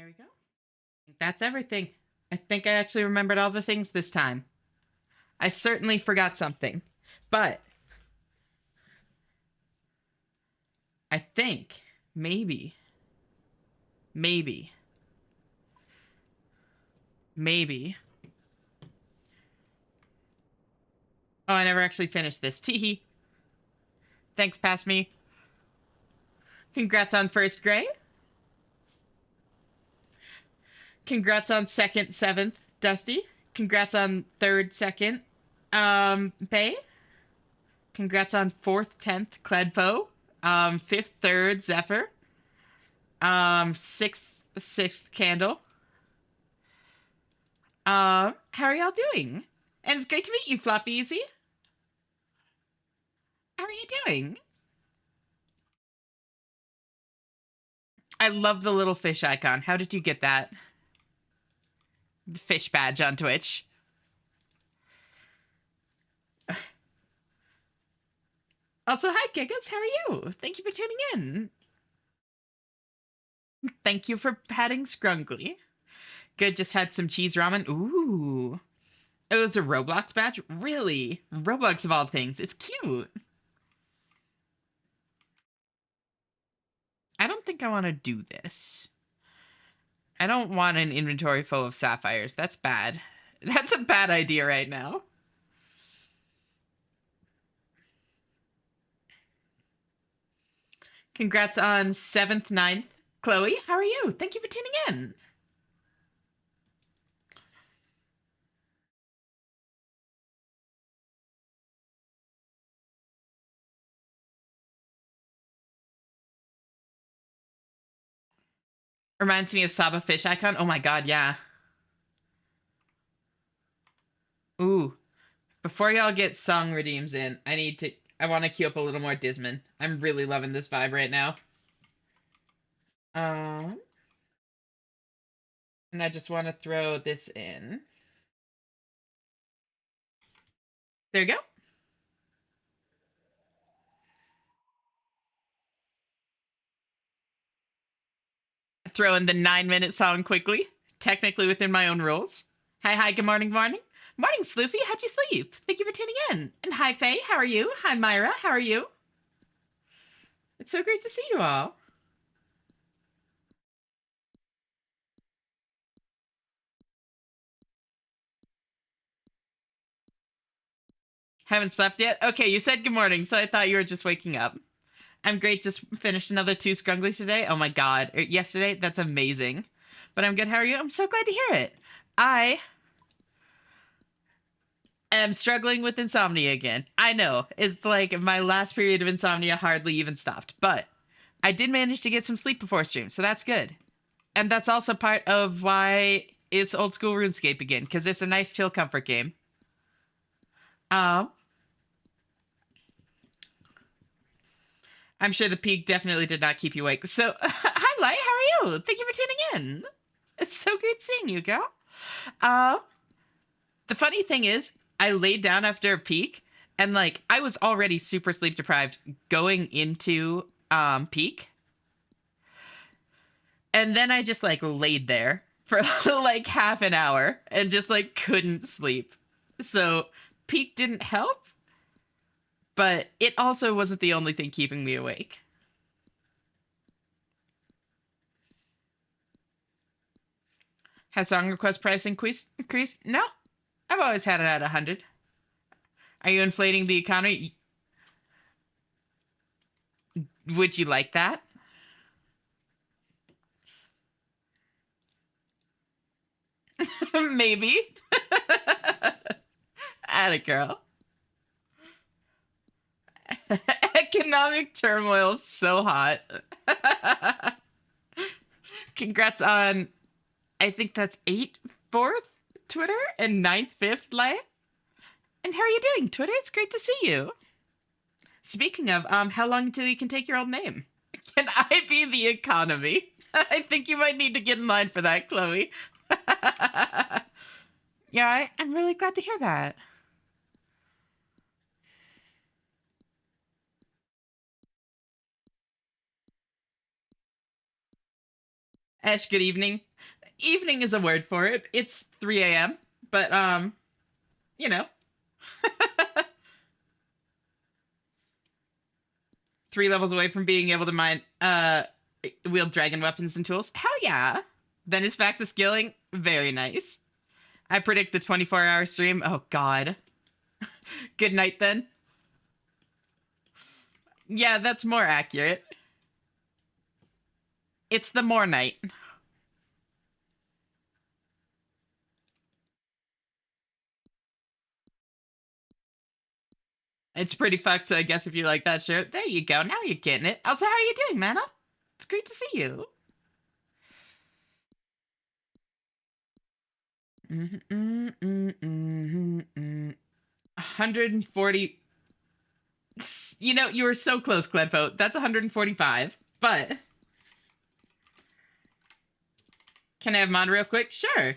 There we go. That's everything. I think I actually remembered all the things this time. I certainly forgot something, but I think maybe, maybe, maybe. Oh, I never actually finished this. Teehee. Thanks, pass me. Congrats on first grade. Congrats on second, seventh, Dusty. Congrats on third, second, Bay. Congrats on fourth, 10th, Cledpo. Fifth, third, Zephyr. Sixth, Candle. How are y'all doing? And it's great to meet you, Floppy Easy. How are you doing? I love the little fish icon. How did you get that? The fish badge on Twitch. Also, hi, Gigas. How are you? Thank you for tuning in. Thank you for patting Scrungly. Good, just had some cheese ramen. Ooh. It was a Roblox badge? Really? Roblox of all things. It's cute. I don't think I want to do this. I don't want an inventory full of sapphires. That's bad. That's a bad idea right now. Congrats on 7th, 9th. Chloe, how are you? Thank you for tuning in. Reminds me of Saba fish icon. Oh my god, yeah. Ooh. Before y'all get song redeems in, I want to queue up a little more Disman. I'm really loving this vibe right now. And I just want to throw this in. There you go. Throw in the 9-minute song quickly, technically within my own rules. Hi, good morning, morning. Morning, Sloofy. How'd you sleep? Thank you for tuning in. And hi, Faye. How are you? Hi, Myra. How are you? It's so great to see you all. Haven't slept yet? Okay, you said good morning, so I thought you were just waking up. I'm great. Just finished another 2 scrunglies today. Oh my god. Yesterday? That's amazing. But I'm good. How are you? I'm so glad to hear it. I am struggling with insomnia again. I know. It's like my last period of insomnia hardly even stopped. But I did manage to get some sleep before stream, so that's good. And that's also part of why it's old school RuneScape again, because it's a nice chill comfort game. I'm sure the peak definitely did not keep you awake. So, hi, Light. How are you? Thank you for tuning in. It's so great seeing you, girl. The funny thing is, I laid down after a peak, and like I was already super sleep deprived going into peak, and then I just like laid there for like half an hour and just like couldn't sleep. So peak didn't help, but it also wasn't the only thing keeping me awake. Has song request price increased? No, I've always had it at 100. Are you inflating the economy? Would you like that? Maybe. Atta girl. Economic turmoil so hot. Congrats on, I think that's 8th, 4th Twitter and 9th, 5th live. And how are you doing, Twitter? It's great to see you. Speaking of, how long until you can take your old name? Can I be the economy? I think you might need to get in line for that, Chloe. Yeah, I'm really glad to hear that. Ash, good evening. Evening is a word for it. It's 3 a.m., but, you know. 3 levels away from being able to mine, wield dragon weapons and tools. Hell yeah. Then is back to skilling. Very nice. I predict a 24-hour stream. Oh, God. Good night, then. Yeah, that's more accurate. It's the more night. It's pretty fucked, so I guess if you like that shirt, there you go. Now you're getting it. Also, how are you doing, Mana? It's great to see you. 140. You know, you were so close, Cledpo. That's 145. But can I have mod real quick? Sure.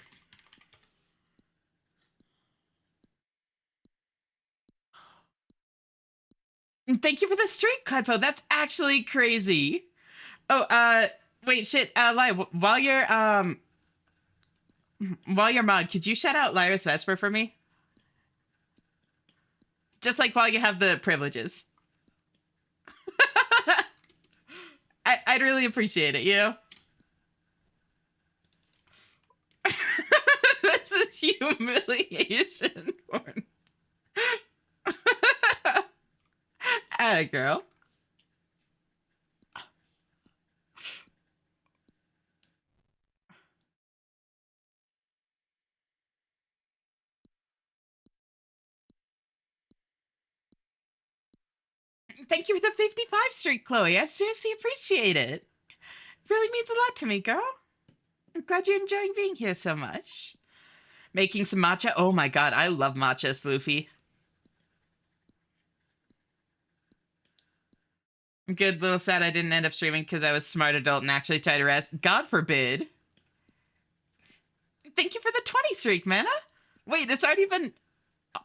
And thank you for the streak, Cledpo. That's actually crazy. Oh, wait, shit. Lai, while you're mod, could you shout out Lyra's Vesper for me? Just like while you have the privileges. I'd really appreciate it, you know? This is humiliation. Atta girl. Thank you for the 55 streak, Chloe. I seriously appreciate it. It really means a lot to me, girl. I'm glad you're enjoying being here so much. Making some matcha. Oh my god, I love matcha, Sloofy. I'm good, little sad I didn't end up streaming because I was a smart adult and actually tried to rest. God forbid. Thank you for the 20 streak, Mana. Wait, it's already been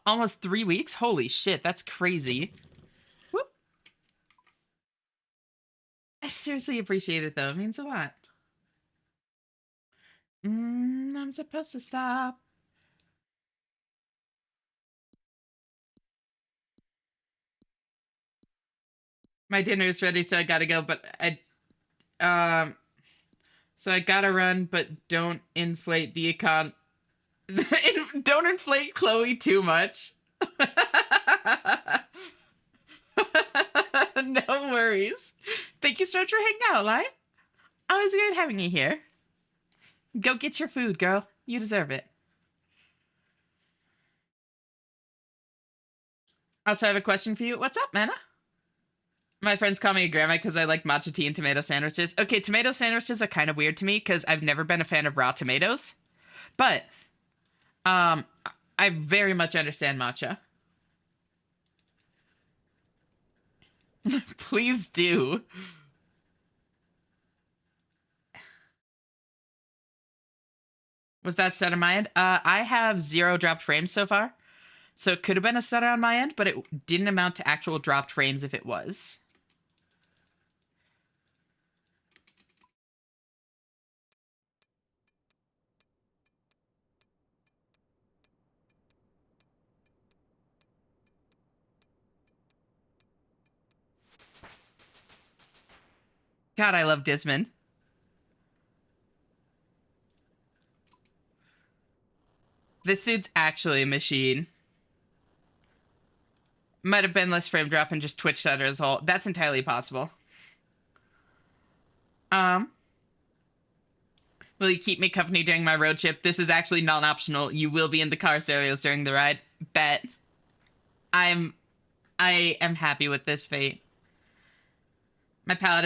almost 3 weeks? Holy shit, that's crazy. Whoop. I seriously appreciate it, though. It means a lot. I'm supposed to stop. My dinner is ready, so I gotta go, but so I gotta run, but don't inflate the don't inflate Chloe too much. No worries. Thank you so much for hanging out, Lai. Always good having you here. Go get your food, girl. You deserve it. Also, I have a question for you. What's up, Mana? My friends call me a grandma because I like matcha tea and tomato sandwiches. Okay, tomato sandwiches are kind of weird to me because I've never been a fan of raw tomatoes. But, I very much understand matcha. Please do. Was that stutter on my end? I have 0 dropped frames so far. So it could have been a stutter on my end, but it didn't amount to actual dropped frames if it was. God, I love Dismon. This suit's actually a machine. Might have been less frame drop and just Twitch stutter as a whole. That's entirely possible. Will you keep me company during my road trip? This is actually non-optional. You will be in the car stereos during the ride. Bet. I am happy with this fate. My palate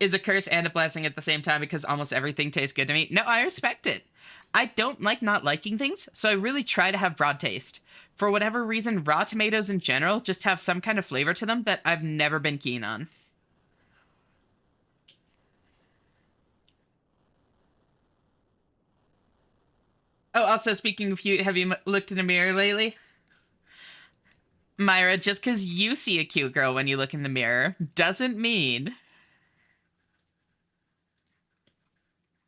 is a curse and a blessing at the same time because almost everything tastes good to me. No, I respect it. I don't like not liking things, so I really try to have broad taste. For whatever reason, raw tomatoes in general just have some kind of flavor to them that I've never been keen on. Oh, also speaking of cute, have you looked in a mirror lately? Myra, just because you see a cute girl when you look in the mirror doesn't mean.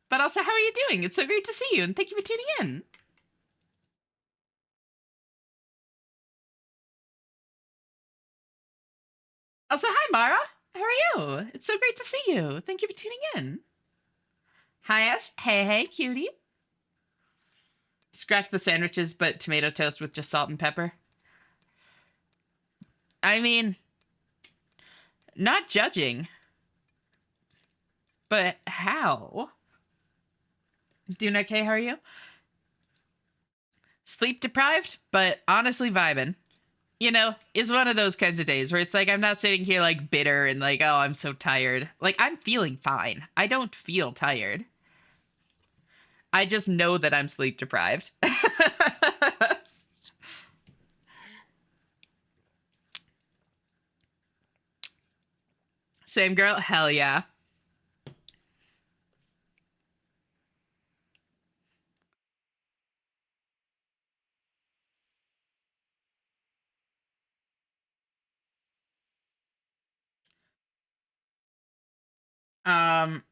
But also, how are you doing? It's so great to see you, and thank you for tuning in. Also, hi, Mara. How are you? It's so great to see you. Thank you for tuning in. Hi, Ash. Hey, cutie. Scratch the sandwiches, but tomato toast with just salt and pepper. I mean, not judging, but how? Doing okay? How are you? Sleep deprived, but honestly vibing. You know, it's one of those kinds of days where it's like I'm not sitting here like bitter and like, oh, I'm so tired. Like, I'm feeling fine. I don't feel tired. I just know that I'm sleep deprived. Same girl? Hell yeah. Um,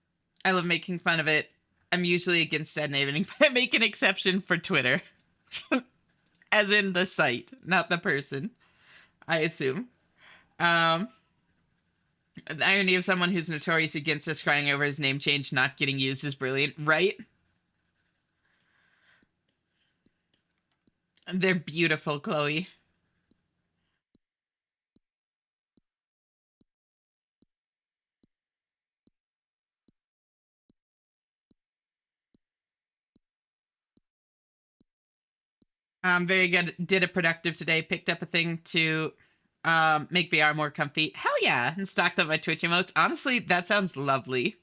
I love making fun of it. I'm usually against dead naming, but I make an exception for Twitter. As in the site, not the person, I assume. Um, the irony of someone who's notorious against us crying over his name change not getting used is brilliant, right? They're beautiful, Chloe. Very good. Did a productive today. Picked up a thing to make VR more comfy. Hell yeah. And stocked up my Twitch emotes. Honestly, that sounds lovely.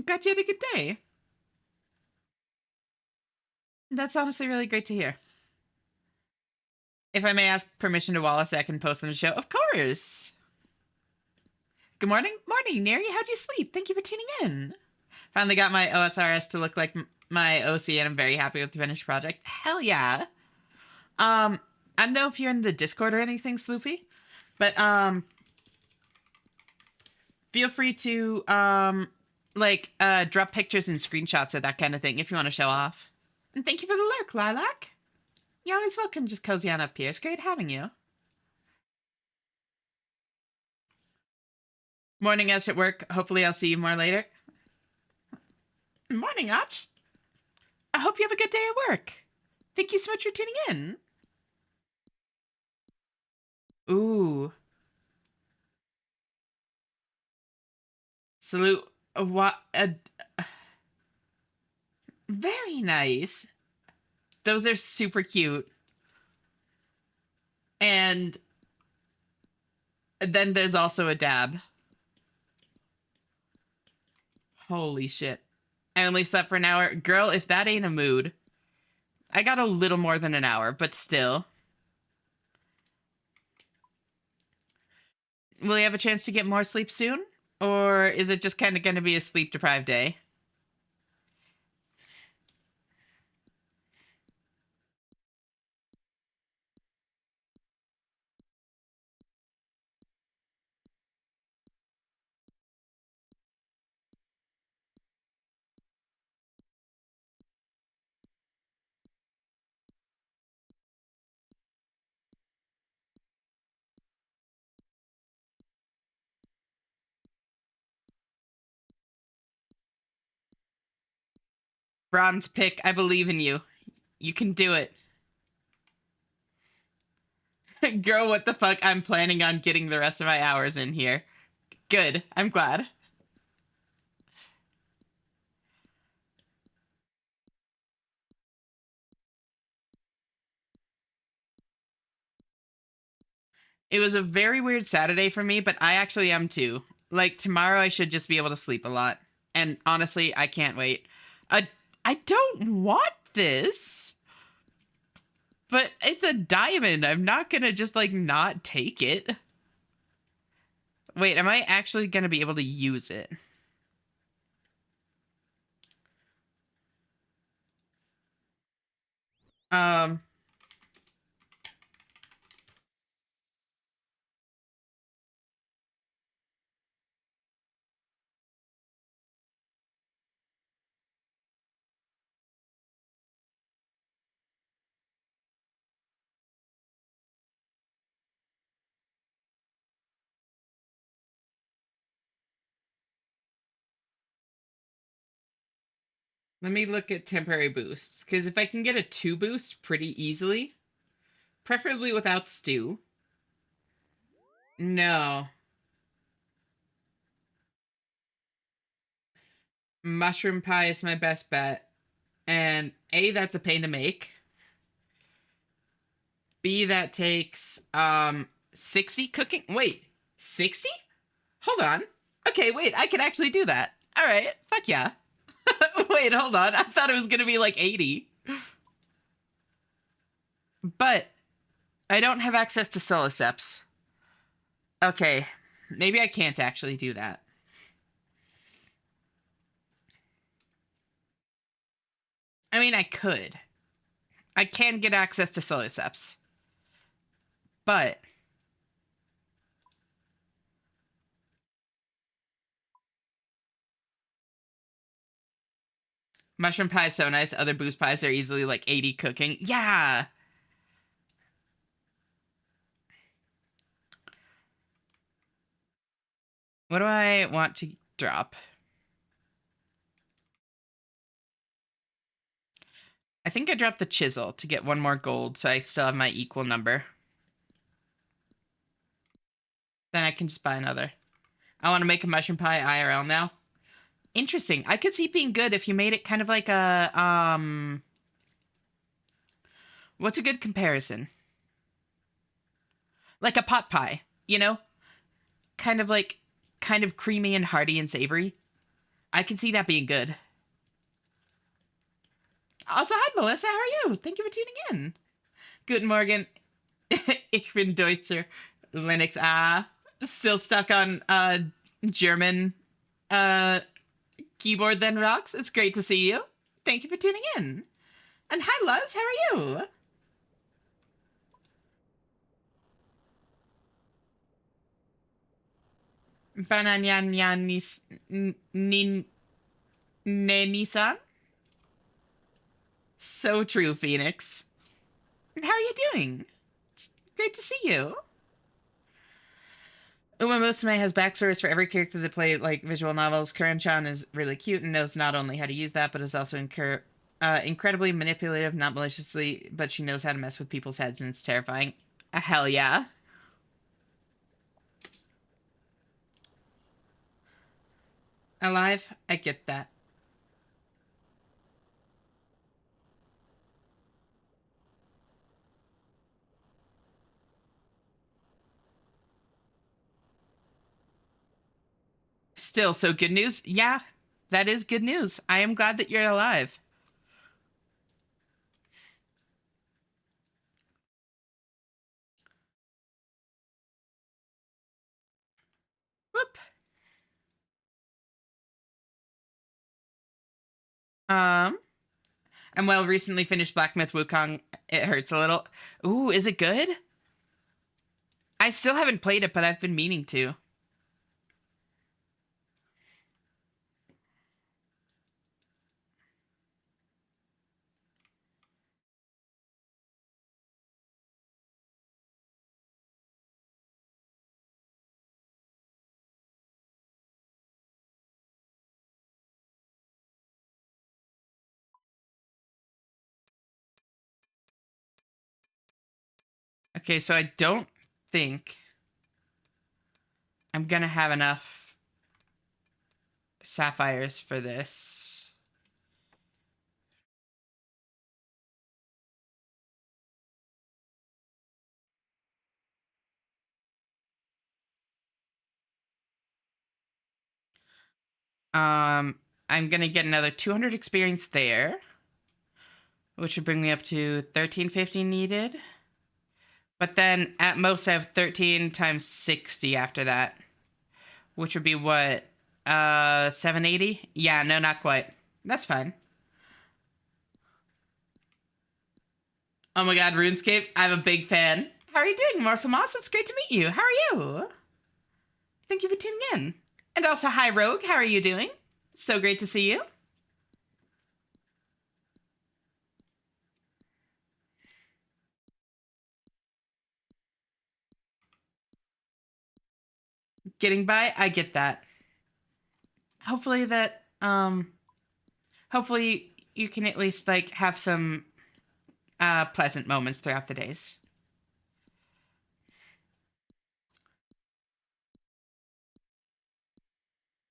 Glad you had a good day. That's honestly really great to hear. If I may ask permission to Wallace, I can post on the show. Of course. Good morning. Morning, Neri. How'd you sleep? Thank you for tuning in. Finally got my OSRS to look like my OC, and I'm very happy with the finished project. Hell yeah. I don't know if you're in the Discord or anything, Sloopy, but feel free to drop pictures and screenshots of that kind of thing if you want to show off. And thank you for the lurk, Lilac. You're always welcome. Just cozy on up here. It's great having you. Morning, Ash at work. Hopefully, I'll see you more later. Morning, Ash. I hope you have a good day at work. Thank you so much for tuning in. Ooh. Salute. What? Very nice. Those are super cute. And then there's also a dab. Holy shit. I only slept for an hour. Girl, if that ain't a mood. I got a little more than an hour, but still. Will you have a chance to get more sleep soon? Or is it just kind of going to be a sleep deprived day? Bronze pick, I believe in you. You can do it. Girl, what the fuck? I'm planning on getting the rest of my hours in here. Good. I'm glad. It was a very weird Saturday for me, but I actually am too. Like, tomorrow I should just be able to sleep a lot. And honestly, I can't wait. I, I don't want this, but it's a diamond. I'm not gonna just, like, not take it. Wait, am I actually gonna be able to use it? Um, Let me look at temporary boosts, because if I can get a 2 boost pretty easily, preferably without stew. No. Mushroom pie is my best bet. And A, that's a pain to make. B, that takes 60 cooking. Wait, 60? Hold on. Okay, wait, I can actually do that. All right, fuck yeah. Wait, hold on. I thought it was gonna be like 80. But I don't have access to Soliceps. Okay, maybe I can't actually do that. I mean, I could. I can get access to Soliceps. But mushroom pie is so nice. Other boost pies are easily like 80 cooking. Yeah. What do I want to drop? I think I dropped the chisel to get 1 more gold, so I still have my equal number. Then I can just buy another. I want to make a mushroom pie IRL now. Interesting. I could see it being good if you made it kind of like a what's a good comparison? Like a pot pie, you know? Kind of like kind of creamy and hearty and savory. I can see that being good. Also, hi Melissa, how are you? Thank you for tuning in. Guten Morgen. Ich bin Deutscher. Linux. Still stuck on German keyboard then rocks. It's great to see you. Thank you for tuning in. And hi Luz, how are you? Bananyan Nissan. So true, Phoenix. And how are you doing? It's great to see you. Uma Musume has backstories for every character that play like visual novels. Kuran-chan is really cute and knows not only how to use that, but is also incredibly manipulative, not maliciously, but she knows how to mess with people's heads, and it's terrifying. Hell yeah. Alive? I get that. Still, so good news? Yeah, that is good news. I am glad that you're alive. Whoop. Um, and well, recently finished Black Myth Wukong. It hurts a little. Ooh, is it good? I still haven't played it, but I've been meaning to. Okay, so I don't think I'm gonna have enough sapphires for this. I'm gonna get another 200 experience there, which would bring me up to 1350 needed. But then at most I have 13 times 60 after that, which would be what? 780? Yeah, no, not quite. That's fine. Oh my god, RuneScape, I'm a big fan. How are you doing, Marcel Moss? It's great to meet you. How are you? Thank you for tuning in. And also, hi, Rogue. How are you doing? So great to see you. Getting by, I get that. Hopefully that, hopefully you can at least like have some pleasant moments throughout the days.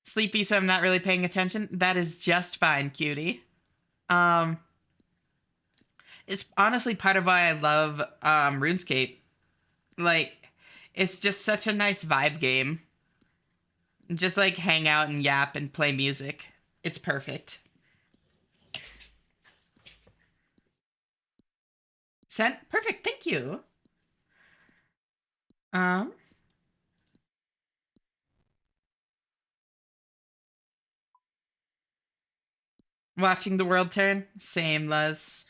Sleepy, so I'm not really paying attention. That is just fine, cutie. Um, it's honestly part of why I love RuneScape. Like, it's just such a nice vibe game. Just like hang out and yap and play music. It's perfect. Sent? Perfect, thank you. Um, Watching the world turn? Same, Les.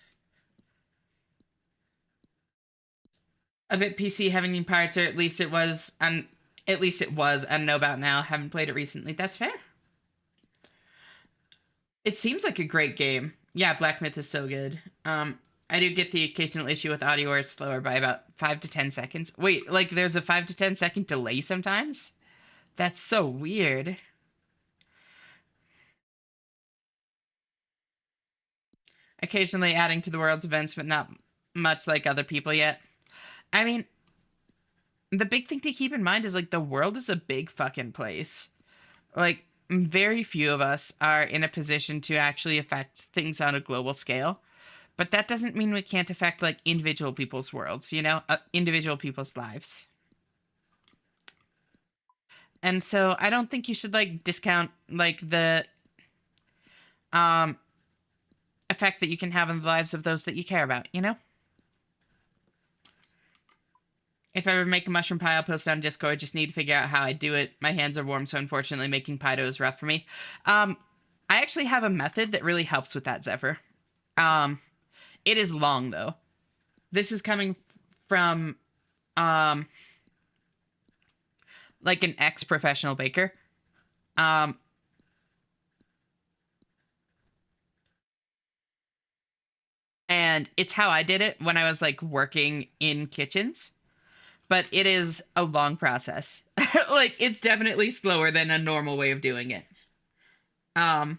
A bit PC having parts, or at least it was, and at least it was. I don't know about now. Haven't played it recently. That's fair. It seems like a great game. Yeah, Black Myth is so good. I do get the occasional issue with audio where it's slower by about 5 to 10 seconds. Wait, like there's a 5 to 10 second delay sometimes? That's so weird. Occasionally adding to the world's events, but not much like other people yet. I mean, the big thing to keep in mind is like the world is a big fucking place. Like, very few of us are in a position to actually affect things on a global scale. But that doesn't mean we can't affect like individual people's worlds, you know, individual people's lives. And so I don't think you should like discount like the um effect that you can have on the lives of those that you care about, you know? If I ever make a mushroom pie, I'll post it on Discord. Just need to figure out how I do it. My hands are warm, so unfortunately making pie dough is rough for me. I actually have a method that really helps with that, Zephyr. It is long though. This is coming from like an ex-professional baker. Um and it's how I did it when I was like working in kitchens. But it is a long process. Like it's definitely slower than a normal way of doing it. Um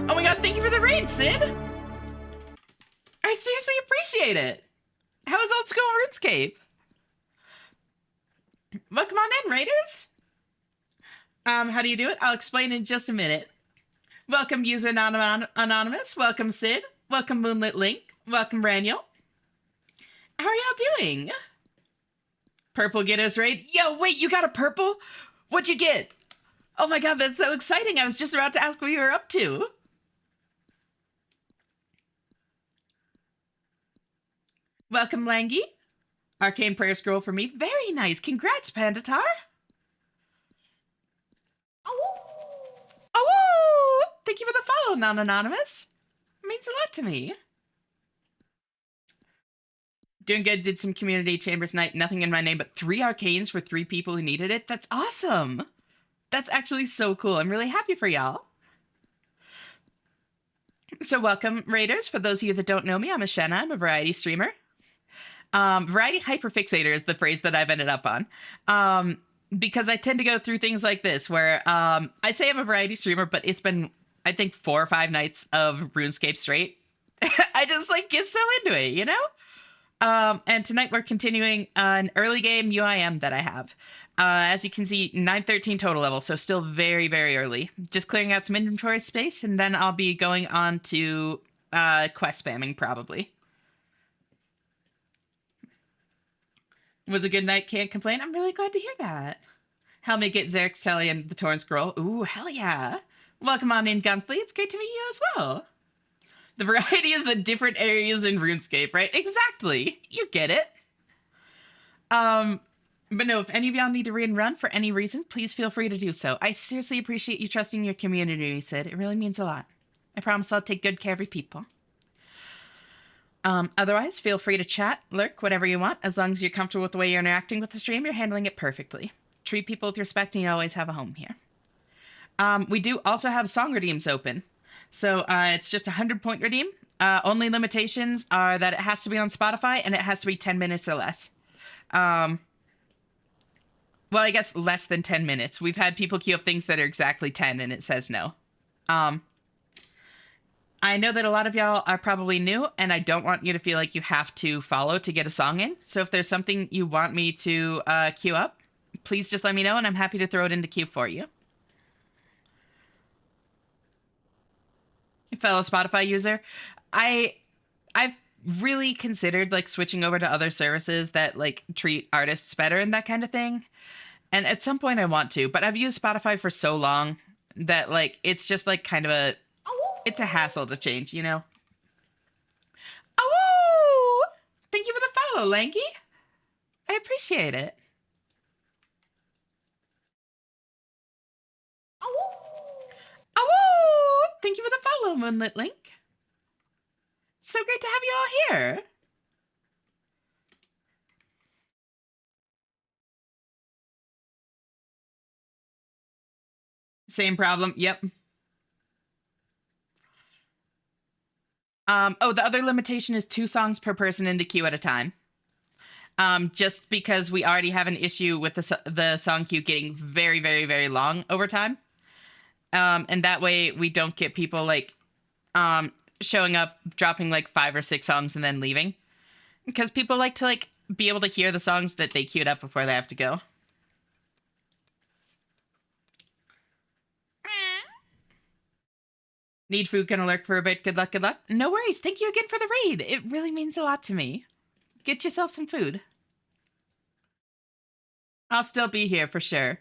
Oh my god, thank you for the raid, Sid! I seriously appreciate it. How is old school RuneScape? Welcome on in, Raiders. How do you do it? I'll explain in just a minute. Welcome, user anonymous. Welcome, Sid. Welcome, Moonlit Link. Welcome, Raniel. How are y'all doing? Purple Getters raid. Yo, wait, you got a purple? What'd you get? Oh my god, that's so exciting. I was just about to ask what you were up to. Welcome, Langy. Arcane prayer scroll for me. Very nice. Congrats, Pandatar. Oh, thank you for the follow, non-anonymous. It means a lot to me. Doing good. Did some community chambers night. Nothing in my name, but 3 arcanes for 3 people who needed it. That's awesome. That's actually so cool. I'm really happy for y'all. So welcome, Raiders. For those of you that don't know me, I'm Ashenna. I'm a variety streamer. Variety hyperfixator is the phrase that I've ended up on. Because I tend to go through things like this where I say I'm a variety streamer, but it's been, I think, 4 or 5 nights of RuneScape straight. I just like get so into it, you know? And tonight we're continuing an early game UIM that I have. As you can see, 913 total level, so still very, very early. Just clearing out some inventory space, and then I'll be going on to quest spamming, probably. Was a good night, can't complain. I'm really glad to hear that. Help me get Xerx's Telly and the Torn Scroll. Ooh, hell yeah. Welcome on in, Gunfleet. It's great to meet you as well. The variety is the different areas in RuneScape, right? Exactly. You get it. But no, if any of y'all need to read and run for any reason, please feel free to do so. I seriously appreciate you trusting your community, Sid. It really means a lot. I promise I'll take good care of your people. Otherwise, feel free to chat, lurk, whatever you want. As long as you're comfortable with the way you're interacting with the stream, you're handling it perfectly. Treat people with respect and you always have a home here. We do also have song redeems open. So it's just a 100-point redeem. Only limitations are that it has to be on Spotify and it has to be 10 minutes or less. Well, I guess less than 10 minutes. We've had people queue up things that are exactly 10 and it says no. I know that a lot of y'all are probably new, and I don't want you to feel like you have to follow to get a song in. So if there's something you want me to queue up, please just let me know, and I'm happy to throw it in the queue for you. Fellow Spotify user, I've really considered like switching over to other services that like treat artists better and that kind of thing. And at some point I want to, but I've used Spotify for so long that like it's just like kind of it's a hassle to change, you know? Oh, thank you for the follow, Lanky. I appreciate it. Oh, thank you for the follow, Moonlit Link. So great to have you all here. Same problem. Yep. Oh, the other limitation is 2 songs per person in the queue at a time. Just because we already have an issue with the song queue getting very, very, very long over time. And that way we don't get people like showing up, dropping like 5 or 6 songs and then leaving. Because people like to like be able to hear the songs that they queued up before they have to go. Need food, gonna lurk for a bit. Good luck, good luck. No worries. Thank you again for the raid. It really means a lot to me. Get yourself some food. I'll still be here for sure.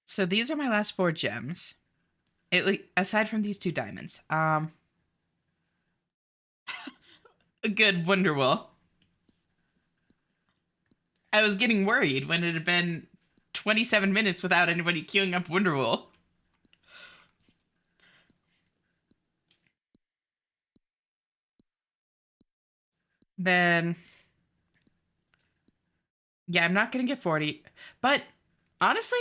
So these are my last 4 gems. Aside from these 2 diamonds. A good Wonderwall. I was getting worried when it had been 27 minutes without anybody queuing up Wonderwall. Then, yeah, I'm not going to get 40. But honestly,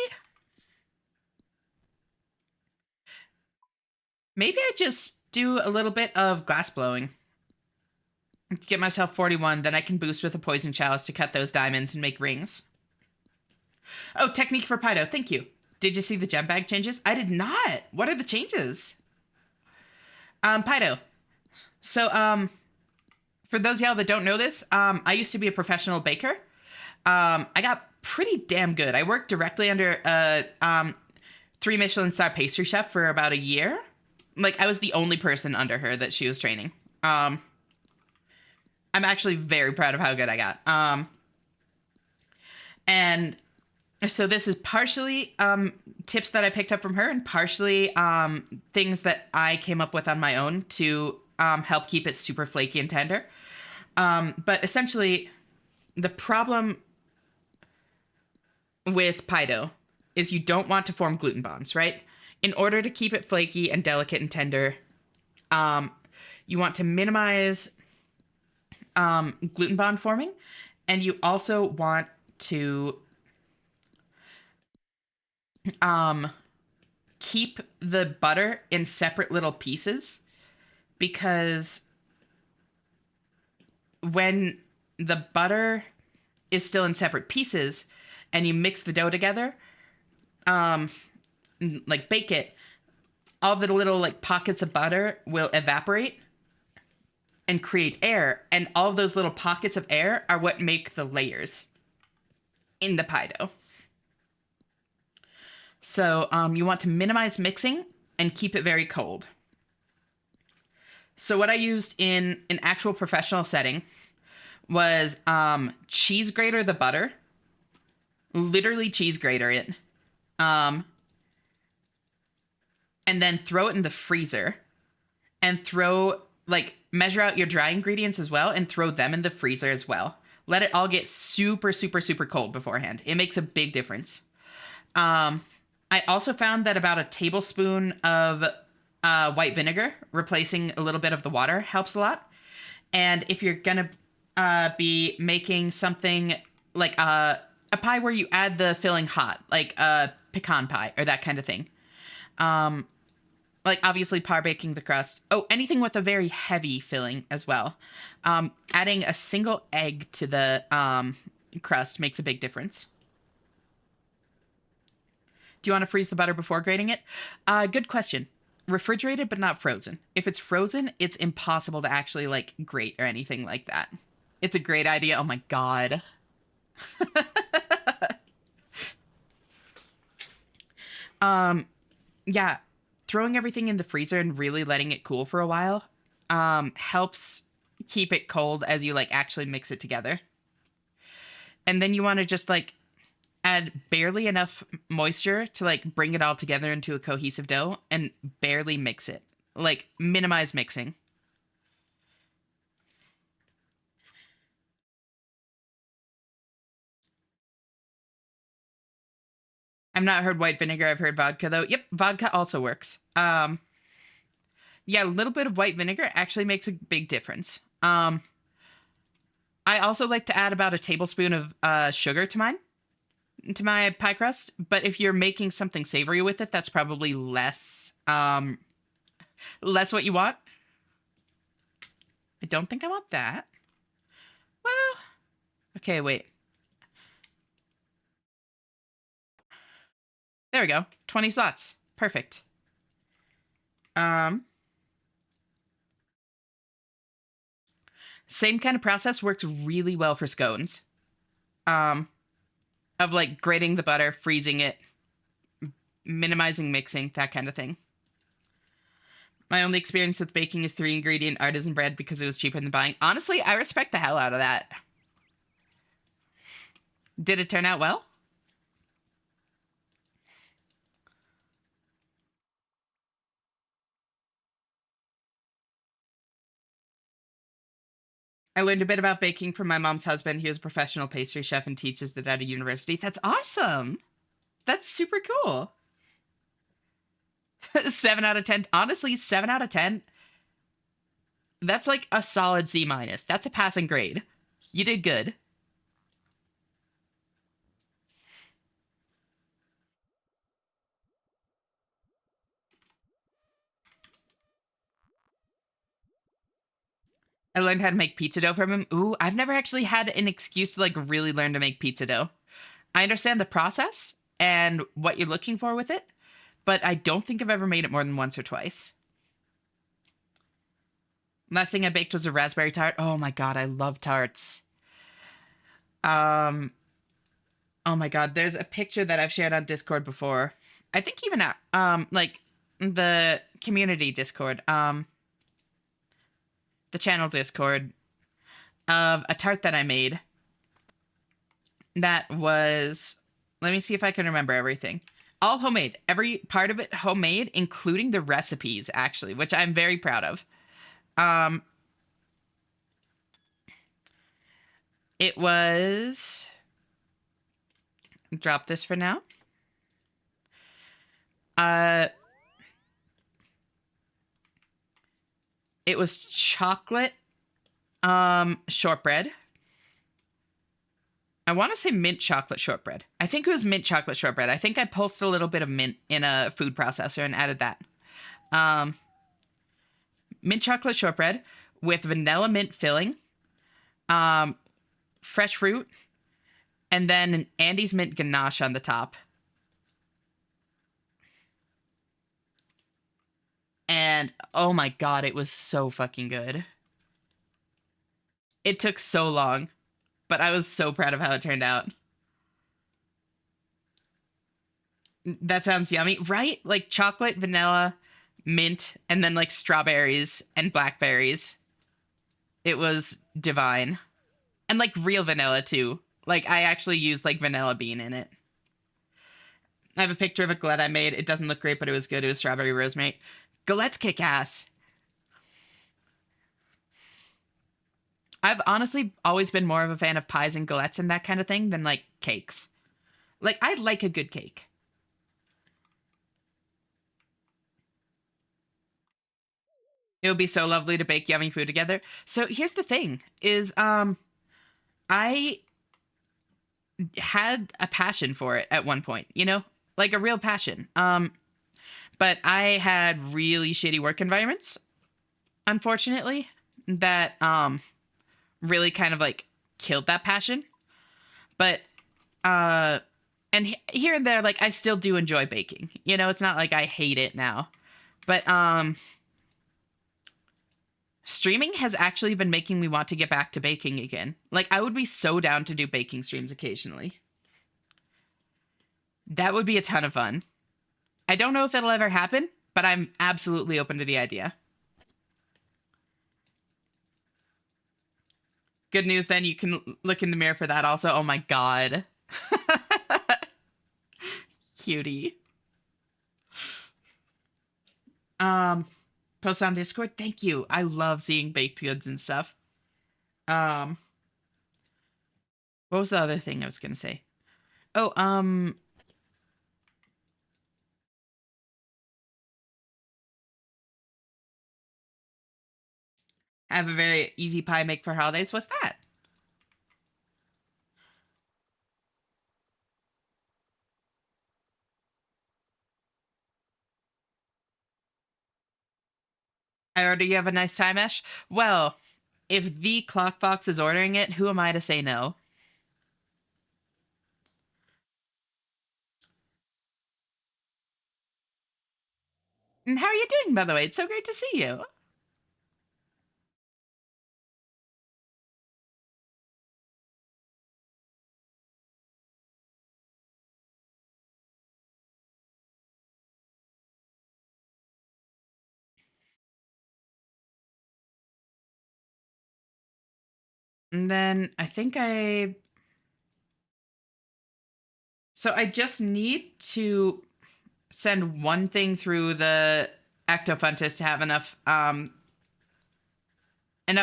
maybe I just do a little bit of glass blowing. Get myself 41, then I can boost with a poison chalice to cut those diamonds and make rings. Oh, technique for Pydo, thank you. Did you see the gem bag changes? I did not. What are the changes? Pydo. So, for those of y'all that don't know this, I used to be a professional baker. I got pretty damn good. I worked directly under a 3 Michelin star pastry chef for about a year. Like, I was the only person under her that she was training. I'm actually very proud of how good I got. And so this is partially tips that I picked up from her and partially things that I came up with on my own to help keep it super flaky and tender. But essentially, the problem with pie dough is you don't want to form gluten bonds, right? In order to keep it flaky and delicate and tender, you want to minimize gluten bond forming, and you also want to keep the butter in separate little pieces, because when the butter is still in separate pieces and you mix the dough together, like bake it, all the little like pockets of butter will evaporate and create air, and all of those little pockets of air are what make the layers in the pie dough. So you want to minimize mixing and keep it very cold. So what I used in an actual professional setting was cheese grater the butter, literally cheese grater it, and then throw it in the freezer, and measure out your dry ingredients as well and throw them in the freezer as well. Let it all get super, super, super cold beforehand. It makes a big difference. I also found that about a tablespoon of white vinegar, replacing a little bit of the water, helps a lot. And if you're gonna be making something like a pie where you add the filling hot, like a pecan pie or that kind of thing, like obviously par baking the crust. Oh, anything with a very heavy filling as well. Adding a single egg to the crust makes a big difference. Do you want to freeze the butter before grating it? Good question. Refrigerated but not frozen. If it's frozen, it's impossible to actually like grate or anything like that. It's a great idea. Oh my god. Yeah, throwing everything in the freezer and really letting it cool for a while helps keep it cold as you like actually mix it together. And then you want to just like add barely enough moisture to like bring it all together into a cohesive dough and barely mix it. Like minimize mixing. I've not heard white vinegar. I've heard vodka though. Yep, vodka also works. Yeah, a little bit of white vinegar actually makes a big difference. I also like to add about a tablespoon of sugar to my pie crust. But if you're making something savory with it, that's probably less what you want. I don't think I want that. Well, okay, wait. There we go. 20 slots. Perfect. Um, Same kind of process works really well for scones. Um, of like grating the butter, freezing it, minimizing mixing, that kind of thing. My only experience with baking is 3-ingredient artisan bread because it was cheaper than buying. Honestly, I respect the hell out of that. Did it turn out well? I learned a bit about baking from my mom's husband. He was a professional pastry chef and teaches that at a university. That's awesome. That's super cool. 7 out of 10. Honestly, 7 out of 10. That's like a solid C minus. That's a passing grade. You did good. I learned how to make pizza dough from him. Ooh, I've never actually had an excuse to like really learn to make pizza dough. I understand the process and what you're looking for with it, but I don't think I've ever made it more than once or twice. Last thing I baked was a raspberry tart. Oh my god, I love tarts. Um, oh my god, there's a picture that I've shared on Discord before. I think even at like the community Discord, the channel Discord of a tart that I made that was, let me see if I can remember everything. All homemade, every part of it homemade, including the recipes actually, which I'm very proud of. Um it was, drop this for now. Uh it was chocolate shortbread. I want to say mint chocolate shortbread. I think it was mint chocolate shortbread. I think I pulsed a little bit of mint in a food processor and added that. Um, Mint chocolate shortbread with vanilla mint filling, um, fresh fruit, and then an Andes mint ganache on the top. And oh my god, it was so fucking good. It took so long, but I was so proud of how it turned out. That sounds yummy, right? Like chocolate, vanilla, mint, and then like strawberries and blackberries. It was divine. And like real vanilla too. Like I actually used like vanilla bean in it. I have a picture of a galette I made. It doesn't look great, but it was good. It was strawberry rosemary. Galette's kick ass. I've honestly always been more of a fan of pies and galettes and that kind of thing than like cakes. Like I like a good cake. It would be so lovely to bake yummy food together. So here's the thing is I had a passion for it at one point, you know? Like a real passion. But I had really shitty work environments, unfortunately, that really kind of like killed that passion. But uh and here and there, like, I still do enjoy baking. You know, it's not like I hate it now. But streaming has actually been making me want to get back to baking again. Like, I would be so down to do baking streams occasionally. That would be a ton of fun. I don't know if it'll ever happen, but I'm absolutely open to the idea. Good news then, you can look in the mirror for that also. Oh my god. Cutie. Um Post on Discord. Thank you. I love seeing baked goods and stuff. Um what was the other thing I was going to say? Oh, I have a very easy pie make for holidays. What's that? I already have a nice time, Ash. Well, if the Clock Fox is ordering it, who am I to say no? And how are you doing, by the way? It's so great to see you. And then I think so I just need to send one thing through the Ectofuntus to have enough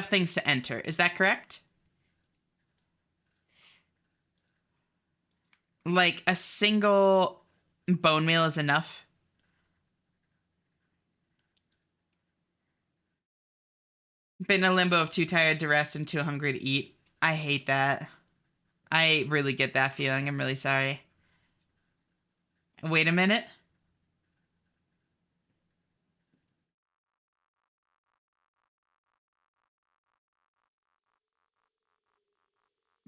things to enter. Is that correct? Like a single bone meal is enough. Been in a limbo of too tired to rest and too hungry to eat. I hate that. I really get that feeling. I'm really sorry. Wait a minute.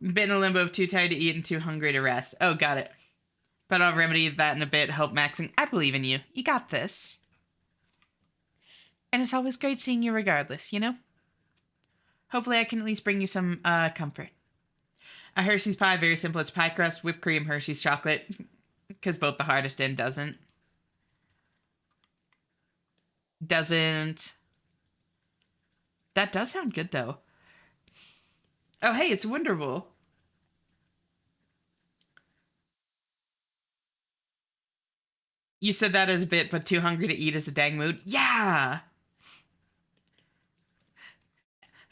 Been in a limbo of too tired to eat and too hungry to rest. Oh, got it. But I'll remedy that in a bit. Help Maxing. I believe in you. You got this. And it's always great seeing you regardless, you know? Hopefully I can at least bring you some comfort. A Hershey's pie, very simple. It's pie crust, whipped cream, Hershey's chocolate. Because both the hardest end doesn't. Doesn't. That does sound good, though. Oh, hey, it's Wonderful. You said that as a bit, but too hungry to eat is a dang mood. Yeah!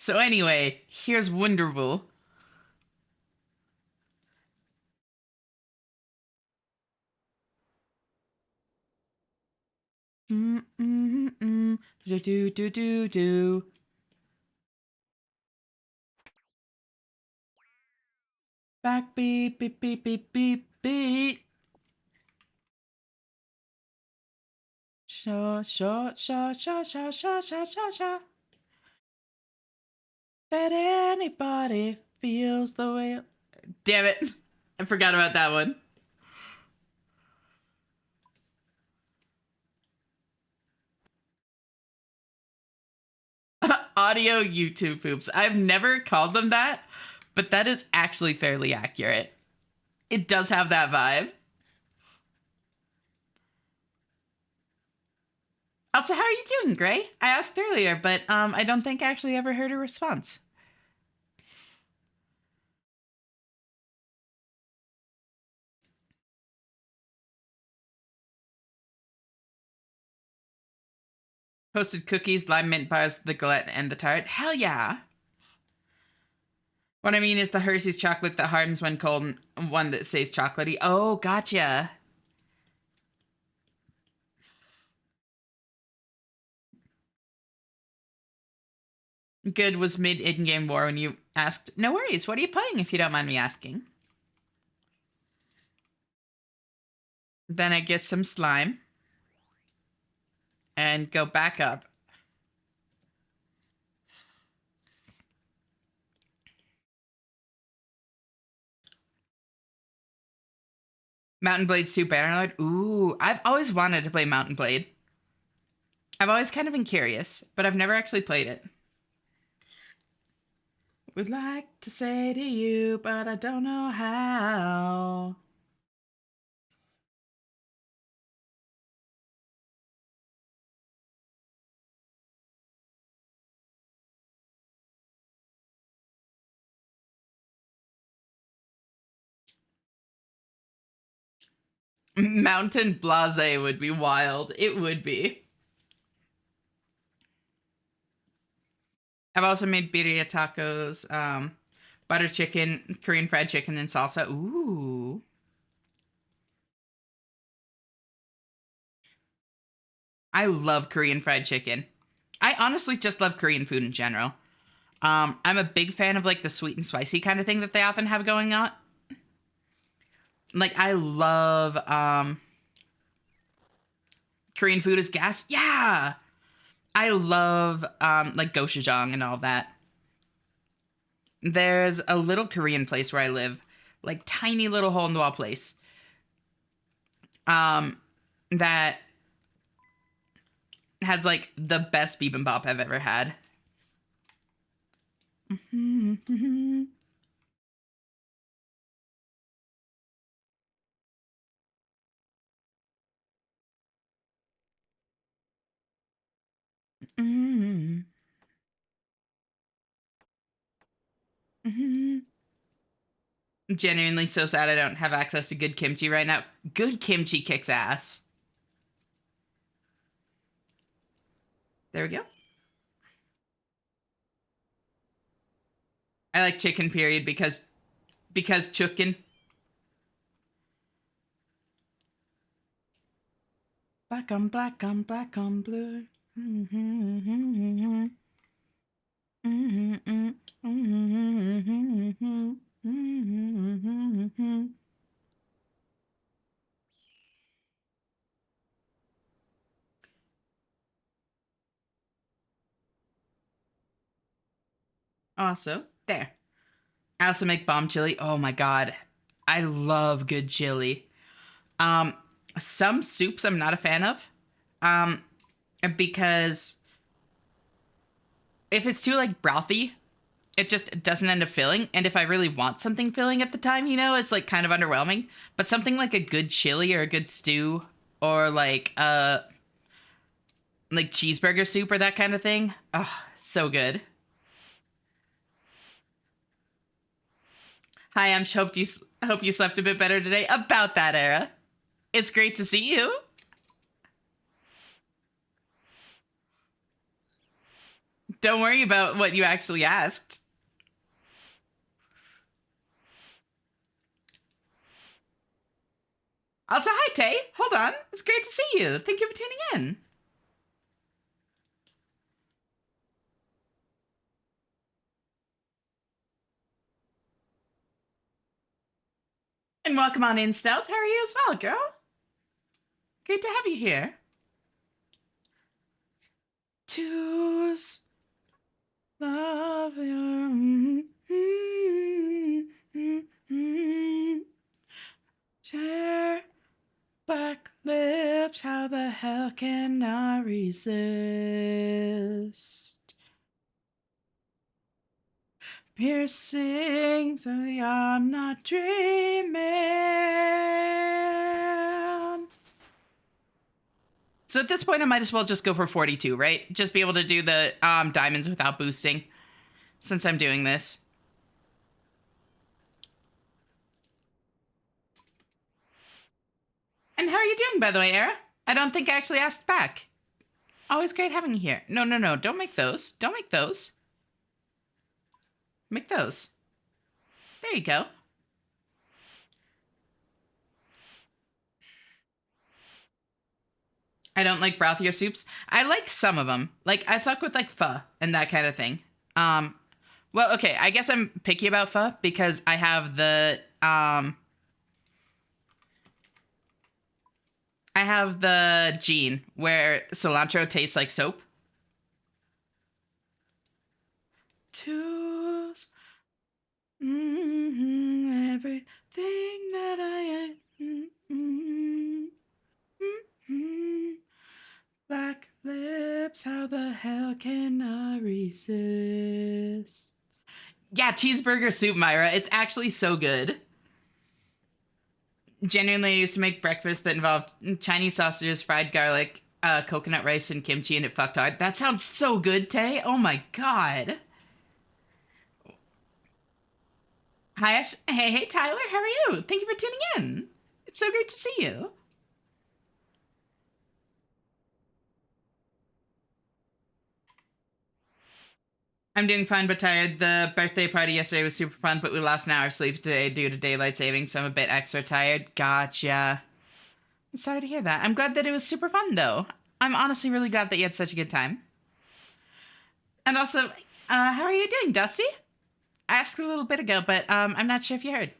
So anyway, here's Wonderful. Do do do do do. Back beep beep beep beep beep beep. Sha sha sha sha sha sha sha sha sha. That anybody feels the way. Damn it! I forgot about that one. Audio YouTube poops. I've never called them that, but that is actually fairly accurate. It does have that vibe. Also, how are you doing, Gray? I asked earlier, but I don't think I actually ever heard a response. Toasted cookies, lime mint bars, the galette, and the tart. Hell yeah. What I mean is the Hershey's chocolate that hardens when cold and one that stays chocolatey. Oh, gotcha. Good was mid in-game war when you asked, no worries, what are you playing if you don't mind me asking? Then I get some slime. And go back up. Mountain Blade Super Paranoid. Ooh, I've always wanted to play Mountain Blade. I've always kind of been curious, but I've never actually played it. Would like to say to you, but I don't know how. Mountain Blase would be wild. It would be. I've also made birria tacos, butter chicken, Korean fried chicken, and salsa. Ooh. I love Korean fried chicken. I honestly just love Korean food in general. I'm a big fan of like the sweet and spicy kind of thing that they often have going on. Like I love Korean food as gas. Yeah. I love like gochujang and all that. There's a little Korean place where I live, like tiny little hole in the wall place. That has like the best bibimbap I've ever had. Genuinely so sad I don't have access to good kimchi right now. Good kimchi kicks ass. There we go. I like chicken period because chicken. Black on black on black on blue. Also, there. I also make bomb chili. Oh my god. I love good chili. Um, some soups I'm not a fan of. Um, because if it's too like brothy, it just doesn't end up filling. And if I really want something filling at the time, you know, it's like kind of underwhelming. But something like a good chili or a good stew or like cheeseburger soup or that kind of thing. Oh, so good. Hi, I'm hope you slept a bit better today. About that era. It's great to see you. Don't worry about what you actually asked. Also, hi Tay. Hold on. It's great to see you. Thank you for tuning in. And welcome on in, Stealth. How are you as well, girl? Great to have you here. Choose love your share black lips. How the hell can I resist? Piercing, so I'm not dreaming. So at this point, I might as well just go for 42, right? Just be able to do the diamonds without boosting, since I'm doing this. And how are you doing, by the way, Era? I don't think I actually asked back. Always great having you here. No, no, no. Don't make those. Don't make those. Make those. There you go. I don't like brothier soups. I like some of them. Like, I fuck with, like, pho and that kind of thing. Well, okay, I guess I'm picky about pho because I have the gene where cilantro tastes like soap. Tools. Everything that I am. Black lips, how the hell can I resist? Yeah, cheeseburger soup, Myra. It's actually so good. Genuinely, I used to make breakfast that involved Chinese sausages, fried garlic, coconut rice, and kimchi, and it fucked hard. That sounds so good, Tay. Oh my god. Hi, Ash. Hey, Tyler. How are you? Thank you for tuning in. It's so great to see you. I'm doing fine but tired. The birthday party yesterday was super fun, but we lost an hour of sleep today due to daylight savings, so I'm a bit extra tired. Gotcha. I'm sorry to hear that. I'm glad that it was super fun, though. I'm honestly really glad that you had such a good time. And also, how are you doing, Dusty? I asked a little bit ago, but I'm not sure if you heard.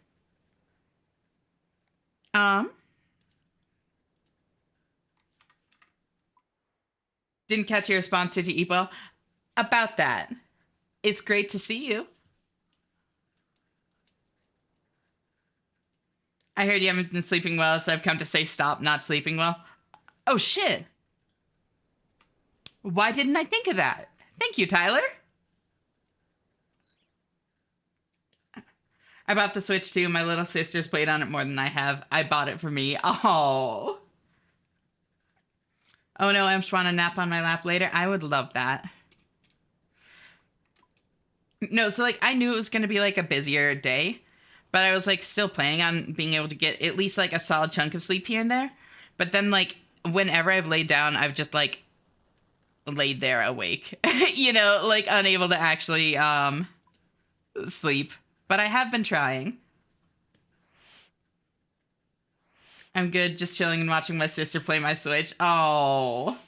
Didn't catch your response. Did you eat well? About that. It's great to see you. I heard you haven't been sleeping well, so I've come to say stop not sleeping well. Oh, shit. Why didn't I think of that? Thank you, Tyler. I bought the Switch too. My little sister's played on it more than I have. I bought it for me. Oh. Oh no, I just want to nap on my lap later. I would love that. No, so like I knew it was going to be like a busier day, but I was like still planning on being able to get at least like a solid chunk of sleep here and there. But then like whenever I've laid down, I've just like laid there awake, you know, like unable to actually sleep. But I have been trying. I'm good, just chilling and watching my sister play my Switch. Oh.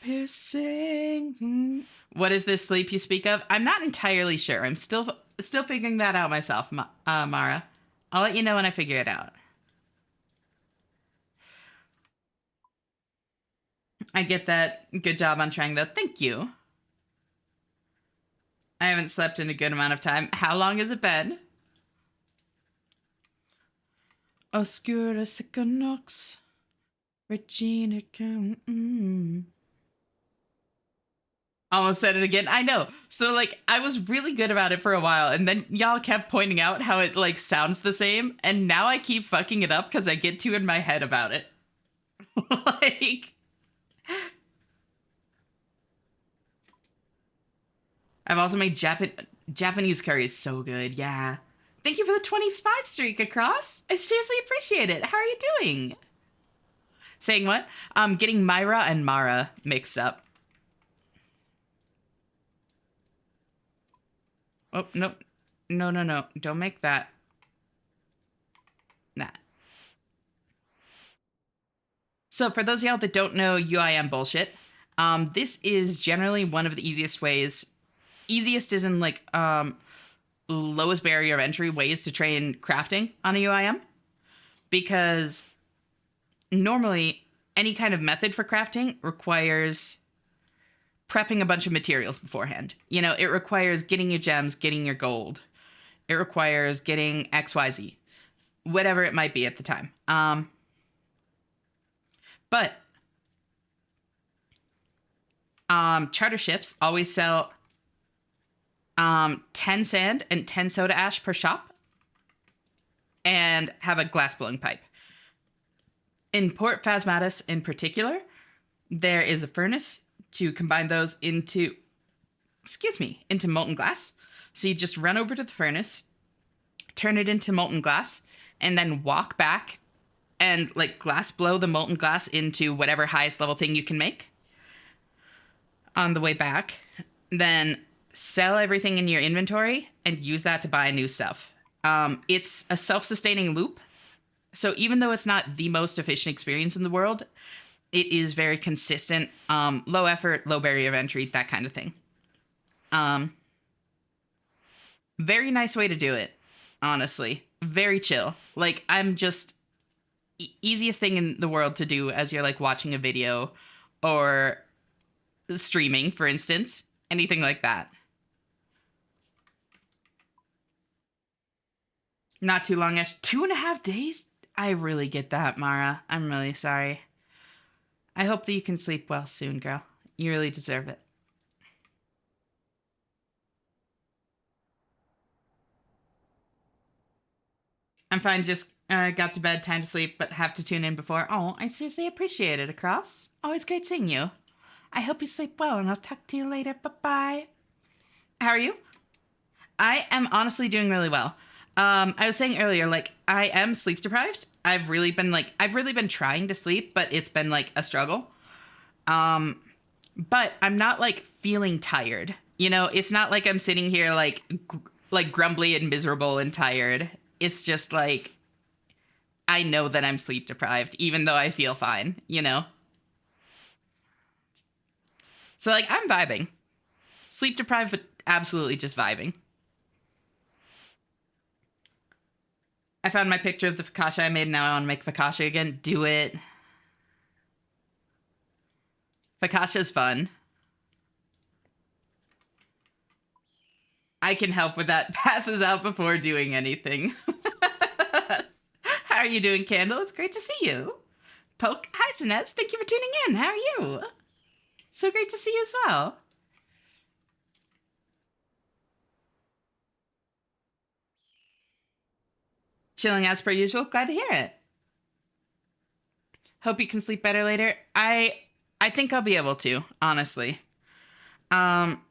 Piercing. What is this sleep you speak of? I'm not entirely sure. I'm still figuring that out myself, Mara. I'll let you know when I figure it out. I get that. Good job on trying, though. Thank you. I haven't slept in a good amount of time. How long has it been? Oscura Syconox. Regina. Almost said it again. I know. So like I was really good about it for a while, and then y'all kept pointing out how it like sounds the same, and now I keep fucking it up because I get too in my head about it. Like I've also made Japanese curry is so good. Yeah. Thank you for the 25 streak across. I seriously appreciate it. How are you doing? Saying what? Getting Myra and Mara mixed up. Oh, nope. No. Don't make that. Nah. So for those of y'all that don't know UIM bullshit, this is generally one of the easiest ways. Easiest is in like lowest barrier of entry ways to train crafting on a UIM. Because normally any kind of method for crafting requires prepping a bunch of materials beforehand. You know, it requires getting your gems, getting your gold. It requires getting XYZ, whatever it might be at the time. But charter ships always sell 10 sand and 10 soda ash per shop and have a glass blowing pipe. In Port Phasmatis in particular, there is a furnace to combine those into molten glass. So you just run over to the furnace, turn it into molten glass, and then walk back and like glass blow the molten glass into whatever highest level thing you can make. On the way back, then sell everything in your inventory and use that to buy new stuff. It's a self-sustaining loop. So even though it's not the most efficient experience in the world, It is very consistent. Low effort, low barrier of entry, that kind of thing. Very nice way to do it, honestly. Very chill. Like, I'm just easiest thing in the world to do as you're like watching a video or streaming, for instance, anything like that. Not too longish. 2.5 days? I really get that, Mara. I'm really sorry. I hope that you can sleep well soon, girl. You really deserve it. I'm fine. Just got to bed, time to sleep, but have to tune in before. Oh, I seriously appreciate it, Across. Always great seeing you. I hope you sleep well, and I'll talk to you later. Bye-bye. How are you? I am honestly doing really well. I was saying earlier, like, I am sleep deprived. I've really been trying to sleep, but it's been like a struggle. But I'm not like feeling tired. You know, it's not like I'm sitting here like grumbly and miserable and tired. It's just like I know that I'm sleep deprived, even though I feel fine, you know? So like I'm vibing. Sleep deprived, but absolutely just vibing. I found my picture of the focaccia I made, and now I want to make focaccia again. Do it. Focaccia's fun. I can help with that. Passes out before doing anything. How are you doing, Candle? It's great to see you. Poke, hi, Sinez. Thank you for tuning in. How are you? So great to see you as well. Chilling as per usual. Glad to hear it. Hope you can sleep better later. I think I'll be able to, honestly. Um,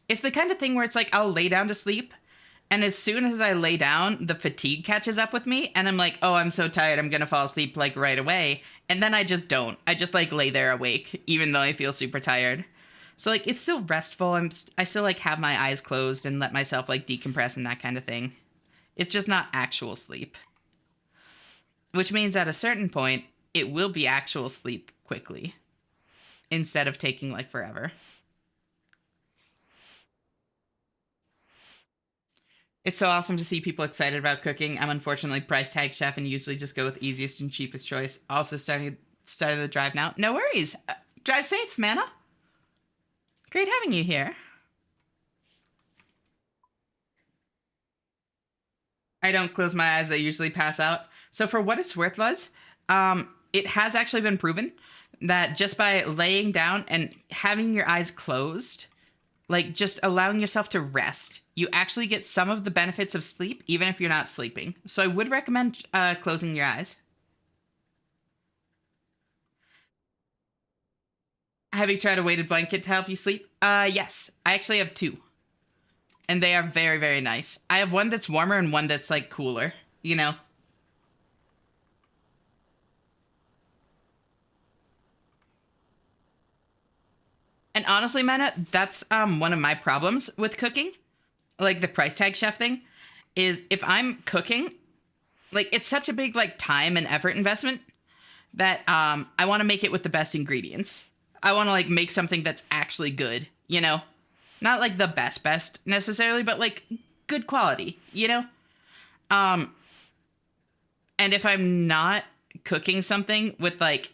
it's the kind of thing where it's like I'll lay down to sleep, and as soon as I lay down, the fatigue catches up with me, and I'm like, oh, I'm so tired, I'm gonna fall asleep like right away. And then I just don't. I just like lay there awake, even though I feel super tired. So like it's still restful. I still like have my eyes closed and let myself like decompress and that kind of thing. It's just not actual sleep. Which means at a certain point, it will be actual sleep quickly instead of taking like forever. It's so awesome to see people excited about cooking. I'm unfortunately price tag chef and usually just go with easiest and cheapest choice. Also started the drive now. No worries. Drive safe, Mana. Great having you here. I don't close my eyes. I usually pass out. So for what it's worth, Les, it has actually been proven that just by laying down and having your eyes closed, like just allowing yourself to rest, you actually get some of the benefits of sleep, even if you're not sleeping. So I would recommend closing your eyes. Have you tried a weighted blanket to help you sleep? Yes. I actually have two. And they are very, very nice. I have one that's warmer and one that's like cooler, you know? And honestly, Mena, that's one of my problems with cooking. Like the price tag chef thing is if I'm cooking, like it's such a big like time and effort investment that I want to make it with the best ingredients. I want to like make something that's actually good, you know? Not like the best necessarily, but like good quality, you know? Um and if I'm not cooking something with like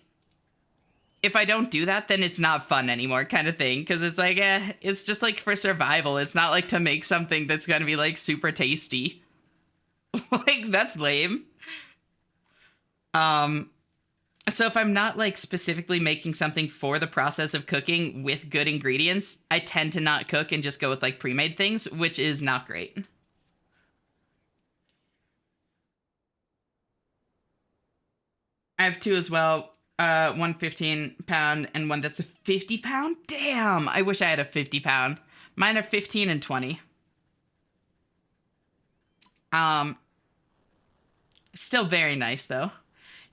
if I don't do that, then it's not fun anymore, kind of thing. Because it's like, it's just like for survival. It's not like to make something that's gonna be like super tasty. Like that's lame. Um, so if I'm not like specifically making something for the process of cooking with good ingredients, I tend to not cook and just go with like pre-made things, which is not great. I have two as well. One 15 pound and one that's a 50 pound. Damn, I wish I had a 50 pound. Mine are 15 and 20. Um, Still very nice though.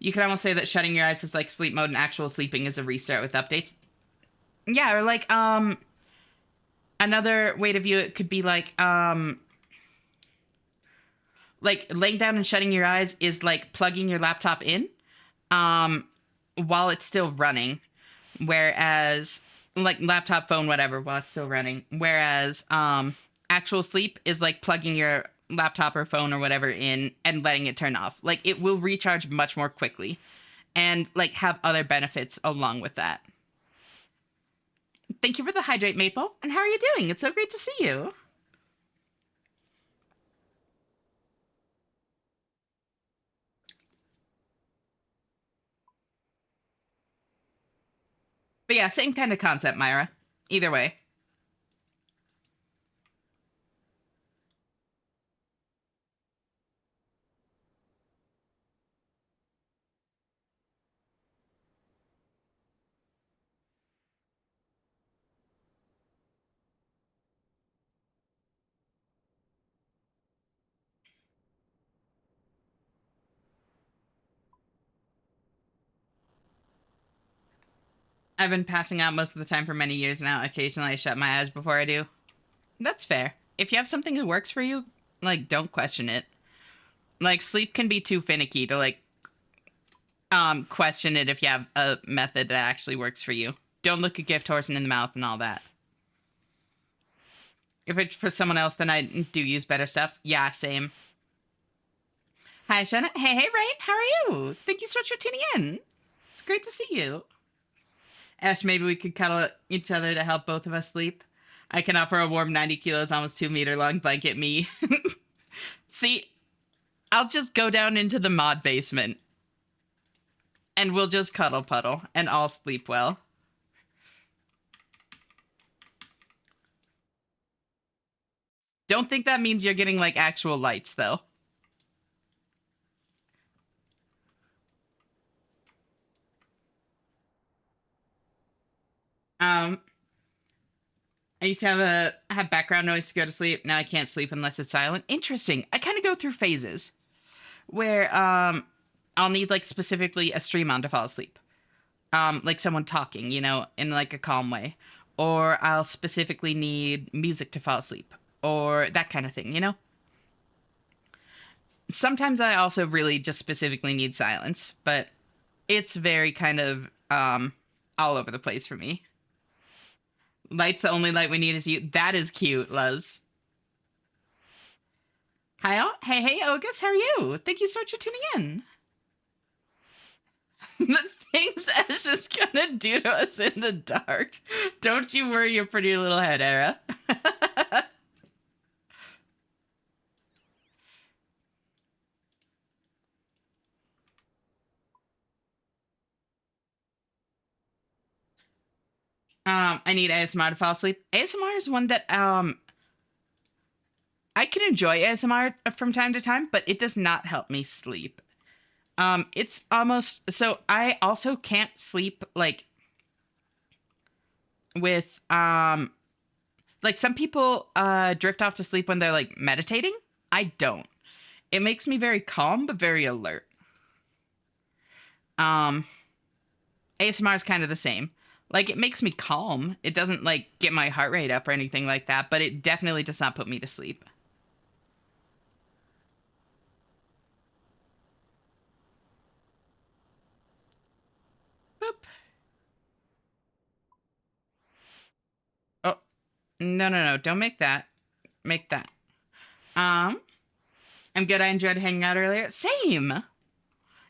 You could almost say that shutting your eyes is like sleep mode and actual sleeping is a restart with updates. Yeah, or another way to view it could be like laying down and shutting your eyes is like plugging your laptop in. Um while it's still running, whereas like laptop, phone, whatever, while it's still running. Whereas actual sleep is like plugging your laptop or phone or whatever in and letting it turn off. Like it will recharge much more quickly and like have other benefits along with that. Thank you for the hydrate, Maple. And how are you doing? It's so great to see you. But yeah, same kind of concept, Myra. Either way. I've been passing out most of the time for many years now. Occasionally I shut my eyes before I do. That's fair. If you have something that works for you, like don't question it. Like sleep can be too finicky to like question it if you have a method that actually works for you. Don't look a gift horse in the mouth and all that. If it's for someone else, then I do use better stuff. Yeah, same. Hi, Shanna. Hey, Rain. How are you? Thank you so much for tuning in. It's great to see you. Ash, maybe we could cuddle each other to help both of us sleep. I can offer a warm 90 kilos, almost 2 meter long blanket me. See, I'll just go down into the mod basement. And we'll just cuddle puddle and all sleep well. Don't think that means you're getting like actual lights though. Um, I used to have background noise to go to sleep. Now I can't sleep unless it's silent. Interesting. I kind of go through phases where I'll need like specifically a stream on to fall asleep. Like someone talking, you know, in like a calm way. Or I'll specifically need music to fall asleep. Or that kind of thing, you know? Sometimes I also really just specifically need silence, but it's very kind of all over the place for me. Light's the only light we need is you. That is cute, Luz. Kyle? Hey, Ogus, how are you? Thank you so much for tuning in. The things Ash is gonna do to us in the dark. Don't you worry your pretty little head, Era. I need ASMR to fall asleep. ASMR is one that I can enjoy ASMR from time to time, but it does not help me sleep. It's almost so I also can't sleep like with like some people drift off to sleep when they're like meditating. I don't. It makes me very calm but very alert. Um ASMR is kind of the same. Like it makes me calm. It doesn't like get my heart rate up or anything like that, but it definitely does not put me to sleep. Boop. Oh, no. Don't make that. Make that. Um, I'm good. I enjoyed hanging out earlier. Same.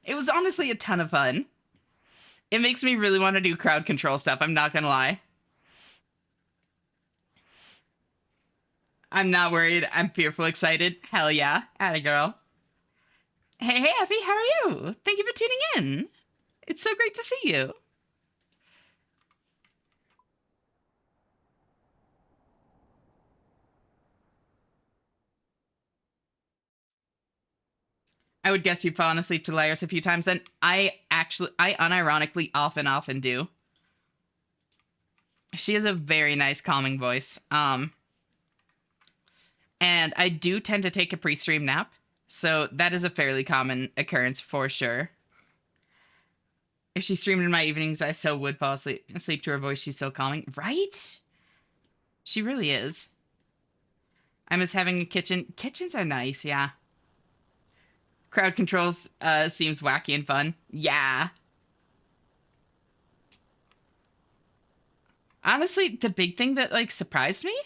It was honestly a ton of fun. It makes me really want to do crowd control stuff. I'm not gonna lie. I'm not worried. I'm fearful excited. Hell yeah. Atta girl. Hey, Effie, how are you? Thank you for tuning in. It's so great to see you. I would guess you've fallen asleep to Lyris a few times then. I unironically often do. She has a very nice calming voice. And I do tend to take a pre-stream nap. So that is a fairly common occurrence for sure. If she streamed in my evenings, I so would fall asleep to her voice. She's so calming. Right? She really is. I miss having a kitchen. Kitchens are nice, yeah. Crowd controls seems wacky and fun. Yeah. honestly, the big thing that like surprised me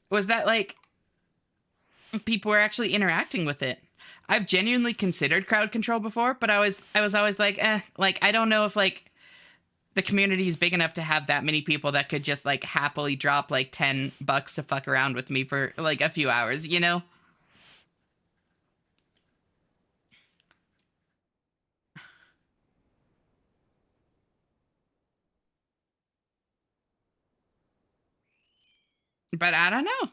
was that like people were actually interacting with it. I've genuinely considered crowd control before, but I was always like, like I don't know if like the community is big enough to have that many people that could just like happily drop like $10 to fuck around with me for like a few hours, you know? But I don't know.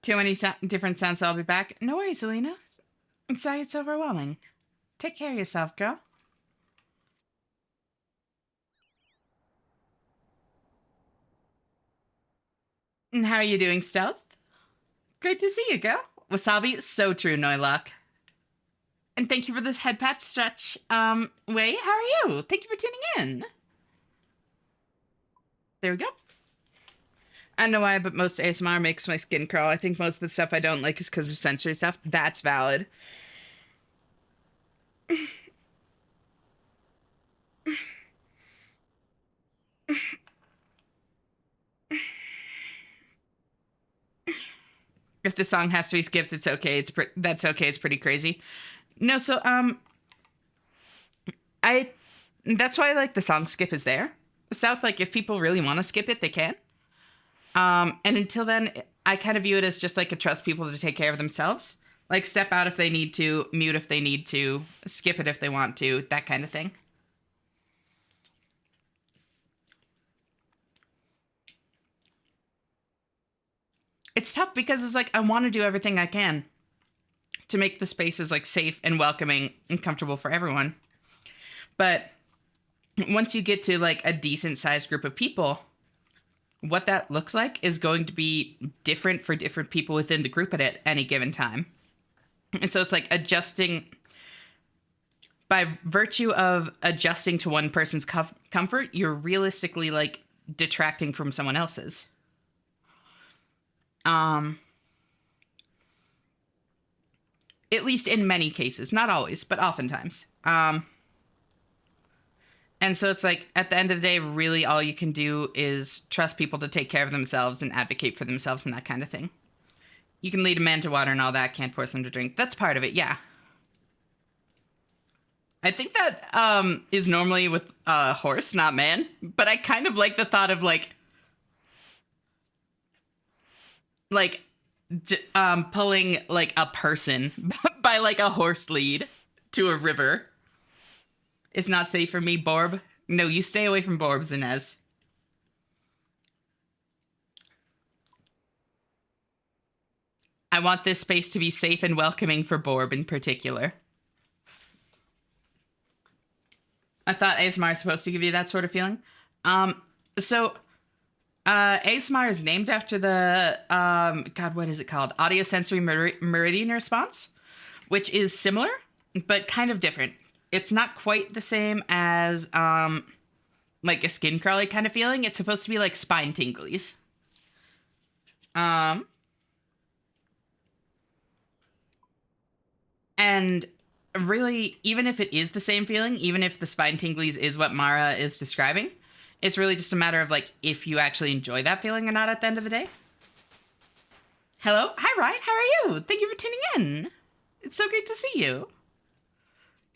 Too many different sounds, so I'll be back. No worries, Selena. I'm sorry it's overwhelming. Take care of yourself, girl. And how are you doing, Stealth? Great to see you, girl. Wasabi, so true, Noilock. And thank you for this head pat stretch. Wei, how are you? Thank you for tuning in. There we go. I don't know why, but most ASMR makes my skin crawl. I think most of the stuff I don't like is because of sensory stuff. That's valid. If the song has to be skipped, it's okay. That's okay. It's pretty crazy. No, so I that's why like the song skip is there. South, like if people really want to skip it, they can. And until then, I kind of view it as just like a trust people to take care of themselves. Like step out if they need to, mute if they need to, skip it if they want to, that kind of thing. It's tough because it's like I want to do everything I can to make the spaces like safe and welcoming and comfortable for everyone. But once you get to like a decent sized group of people, what that looks like is going to be different for different people within the group at any given time. And so it's like adjusting by virtue of adjusting to one person's comfort, you're realistically like detracting from someone else's. At least in many cases, not always, but oftentimes. And so it's like at the end of the day, really all you can do is trust people to take care of themselves and advocate for themselves and that kind of thing. You can lead a man to water and all that, can't force them to drink. That's part of it, yeah. I think that is normally with horse, not man. But I kind of like the thought of like pulling like a person by like a horse lead to a river. It's not safe for me, Borb. No, you stay away from Borbs, Inez. I want this space to be safe and welcoming for Borb in particular. I thought ASMR is supposed to give you that sort of feeling. So ASMR is named after the, God, what is it called? Audiosensory meridian response, which is similar, but kind of different. It's not quite the same as like a skin crawly kind of feeling. It's supposed to be like spine tinglies. And really, even if it is the same feeling, even if the spine tinglies is what Mara is describing, it's really just a matter of like if you actually enjoy that feeling or not at the end of the day. Hello? Hi, Ryan. How are you? Thank you for tuning in. It's so great to see you.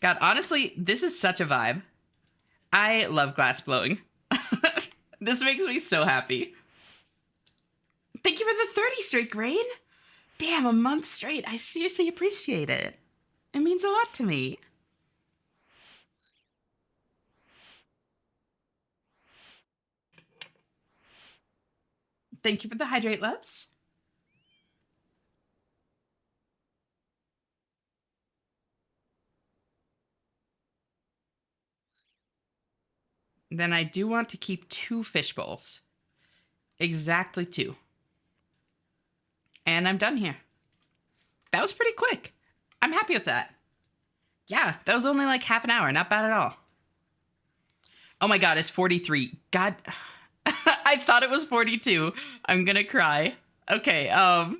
God, honestly, this is such a vibe. I love glass blowing. This makes me so happy. Thank you for the 30 straight, Grain. Damn, a month straight. I seriously appreciate it. It means a lot to me. Thank you for the hydrate, loves. Then I do want to keep 2 fish bowls. Exactly 2. And I'm done here. That was pretty quick. I'm happy with that. Yeah, that was only like half an hour. Not bad at all. Oh my god, it's 43. God, I thought it was 42. I'm gonna cry. Okay, I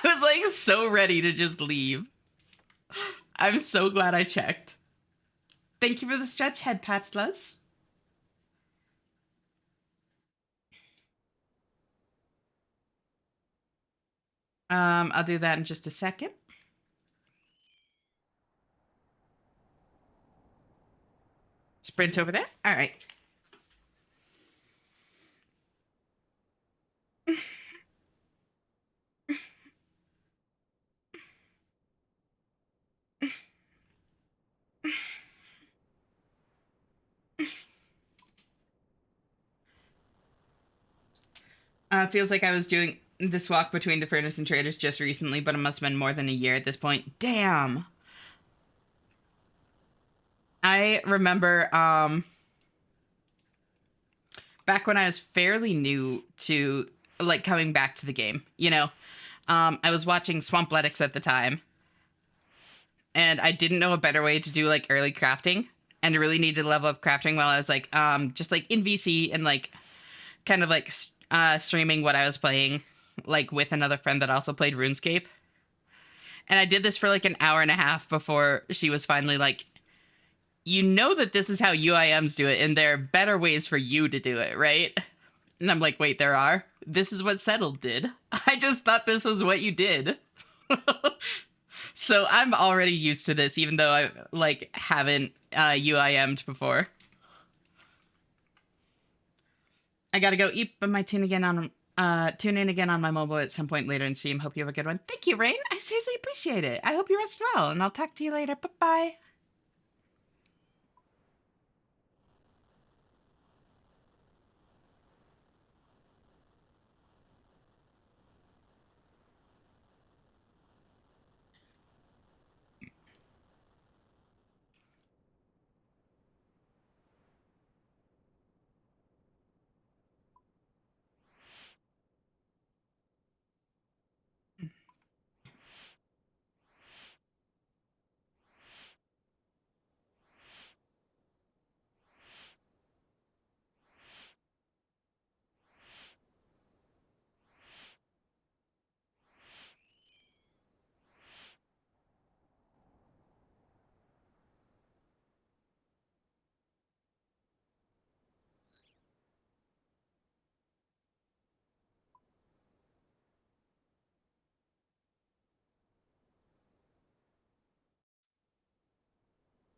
was like so ready to just leave. I'm so glad I checked. Thank you for the stretch head pats, Les. I'll do that in just a second. Sprint over there. All right. Feels like I was doing this walk between the furnace and traders just recently, but it must have been more than a year at this point. Damn. I remember back when I was fairly new to like coming back to the game, you know. I was watching Swampletics at the time, and I didn't know a better way to do like early crafting, and I really needed to level up crafting while I was like just like in VC and like kind of like streaming what I was playing like with another friend that also played RuneScape. And I did this for like an hour and a half before she was finally like, you know that this is how UIMs do it, and there are better ways for you to do it, right? And I'm like, wait, there are? This is what Settled did. I just thought this was what you did. So I'm already used to this, even though I like haven't UIM'd before. I gotta go eat, but my tune in again on my mobile at some point later in stream. Hope you have a good one. Thank you, Rain. I seriously appreciate it. I hope you rest well, and I'll talk to you later. Bye bye.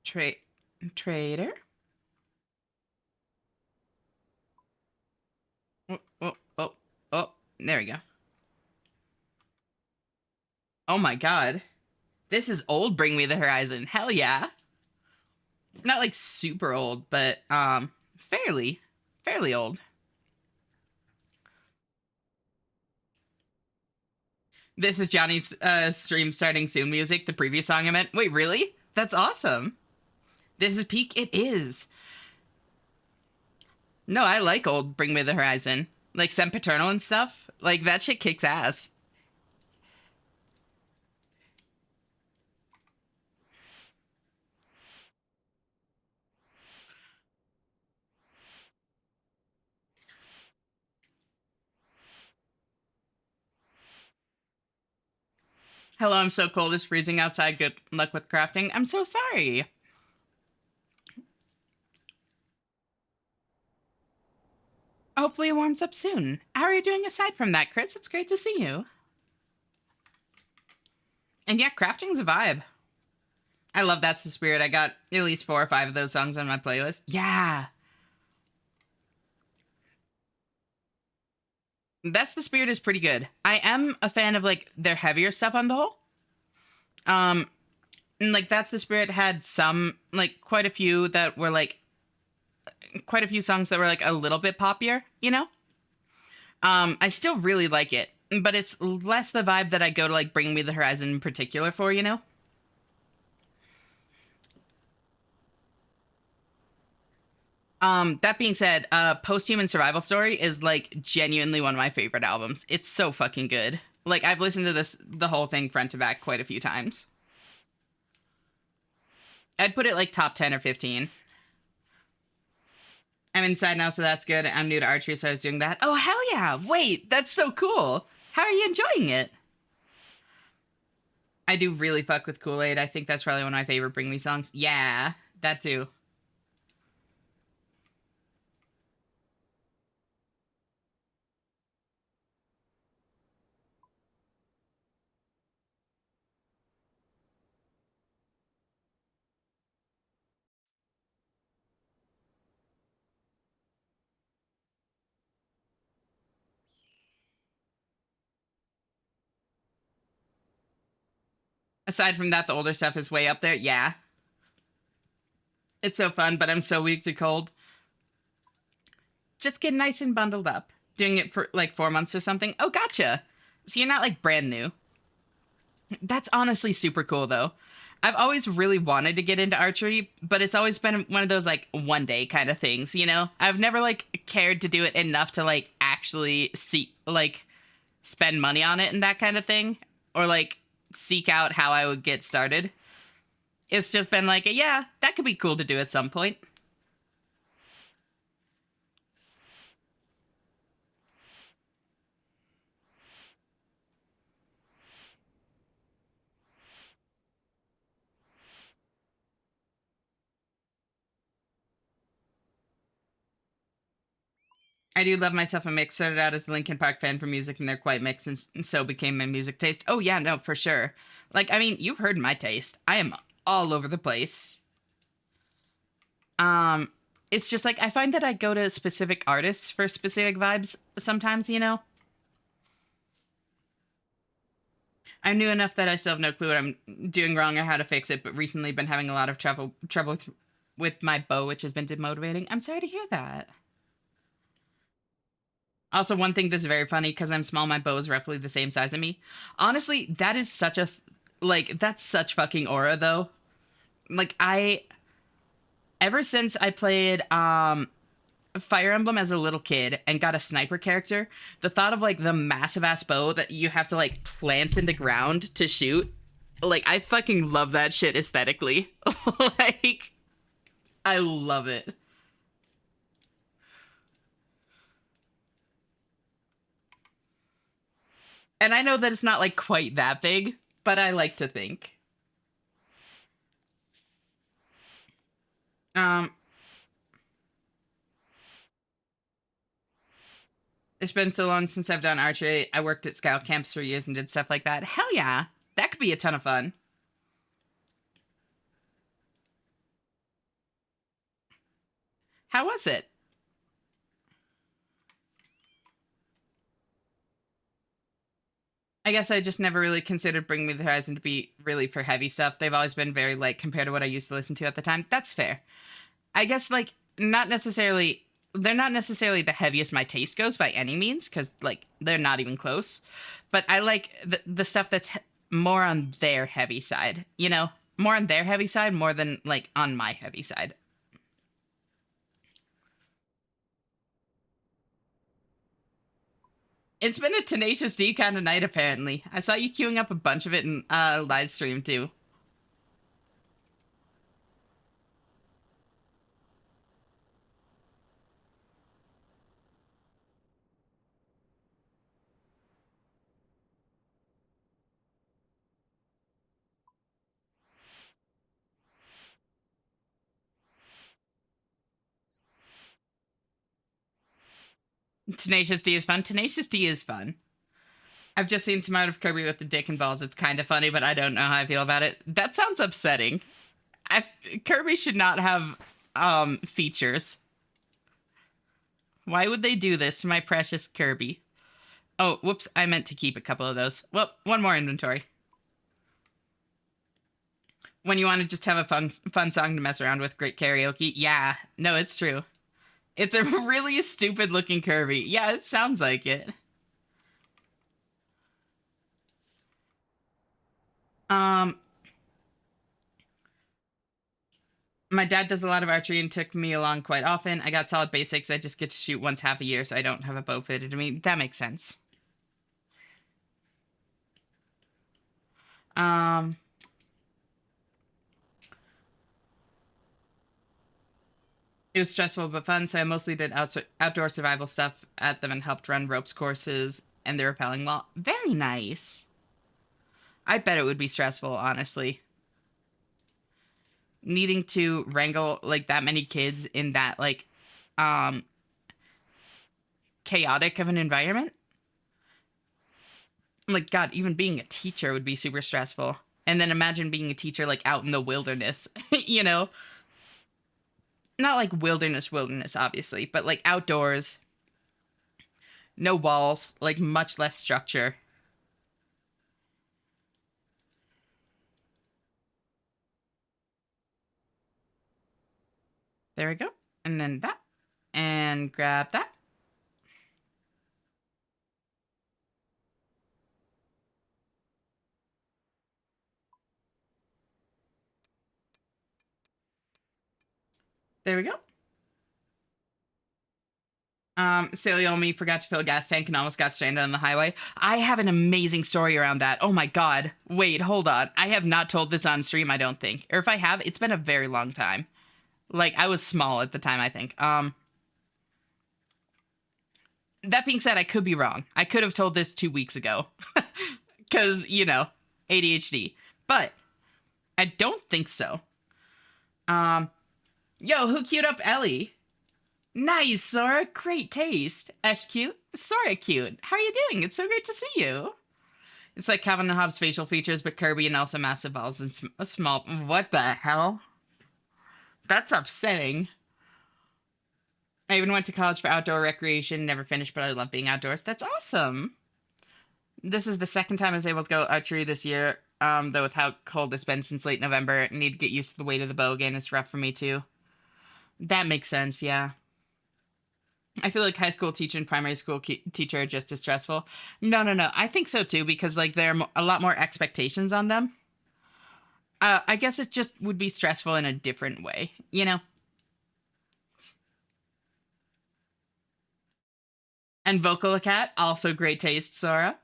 Tra- Trader. Oh, oh, oh, oh. There we go. Oh my god. This is old Bring Me the Horizon. Hell yeah. Not like super old, but fairly old. This is Johnny's stream starting soon music, the previous song I meant. Wait, really? That's awesome. This is peak. It is. No, I like old Bring Me the Horizon. Like Sempiternal and stuff. Like that shit kicks ass. Hello, I'm so cold. It's freezing outside. Good luck with crafting. I'm so sorry. Hopefully it warms up soon. How are you doing aside from that, Chris? It's great to see you. And yeah, crafting's a vibe. I love That's the Spirit. I got at least 4 or 5 of those songs on my playlist. Yeah. That's the Spirit is pretty good. I am a fan of like their heavier stuff on the whole. And like That's the Spirit had some like quite a few that were like quite a few songs that were like a little bit poppier, you know? I still really like it, but it's less the vibe that I go to like Bring Me the Horizon in particular for, you know? That being said, Post-Human Survival Story is like genuinely one of my favorite albums. It's so fucking good. Like I've listened to the whole thing front to back quite a few times. I'd put it like top 10 or 15. I'm inside now, so that's good. I'm new to archery, so I was doing that. Oh, hell yeah. Wait, that's so cool. How are you enjoying it? I do really fuck with Kool-Aid. I think that's probably one of my favorite Bring Me songs. Yeah, that too. Aside from that, the older stuff is way up there. Yeah. It's so fun, but I'm so weak to cold. Just get nice and bundled up. Doing it for like 4 months or something. Oh, gotcha. So you're not like brand new. That's honestly super cool though. I've always really wanted to get into archery, but it's always been one of those like one day kind of things, you know? I've never like cared to do it enough to like actually see like spend money on it and that kind of thing or like seek out how I would get started. It's just been like, yeah, that could be cool to do at some point. I do love myself a mix. Started out as a Linkin Park fan for music, and they're quite mixed, and so became my music taste. Oh yeah, no, for sure. Like, I mean, you've heard my taste. I am all over the place. Um, it's just like I find that I go to specific artists for specific vibes sometimes. You know, I'm new enough that I still have no clue what I'm doing wrong or how to fix it, but recently been having a lot of trouble with my bow, which has been demotivating. I'm sorry to hear that. Also, one thing that's very funny because I'm small, my bow is roughly the same size as me. Honestly, that is such a like that's such fucking aura though. Like I ever since I played Fire Emblem as a little kid and got a sniper character, the thought of like the massive ass bow that you have to like plant in the ground to shoot, like I fucking love that shit aesthetically. Like I love it. And I know that it's not like quite that big, but I like to think. Um, it's been so long since I've done archery. I worked at scout camps for years and did stuff like that. Hell yeah, that could be a ton of fun. How was it? I guess I just never really considered Bring Me the Horizon to be really for heavy stuff. They've always been very light compared to what I used to listen to at the time. That's fair. I guess like not necessarily they're not necessarily the heaviest my taste goes by any means because like they're not even close. But I like the stuff that's more on their heavy side. You know, more on their heavy side more than like on my heavy side. It's been a Tenacious D kind of night, apparently. I saw you queuing up a bunch of it in live stream too. Tenacious D is fun. Tenacious D is fun. I've just seen some out of Kirby with the dick and balls. It's kind of funny, but I don't know how I feel about it. That sounds upsetting. Kirby should not have features. Why would they do this to my precious Kirby? Oh, whoops, I meant to keep a couple of those. Well, one more inventory. When you want to just have a fun song to mess around with, great karaoke. Yeah, no, it's true. It's a really stupid looking Kirby. Yeah, it sounds like it. Um, my dad does a lot of archery and took me along quite often. I got solid basics. I just get to shoot once half a year, so I don't have a bow fitted to me. That makes sense. Um, it was stressful but fun, so I mostly did outdoor survival stuff at them and helped run ropes courses and the rappelling wall. Very nice. I bet it would be stressful, honestly. Needing to wrangle like that many kids in that like um chaotic of an environment. Like god, even being a teacher would be super stressful. And then imagine being a teacher like out in the wilderness, you know? Not like wilderness obviously, but like outdoors, no walls, like much less structure. There we go. And then that. And grab that. There we go. Silly old me forgot to fill a gas tank and almost got stranded on the highway. I have an amazing story around that. Oh my god. Wait, hold on. I have not told this on stream, I don't think. Or if I have, it's been a very long time. Like, I was small at the time, I think. That being said, I could be wrong. I could have told this 2 weeks ago. Because, you know, ADHD. But I don't think so. Um, Yo, who queued up Ellie? Nice, Sora. Great taste. S cute. Sora cute. How are you doing? It's so great to see you. It's like Calvin and Hobbes' facial features, but Kirby and also massive balls and small. What the hell? That's upsetting. I even went to college for outdoor recreation. Never finished, but I love being outdoors. That's awesome. This is the second time I was able to go archery this year. Though with how cold it's been since late November, I need to get used to the weight of the bow again. It's rough for me too. That makes sense, yeah. I feel like high school teacher and primary school teacher are just as stressful. No. I think so too because like there are a lot more expectations on them. I guess it just would be stressful in a different way, you know? And Vocal Cat, also great taste, Sora.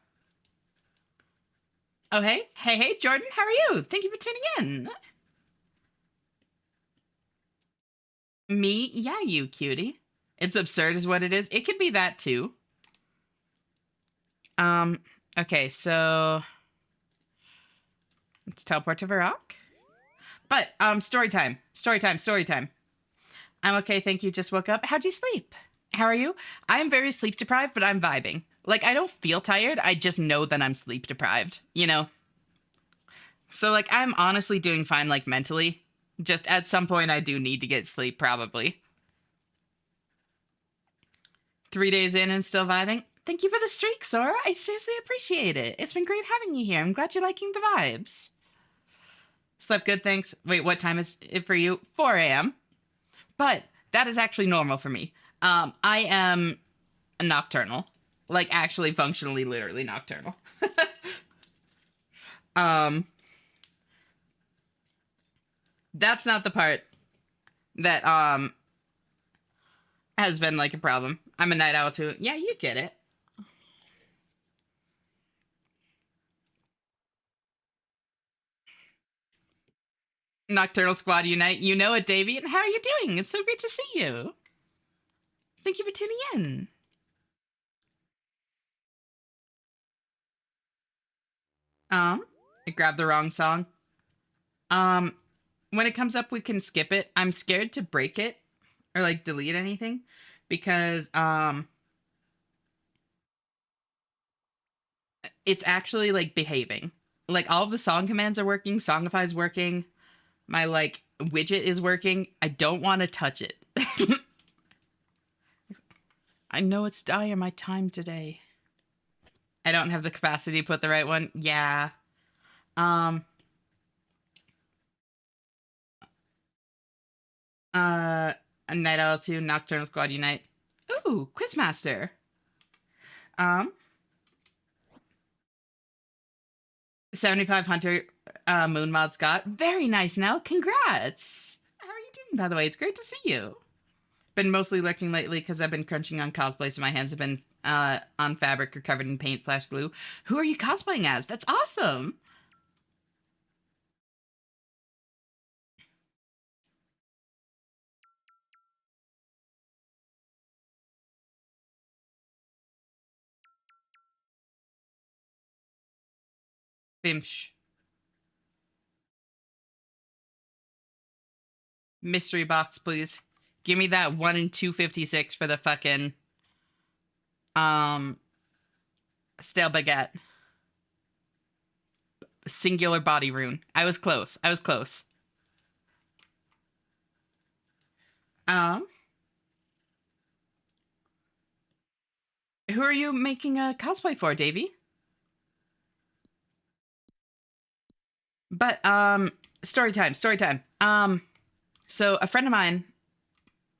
Oh, hey. Hey, Jordan, how are you? Thank you for tuning in. Me? Yeah, you cutie. It's absurd is what it is. It could be that too. Um, okay, so let's teleport to Varrock. But, story time. Story time, story time. I'm okay, thank you. Just woke up. How'd you sleep? How are you? I'm very sleep deprived, but I'm vibing. Like, I don't feel tired. I just know that I'm sleep deprived, you know? So, like, I'm honestly doing fine, like, mentally. Just at some point, I do need to get sleep, probably. 3 days in and still vibing. Thank you for the streak, Sora. I seriously appreciate it. It's been great having you here. I'm glad you're liking the vibes. Slept good, thanks. Wait, what time is it for you? 4 a.m. But that is actually normal for me. I am a nocturnal. Like, actually, functionally, literally nocturnal. um, that's not the part that, has been, like, a problem. I'm a night owl, too. Yeah, you get it. Nocturnal Squad Unite. You know it, Davey. How are you doing? It's so great to see you. Thank you for tuning in. I grabbed the wrong song. Um, when it comes up, we can skip it. I'm scared to break it or like delete anything because it's actually like behaving. Like all of the song commands are working, Songify is working, my like widget is working. I don't want to touch it. I know it's dire my time today. I don't have the capacity to put the right one. Yeah. Um uh Night Owl 2, Nocturnal Squad Unite. Ooh, Quizmaster. Um 75 Hunter Moon Mod Scott. Very nice now. Congrats. How are you doing, by the way? It's great to see you. Been mostly lurking lately because I've been crunching on cosplay, so my hands have been on fabric or covered in paint slash glue. Who are you cosplaying as? That's awesome. Bimsh. Mystery box, please. Give me that 1 in 256 for the fucking stale baguette. Singular body rune. I was close. I was close. Who are you making a cosplay for, Davey? But story time, story time. So a friend of mine,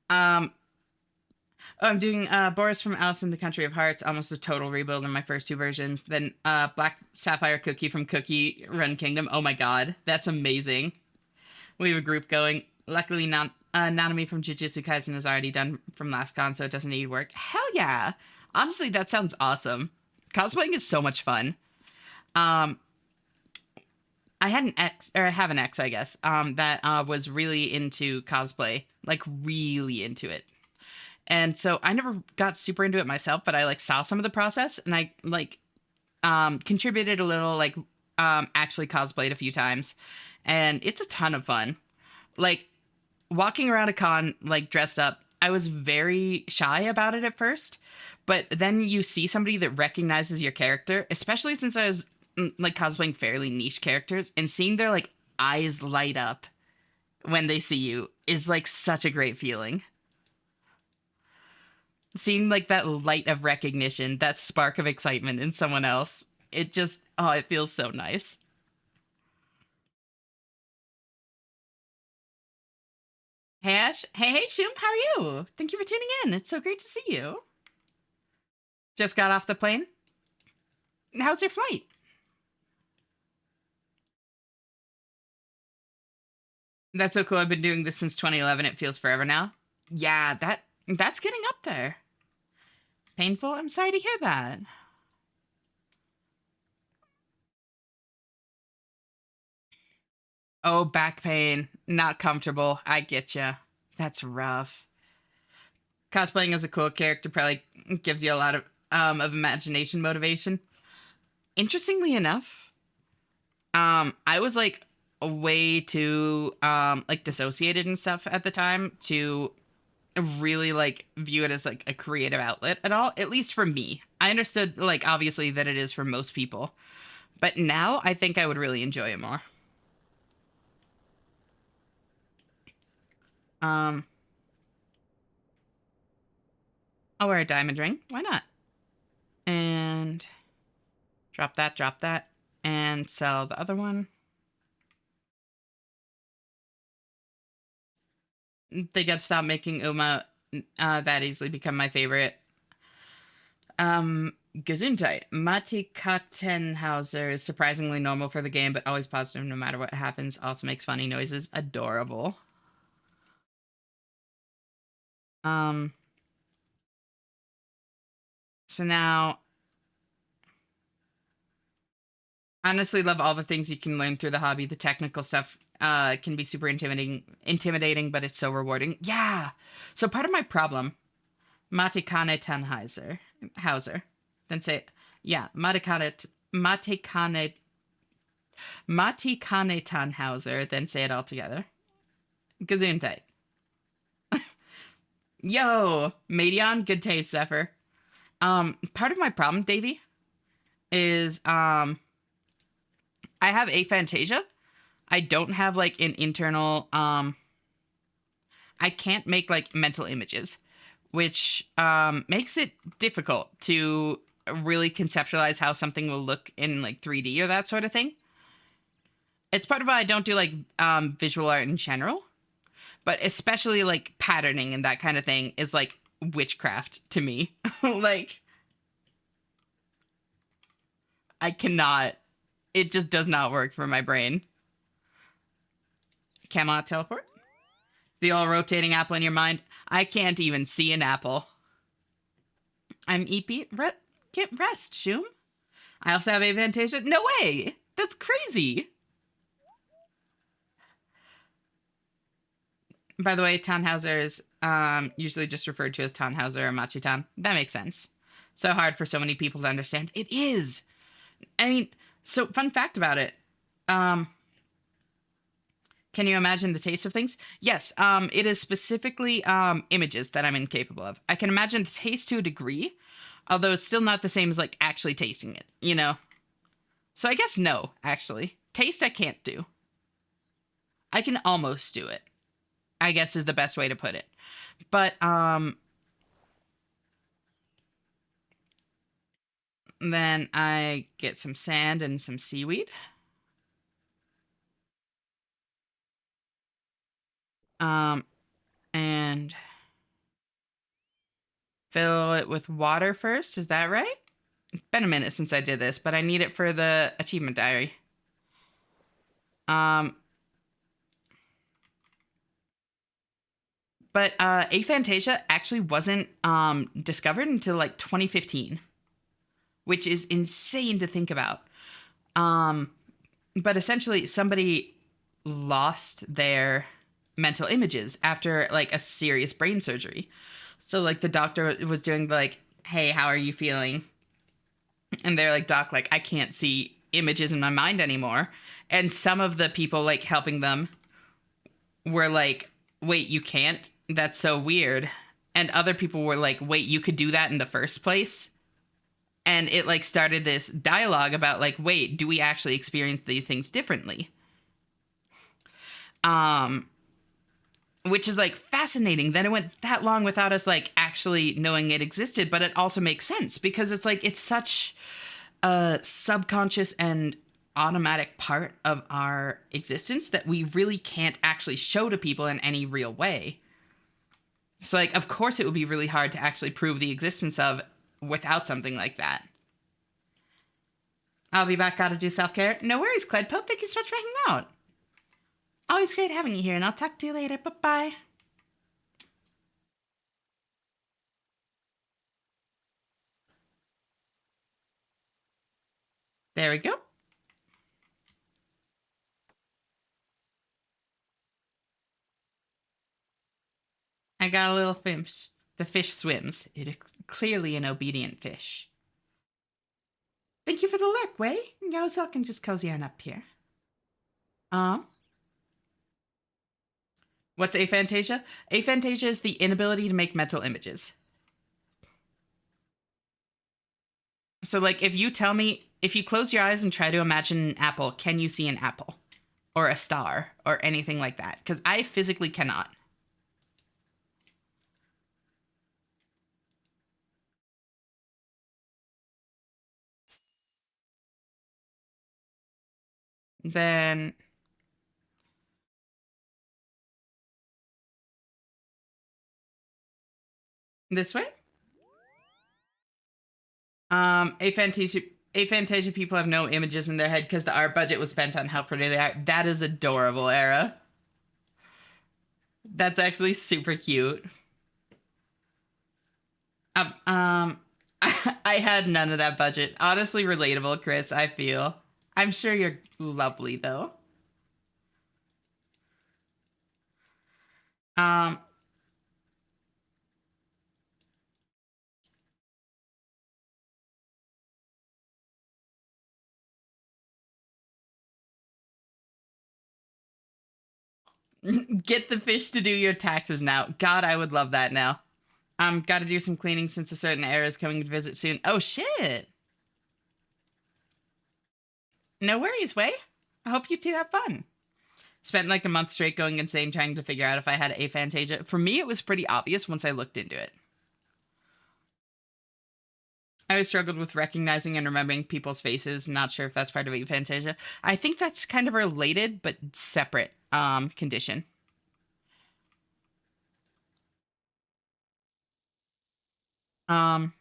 I'm doing Boris from Alice in the Country of Hearts, almost a total rebuild in my first two versions. Then Black Sapphire Cookie from Cookie Run Kingdom. Oh my god, that's amazing. We have a group going. Luckily, Nanami from Jujutsu Kaisen is already done from last con, so it doesn't need work. Hell yeah! Honestly, that sounds awesome. Cosplaying is so much fun. I had an ex, or I have an ex, I guess, that was really into cosplay, like really into it. And so I never got super into it myself, but I like saw some of the process, and I like contributed a little, like actually cosplayed a few times, and it's a ton of fun. Like walking around a con like dressed up, I was very shy about it at first, but then you see somebody that recognizes your character, especially since I was like cosplaying fairly niche characters, and seeing their like eyes light up when they see you is like such a great feeling. Seeing like that light of recognition, that spark of excitement in someone else, it just, oh, it feels so nice. Hey Ash, hey Shum, how are you? Thank you for tuning in. It's so great to see you. Just got off the plane. How's your flight? That's so cool. I've been doing this since 2011. It feels forever now. Yeah, that's getting up there. Painful? I'm sorry to hear that. Oh, back pain. Not comfortable. I get you. That's rough. Cosplaying as a cool character probably gives you a lot of imagination motivation. Interestingly enough, I was like way too like dissociated and stuff at the time to really like view it as like a creative outlet at all, at least for me. I understood like obviously that it is for most people, but now I think I would really enjoy it more. um I'll wear a diamond ring, why not? And drop that and sell the other one. They gotta stop making Uma that easily become my favorite. Gesundheit. Mati Kattenhauser is surprisingly normal for the game, but always positive no matter what happens. Also makes funny noises. Adorable. Um, so now, honestly, love all the things you can learn through the hobby. The technical stuff can be super intimidating, but it's so rewarding. Yeah. So part of my problem, Matikane Tannhauser, Hauser, then say, yeah, Matikane Tannhauser, then say it all together. Gesundheit. Yo, Medion, good taste, Zephyr. Part of my problem, Davey, is I have aphantasia. I don't have like an internal I can't make like mental images, which makes it difficult to really conceptualize how something will look in like 3D or that sort of thing. It's part of why I don't do like visual art in general, but especially like patterning and that kind of thing is like witchcraft to me. Like I cannot, it just does not work for my brain. Cannot teleport? The all rotating apple in your mind. I can't even see an apple. I'm EP. Get rest, Shum. I also have aphantasia. No way! That's crazy! By the way, Tannhauser is usually just referred to as Tannhauser or Machitan. That makes sense. So hard for so many people to understand. It is! I mean, So, fun fact about it. Um, can you imagine the taste of things? Yes. It is specifically images that I'm incapable of. I can imagine the taste to a degree, although it's still not the same as like actually tasting it, you know? So I guess no, actually. Taste I can't do. I can almost do it, I guess is the best way to put it. But then I get some sand and some seaweed. Um and fill it with water first, is that right? It's been a minute since I did this, but I need it for the achievement diary. Um but Aphantasia actually wasn't discovered until like 2015, which is insane to think about. Um but essentially somebody lost their mental images after like a serious brain surgery. So like the doctor was doing like, "Hey, how are you feeling?" And they're like, "Doc, like I can't see images in my mind anymore." And some of the people like helping them were like, "Wait, you can't? That's so weird." And other people were like, "Wait, you could do that in the first place?" And it like started this dialogue about like, "Wait, do we actually experience these things differently?" Um which is like fascinating that it went that long without us like actually knowing it existed, but it also makes sense because it's like it's such a subconscious and automatic part of our existence that we really can't actually show to people in any real way. So like of course it would be really hard to actually prove the existence of without something like that. I'll be back. Gotta do self-care. No worries, Cled Pope. Thank you so much for hanging out. Always great having you here, and I'll talk to you later. Bye-bye. There we go. I got a little fish. The fish swims. It is clearly an obedient fish. Thank you for the lurk, Way. I can just cozy on up here. Um, what's aphantasia? Aphantasia is the inability to make mental images. So, like, if you tell me, if you close your eyes and try to imagine an apple, can you see an apple? Or a star? Or anything like that? Because I physically cannot. Then, this way? Aphantasia people have no images in their head because the art budget was spent on how pretty they are. That is adorable, Era. That's actually super cute. Um, um I had none of that budget. Honestly, relatable, Chris, I feel. I'm sure you're lovely though. Um get the fish to do your taxes now. God, I would love that now. Gotta do some cleaning since a certain era is coming to visit soon. Oh shit. No worries, Way. I hope you two have fun. Spent like a month straight going insane trying to figure out if I had aphantasia. For me, it was pretty obvious once I looked into it. I always struggled with recognizing and remembering people's faces. Not sure if that's part of aphantasia. I think that's kind of a related but separate condition. Um,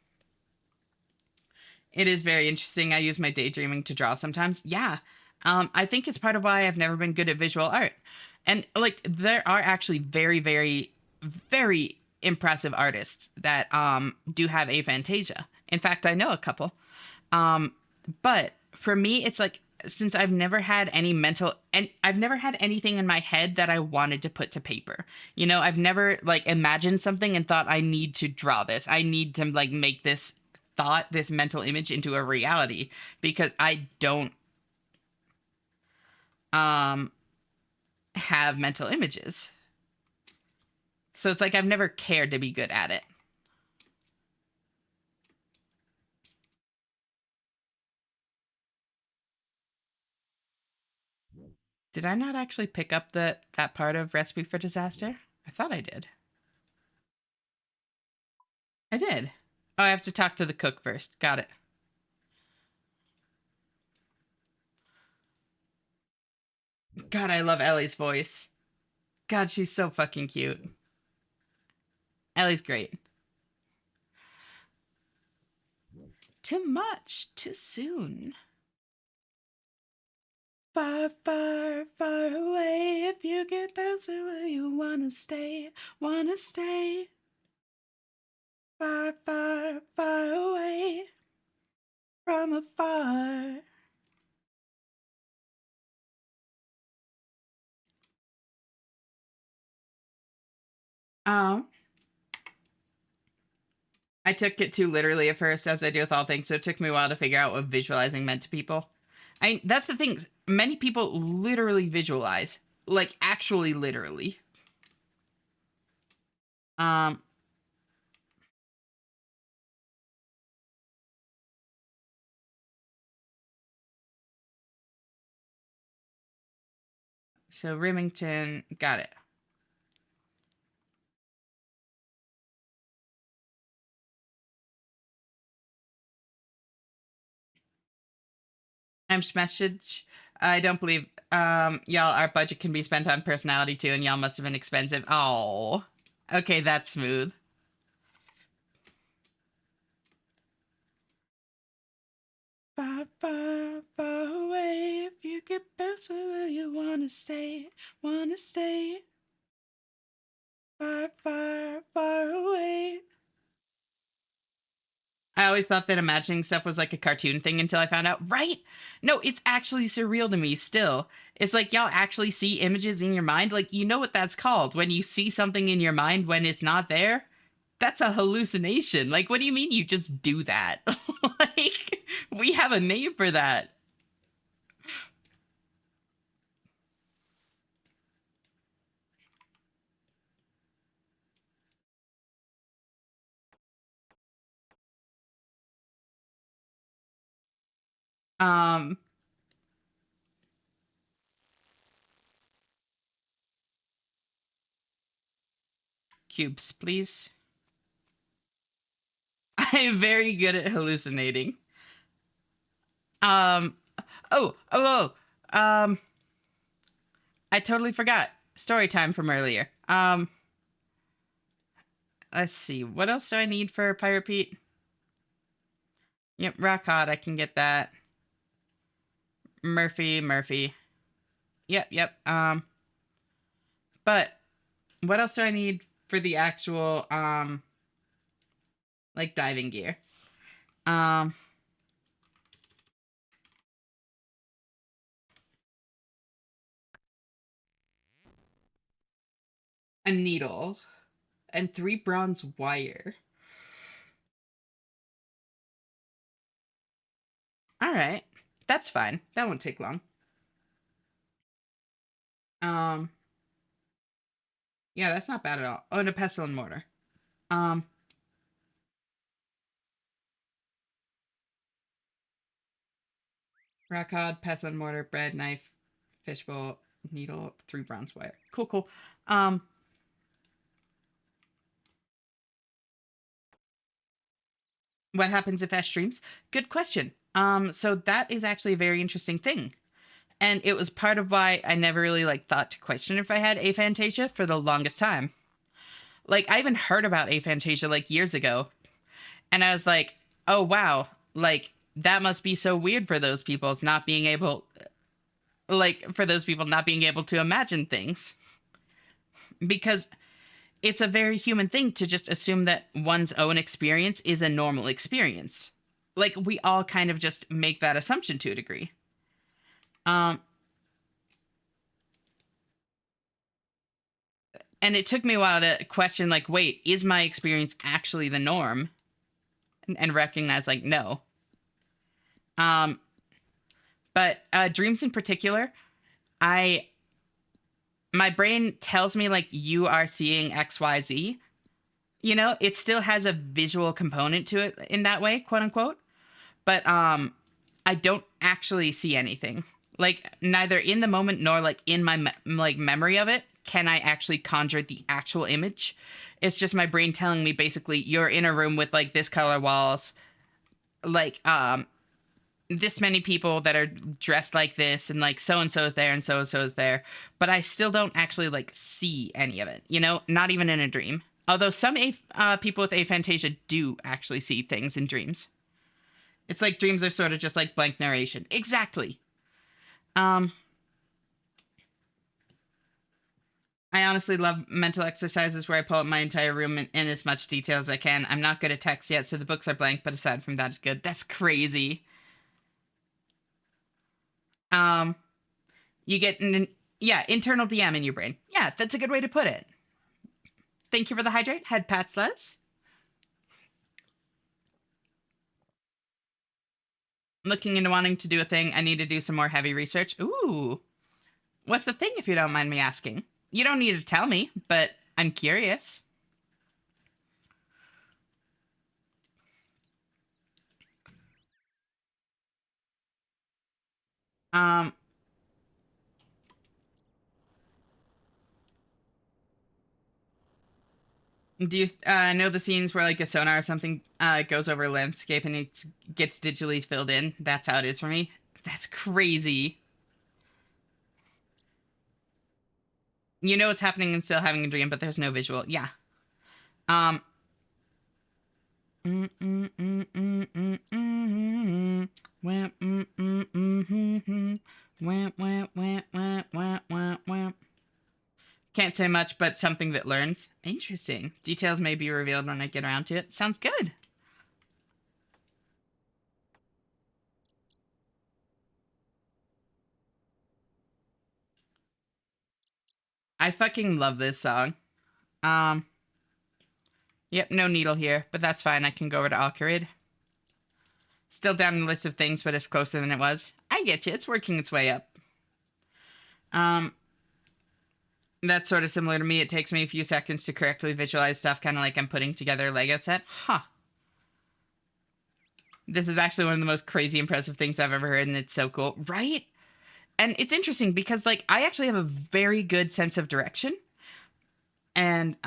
it is very interesting. I use my daydreaming to draw sometimes. Yeah. I think it's part of why I've never been good at visual art. And like there are actually very, very, very impressive artists that do have aphantasia. In fact, I know a couple. Um, but for me, it's like since I've never had any mental and I've never had anything in my head that I wanted to put to paper. You know, I've never like imagined something and thought I need to draw this. I need to like make this thought, this mental image into a reality because I don't have mental images. So it's like I've never cared to be good at it. Did I not actually pick up that part of Recipe for Disaster? I thought I did. I did. Oh, I have to talk to the cook first. Got it. God, I love Ellie's voice. God, she's so fucking cute. Ellie's great. Too much, too soon. Far, far, far away. If you get closer, where you wanna stay, wanna stay. Far, far, far away from afar. Um, I took it too literally at first, as I do with all things, so it took me a while to figure out what visualizing meant to people. That's the thing. Many people literally visualize, like actually literally. Um, so Remington, got it. I'm message. I don't believe y'all, our budget can be spent on personality too, and y'all must have been expensive. Oh. Okay, that's smooth. Far, far, far away. If you get better, where you wanna stay, wanna stay. Far, far, far away. I always thought that imagining stuff was like a cartoon thing until I found out, right? No, it's actually surreal to me still. It's like y'all actually see images in your mind. Like, you know what that's called when you see something in your mind when it's not there? That's a hallucination. Like, what do you mean you just do that? Like, we have a name for that. Um, cubes, please. I'm very good at hallucinating. Um, oh. I totally forgot. Story time from earlier. Let's see. What else do I need for Pirate Pete? Yep, Rock Hot. I can get that. Murphy. Yep. But what else do I need for the actual like diving gear? Um, a needle and 3 bronze wire. All right, that's fine. That won't take long. Um, yeah, that's not bad at all. Oh, and a pestle and mortar. Um, rock hod, pestle and mortar, bread, knife, fishbowl, needle, 3 bronze wire. Cool. Um, what happens if Ash streams? Good question. So that is actually a very interesting thing. And it was part of why I never really like thought to question if I had aphantasia for the longest time. Like I even heard about aphantasia like years ago, and I was like, "Oh wow, like that must be so weird for those people's not being able for those people not being able to imagine things." Because it's a very human thing to just assume that one's own experience is a normal experience. Like we all kind of just make that assumption to a degree. Um and it took me a while to question like, wait, is my experience actually the norm? And recognize like no. Um but dreams in particular, my brain tells me like you are seeing XYZ. You know, it still has a visual component to it in that way, quote unquote. But I don't actually see anything. Like neither in the moment nor like in my like memory of it can I actually conjure the actual image. It's just my brain telling me basically you're in a room with like this color walls, like this many people that are dressed like this, and like so and so is there and so is there, but I still don't actually like see any of it, you know, not even in a dream. Although some people with aphantasia do actually see things in dreams. It's like dreams are sort of just like blank narration. Exactly. um I honestly love mental exercises where I pull up my entire room in as much detail as I can. I'm not good at text yet, so the books are blank, but aside from that, it's good. That's crazy. um You get yeah, internal DM in your brain. Yeah, that's a good way to put it. Thank you for the hydrate. Head pats, Les. Looking into wanting to do a thing. I need to do some more heavy research. Ooh. What's the thing, if you don't mind me asking? You don't need to tell me, but I'm curious. Um, do you know the scenes where like a sonar or something goes over a landscape and it gets digitally filled in? That's how it is for me. That's crazy. You know what's happening and still having a dream, but there's no visual. Yeah. Um, can't say much, but something that learns. Interesting. Details may be revealed when I get around to it. Sounds good. I fucking love this song. Um, yep, no needle here, but that's fine. I can go over to Alcarid. Still down in the list of things, but it's closer than it was. I get you. It's working its way up. Um, that's sort of similar to me. It takes me a few seconds to correctly visualize stuff, kind of like I'm putting together a Lego set. Huh. This is actually one of the most crazy impressive things I've ever heard, and it's so cool, right? And it's interesting because like I actually have a very good sense of direction. And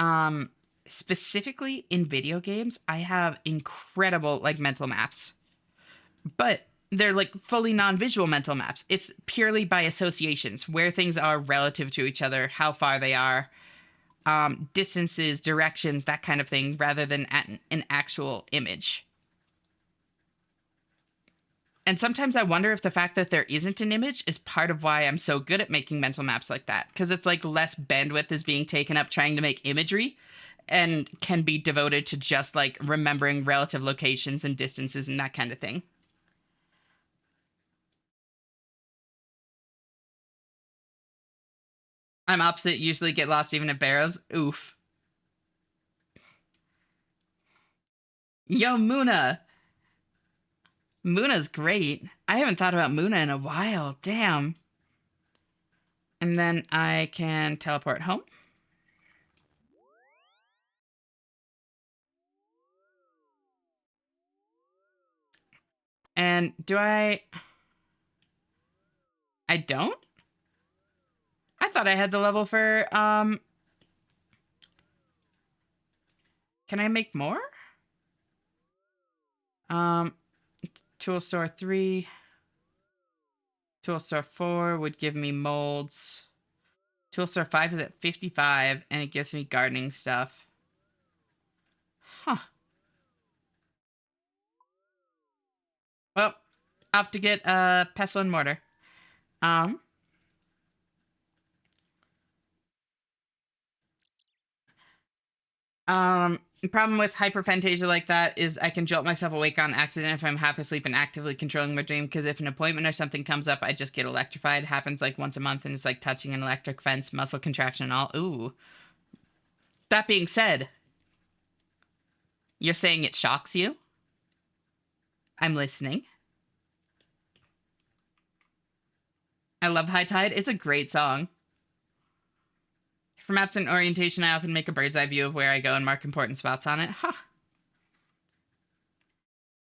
specifically in video games, I have incredible like mental maps. But they're like fully non-visual mental maps. It's purely by associations, where things are relative to each other, how far they are, distances, directions, that kind of thing, rather than an actual image. And sometimes I wonder if the fact that there isn't an image is part of why I'm so good at making mental maps like that. Because it's like less bandwidth is being taken up trying to make imagery and can be devoted to just like remembering relative locations and distances and that kind of thing. I'm opposite, usually get lost even at barrows. Oof. Yo, Muna. Muna's great. I haven't thought about Muna in a while. Damn. And then I can teleport home. And do I don't? I thought I had the level for can I make more? Um Tool store 3, Tool store 4 would give me molds. Tool store 5 is at 55 and it gives me gardening stuff. Huh. Well, I'll have to get pestle and mortar. Um the problem with hyperphantasia like that is I can jolt myself awake on accident if I'm half asleep and actively controlling my dream, because if an appointment or something comes up, I just get electrified. Happens like once a month and it's like touching an electric fence, muscle contraction and all. Ooh. That being said, you're saying it shocks you? I'm listening. I love High Tide. It's a great song. For maps and orientation, I often make a bird's eye view of where I go and mark important spots on it. Huh.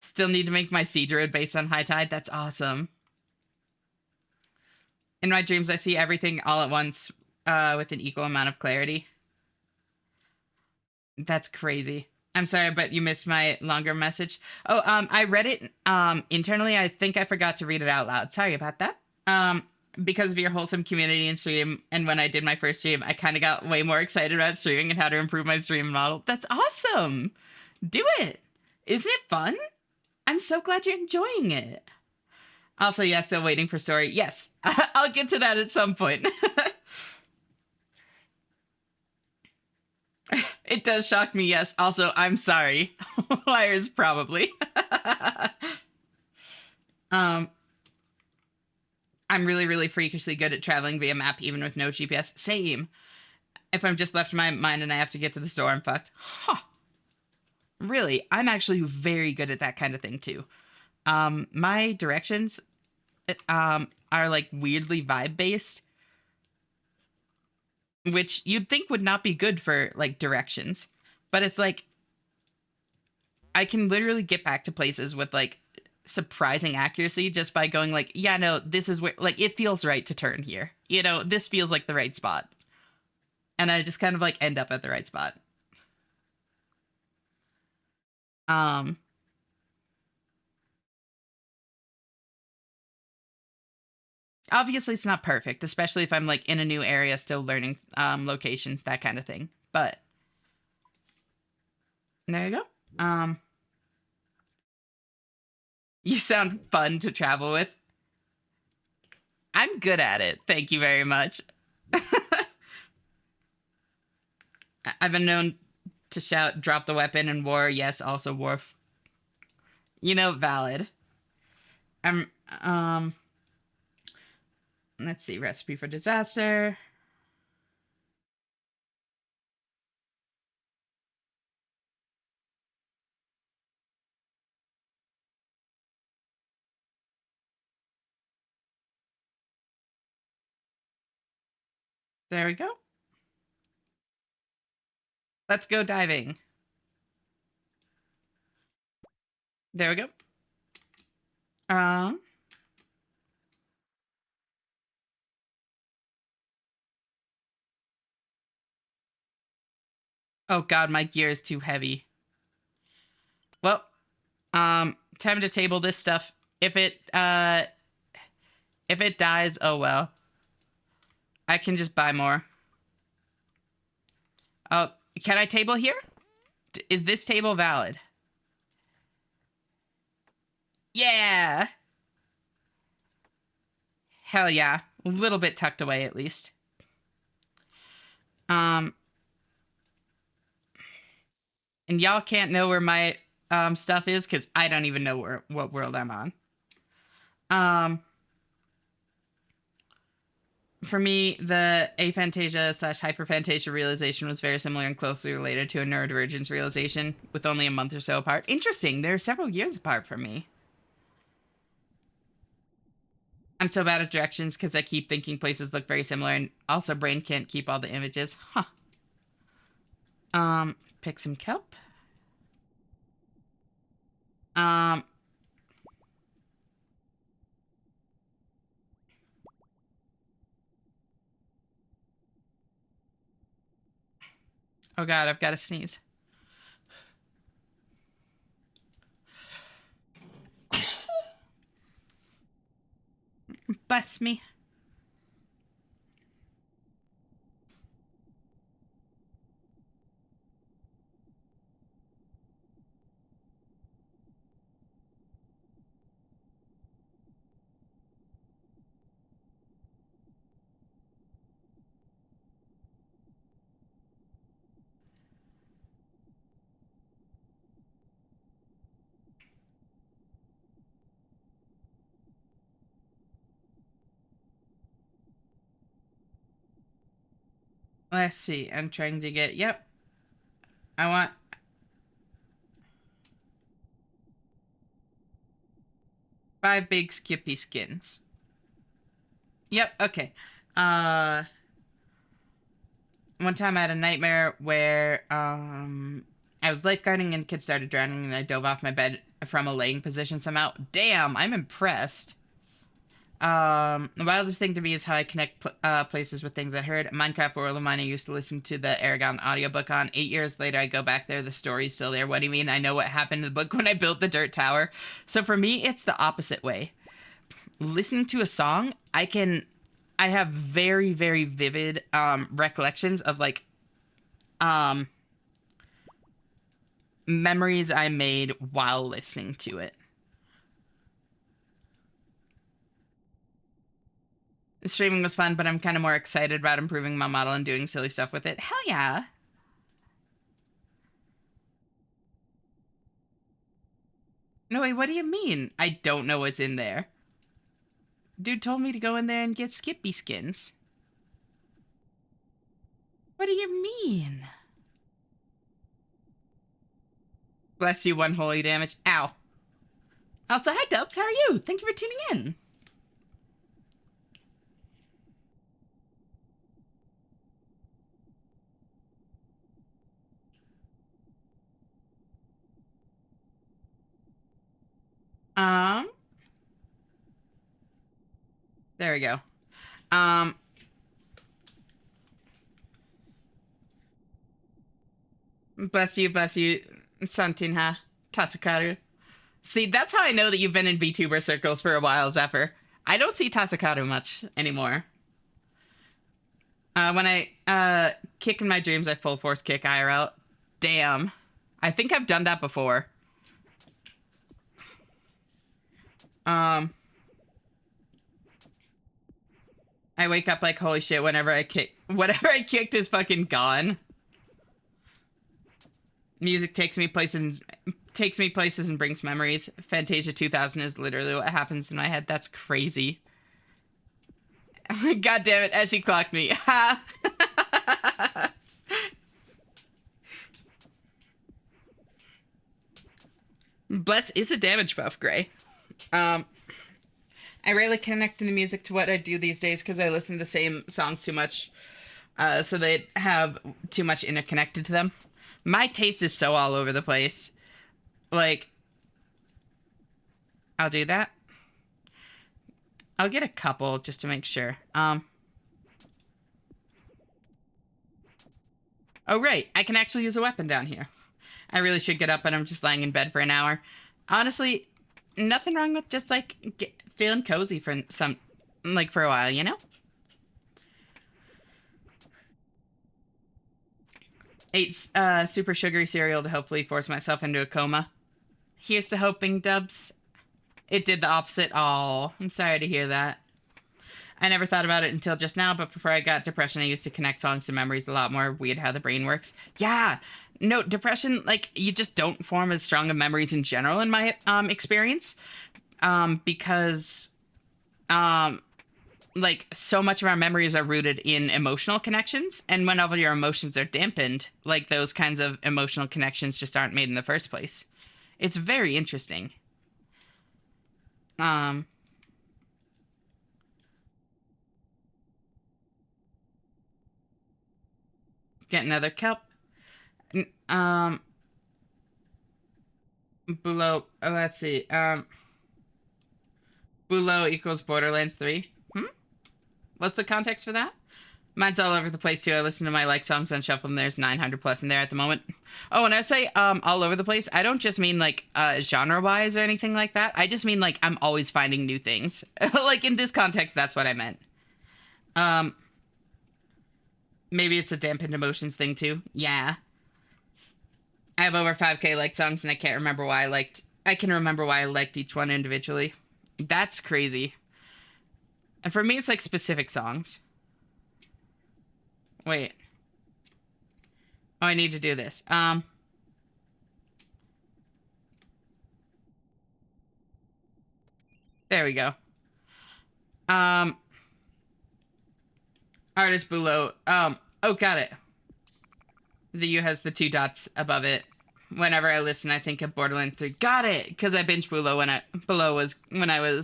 Still need to make my siege road based on High Tide. That's awesome. In my dreams, I see everything all at once with an equal amount of clarity. That's crazy. I'm sorry, but you missed my longer message. Oh, I read it internally. I think I forgot to read it out loud. Sorry about that. Because of your wholesome community and stream, and when I did my first stream, I kind of got way more excited about streaming and how to improve my stream model. That's awesome. Do it. Isn't it fun? I'm so glad you're enjoying it. Also, yeah, still waiting for story. Yes, I'll get to that at some point. It does shock me, yes. Also, I'm sorry. Liars, probably. I'm really, really freakishly good at traveling via map, even with no GPS. Same. If I'm just left to my mind and I have to get to the store, I'm fucked. Huh. Really, I'm actually very good at that kind of thing, too. My directions are, like, weirdly vibe-based, which you'd think would not be good for, like, directions. But it's like, I can literally get back to places with, like, surprising accuracy just by going, like, yeah, no, this is where, like, it feels right to turn here. You know, this feels like the right spot. And I just kind of, like, end up at the right spot. Obviously, it's not perfect, especially if I'm, like, in a new area still learning locations, that kind of thing. But there you go. You sound fun to travel with. I'm good at it. Thank you very much. I've been known to shout, drop the weapon in war. Yes, also Worf. You know, valid. Let's see, recipe for disaster. There we go. Let's go diving. There we go. Oh god, my gear is too heavy. Well, time to table this stuff. If it dies, oh well. I can just buy more. Oh, can I table here? Is this table valid? Yeah. Hell yeah. A little bit tucked away at least. And y'all can't know where my stuff is because I don't even know what world I'm on. For me, the aphantasia / hyperphantasia realization was very similar and closely related to a neurodivergence realization, with only a month or so apart. Interesting. They're several years apart from me. I'm so bad at directions because I keep thinking places look very similar, and also brain can't keep all the images. Huh. Pick some kelp. Oh god, I've got to sneeze. Bless me. Let's see. I'm trying to get... Yep. I want... 5 big Skippy skins. Yep, okay. Uh, One time I had a nightmare where I was lifeguarding and kids started drowning and I dove off my bed from a laying position somehow. Damn, I'm impressed. The wildest thing to me is how I connect places with things I heard. Minecraft World of Mine, I used to listen to the Aragon audiobook on. 8 years later, I go back there. The story's still there. What do you mean? I know what happened in the book when I built the dirt tower. So for me, it's the opposite way. Listening to a song, I have very, very vivid recollections of like um, memories I made while listening to it. Streaming was fun, but I'm kind of more excited about improving my model and doing silly stuff with it. Hell yeah. No, wait, what do you mean? I don't know what's in there. Dude told me to go in there and get Skippy skins. What do you mean? Bless you, one holy damage. Ow. Also, hi, Dubs. How are you? Thank you for tuning in. There we go. Bless you, Santinha, Tasakaru. See, that's how I know that you've been in VTuber circles for a while, Zephyr. I don't see Tasakaru much anymore. When I kick in my dreams, I full force kick IRL. Damn. I think I've done that before. I wake up like, holy shit, whatever I kicked is fucking gone. Music takes me places and brings memories. Fantasia 2000 is literally what happens in my head. That's crazy. God damn it, as she clocked me. Ha! Bless is a damage buff, Gray. I rarely connect the music to what I do these days because I listen to the same songs too much. So they have too much interconnected to them. My taste is so all over the place. Like, I'll do that. I'll get a couple just to make sure. Oh, right. I can actually use a weapon down here. I really should get up, but I'm just lying in bed for an hour. Honestly, nothing wrong with just, like, feeling cozy for for a while, you know? Ate super sugary cereal to hopefully force myself into a coma. Here's to hoping, Dubs. It did the opposite. Oh, I'm sorry to hear that. I never thought about it until just now, but before I got depression, I used to connect songs to memories a lot more. Weird how the brain works. Yeah. No, depression, like, you just don't form as strong of memories in general, in my experience. Because, like, so much of our memories are rooted in emotional connections. And whenever your emotions are dampened, like, those kinds of emotional connections just aren't made in the first place. It's very interesting. Get another kelp. Below, let's see. Below equals Borderlands 3. What's the context for that? Mine's all over the place too. I listen to my like songs on shuffle and there's 900 plus in there at the moment. Oh, when I say all over the place, I don't just mean like genre wise or anything like that. I just mean like I'm always finding new things. Like in this context, that's what I meant. Maybe it's a dampened emotions thing too. Yeah. I have over 5k like songs and I can't remember why I can remember why I liked each one individually. That's crazy. And for me, it's like specific songs. Wait. Oh, I need to do this. There we go. Artist below. Oh, got it. The U has the 2 dots above it. Whenever I listen, I think of Borderlands 3. Got it! Because I binged below when I was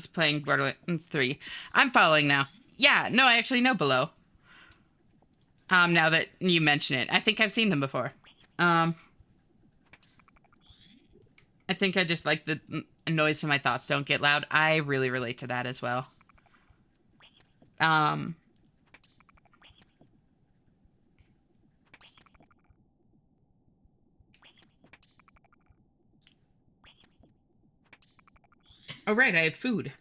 playing Borderlands 3. I'm following now. Yeah, no, I actually know below. Now that you mention it, I think I've seen them before. Um, I think I just like the noise so my thoughts don't get loud. I really relate to that as well. Um, oh right, I have food.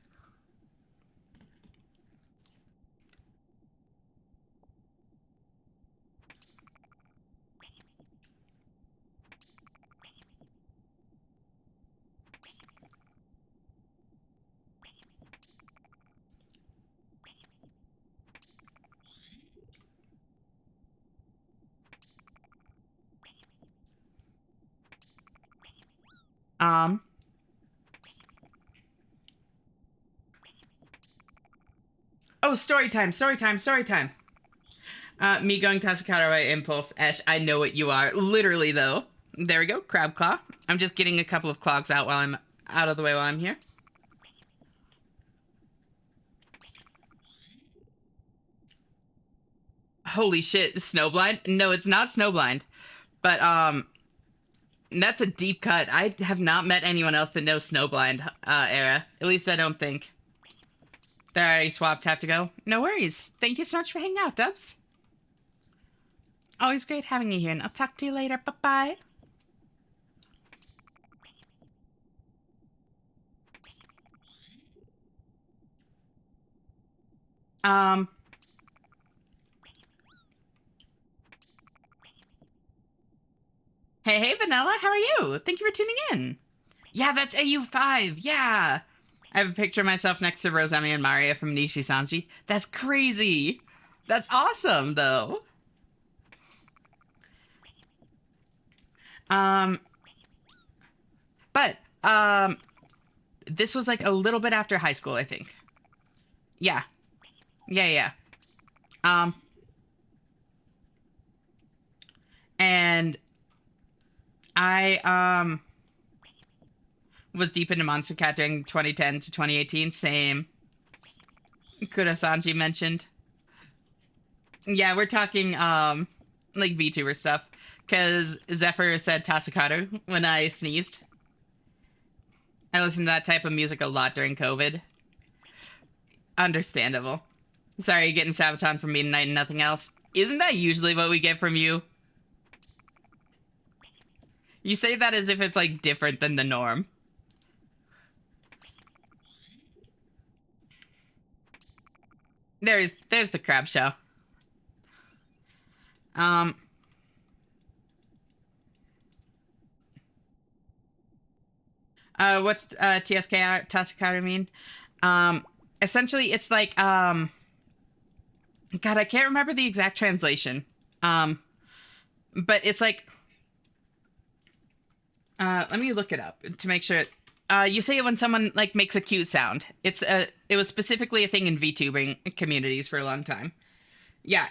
Um, oh, story time, story time, story time. Me going Tasakara by impulse. Ash, I know what you are. Literally, though. There we go, crab claw. I'm just getting a couple of clogs out while I'm out of the way while I'm here. Holy shit, snowblind? No, it's not snowblind. But that's a deep cut. I have not met anyone else that knows snowblind era. At least I don't think. There, I already swapped. Have to go. No worries. Thank you so much for hanging out, Dubs. Always great having you here, and I'll talk to you later. Bye bye. Um. Hey, hey, Vanilla. How are you? Thank you for tuning in. Yeah, that's AU5. Yeah. I have a picture of myself next to Rosemi and Maria from Nishi Sanji. That's crazy. That's awesome, though. Um, but this was like a little bit after high school, I think. Yeah, yeah, yeah. Um, and I was deep into Monster Cat during 2010 to 2018. Same. Kurasanji mentioned. Yeah, we're talking like VTuber stuff. Because Zephyr said Tasakaru when I sneezed. I listened to that type of music a lot during COVID. Understandable. Sorry, you're getting Sabaton from me tonight and nothing else. Isn't that usually what we get from you? You say that as if it's like different than the norm. There's the crab show. Um what's TSK Tasakaru mean? Essentially it's like God, I can't remember the exact translation. Um but it's like let me look it up to make sure. You say it when someone like makes a cute sound. It was specifically a thing in VTubing communities for a long time. Yeah,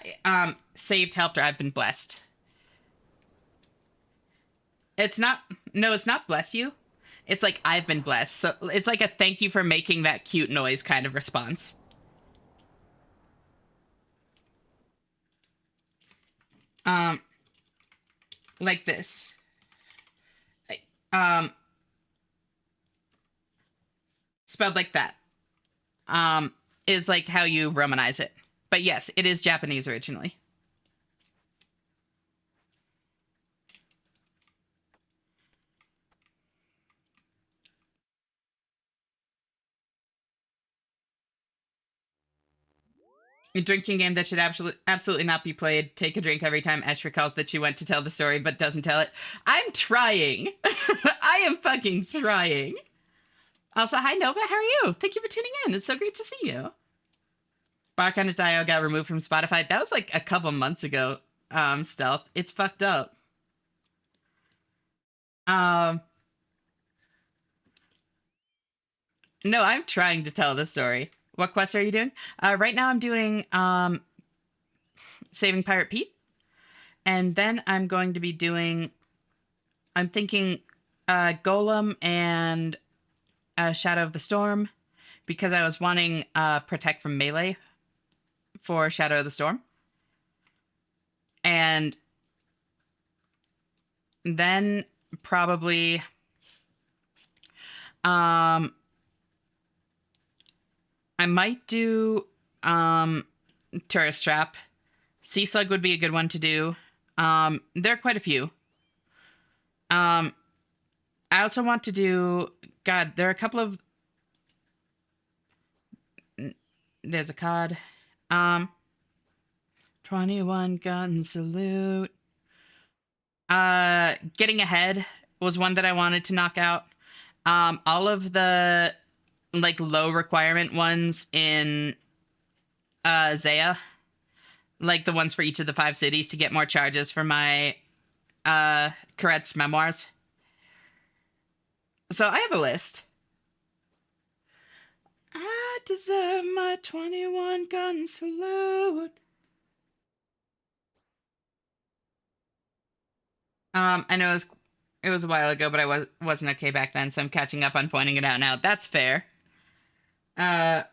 saved, helped, or I've been blessed. It's not. No, it's not bless you. It's like I've been blessed. So it's like a thank you for making that cute noise kind of response. Um, like this. Um, spelled like that. Um, is like how you Romanize it. But yes, it is Japanese originally. A drinking game that should absolutely not be played. Take a drink every time Ash recalls that she went to tell the story but doesn't tell it. I'm trying. I am fucking trying. Also, hi Nova, how are you? Thank you for tuning in. It's so great to see you. Bark on a Dio got removed from Spotify. That was like a couple months ago. Stealth. It's fucked up. Um, no, I'm trying to tell the story. What quest are you doing? Right now I'm doing Saving Pirate Pete. And then I'm going to be doing, I'm thinking Golem and Shadow of the Storm because I was wanting Protect from Melee. for Shadow of the Storm. And then probably I might do Tourist Trap. Sea Slug would be a good one to do. There are quite a few. I also want to do, God, there are a couple of, there's a COD. 21 gun salute. Getting Ahead was one that I wanted to knock out. All of the like low requirement ones in Zaya, like the ones for each of the 5 cities to get more charges for my Corette's memoirs. So I have a list. I deserve my 21 gun salute. I know it was a while ago, but I wasn't okay back then, so I'm catching up on pointing it out now. That's fair. Hello,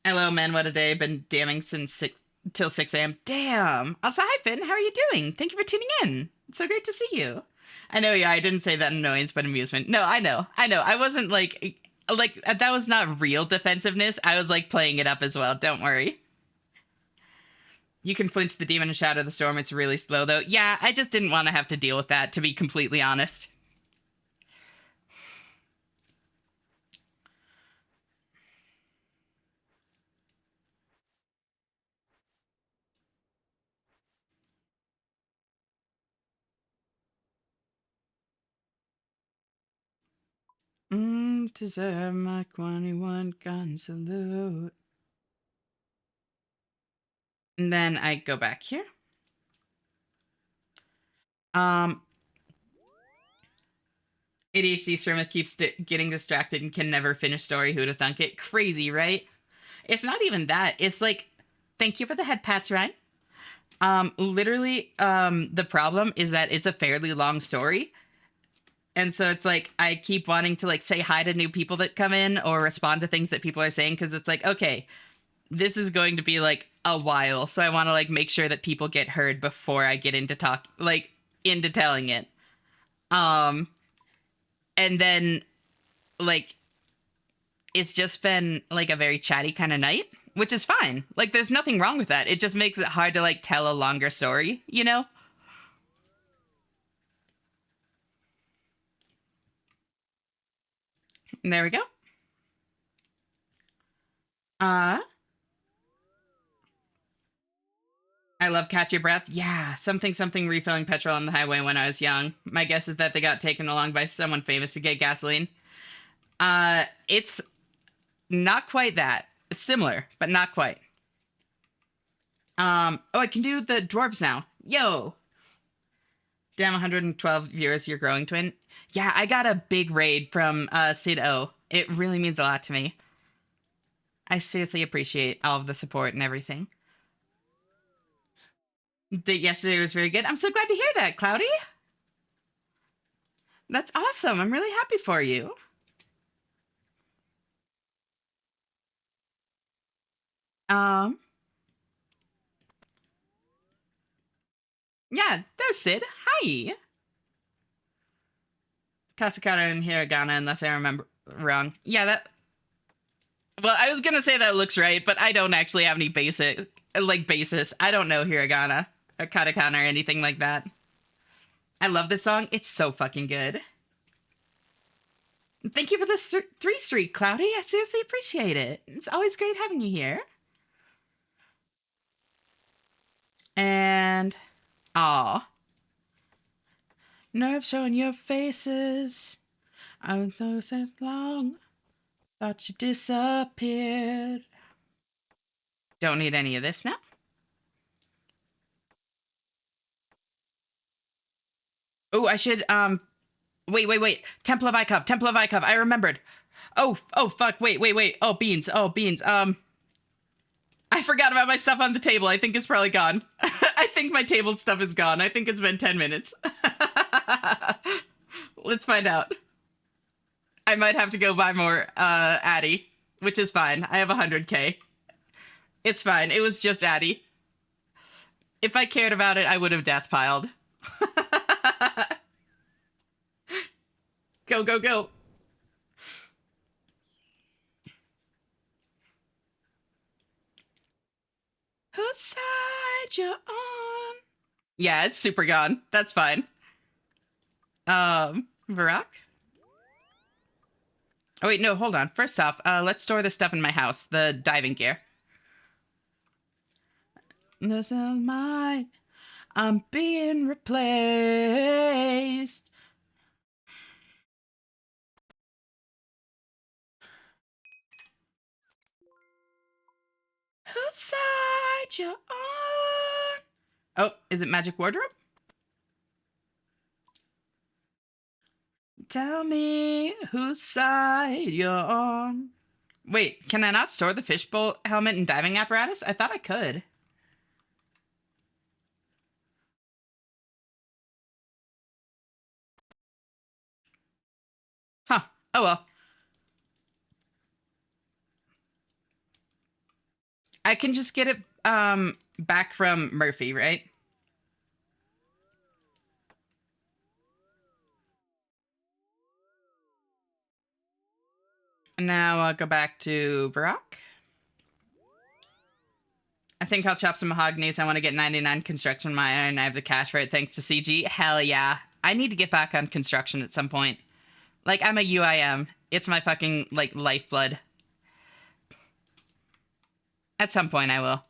man. What a day. Been damning since 6 a.m. Damn. Also, hi, Finn. How are you doing? Thank you for tuning in. It's so great to see you. I know, yeah, I didn't say that annoyance, but amusement. No, I know. I wasn't like that was not real defensiveness. I was like playing it up as well. Don't worry. You can flinch the demon and Shadow of the Storm. It's really slow, though. Yeah, I just didn't want to have to deal with that, to be completely honest. Deserve my 21 gun salute. And then I go back here. ADHD streamer keeps getting distracted and can never finish story. Who'da thunk it? Crazy, right? It's not even that. It's like, thank you for the head pats, Ryan. Literally, the problem is that it's a fairly long story. And so it's like, I keep wanting to like say hi to new people that come in or respond to things that people are saying. Cause it's like, okay, this is going to be like a while. So I want to like make sure that people get heard before I get into into telling it. And then like, it's just been like a very chatty kind of night, which is fine. Like, there's nothing wrong with that. It just makes it hard to like tell a longer story, you know? There we go. I love Catch Your Breath. Yeah, something refilling petrol on the highway when I was young. My guess is that they got taken along by someone famous to get gasoline. It's not quite that. It's similar, but not quite. Oh, I can do the dwarves now. Yo. Damn, 112 viewers, your growing twin. Yeah, I got a big raid from Sid O. It really means a lot to me. I seriously appreciate all of the support and everything. Yesterday was very good. I'm so glad to hear that, Cloudy. That's awesome. I'm really happy for you. Yeah, there's Sid. Hi. Tasakata and Hiragana, unless I remember wrong. Yeah, that... Well, I was gonna say that looks right, but I don't actually have any basis. I don't know Hiragana or katakana or anything like that. I love this song. It's so fucking good. Thank you for this 3 streak, Cloudy. I seriously appreciate it. It's always great having you here. And... aw. Nerves showing your faces. I was so long. Thought you disappeared. Don't need any of this now. Oh, I should, wait. Temple of Ikov. I remembered. Oh, fuck. Wait. Oh, beans. I forgot about my stuff on the table. I think it's probably gone. I think my table stuff is gone. I think it's been 10 minutes. Let's find out. I might have to go buy more, Addy, which is fine. I have 100K. It's fine. It was just Addie. If I cared about it, I would have death piled. Go, go, go. Whose side you on? Yeah, it's super gone. That's fine. Varrock? Oh, wait, no, hold on. First off, let's store this stuff in my house. The diving gear. This is mine. I'm being replaced. Whose side you on? Oh, is it magic wardrobe? Tell me whose side you're on. Wait, can I not store the fishbowl helmet and diving apparatus? I thought I could. Huh. Oh well. I can just get it back from Murphy, right? Now I'll go back to Varrock. I think I'll chop some mahoganies. I want to get 99 construction my iron. I have the cash for it thanks to CG. Hell yeah. I need to get back on construction at some point. Like, I'm a UIM. It's my fucking, like, lifeblood. At some point I will.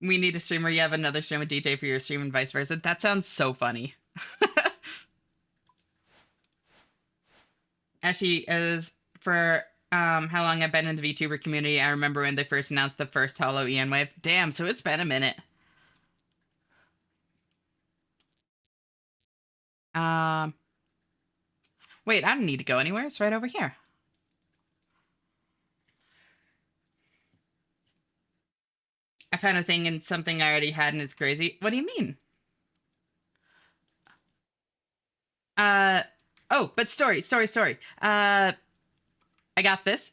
We need a stream where you have another stream with DJ for your stream and vice versa. That sounds so funny. Actually, as for how long I've been in the VTuber community, I remember when they first announced the first Hollow Ian wave. Damn, so it's been a minute. Wait, I don't need to go anywhere. It's right over here. I found a thing in something I already had and it's crazy. What do you mean? Oh, but story. I got this.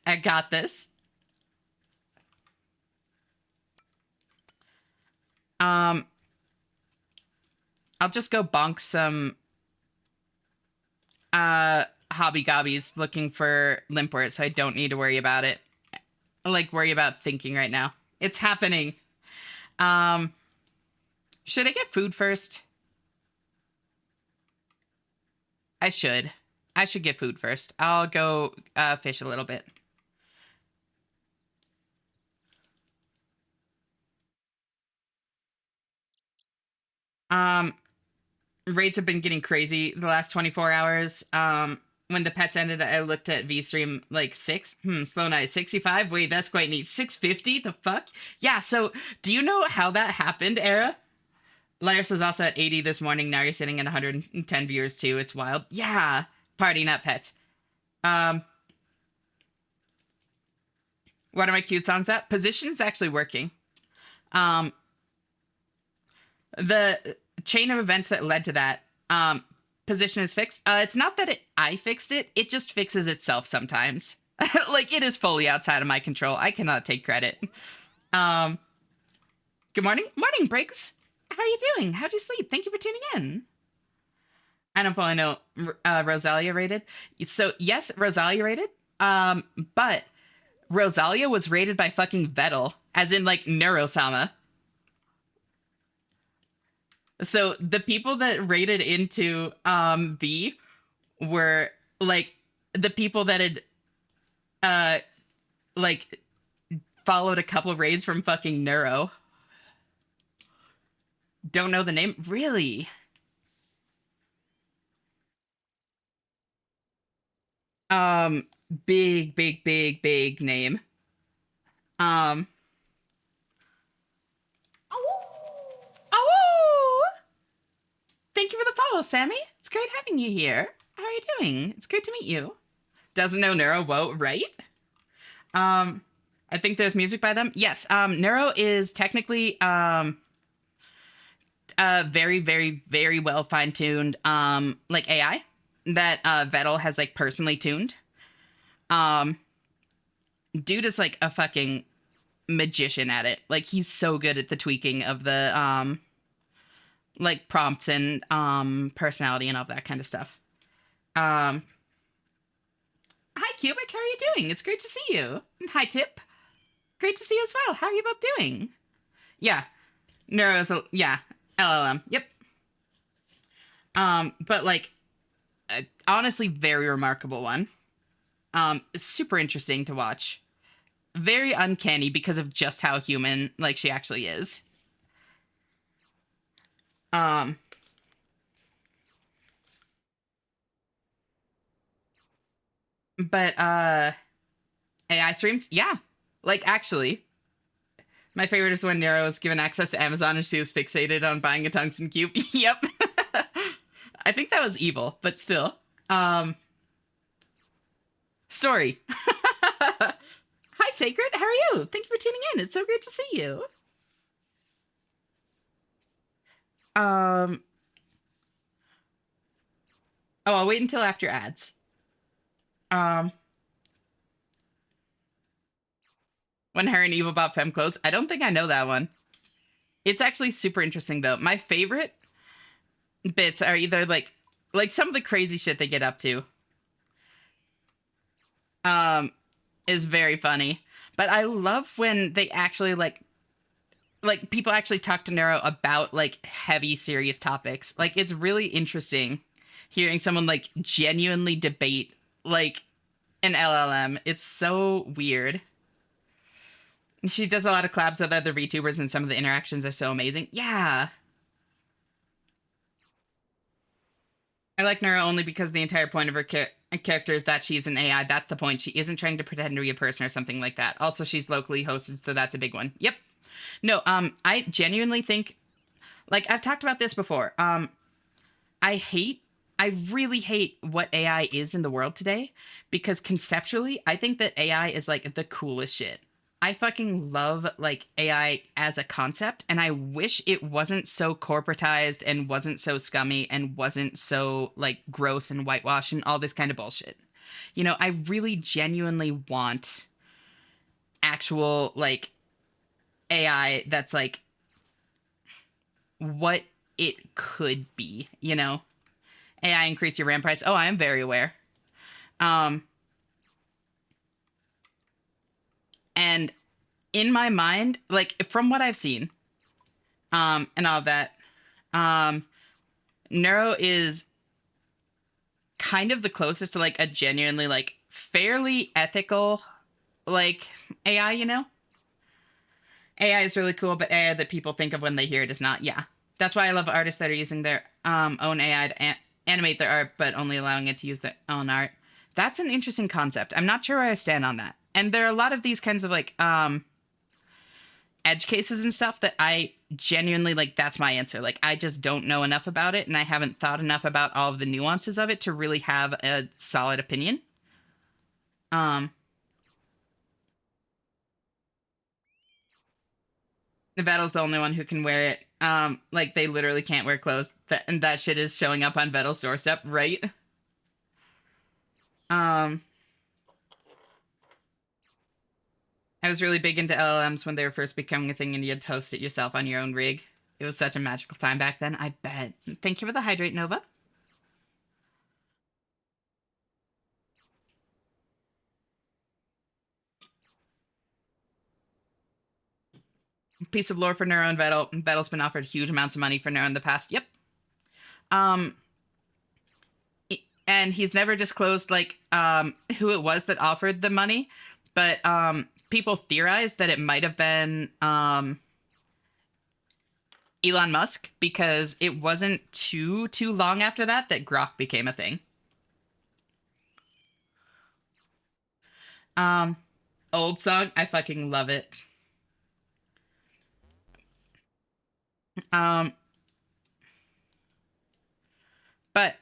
I'll just go bonk some hobby gobbies looking for limpwort, so I don't need to worry about it. Like, worry about thinking right now. It's happening. Should I get food first? I should get food first. I'll go fish a little bit. Rates have been getting crazy the last 24 hours. When the pets ended, I looked at VStream like 6. Slow night 65. Wait, that's quite neat. 650? The fuck? Yeah, so do you know how that happened, Era? Lars was also at 80 this morning. Now you're sitting at 110 viewers too. It's wild. Yeah. Party, not pets. What are my cute songs at? Position is actually working. The chain of events that led to that, position is fixed. It's not that I fixed it. It just fixes itself sometimes. Like, it is fully outside of my control. I cannot take credit. Good morning. Morning, Briggs. How are you doing? How'd you sleep? Thank you for tuning in. I don't fully know Rosalia rated. So, yes, Rosalia rated. But Rosalia was rated by fucking Vettel, as in, like, Neurosama. So the people that rated into V were like the people that had like followed a couple raids from fucking Neuro. Don't know the name? Really? Big name. Oh! Thank you for the follow, Sammy. It's great having you here. How are you doing? It's great to meet you. Doesn't know Neuro, whoa, right? I think there's music by them. Yes, Neuro is technically very well fine-tuned like AI. that Vettel has like personally tuned. Um, Dude is like a fucking magician at it. Like he's so good at the tweaking of the like prompts and personality and all that kind of stuff. Um, Hi Cubic, how are you doing? It's great to see you. And hi Tip, great to see you as well. How are you both doing? Yeah, Neuro's yeah, LLM. Yep. But like honestly, very remarkable one. Super interesting to watch. Very uncanny because of just how human like she actually is. Um, but AI streams, yeah. Like actually, my favorite is when Nero was given access to Amazon and she was fixated on buying a tungsten cube. Yep. I think that was evil, but still. Um, Story. Hi, Sacred. How are you? Thank you for tuning in. It's so great to see you. Um, oh, I'll wait until after ads. Um, when her and Evil bought fem clothes. I don't think I know that one. It's actually super interesting though. My favorite bits are either like some of the crazy shit they get up to. Um, is very funny. But I love when they actually like people actually talk to Nero about like heavy serious topics. Like it's really interesting hearing someone like genuinely debate like an LLM. It's so weird. She does a lot of collabs with other VTubers and some of the interactions are so amazing. Yeah. I like Nero only because the entire point of her character is that she's an AI. That's the point. She isn't trying to pretend to be a person or something like that. Also, she's locally hosted, so that's a big one. Yep. No, I genuinely think, like, I've talked about this before. I hate, I really hate what AI is in the world today because conceptually, I think that AI is like the coolest shit. I fucking love like AI as a concept, and I wish it wasn't so corporatized and wasn't so scummy and wasn't so like gross and whitewashed and all this kind of bullshit. You know, I really genuinely want actual like AI that's like what it could be, you know? AI increase your RAM price. Oh, I am very aware. Um, and in my mind, like from what I've seen, and all of that, um, Neuro is kind of the closest to like a genuinely like fairly ethical like AI, you know? AI is really cool, but AI that people think of when they hear it is not. Yeah. That's why I love artists that are using their own AI to animate their art, but only allowing it to use their own art. That's an interesting concept. I'm not sure where I stand on that. And there are a lot of these kinds of like edge cases and stuff that I genuinely like that's my answer. Like I just don't know enough about it and I haven't thought enough about all of the nuances of it to really have a solid opinion. Um Vettel's the only one who can wear it. Like they literally can't wear clothes. And that shit is showing up on Vettel's doorstep, right? Um I was really big into LLMs when they were first becoming a thing and you had to host it yourself on your own rig. It was such a magical time back then, I bet. Thank you for the hydrate, Nova. Piece of lore for Neuro and Vettel. Vettel's been offered huge amounts of money for Neuro in the past. Yep. Um, and he's never disclosed like who it was that offered the money, but people theorized that it might have been Elon Musk because it wasn't too long after that that Grok became a thing. Um, Old song, I fucking love it. Um, but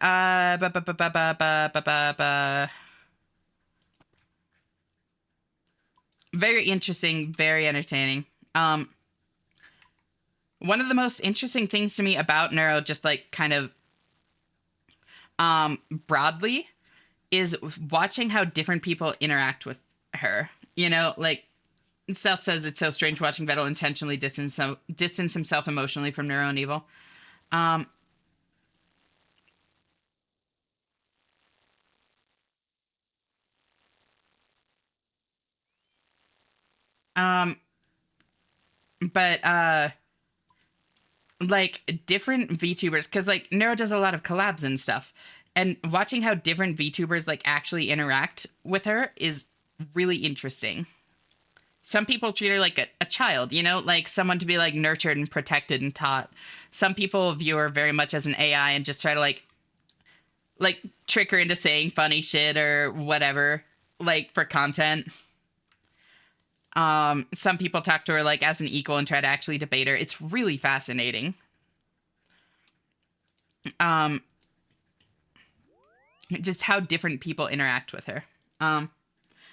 very interesting, very entertaining. One of the most interesting things to me about Neuro, just like kind of broadly is watching how different people interact with her. You know, like Seth says, it's so strange watching Vettel intentionally distance himself emotionally from Neuro and Evil. Um, um, but like different VTubers, because like Neuro does a lot of collabs and stuff, and watching how different VTubers like actually interact with her is really interesting. Some people treat her like a child, you know, like someone to be like nurtured and protected and taught. Some people view her very much as an AI and just try to like trick her into saying funny shit or whatever, like for content. Some people talk to her like as an equal and try to actually debate her. It's really fascinating. Um, just how different people interact with her. Um,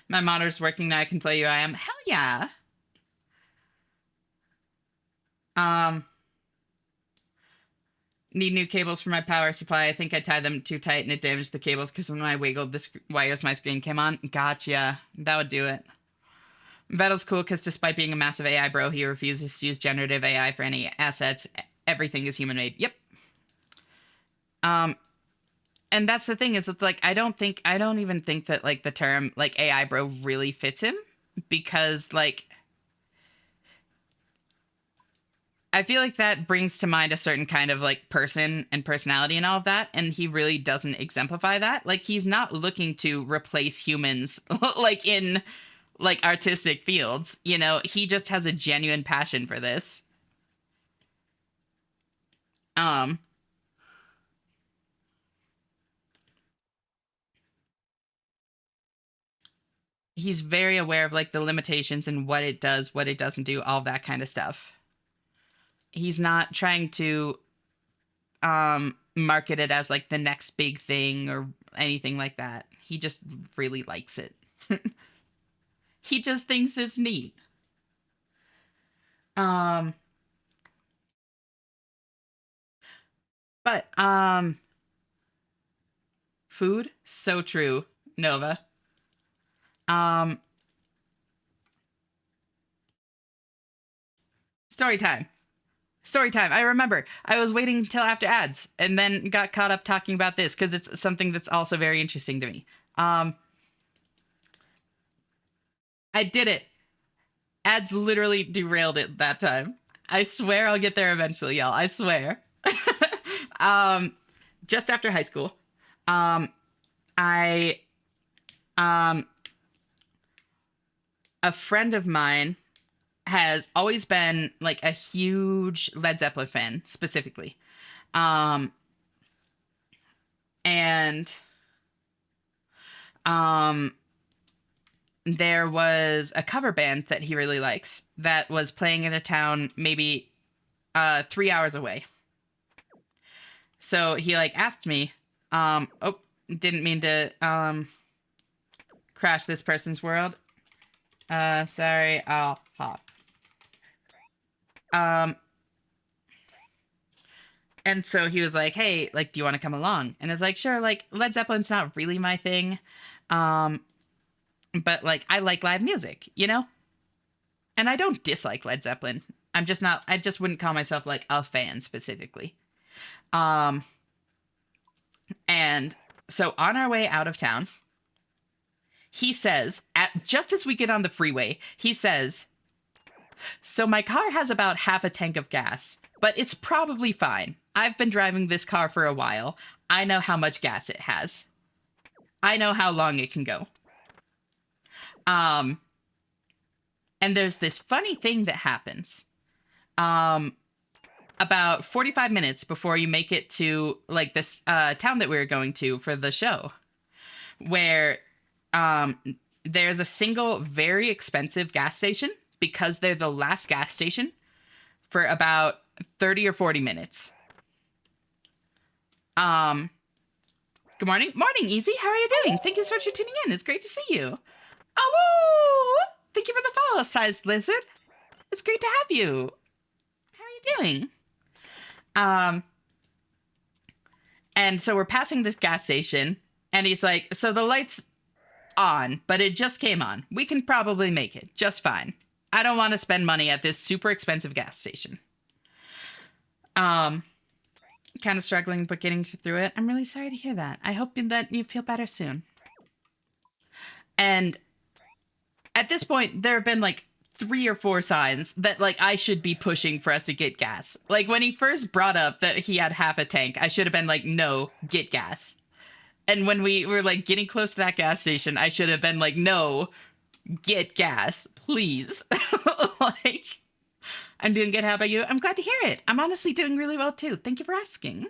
my monitor's working now. I can play UIM. Hell yeah. Um, need new cables for my power supply. I think I tied them too tight and it damaged the cables because when I wiggled the wires, my screen came on. Gotcha. That would do it. Vettel's cool because despite being a massive AI bro, he refuses to use generative AI for any assets. Everything is human made. Yep. Um, and that's the thing is it's like I don't even think that like the term like AI bro really fits him because like I feel like that brings to mind a certain kind of like person and personality and all of that, and he really doesn't exemplify that. Like he's not looking to replace humans like in like artistic fields, you know, he just has a genuine passion for this. Um he's very aware of like the limitations and what it does, what it doesn't do, all that kind of stuff. He's not trying to market it as like the next big thing or anything like that. He just really likes it. He just thinks it's neat. Um but food, so true, Nova. Um story time. Story time. I remember. I was waiting until after ads and then got caught up talking about this because it's something that's also very interesting to me. Um I did it. Ads literally derailed it that time. I swear I'll get there eventually, y'all. I swear. um, just after high school, um, I, um, a friend of mine has always been like a huge Led Zeppelin fan, specifically. Um, and, um, there was a cover band that he really likes that was playing in a town maybe 3 hours away. So he like asked me, oh, didn't mean to crash this person's world. Sorry, I'll hop. Um, and so he was like, hey, like, do you want to come along? And I was like, sure, like Led Zeppelin's not really my thing. Um, but like I like live music, you know? And I don't dislike Led Zeppelin. I'm just not I just wouldn't call myself like a fan specifically. Um, and so on our way out of town, he says, at just as we get on the freeway, he says, so my car has about half a tank of gas, but it's probably fine. I've been driving this car for a while. I know how much gas it has. I know how long it can go. Um, and there's this funny thing that happens. Um, about 45 minutes before you make it to like this town that we were going to for the show, where um, there's a single very expensive gas station because they're the last gas station for about 30 or 40 minutes. Um, Good morning. Morning, Easy. How are you doing? Thank you so much for tuning in. It's great to see you. Oh, thank you for the follow, sized lizard. It's great to have you. How are you doing? Um, And so we're passing this gas station, and he's like, so the light's on, but it just came on. We can probably make it just fine. I don't want to spend money at this super expensive gas station. Kind of struggling, but getting through it. I'm really sorry to hear that. I hope that you feel better soon. And at this point, there have been like 3 or 4 signs that like I should be pushing for us to get gas. Like when he first brought up that he had half a tank, I should have been like, no, get gas. And when we were like getting close to that gas station, I should have been like, no, get gas, please. Like, I'm doing good. How about you? I'm glad to hear it. I'm honestly doing really well too. Thank you for asking.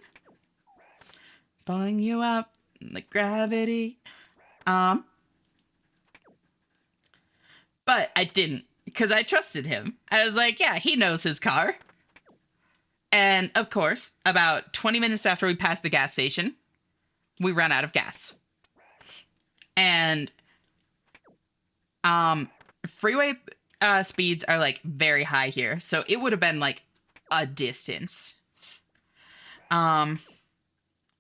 Pulling you up, like gravity. But I didn't, because I trusted him. I was like, yeah, he knows his car. And of course, about 20 minutes after we passed the gas station, we ran out of gas. And freeway speeds are like very high here, so it would have been like a distance. What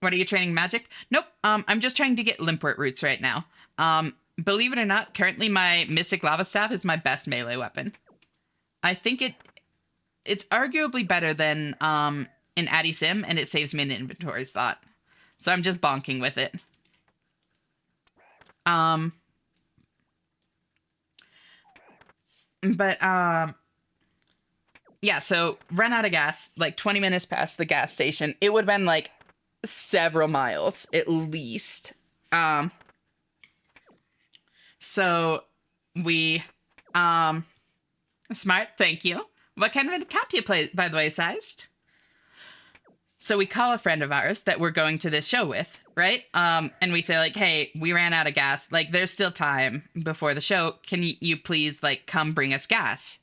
are you training, magic? Nope. I'm just trying to get Limport roots right now. Believe it or not, currently my Mystic Lava Staff is my best melee weapon. I think it's arguably better than in Addy Sim, and it saves me an inventory slot. So I'm just bonking with it. Yeah, so ran out of gas, like 20 minutes past the gas station. It would have been like several miles at least. So we, smart, thank you. What kind of an account do you play, by the way, Sized? So we call a friend of ours that we're going to this show with, right? And we say like, hey, we ran out of gas. Like, there's still time before the show. Can you please like come bring us gas?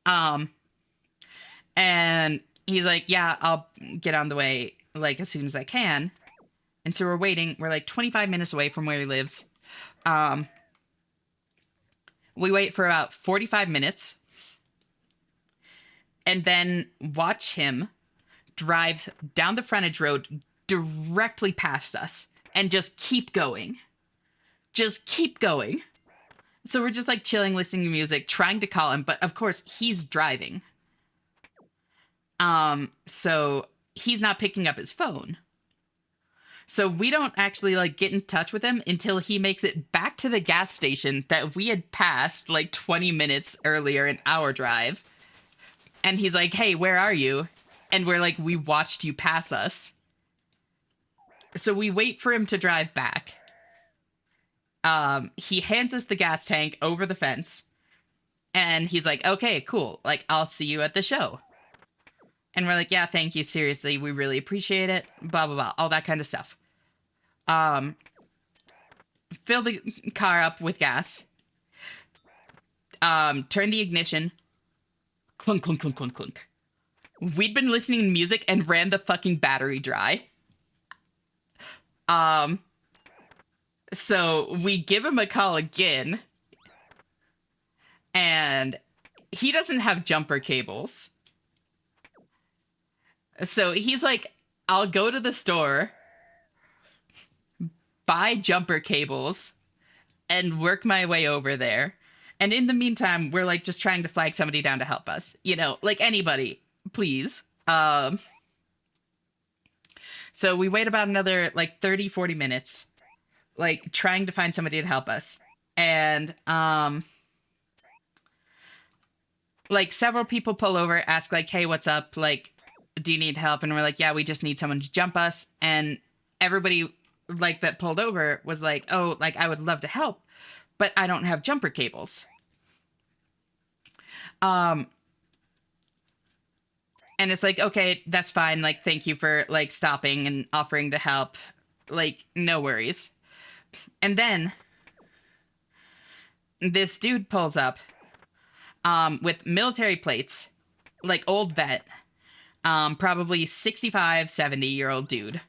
And he's like, yeah, I'll get on the way like as soon as I can. And so we're waiting. We're like 25 minutes away from where he lives. We wait for about 45 minutes and then watch him drive down the frontage road directly past us and just keep going. Just keep going. So we're just like chilling, listening to music, trying to call him. But of course, he's driving. So he's not picking up his phone. So we don't actually like get in touch with him until he makes it back to the gas station that we had passed like 20 minutes earlier in our drive. And he's like, hey, where are you? And we're like, we watched you pass us. So we wait for him to drive back. He hands us the gas tank over the fence. And he's like, okay, cool. Like, I'll see you at the show. And we're like, yeah, thank you. Seriously, we really appreciate it. Blah, blah, blah. All that kind of stuff. Fill the car up with gas. Turn the ignition. Clunk, clunk, clunk, clunk, clunk. We'd been listening to music and ran the fucking battery dry. So we give him a call again. And he doesn't have jumper cables. So he's like, I'll go to the store, buy jumper cables, and work my way over there. And in the meantime, we're like just trying to flag somebody down to help us. You know, like anybody, please. So we wait about another like 30, 40 minutes, like trying to find somebody to help us. And like several people pull over, ask like, hey, what's up? Like, do you need help? And we're like, yeah, we just need someone to jump us. And everybody like that pulled over was like, oh, like I would love to help, but I don't have jumper cables. And it's like, okay, that's fine. Like, thank you for like stopping and offering to help. Like, no worries. And then this dude pulls up with military plates, like old vet, probably 65, 70-year-old dude.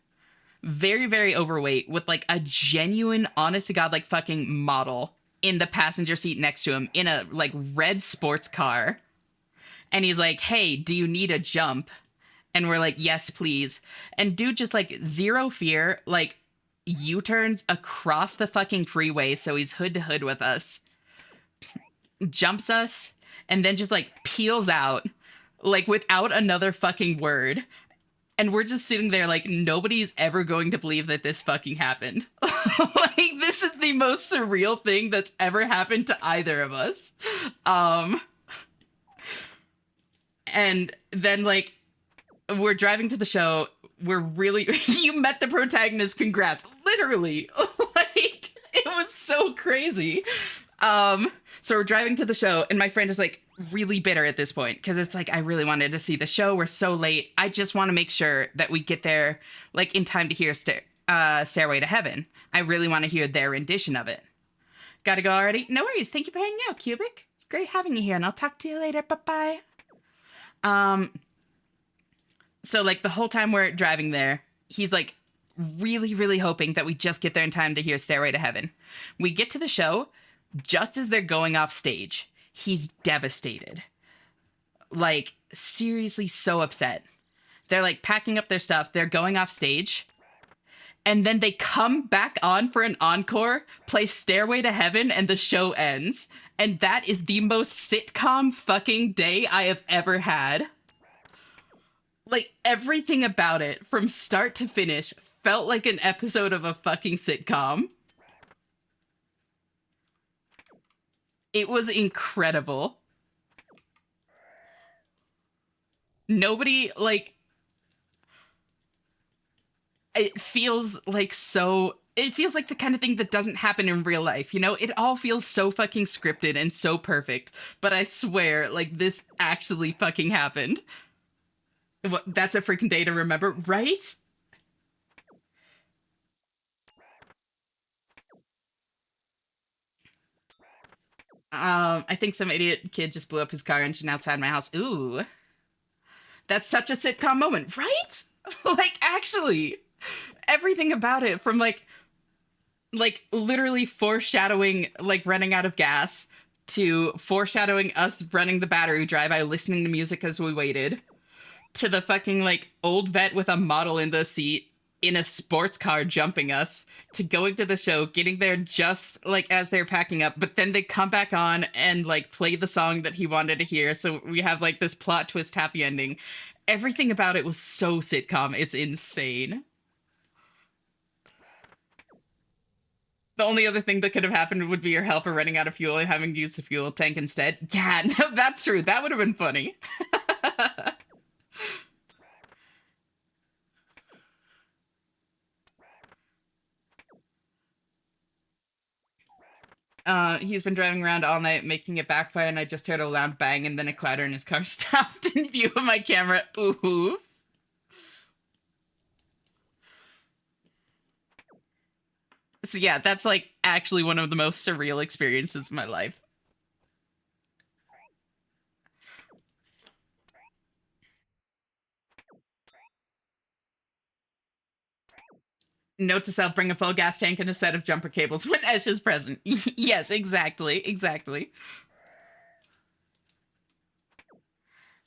Very, very overweight with like a genuine, honest to God, like fucking model in the passenger seat next to him in a like red sports car. And he's like, hey, do you need a jump? And we're like, yes, please. And dude just like zero fear, like U-turns across the fucking freeway so he's hood to hood with us, jumps us, and then just like peels out like without another fucking word. And we're just sitting there like nobody's ever going to believe that this fucking happened. Like this is the most surreal thing that's ever happened to either of us. Um and then like we're driving to the show. We're really you met the protagonist, congrats. Literally. Like it was so crazy. So we're driving to the show and my friend is like really bitter at this point because it's like I really wanted to see the show. We're so late. I just want to make sure that we get there like in time to hear Stairway to Heaven. I really want to hear their rendition of it. Gotta go already? No worries. Thank you for hanging out, Cubic. It's great having you here, and I'll talk to you later. Bye-bye. So like the whole time we're driving there, he's like really, really hoping that we just get there in time to hear Stairway to Heaven. We get to the show just as they're going off stage. He's devastated. Like seriously so upset. They're like packing up their stuff. They're going off stage. And then they come back on for an encore, play Stairway to Heaven, and the show ends. And that is the most sitcom fucking day I have ever had. Like, everything about it, from start to finish, felt like an episode of a fucking sitcom. It was incredible. Nobody, like... It feels like so... It feels like the kind of thing that doesn't happen in real life, you know? It all feels so fucking scripted and so perfect. But I swear, like, this actually fucking happened. That's a freaking day to remember, right? I think some idiot kid just blew up his car engine outside my house. Ooh. That's such a sitcom moment, right? Like, actually. Everything about it, from like literally foreshadowing like running out of gas to foreshadowing us running the battery drive by listening to music as we waited, to the fucking like old vet with a model in the seat in a sports car jumping us, to going to the show, getting there just like as they're packing up, but then they come back on and like play the song that he wanted to hear. So we have like this plot twist happy ending. Everything about it was so sitcom. It's insane. The only other thing that could have happened would be your helper running out of fuel and having to use the fuel tank instead. Yeah, no, that's true. That would have been funny. He's been driving around all night making it backfire, and I just heard a loud bang and then a clatter and his car stopped in view of my camera. Ooh. So yeah, that's like actually one of the most surreal experiences of my life. Note to self, bring a full gas tank and a set of jumper cables when Esh is present. Yes, exactly.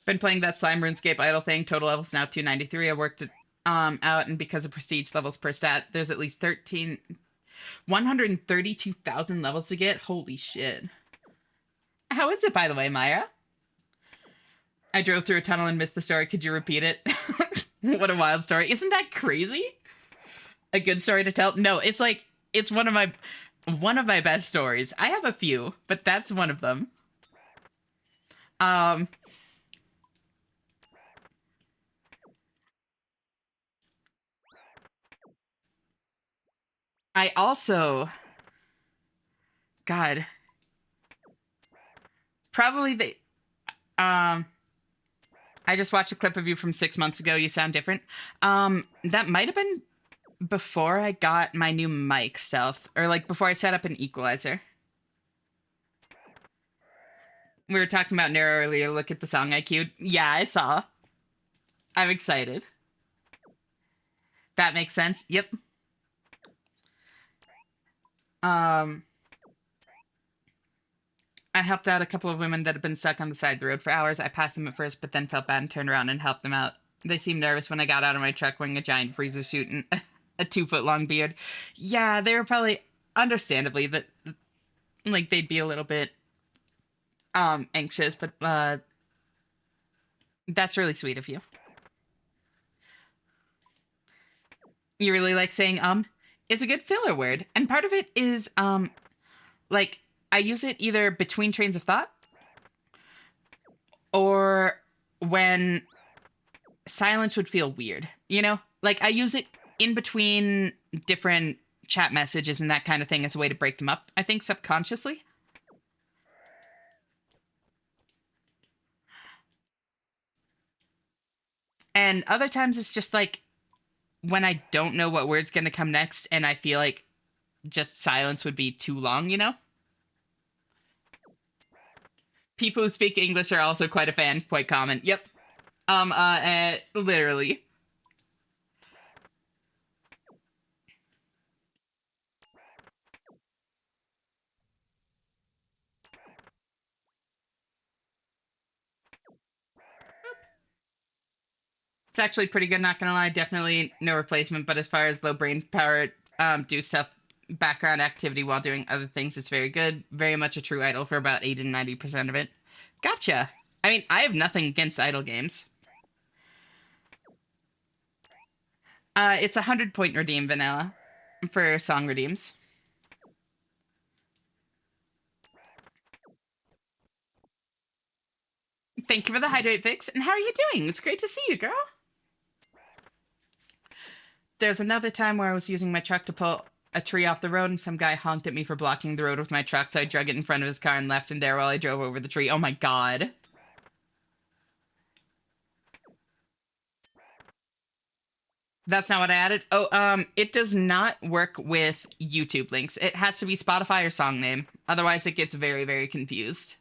Been playing that slime RuneScape idle thing. Total levels now 293. I worked it out, and because of prestige levels per stat, there's at least 132,000 levels to get. Holy shit. How is it, by the way, Myra? I drove through a tunnel and missed the story. Could you repeat it? What a wild story. Isn't that crazy? A good story to tell? No, it's like, it's one of my best stories. I have a few, but that's one of them. I also, God, probably I just watched a clip of you from 6 months ago. You sound different. That might have been before I got my new mic stealth, or like before I set up an equalizer. We were talking about Nero earlier. Look at the song I queued. Yeah, I saw. I'm excited. That makes sense. Yep. I helped out a couple of women that had been stuck on the side of the road for hours. I passed them at first, but then felt bad and turned around and helped them out. They seemed nervous when I got out of my truck wearing a giant freezer suit and a 2 foot long beard. Yeah, they were probably understandably that like they'd be a little bit anxious, but that's really sweet of you. You really like saying it's a good filler word. And part of it is like I use it either between trains of thought or when silence would feel weird, you know? Like I use it in between different chat messages and that kind of thing as a way to break them up, I think subconsciously. And other times it's just like when I don't know what word's going to come next and I feel like just silence would be too long, you know? People who speak English are also quite a fan, quite common. Yep. Literally. It's actually pretty good, not gonna lie. Definitely no replacement, but as far as low brain power, do stuff, background activity while doing other things, it's very good. Very much a true idle for about 80 to 90% of it. Gotcha. I mean, I have nothing against idle games. It's 100 point redeem vanilla for song redeems. Thank you for the hydrate fix. And how are you doing? It's great to see you, girl. There's another time where I was using my truck to pull a tree off the road and some guy honked at me for blocking the road with my truck, so I drug it in front of his car and left him there while I drove over the tree. Oh my god. That's not what I added. Oh, it does not work with YouTube links. It has to be Spotify or song name. Otherwise, it gets very, very confused.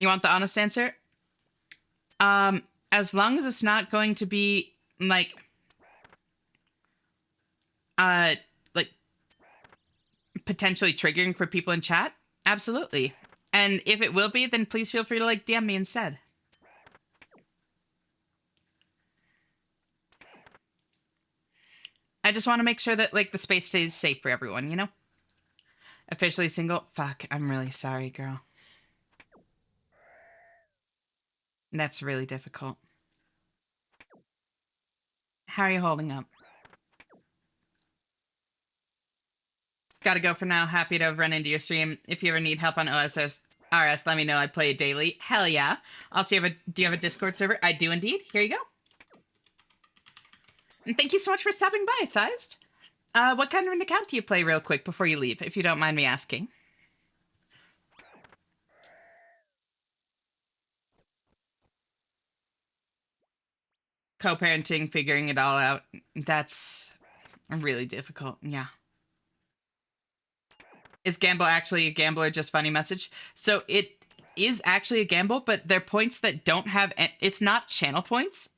You want the honest answer? Um, as long as it's not going to be like, uh, like potentially triggering for people in chat, absolutely. And if it will be, then please feel free to like DM me instead. I just want to make sure that like the space stays safe for everyone, you know? Officially single? Fuck, I'm really sorry, girl. That's really difficult. How are you holding up? Gotta go for now. Happy to have run into your stream. If you ever need help on OSS RS, let me know. I play it daily. Hell yeah. Also, do you have a Discord server? I do indeed. Here you go. And thank you so much for stopping by, Sized. What kind of an account do you play real quick before you leave, if you don't mind me asking? Co-parenting, figuring it all out. That's really difficult. Yeah. Is gamble actually a gamble or just funny message? So it is actually a gamble, but they're points that don't have... It's not channel points.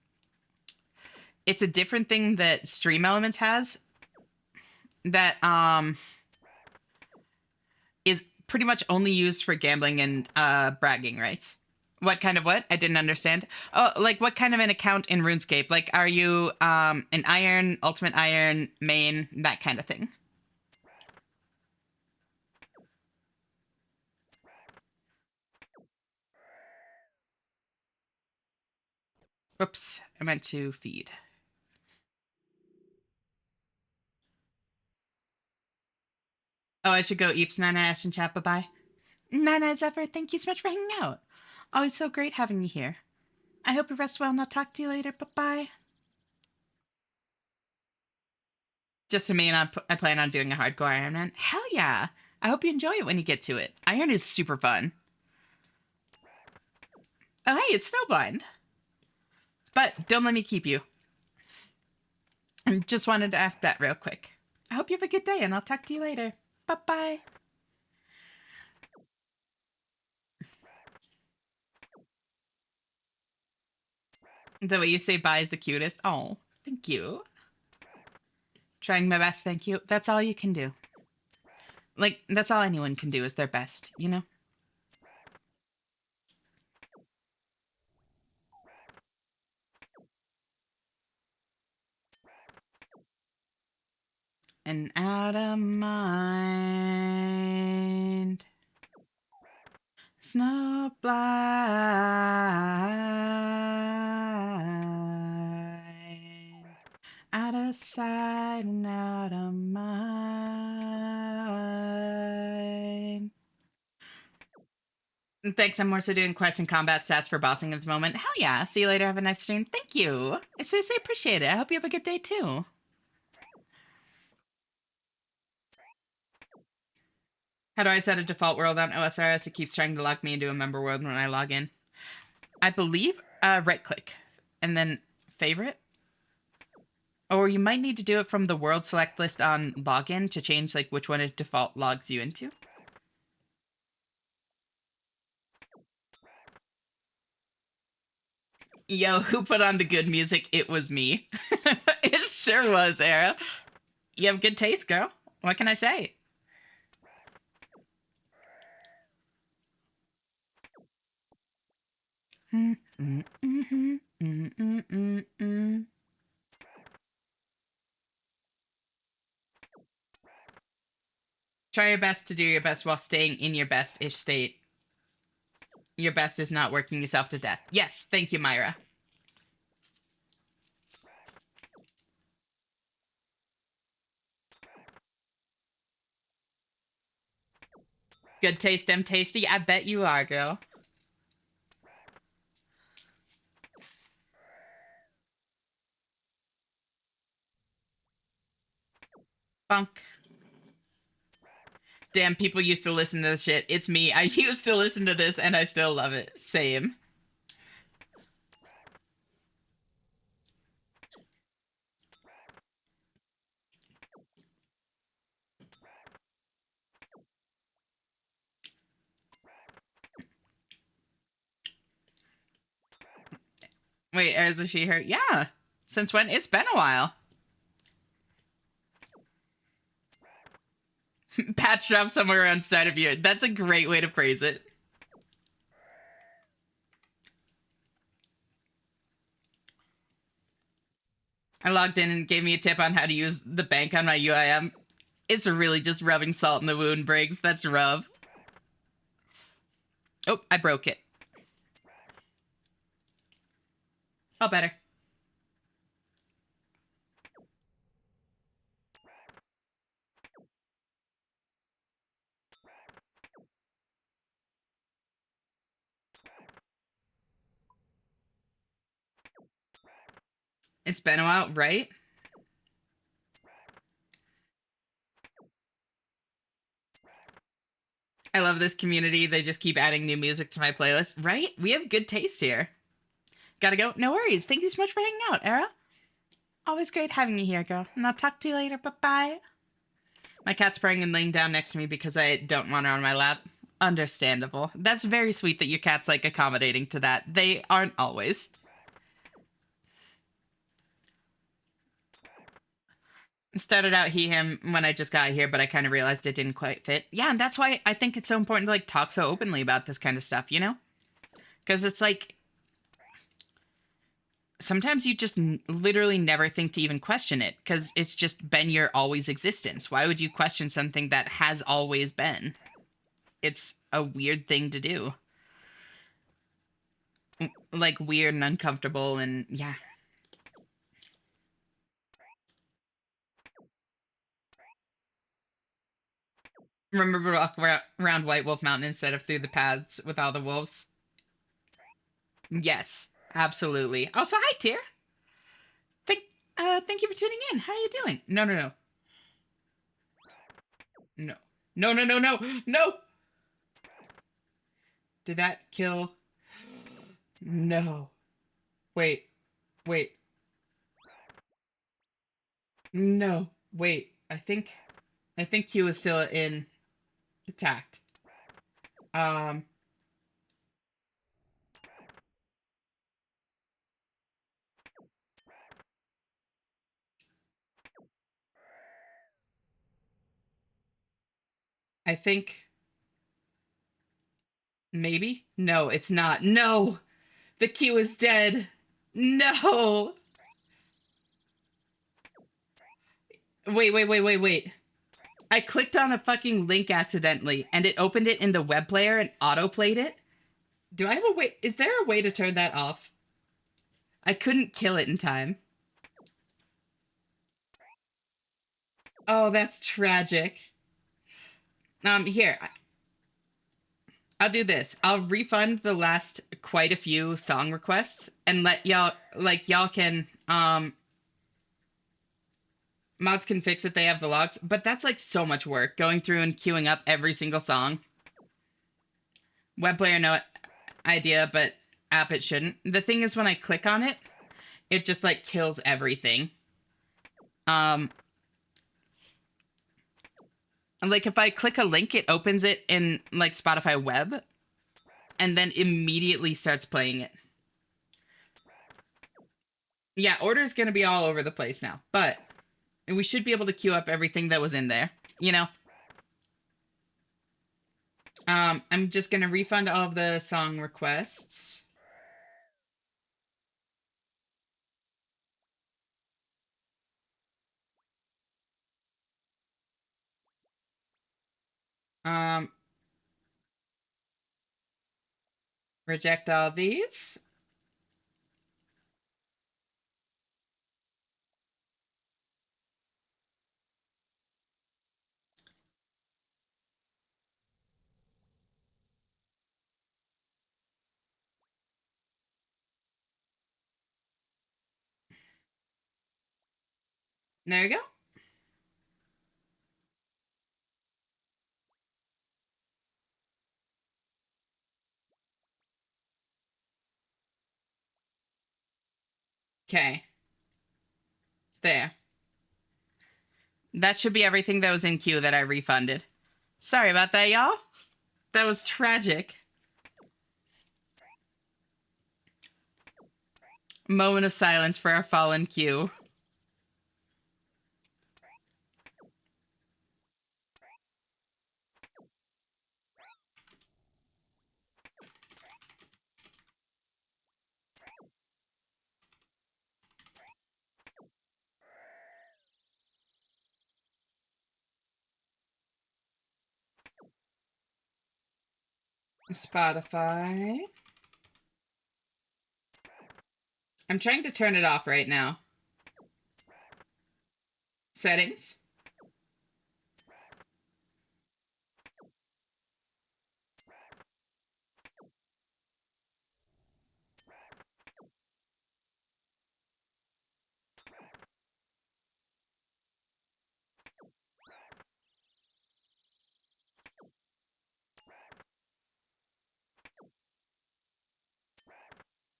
It's a different thing that Stream Elements has that is pretty much only used for gambling and bragging rights. What kind of what? I didn't understand. Oh, like what kind of an account in RuneScape? Like, are you an Iron, Ultimate Iron, main, that kind of thing? Whoops, I meant to feed. Oh, I should go. Eeps, Nana, Ash, and chat. Bye-bye. Nana, Zephyr, thank you so much for hanging out. Always so great having you here. I hope you rest well and I'll talk to you later. Bye-bye. Just to me, and I plan on doing a hardcore Iron Man. Hell yeah. I hope you enjoy it when you get to it. Iron is super fun. Oh, hey, it's Snowblind. But don't let me keep you. I just wanted to ask that real quick. I hope you have a good day, and I'll talk to you later. Bye-bye. The way you say bye is the cutest. Oh, thank you. Trying my best, thank you. That's all you can do. Like, that's all anyone can do is their best, you know? And out of mind. Snow blind. Out of sight and out of mind. Thanks, I'm more so doing quests and combat stats for bossing at the moment. Hell yeah. See you later. Have a nice stream. Thank you. I seriously appreciate it. I hope you have a good day too. How do I set a default world on OSRS? It keeps trying to lock me into a member world when I log in. I believe right click and then favorite. Or you might need to do it from the world select list on login to change like which one it default logs you into. Yo, who put on the good music? It was me. It sure was, Era. You have good taste, girl. What can I say? Try your best to do your best while staying in your best-ish state. Your best is not working yourself to death. Yes, thank you, Myra. Good taste, M tasty? I bet you are, girl. Bunk. Damn, people used to listen to this shit. It's me. I used to listen to this and I still love it. Same. Wait, is a she her? Yeah. Since when? It's been a while. Patch drop somewhere around start of year. That's a great way to phrase it. I logged in and gave me a tip on how to use the bank on my UIM. It's really just rubbing salt in the wound, Briggs. That's rough. Oh, I broke it. Oh, better. It's been a while, right? I love this community. They just keep adding new music to my playlist. Right? We have good taste here. Gotta go. No worries. Thank you so much for hanging out, Era. Always great having you here, girl. And I'll talk to you later. Bye-bye. My cat's purring and laying down next to me because I don't want her on my lap. Understandable. That's very sweet that your cat's, like, accommodating to that. They aren't always. It started out he, him when I just got here, but I kind of realized it didn't quite fit. Yeah, and that's why I think it's so important to, like, talk so openly about this kind of stuff, you know? Because it's like, sometimes you just literally never think to even question it because it's just been your always existence. Why would you question something that has always been? It's a weird thing to do. Like, weird and uncomfortable, and yeah. Remember to walk around White Wolf Mountain instead of through the paths with all the wolves? Yes, absolutely. Also, hi, Tyr. Thank, thank you for tuning in. How are you doing? No, no, no. No. No, no, no, no. No! Did that kill? No. Wait. Wait. No. Wait. I think Q is still in attacked. Um I think maybe. No, it's not. No, the queue is dead. No. Wait. I clicked on a fucking link accidentally and it opened it in the web player and auto-played it. Do I have a way? Is there a way to turn that off? I couldn't kill it in time. Oh, that's tragic. Here, I'll do this. I'll refund the last quite a few song requests and let y'all, like, y'all can, mods can fix it. They have the logs, but that's like so much work going through and queuing up every single song. Web player, no idea, but app it shouldn't. The thing is, when I click on it, it just like kills everything. Like if I click a link, it opens it in like Spotify web and then immediately starts playing it. Yeah, order is going to be all over the place now, but we should be able to queue up everything that was in there, you know? I'm just going to refund all of the song requests. Reject all these. There we go. Okay. There. That should be everything that was in queue that I refunded. Sorry about that, y'all. That was tragic. Moment of silence for our fallen queue. Spotify. I'm trying to turn it off right now. Settings.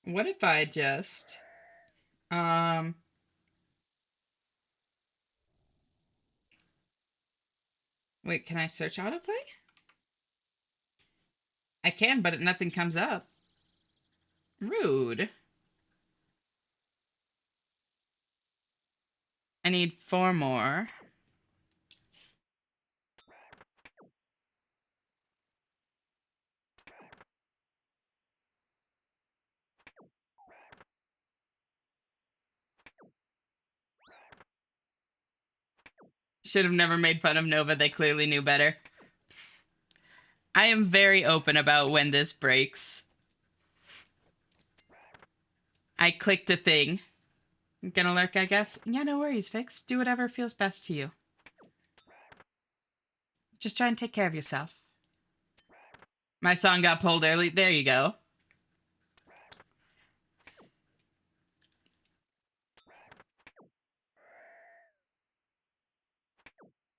What if I just wait, can I search autoplay? I can, but nothing comes up. Rude. I need 4 more. Should have never made fun of Nova. They clearly knew better. I am very open about when this breaks. I clicked a thing. I'm gonna lurk, I guess. Yeah, no worries, Vix. Do whatever feels best to you. Just try and take care of yourself. My song got pulled early. There you go.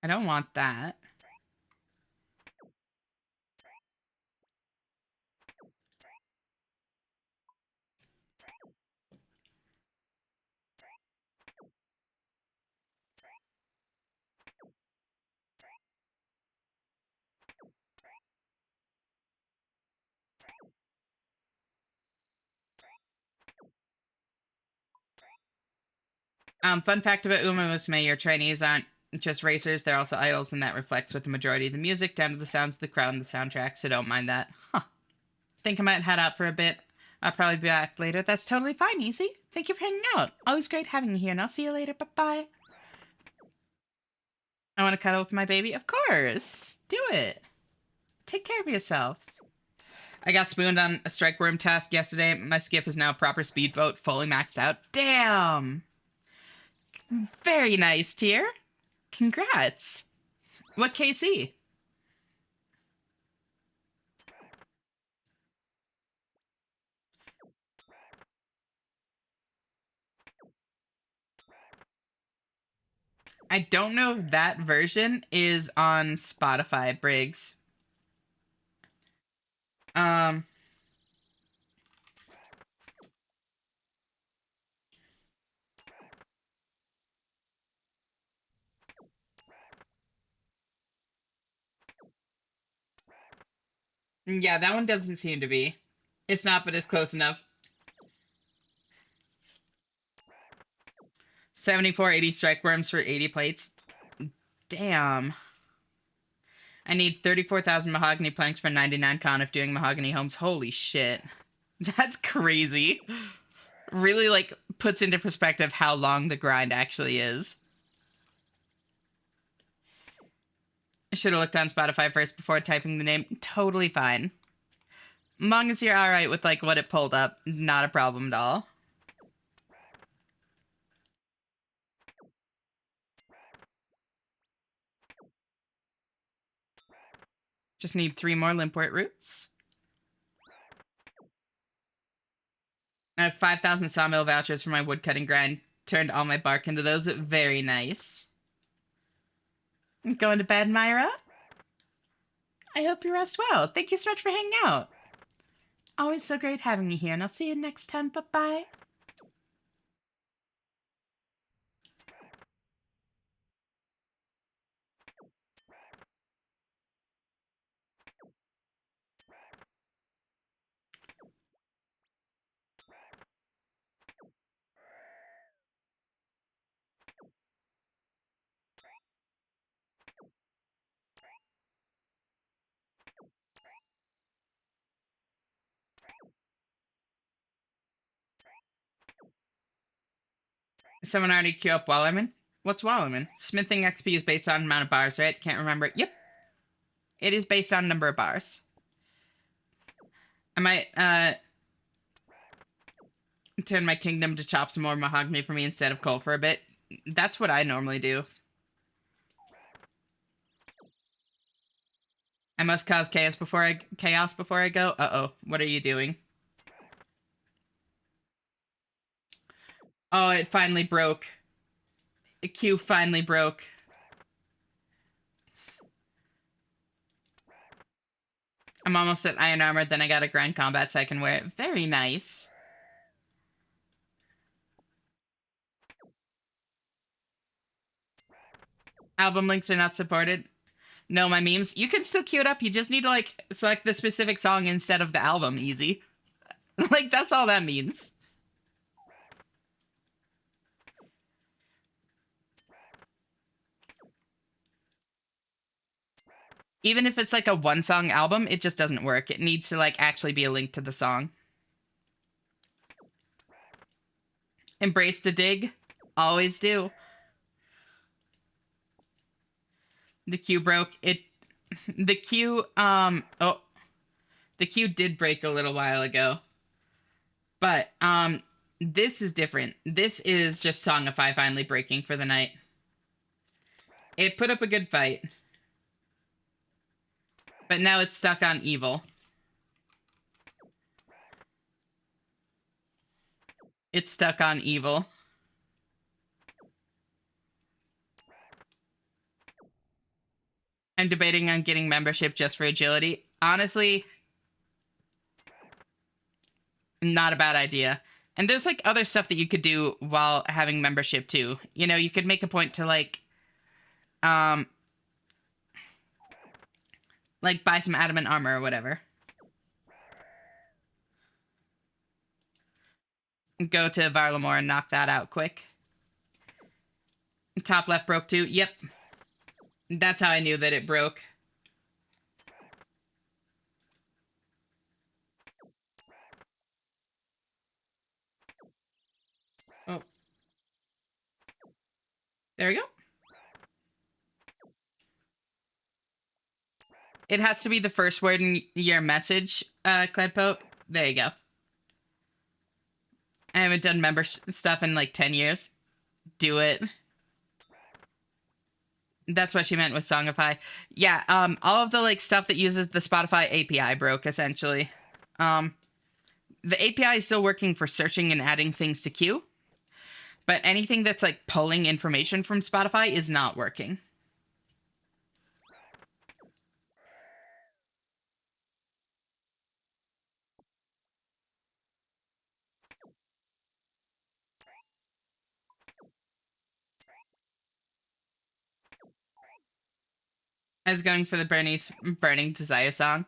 I don't want that. Fun fact about Uma Musume, your trainees aren't just racers. They're also idols, and that reflects with the majority of the music, down to the sounds of the crowd and the soundtrack, so don't mind that. Huh. Think I might head out for a bit. I'll probably be back later. That's totally fine, Easy. Thank you for hanging out. Always great having you here, and I'll see you later. Bye-bye. I want to cuddle with my baby? Of course. Do it. Take care of yourself. I got spooned on a strike worm task yesterday. My skiff is now a proper speedboat, fully maxed out. Damn. Very nice, Tier. Congrats. What KC? I don't know if that version is on Spotify, Briggs. Um, yeah, that one doesn't seem to be. It's not, but it's close enough. 7480 strike worms for 80 plates. Damn. I need 34,000 mahogany planks for 99 con if doing mahogany homes. Holy shit. That's crazy. Really, like, puts into perspective how long the grind actually is. I should have looked on Spotify first before typing the name. Totally fine. Long as you're alright with, like, what it pulled up, not a problem at all. Just need 3 more limpwort roots. I have 5,000 sawmill vouchers for my woodcutting grind. Turned all my bark into those. Very nice. Going to bed, Myra? I hope you rest well. Thank you so much for hanging out. Always so great having you here, and I'll see you next time. Bye-bye. Someone already queue up Wallerman? What's Wallerman? Smithing XP is based on amount of bars, right? Can't remember. Yep. It is based on number of bars. I might, turn my kingdom to chop some more mahogany for me instead of coal for a bit. That's what I normally do. I must cause chaos before I go. Uh-oh. What are you doing? Oh, it finally broke. The queue finally broke. I'm almost at iron armor, then I got a grind combat so I can wear it. Very nice. Album links are not supported. No, my memes. You can still queue it up. You just need to, like, select the specific song instead of the album. Easy. Like, that's all that means. Even if it's, like, a one-song album, it just doesn't work. It needs to, like, actually be a link to the song. Embrace to dig. Always do. The queue broke. The queue, oh. The queue did break a little while ago. But, this is different. This is just Songify finally breaking for the night. It put up a good fight. But now it's stuck on evil. It's stuck on evil. I'm debating on getting membership just for agility. Honestly, not a bad idea. And there's, like, other stuff that you could do while having membership, too. You know, you could make a point to, like buy some adamant armor or whatever. Go to Varlamore and knock that out quick. Top left broke, too. Yep. That's how I knew that it broke. Oh, there we go. It has to be the first word in your message, Cledpope. There you go. I haven't done member stuff in like 10 years. Do it. That's what she meant with Songify. Yeah, all of the like stuff that uses the Spotify API broke essentially. Um, the API is still working for searching and adding things to queue, but anything that's like pulling information from Spotify is not working. I was going for the Bernie's Burning Desire song.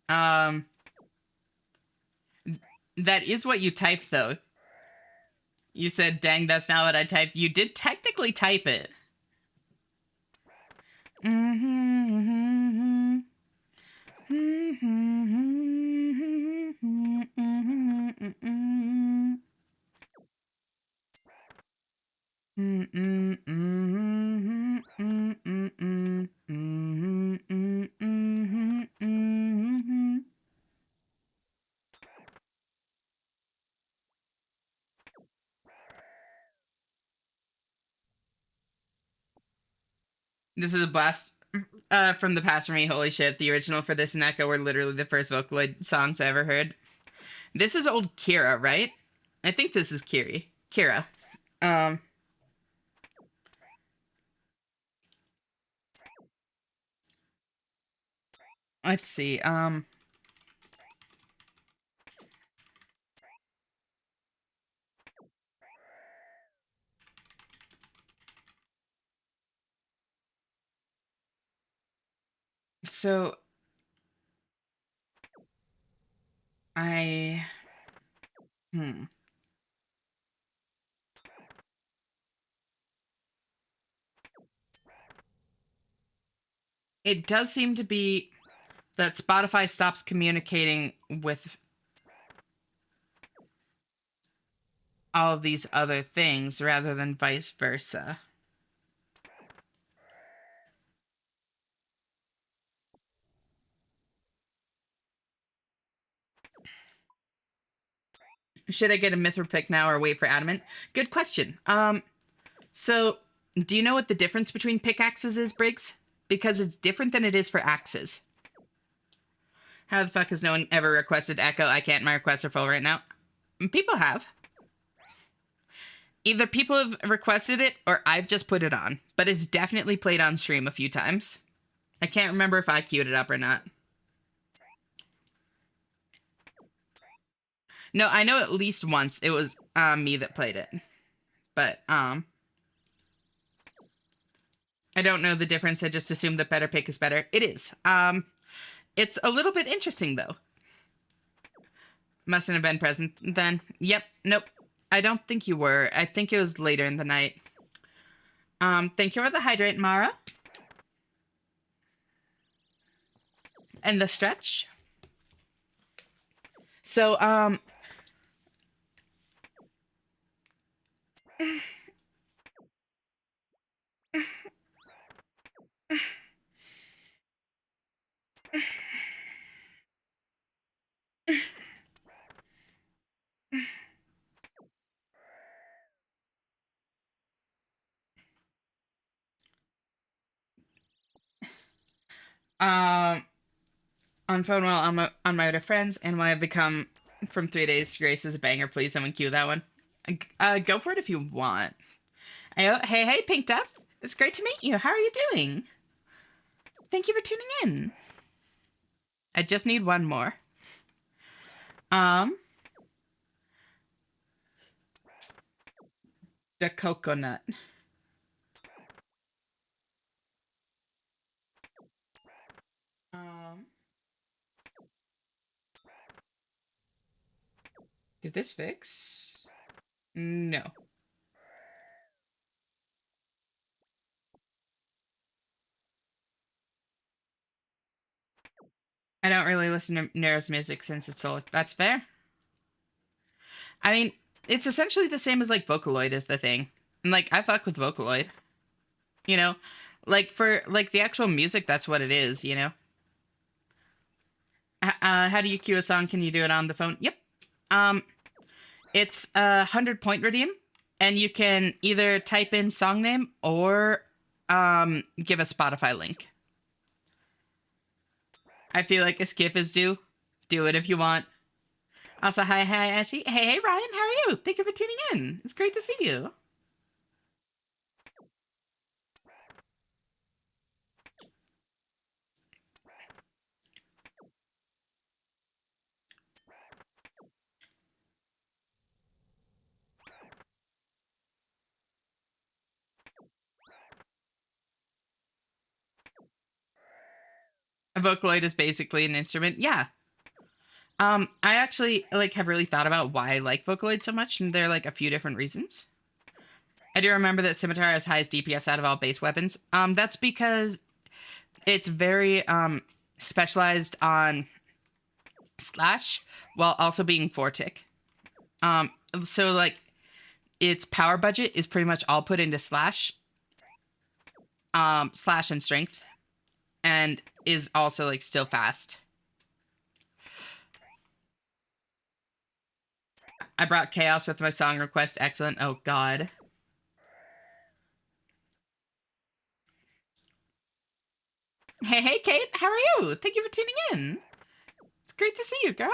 Um, that is what you typed though. You said, dang, that's not what I typed. You did technically type it. This is a blast from the past for me. Holy shit. The original for this and Echo were literally the first Vocaloid songs I ever heard. This is old Kira, right? I think this is Kira. Um, let's see. So I, hmm. It does seem to be that Spotify stops communicating with all of these other things rather than vice versa. Should I get a Mithril pick now or wait for Adamant? Good question. So do you know what the difference between pickaxes is, Briggs? Because it's different than it is for axes. How the fuck has no one ever requested Echo? I can't. My requests are full right now. People have. Either people have requested it or I've just put it on. But it's definitely played on stream a few times. I can't remember if I queued it up or not. No, I know at least once it was me that played it. But I don't know the difference. I just assumed that better pick is better. It is. It's a little bit interesting though. Mustn't have been present then. Yep. Nope. I don't think you were. I think it was later in the night. Thank you for the hydrate, Mara. And the stretch. So, um, on phone while on my way to friends, and when I've become from 3 days to Grace is a banger. Please someone cue that one. Go for it if you want. Hey, Pink Duff. It's great to meet you. How are you doing? Thank you for tuning in. I just need one more. Um, the coconut. Um, did this fix? No. I don't really listen to Nero's music since it's solo. That's fair. I mean, it's essentially the same as like Vocaloid is the thing. And like I fuck with Vocaloid. You know? Like for like the actual music, that's what it is, you know? How do you cue a song? Can you do it on the phone? Yep. Um, it's a 100-point redeem, and you can either type in song name or give a Spotify link. I feel like a skip is due. Do it if you want. Also, hi, Ashley. Hey, Ryan. How are you? Thank you for tuning in. It's great to see you. A Vocaloid is basically an instrument. Yeah. I actually like have really thought about why I like Vocaloid so much, and there are like a few different reasons. I do remember that Scimitar has highest DPS out of all base weapons. That's because it's very specialized on slash while also being 4-tick. So like its power budget is pretty much all put into slash, slash and strength, and is also like still fast. I brought chaos with my song request. Excellent. Oh god. Hey, Kate. How are you? Thank you for tuning in. It's great to see you, girl.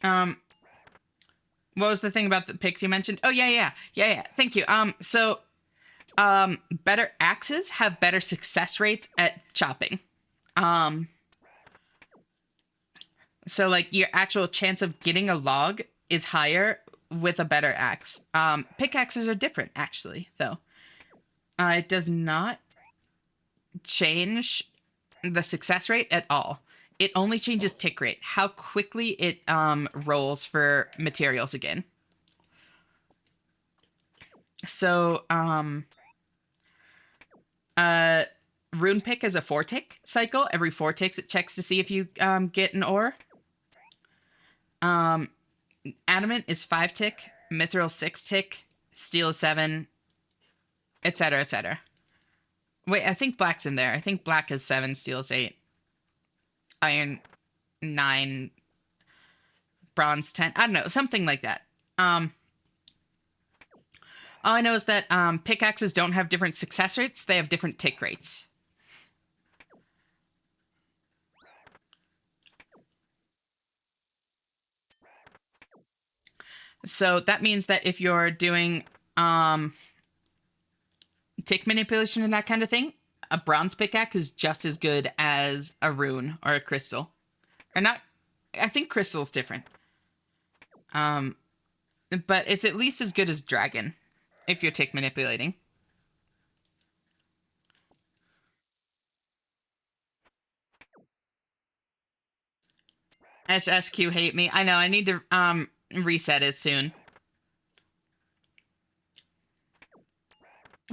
Um, what was the thing about the picks you mentioned? Oh yeah. Thank you. Better axes have better success rates at chopping. Um, so like your actual chance of getting a log is higher with a better axe. Pickaxes are different actually, though. It does not change the success rate at all. It only changes tick rate, how quickly it rolls for materials again. So rune pick is a 4-tick cycle. Every 4 ticks it checks to see if you get an ore. Adamant is 5-tick, mithril 6-tick, steel is 7, etc., etc. Wait, I think black's in there. I think black is 7, steel is 8, iron 9, bronze 10. I don't know, something like that. All I know is that pickaxes don't have different success rates. They have different tick rates. So that means that if you're doing tick manipulation and that kind of thing, a bronze pickaxe is just as good as a rune or a crystal. Or not, I think crystal's different. But it's at least as good as dragon if you're tick manipulating. SSQ hate me. I know, I need to reset it soon.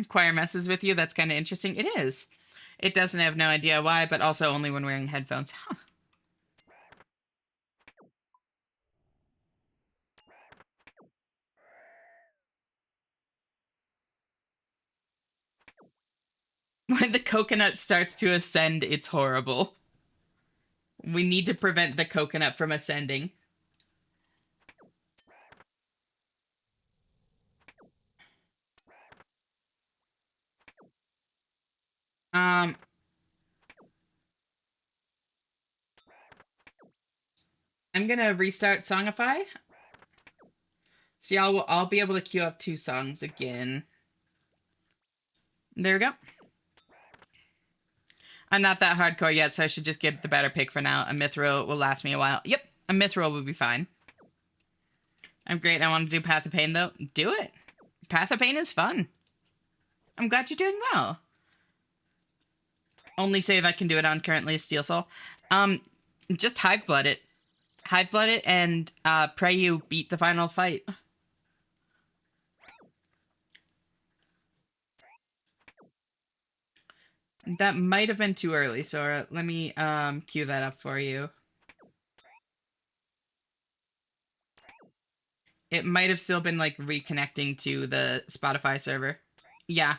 Choir messes with you. That's kind of interesting. It is. It doesn't have no idea why, but also only when wearing headphones. Huh. When the coconut starts to ascend, it's horrible. We need to prevent the coconut from ascending. Um, I'm gonna restart Songify. So y'all will all be able to queue up 2 songs again. There we go. I'm not that hardcore yet, so I should just get the better pick for now. A mithril will last me a while. Yep, a mithril will be fine. I'm great. I want to do Path of Pain, though. Do it. Path of Pain is fun. I'm glad you're doing well. Only save I can do it on currently is Steel Soul. Just Hive Blood it. Hive Blood it and pray you beat the final fight. That might have been too early, Sora. Let me cue that up for you. It might have still been like reconnecting to the Spotify server. Yeah.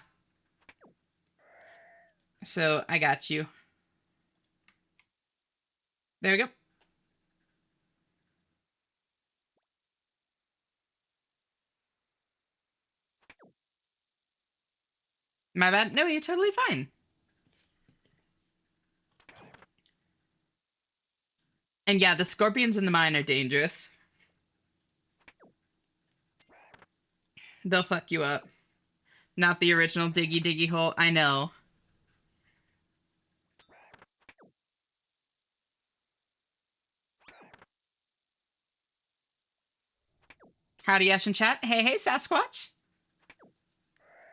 So I got you. There we go. My bad. No, you're totally fine. And yeah, the scorpions in the mine are dangerous. They'll fuck you up. Not the original diggy diggy hole. I know. Howdy, Ash and chat. Hey, hey, Sasquatch.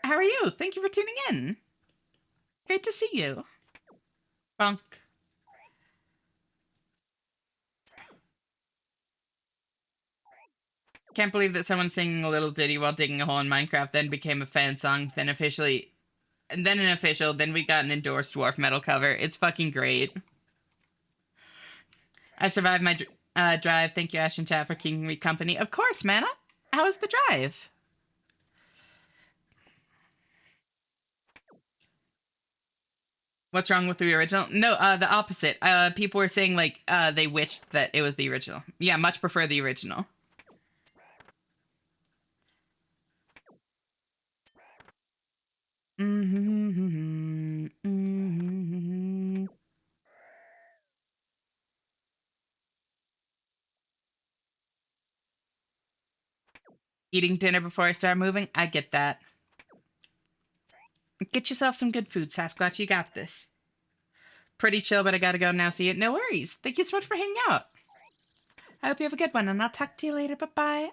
How are you? Thank you for tuning in. Great to see you. Bonk. Can't believe that someone singing a little ditty while digging a hole in Minecraft then became a fan song, then officially, and then an official, then we got an endorsed dwarf metal cover. It's fucking great. I survived my drive. Thank you, Ash and chat, for keeping me company. Of course, Mana. How was the drive? What's wrong with the original? No, the opposite. People were saying like they wished that it was the original. Yeah, much prefer the original. Mm-hmm, mm-hmm. Eating dinner before I start moving? I get that. Get yourself some good food, Sasquatch. You got this. Pretty chill, but I gotta go now. See you. No worries. Thank you so much for hanging out. I hope you have a good one, and I'll talk to you later. Bye bye.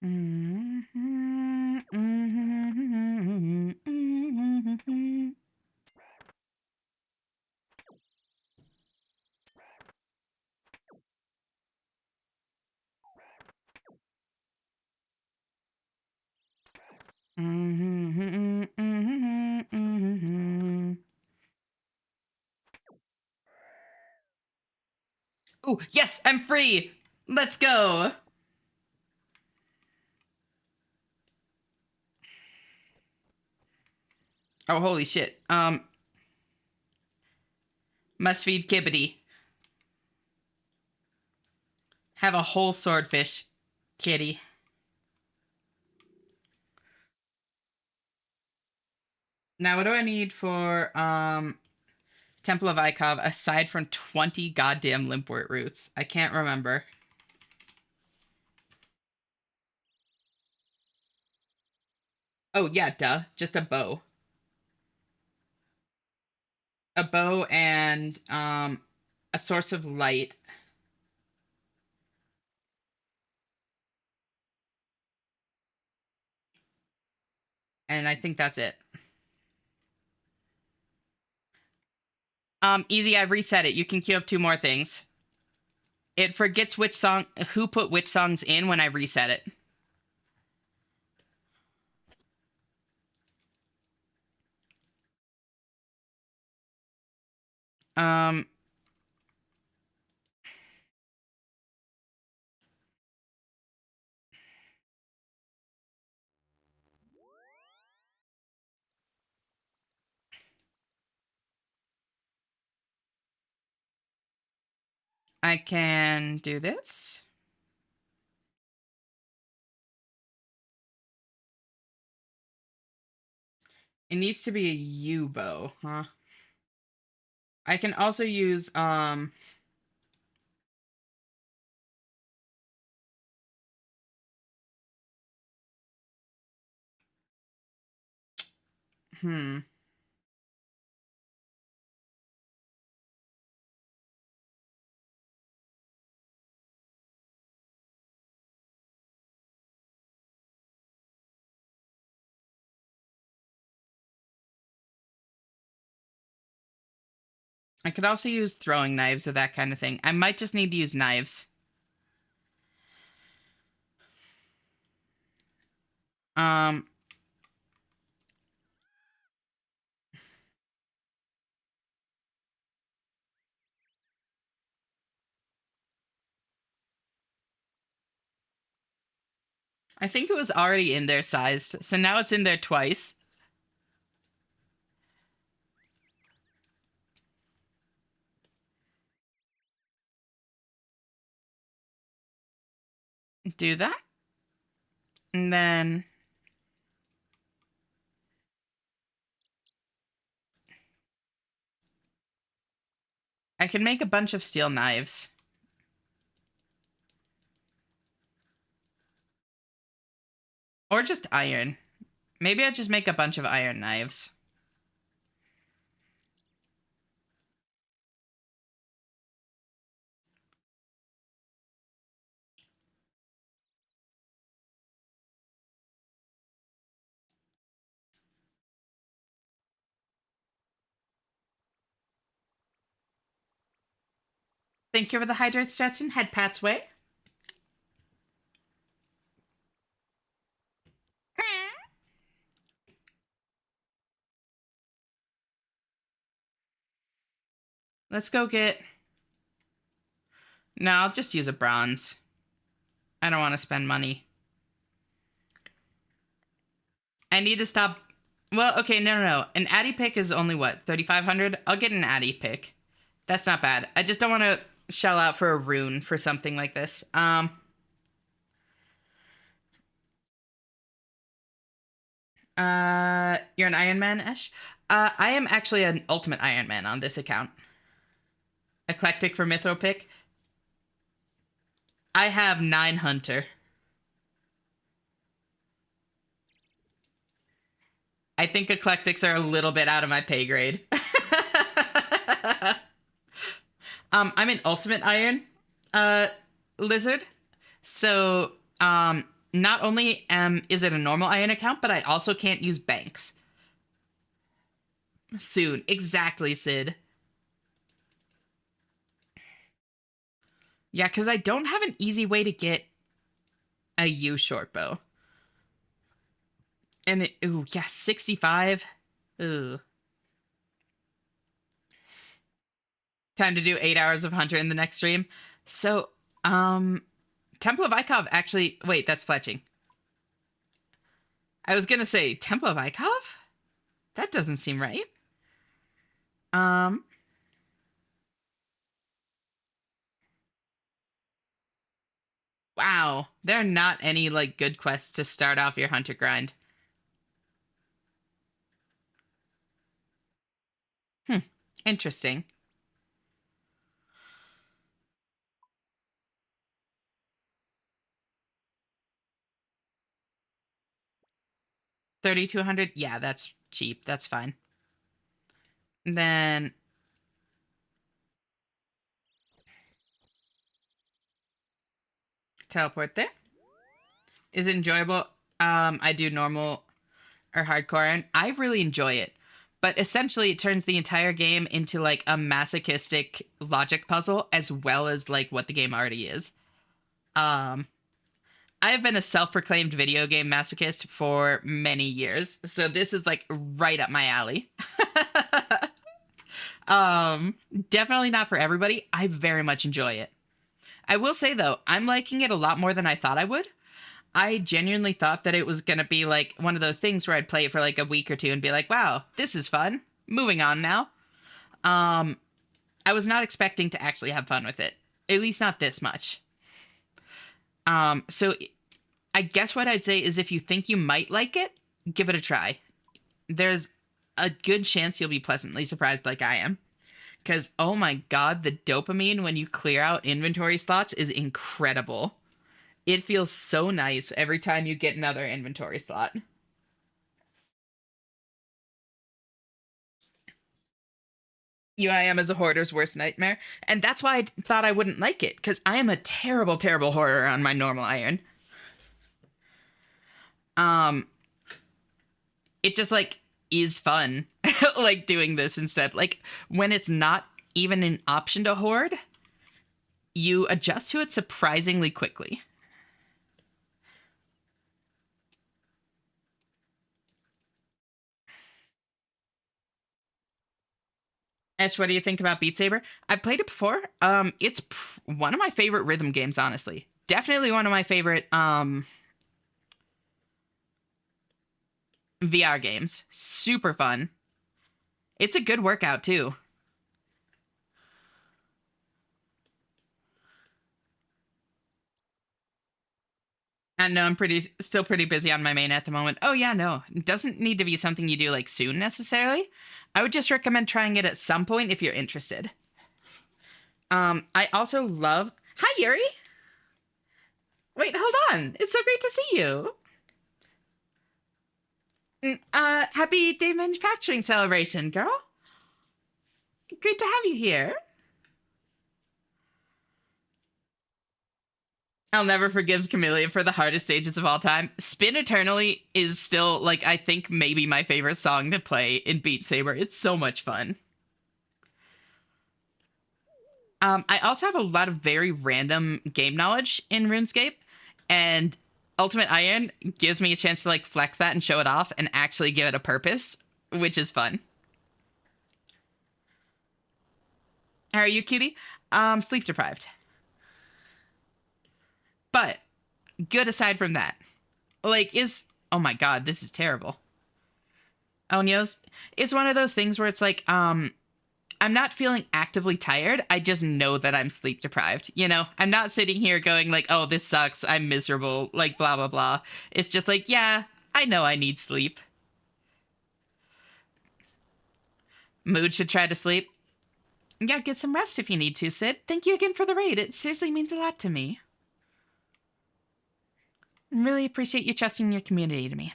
Mm-hmm, mm-hmm, mm-hmm. Mm-hmm, mm-hmm, mm-hmm. Oh, yes, I'm free. Let's go. Oh, holy shit. Must feed Kibbity. Have a whole swordfish, kitty. Now, what do I need for Temple of Ikov aside from 20 goddamn limpwort roots? I can't remember. Oh, yeah, duh. Just a bow. A bow and a source of light. And I think that's it. Easy, I reset it. You can queue up two more things. It forgets which song, who put which songs in when I reset it. Um, I can do this. It needs to be a U bow, huh? I can also use hmm. I could also use throwing knives or that kind of thing. I might just need to use knives. Um, I think it was already in there sized, so now it's in there twice. Do that. And then I can make a bunch of steel knives. Or just iron. Maybe I just make a bunch of iron knives. Thank you for the hydrate suggestion. Head Pat's way. Let's go get... No, I'll just use a bronze. I don't want to spend money. I need to stop... Well, okay, no. An Addy pick is only, what, 3,500? I'll get an Addy pick. That's not bad. I just don't want to shell out for a rune for something like this. You're an Iron Man, Esh? I am actually an Ultimate Iron Man on this account. Eclectic for Mythro pick. I have 9 Hunter. I think Eclectics are a little bit out of my pay grade. I'm an Ultimate Iron Lizard. So, not only is it a normal Iron account, but I also can't use banks. Soon. Exactly, Sid. Yeah, because I don't have an easy way to get a U short bow. And ooh, yeah, 65. Ooh. Time to do 8 hours of Hunter in the next stream. So, Temple of Ikov actually... Wait, that's fletching. I was gonna say, Temple of Ikov? That doesn't seem right. Wow. There are not any, like, good quests to start off your Hunter grind. Interesting. $3,200? Yeah, that's cheap. That's fine. And then... Teleport there. Is it enjoyable? I do normal or hardcore, and I really enjoy it. But essentially, it turns the entire game into like a masochistic logic puzzle, as well as like what the game already is. I have been a self-proclaimed video game masochist for many years, so this is like right up my alley. Definitely not for everybody. I very much enjoy it. I will say though, I'm liking it a lot more than I thought I would. I genuinely thought that it was going to be like one of those things where I'd play it for like a week or two and be like, wow, this is fun. Moving on now. I was not expecting to actually have fun with it. At least not this much. So I guess what I'd say is if you think you might like it, give it a try. There's a good chance you'll be pleasantly surprised like I am. Because, oh my god, the dopamine when you clear out inventory slots is incredible. It feels so nice every time you get another inventory slot. UIM is a hoarder's worst nightmare, and that's why I thought I wouldn't like it, because I am a terrible, terrible hoarder on my normal iron. It just, like, is fun, like, doing this instead. Like, when it's not even an option to hoard, you adjust to it surprisingly quickly. Ash, what do you think about Beat Saber? I've played it before. It's one of my favorite rhythm games, honestly. Definitely one of my favorite VR games. Super fun. It's a good workout too. And no, I'm still pretty busy on my main at the moment. Oh yeah, no, it doesn't need to be something you do like soon necessarily. I would just recommend trying it at some point if you're interested. I also love. Hi Yuri. Wait, hold on. It's so great to see you. Happy day manufacturing celebration, girl. Great to have you here. I'll never forgive Camellia for the hardest stages of all time. Spin Eternally is still, like, I think maybe my favorite song to play in Beat Saber. It's so much fun. I also have a lot of very random game knowledge in RuneScape, and Ultimate Iron gives me a chance to, like, flex that and show it off and actually give it a purpose, which is fun. How are you, cutie? Sleep deprived. But good aside from that. Like, oh my god, this is terrible. Onyos is one of those things where it's like, I'm not feeling actively tired. I just know that I'm sleep deprived. You know, I'm not sitting here going like, oh, this sucks. I'm miserable. Like, blah, blah, blah. It's just like, yeah, I know I need sleep. Mood should try to sleep. Yeah, get some rest if you need to, Sid. Thank you again for the raid. It seriously means a lot to me. Really appreciate you trusting your community to me.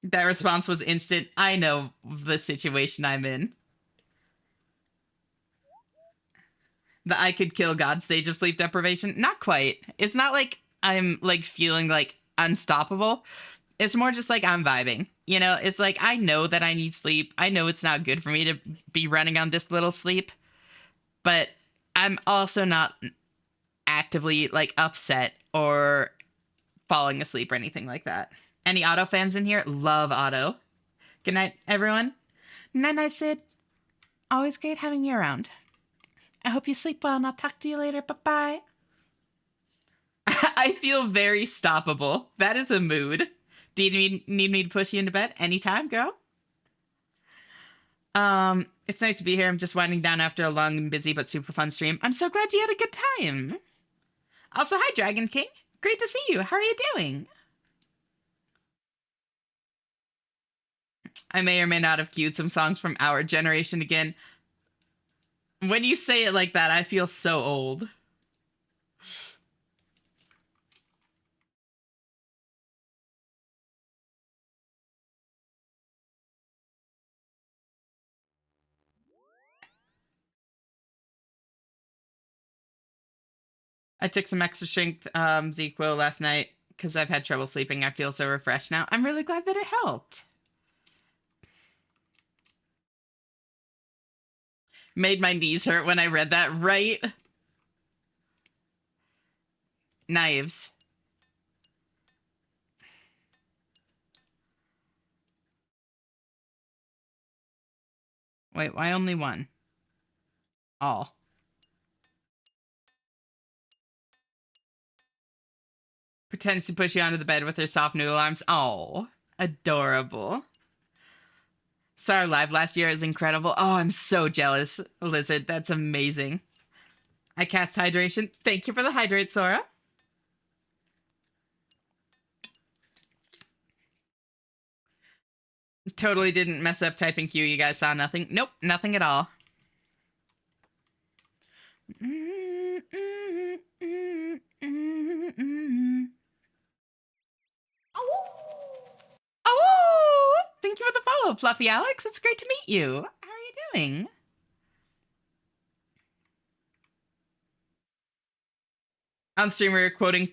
That response was instant. I know the situation I'm in. The I could kill God stage of sleep deprivation? Not quite. It's not like I'm like feeling like unstoppable. It's more just like I'm vibing. You know, it's like I know that I need sleep. I know it's not good for me to be running on this little sleep, but I'm also not actively like upset or falling asleep or anything like that. Any Auto fans in here? Love Auto. Good night, everyone. Night night, Sid. Always great having you around. I hope you sleep well and I'll talk to you later. Bye bye. I feel very stoppable. That is a mood. Do you need me to push you into bed? Anytime, girl. It's nice to be here. I'm just winding down after a long and busy but super fun stream. I'm so glad you had a good time. Also, hi, Dragon King. Great to see you. How are you doing? I may or may not have queued some songs from our generation again. When you say it like that, I feel so old. I took some extra strength ZQuil last night because I've had trouble sleeping. I feel so refreshed now. I'm really glad that it helped. Made my knees hurt when I read that, right? Knives. Wait, why only one? All. Pretends to push you onto the bed with her soft noodle arms. Oh, adorable. Saw her live last year. It was incredible. Oh, I'm so jealous, Lizard. That's amazing. I cast hydration. Thank you for the hydrate, Sora. Totally didn't mess up typing Q. You guys saw nothing? Nope, nothing at all. Oh, thank you for the follow, Fluffy Alex. It's great to meet you. How are you doing? On stream, we were quoting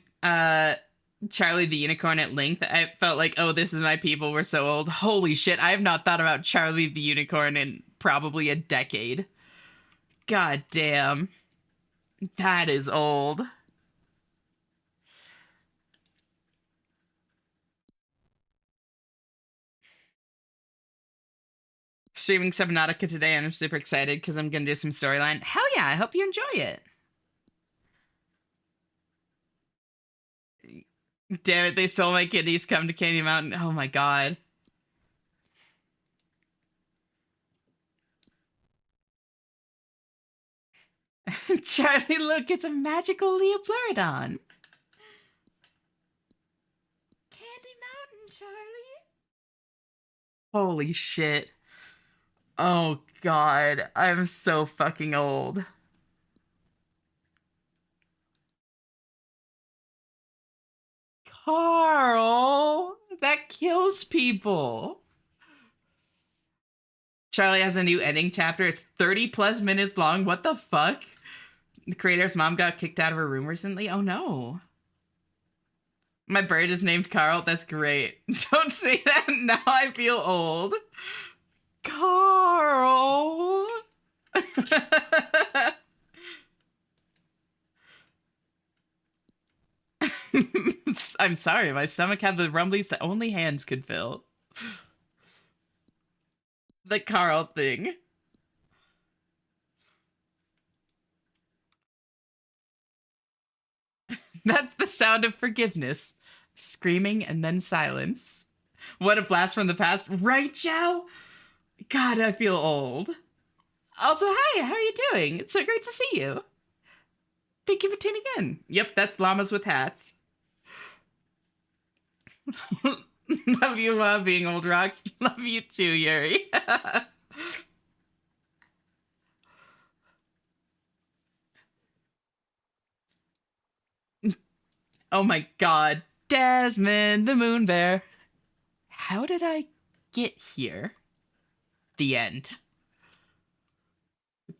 Charlie the Unicorn at length. I felt like, oh, this is my people. We're so old. Holy shit. I have not thought about Charlie the Unicorn in probably a decade. God damn. That is old. Streaming Subnautica today, and I'm super excited because I'm gonna do some storyline. Hell yeah, I hope you enjoy it. Damn it, they stole my kitties. Come to Candy Mountain. Oh my god. Charlie, look, it's a magical Leopleurodon. Candy Mountain, Charlie. Holy shit. Oh god, I'm so fucking old. Carl, that kills people. Charlie has a new ending chapter. It's 30 plus minutes long. What the fuck? The creator's mom got kicked out of her room recently. Oh no. My bird is named Carl. That's great. Don't say that. Now I feel old. Carl. I'm sorry. My stomach had the rumblies that only hands could fill. The Carl thing. That's the sound of forgiveness. Screaming and then silence. What a blast from the past. Right, Joe? God, I feel old. Also, hi, how are you doing? It's so great to see you. Thank you for tuning in. Yep, that's llamas with hats. Love you, being old rocks. Love you too, Yuri. Oh my god. Desmond, the moon bear. How did I get here? The end.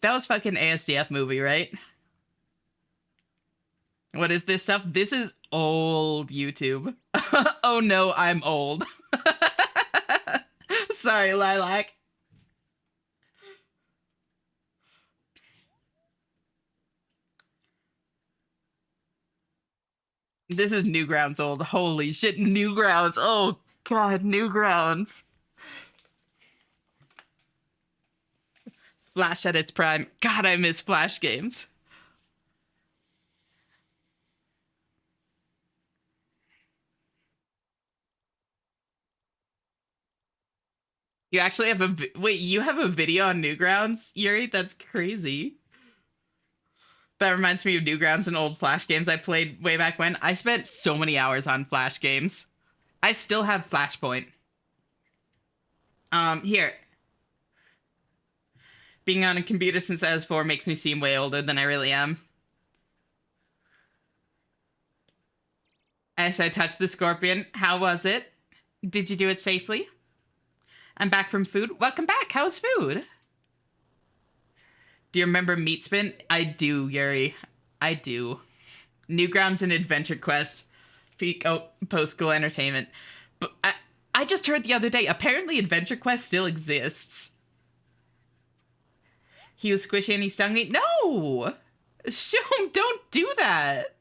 That was fucking ASDF movie, right? What is this stuff? This is old YouTube. Oh no, I'm old. Sorry, Lilac. This is Newgrounds old. Holy shit, Newgrounds. Oh god, Newgrounds. Flash at its prime. God, I miss Flash games. You actually have a wait, you have a video on Newgrounds, Yuri? That's crazy. That reminds me of Newgrounds and old Flash games I played way back when. I spent so many hours on Flash games. I still have Flashpoint. Here. Being on a computer since I was 4 makes me seem way older than I really am. As I touched the scorpion, how was it? Did you do it safely? I'm back from food. Welcome back. How's food? Do you remember Meat Spin? I do, Yuri. I do. Newgrounds and Adventure Quest. Peak post-school entertainment. But I just heard the other day, apparently Adventure Quest still exists. He was squishy and he stung me. No! Shum, don't do that.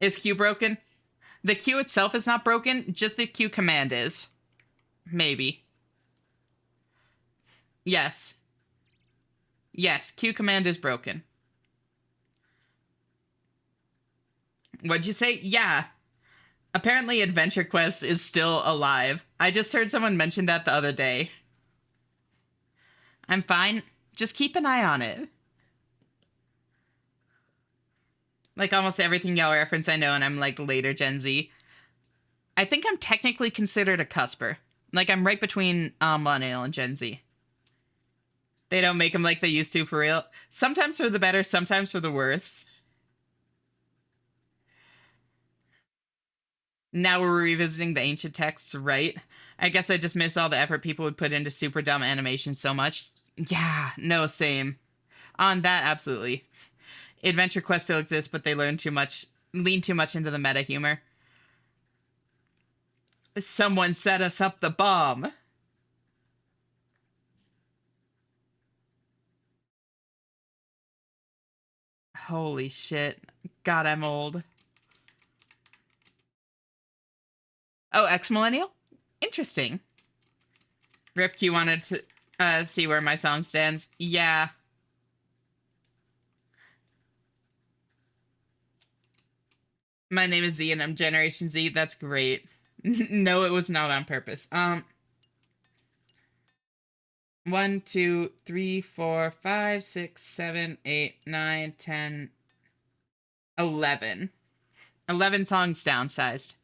Is Q broken? The Q itself is not broken, just the Q command is. Maybe. Yes. Yes, Q command is broken. What'd you say? Yeah. Apparently Adventure Quest is still alive. I just heard someone mention that the other day. I'm fine. Just keep an eye on it. Like almost everything y'all reference I know, and I'm like later Gen Z. I think I'm technically considered a cusper. Like I'm right between Millennial and Gen Z. They don't make them like they used to for real. Sometimes for the better, sometimes for the worse. Now we're revisiting the ancient texts, right? I guess I just miss all the effort people would put into super dumb animation so much. Yeah, no, same. On that, absolutely. Adventure Quest still exists, but they lean too much into the meta humor. Someone set us up the bomb. Holy shit. God, I'm old. Oh, ex-millennial? Interesting. Ripke wanted to see where my song stands. Yeah. My name is Z and I'm Generation Z. That's great. No, it was not on purpose. 1, 2, 3, 4, 5, 6, 7, 8, 9, 10, 11. 11 songs downsized.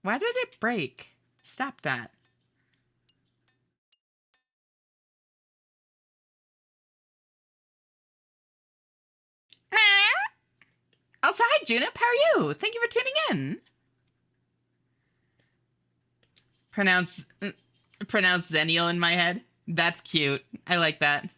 Why did it break? Stop that. Also, hi, Junip. How are you? Thank you for tuning in. Pronounce Zennial in my head. That's cute. I like that.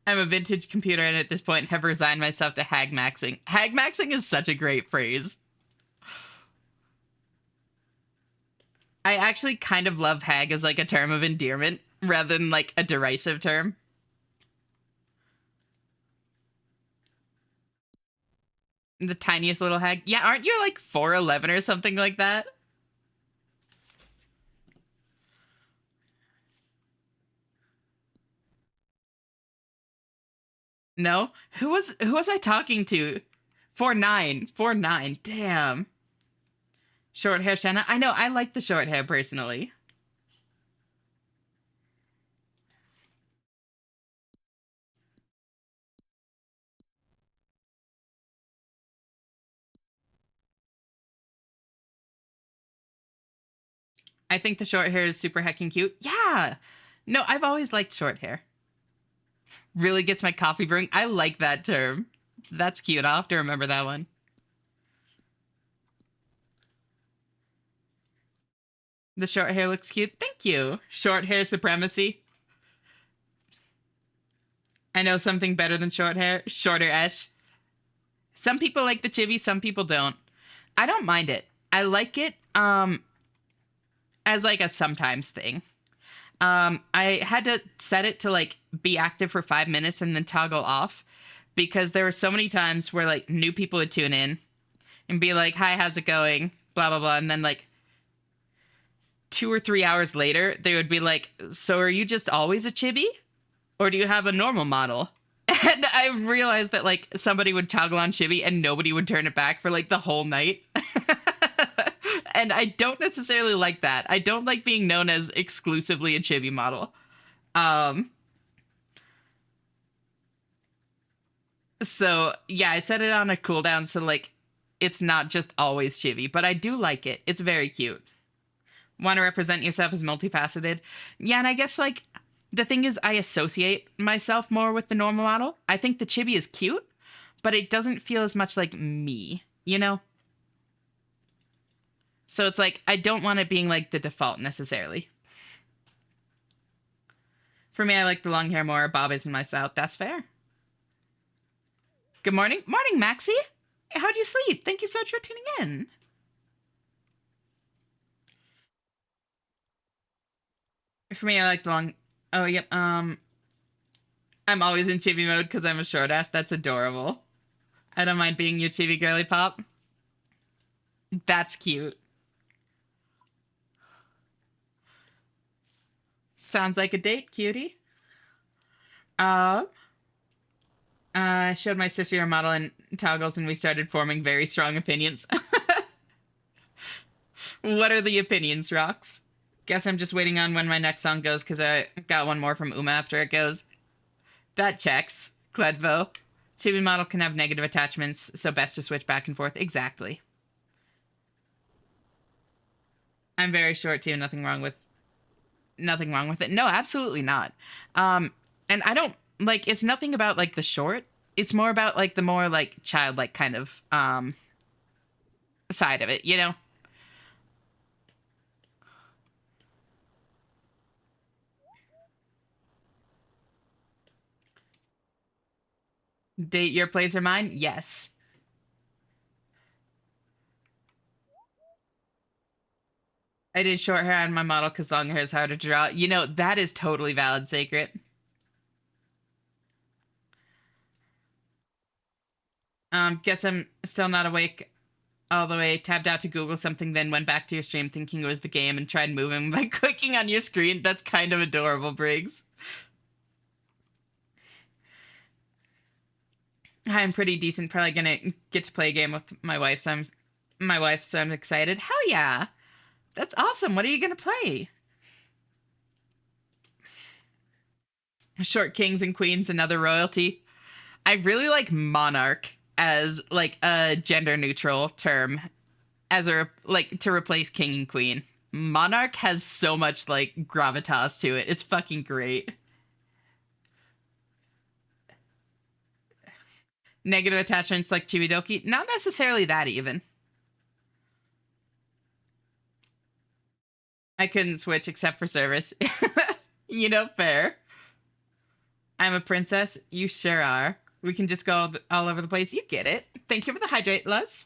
I'm a vintage computer and at this point have resigned myself to hag maxing. Hag maxing is such a great phrase. I actually kind of love hag as like a term of endearment rather than like a derisive term. The tiniest little hag. Yeah, aren't you like 4'11" or something like that? No? Who was I talking to? 4'9". 4'9". Damn. Short hair Shanna. I know, I like the short hair personally. I think the short hair is super heckin' cute. Yeah. No, I've always liked short hair. Really gets my coffee brewing. I like that term. That's cute. I'll have to remember that one. The short hair looks cute. Thank you. Short hair supremacy. I know something better than short hair. Shorter Esh. Some people like the chibi, some people don't. I don't mind it. I like it as like a sometimes thing. I had to set it to like be active for 5 minutes and then toggle off because there were so many times where like new people would tune in and be like, "Hi, how's it going?" Blah blah blah, and then like 2 or 3 hours later, they would be like, "So are you just always a chibi, or do you have a normal model?" And I realized that like somebody would toggle on chibi and nobody would turn it back for like the whole night. And I don't necessarily like that. I don't like being known as exclusively a chibi model. Um, so yeah, I set it on a cooldown so like it's not just always chibi, but I do like it. It's very cute. Want to represent yourself as multifaceted. Yeah, and I guess like the thing is I associate myself more with the normal model. I think the chibi is cute, but it doesn't feel as much like me, you know? So it's like I don't want it being like the default necessarily. For me, I like the long hair more. Bob isn't my style. That's fair. Good morning. Morning, Maxie. How'd you sleep? Thank you so much for tuning in. For me, I like the long. Oh, yep. I'm always in chibi mode because I'm a short ass. That's adorable. I don't mind being your chibi girly pop. That's cute. Sounds like a date, cutie. Uh, I showed my sister your model in toggles and we started forming very strong opinions. What are the opinions, Rocks? Guess I'm just waiting on when my next song goes because I got one more from Uma after it goes. That checks. Cledvo. Chibi model can have negative attachments, so best to switch back and forth. Exactly. I'm very short too. Nothing wrong with it. No, absolutely not. And I don't like. It's nothing about like the short. It's more about like the more like childlike kind of side of it. You know. Date your place or mine? Yes. I did short hair on my model because long hair is harder to draw. You know, that is totally valid, Sacred. Guess I'm still not awake all the way. Tabbed out to Google something, then went back to your stream thinking it was the game and tried moving by clicking on your screen. That's kind of adorable, Briggs. I'm pretty decent. Probably gonna get to play a game with my wife, so I'm excited. Hell yeah. That's awesome. What are you gonna play? Short kings and queens and other royalty. I really like monarch as like a gender neutral term as a like to replace king and queen. Monarch has so much like gravitas to it. It's fucking great. Negative attachments like Chibidoki, not necessarily that even. I couldn't switch except for service. You know, fair. I'm a princess. You sure are. We can just go all over the place. You get it. Thank you for the hydrate, Luz.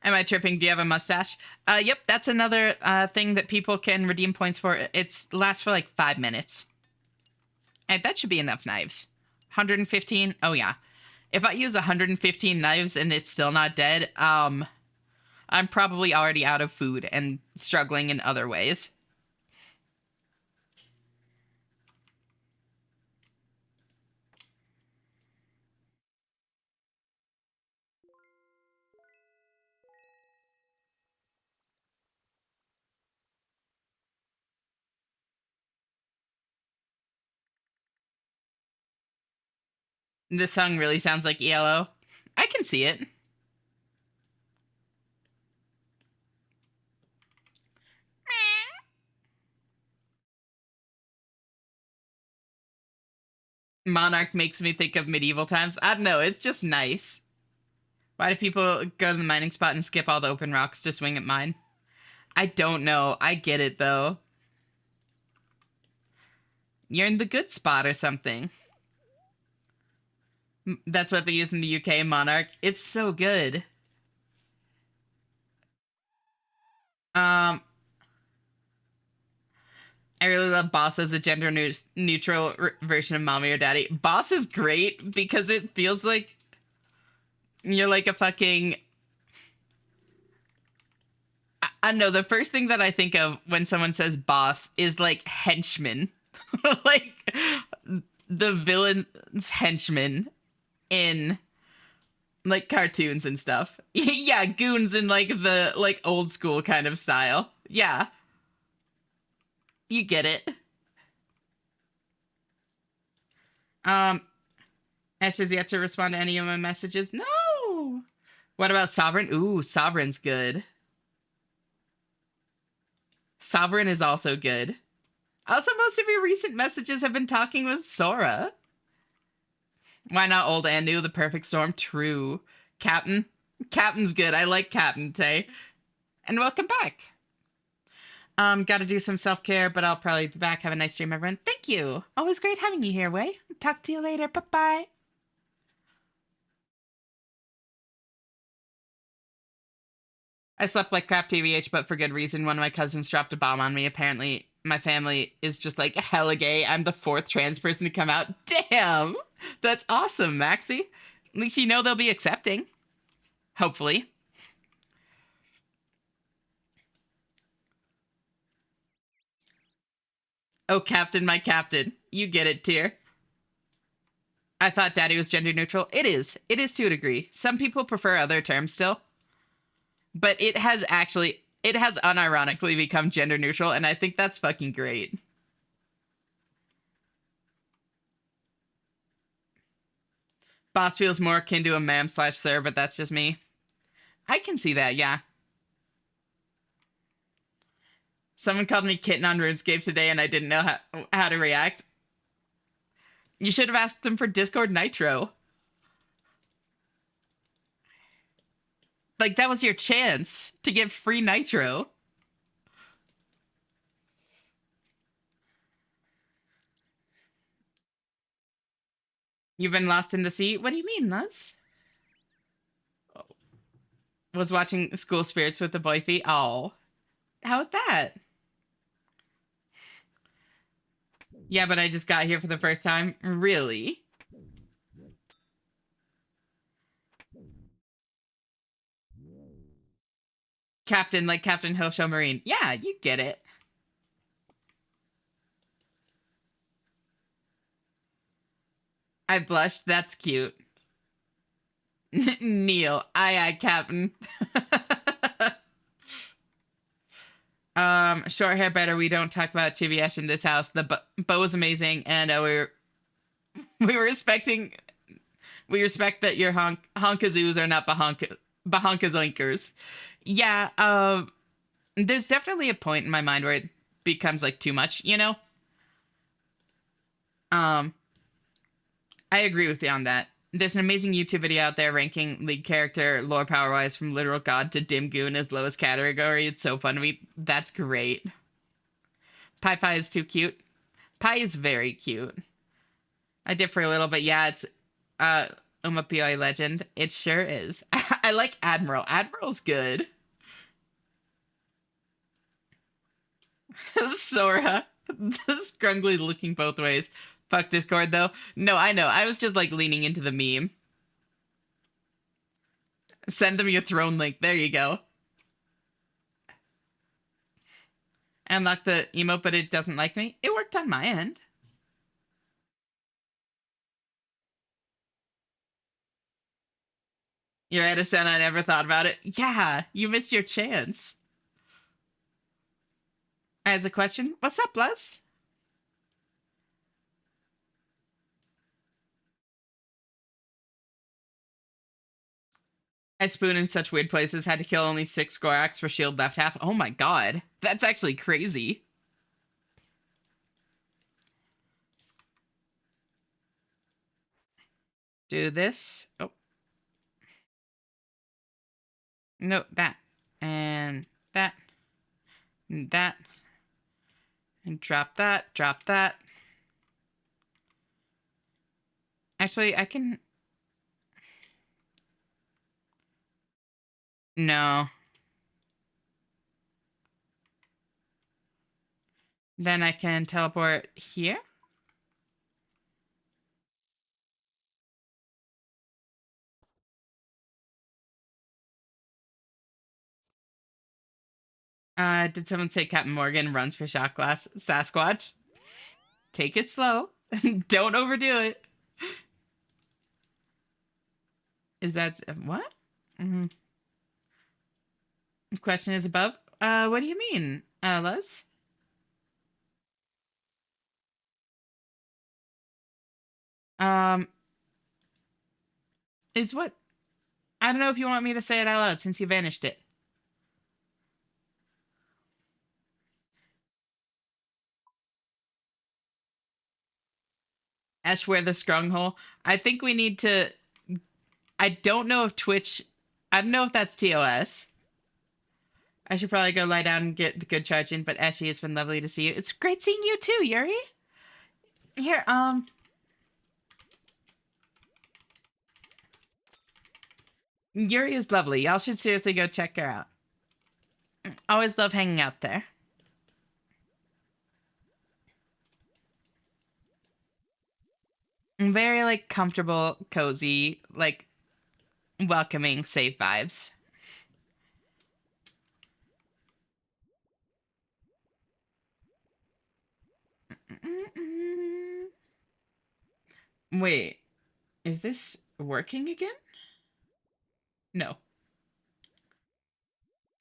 Am I tripping? Do you have a mustache? Yep, that's another thing that people can redeem points for. It's lasts for like 5 minutes. And that should be enough knives. 115? Oh yeah. If I use 115 knives and it's still not dead, I'm probably already out of food and struggling in other ways. This song really sounds like ELO. I can see it. Monarch makes me think of medieval times. I don't know, it's just nice. Why do people go to the mining spot and skip all the open rocks to swing at mine? I don't know. I get it though. You're in the good spot or something. That's what they use in the UK, Monarch. It's so good. Um, I really love Boss as a gender neutral version of mommy or daddy. Boss is great because it feels like you're like a fucking. I know the first thing that I think of when someone says boss is like henchman, like the villain's henchman in like cartoons and stuff. Yeah, goons in like the like old school kind of style. Yeah, you get it. Um, Ash has yet to respond to any of my messages. No. What about Sovereign? Ooh, Sovereign's good. Sovereign is also good. Also, most of your recent messages have been talking with Sora. Why not old and new? The perfect storm. True. Captain. Captain's good. I like Captain Tay. And welcome back. Gotta do some self-care, but I'll probably be back. Have a nice stream, everyone. Thank you. Always great having you here, Wei. Talk to you later. Bye-bye. I slept like crap TVH, but for good reason. One of my cousins dropped a bomb on me. Apparently, my family is just like hella gay. I'm the 4th trans person to come out. Damn! That's awesome, Maxie. At least you know they'll be accepting. Hopefully. Oh, Captain, my Captain. You get it, dear. I thought daddy was gender neutral. It is. It is to a degree. Some people prefer other terms still. But it has actually... it has unironically become gender neutral, and I think that's fucking great. Boss feels more akin to a ma'am slash sir, but that's just me. I can see that, yeah. Someone called me kitten on RuneScape today, and I didn't know how to react. You should have asked them for Discord Nitro. Like, that was your chance to get free Nitro. You've been lost in the sea? What do you mean, Luz? Was watching School Spirits with the boyfie. Oh. How's that? Yeah, but I just got here for the first time. Really? Captain, like Captain Hosho Marine. Yeah, you get it. I blushed. That's cute. Neil. Aye, Captain. Short hair better. We don't talk about TBS in this house. The bow is amazing, and we respect that your honkazoos are not bahonkazoinkers. Yeah, there's definitely a point in my mind where it becomes like too much, you know? Um, I agree with you on that. There's an amazing YouTube video out there ranking lead character lore power wise from literal god to dim goon as lowest category. It's so fun to me. That's great. Pie is too cute. Pie is very cute. I differ a little, but yeah, it's Uma PI legend. It sure is. I like Admiral. Admiral's good. Sora. Scrungly looking both ways. Fuck Discord though. No, I know. I was just like leaning into the meme. Send them your throne link. There you go. I unlocked the emote, but it doesn't like me. It worked on my end. You're Edison. I never thought about it. Yeah, you missed your chance. As a question, what's up, Bless? I spoon in such weird places, had to kill only 6 Gorax for shield left half. Oh my god. That's actually crazy. Do this. Oh. No, that. And that. And that. And drop that. Drop that. Actually, I can... No. Then I can teleport here. Did someone say Captain Morgan runs for shot glass? Sasquatch? Take it slow. Don't overdo it. Is that... What? Mm-hmm. Question is above. What do you mean, Luz? Is what? I don't know if you want me to say it out loud since you vanished it. Ash, where the stronghold. I think we need to... I don't know if Twitch... I don't know if that's TOS. I should probably go lie down and get the good charge in, but Ashy, it's been lovely to see you. It's great seeing you too, Yuri. Here, Yuri is lovely. Y'all should seriously go check her out. Always love hanging out there. Very, like, comfortable, cozy, like, welcoming, safe vibes. Wait, is this working again? No.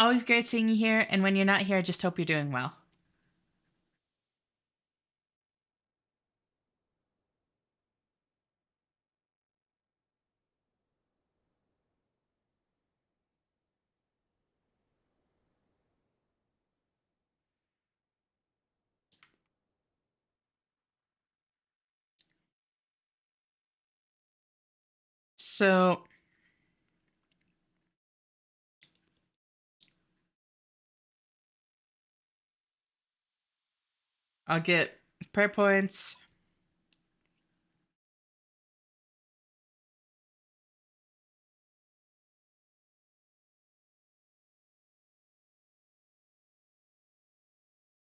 Always great seeing you here, and when you're not here, I just hope you're doing well. So, I'll get prayer points.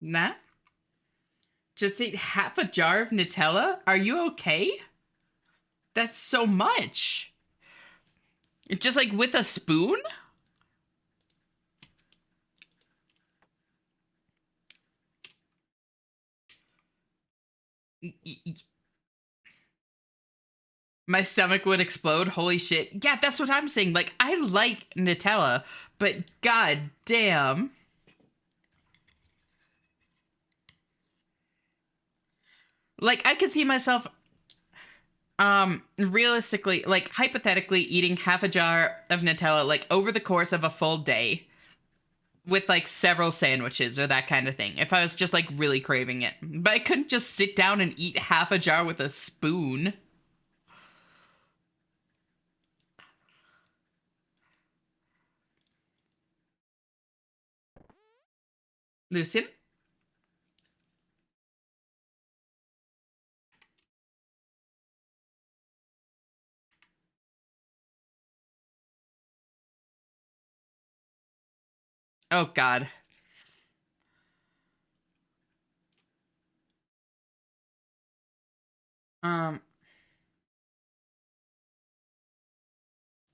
Nah. Just ate half a jar of Nutella? Are you okay? That's so much. Just like with a spoon? My stomach would explode. Holy shit. Yeah, that's what I'm saying. Like, I like Nutella, but god damn. Like, I could see myself, realistically, like, hypothetically eating half a jar of Nutella, like, over the course of a full day with, like, several sandwiches or that kind of thing. If I was just, like, really craving it. But I couldn't just sit down and eat half a jar with a spoon. Lucian? Oh, God. Um,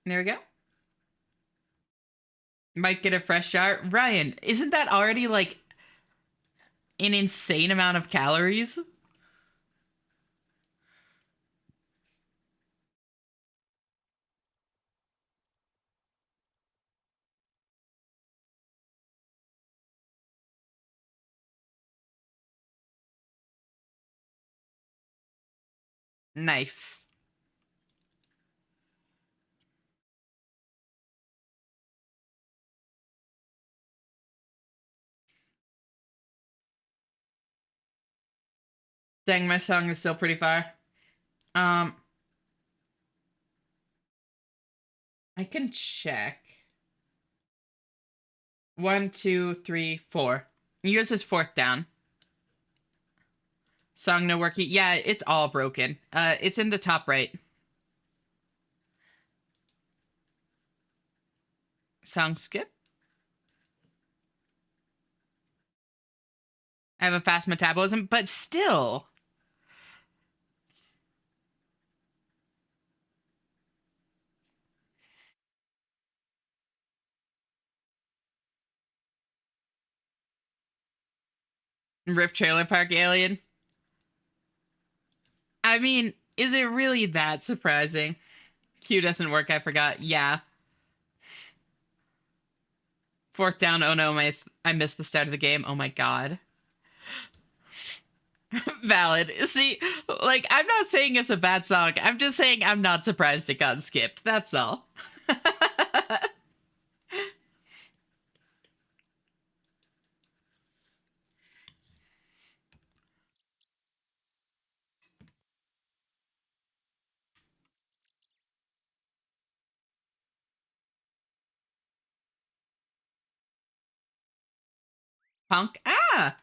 there we go. Might get a fresh jar. Ryan, isn't that already like an insane amount of calories? Knife. Dang, my song is still pretty far. Um, I can check. 1, 2, 3, 4. Yours is fourth down. Song no working. Yeah, it's all broken. It's in the top right. Song skip. I have a fast metabolism, but still. Rift Trailer Park Alien. I mean, is it really that surprising? Q doesn't work, I forgot. Yeah. Fourth down. Oh no, I missed the start of the game. Oh my god. Valid. See, like, I'm not saying it's a bad song. I'm just saying I'm not surprised it got skipped. That's all. Punk. Ah!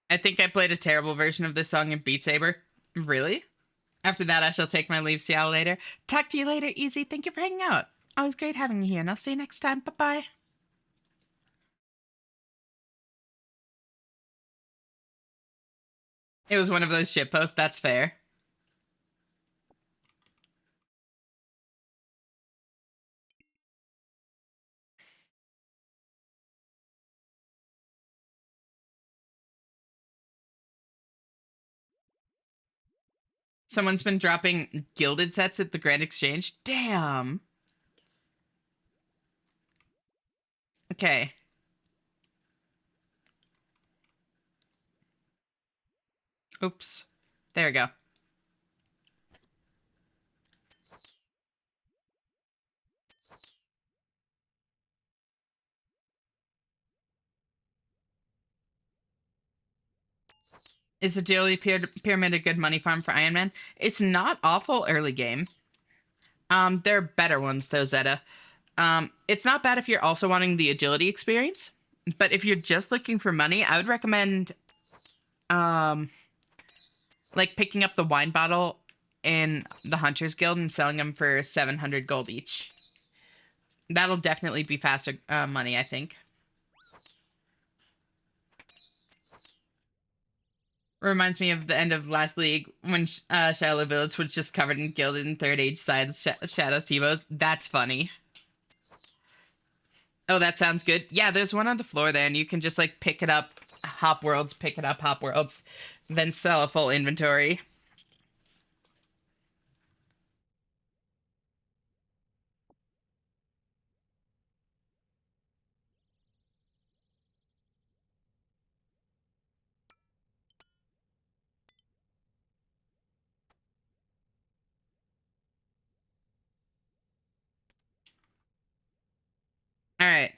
I think I played a terrible version of this song in Beat Saber. Really? After that, I shall take my leave. See y'all later. Talk to you later, Easy. Thank you for hanging out. Always great having you here, and I'll see you next time. Bye bye. It was one of those shit posts. That's fair. Someone's been dropping gilded sets at the Grand Exchange. Damn. Okay. Oops. There we go. Is the Daily Pyramid a good money farm for Iron Man? It's not awful early game. There are better ones though, Zeta. It's not bad if you're also wanting the agility experience, but if you're just looking for money, I would recommend like picking up the wine bottle in the Hunters Guild and selling them for 700 gold each. That'll definitely be faster money, I think. Reminds me of the end of last league when Shadow Village was just covered in gilded and third age sides Shadows Tebos. That's funny. Oh, that sounds good. Yeah, there's one on the floor there, and you can just like pick it up, hop worlds, pick it up, hop worlds, then sell a full inventory. All right.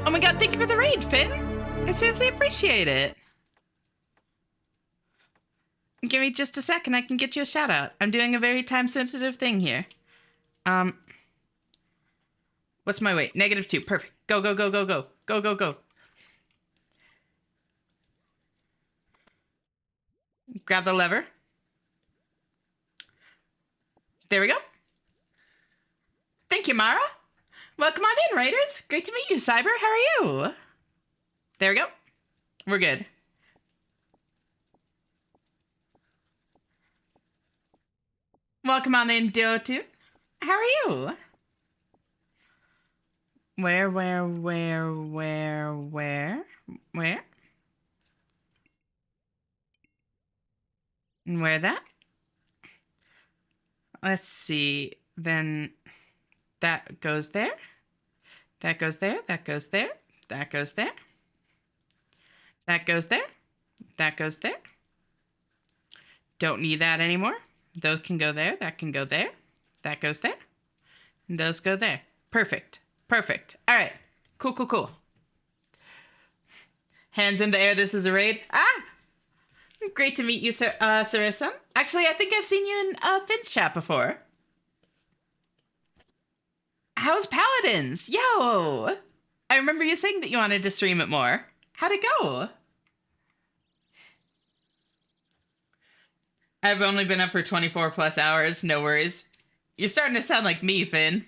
Oh my god, thank you for the raid, Finn. I seriously appreciate it. Give me just a sec and I can get you a shout out. I'm doing a very time sensitive thing here. What's my weight? -2. Perfect. Go, go, go, go, go. Go, go, go. Grab the lever. There we go. Thank you, Mara. Welcome on in, Raiders. Great to meet you, Cyber. How are you? There we go. We're good. Welcome on in, Duo2. How are you? Where? And where that? Let's see. Then that goes there. That goes there. That goes there. That goes there. That goes there. That goes there. Don't need that anymore. Those can go there. That can go there. That goes there. And those go there. Perfect. Perfect. All right. Cool, cool, cool. Hands in the air. This is a raid. Ah! Great to meet you, Sarissa. Actually, I think I've seen you in Finn's chat before. How's Paladins? Yo! I remember you saying that you wanted to stream it more. How'd it go? I've only been up for 24 plus hours. No worries. You're starting to sound like me, Finn.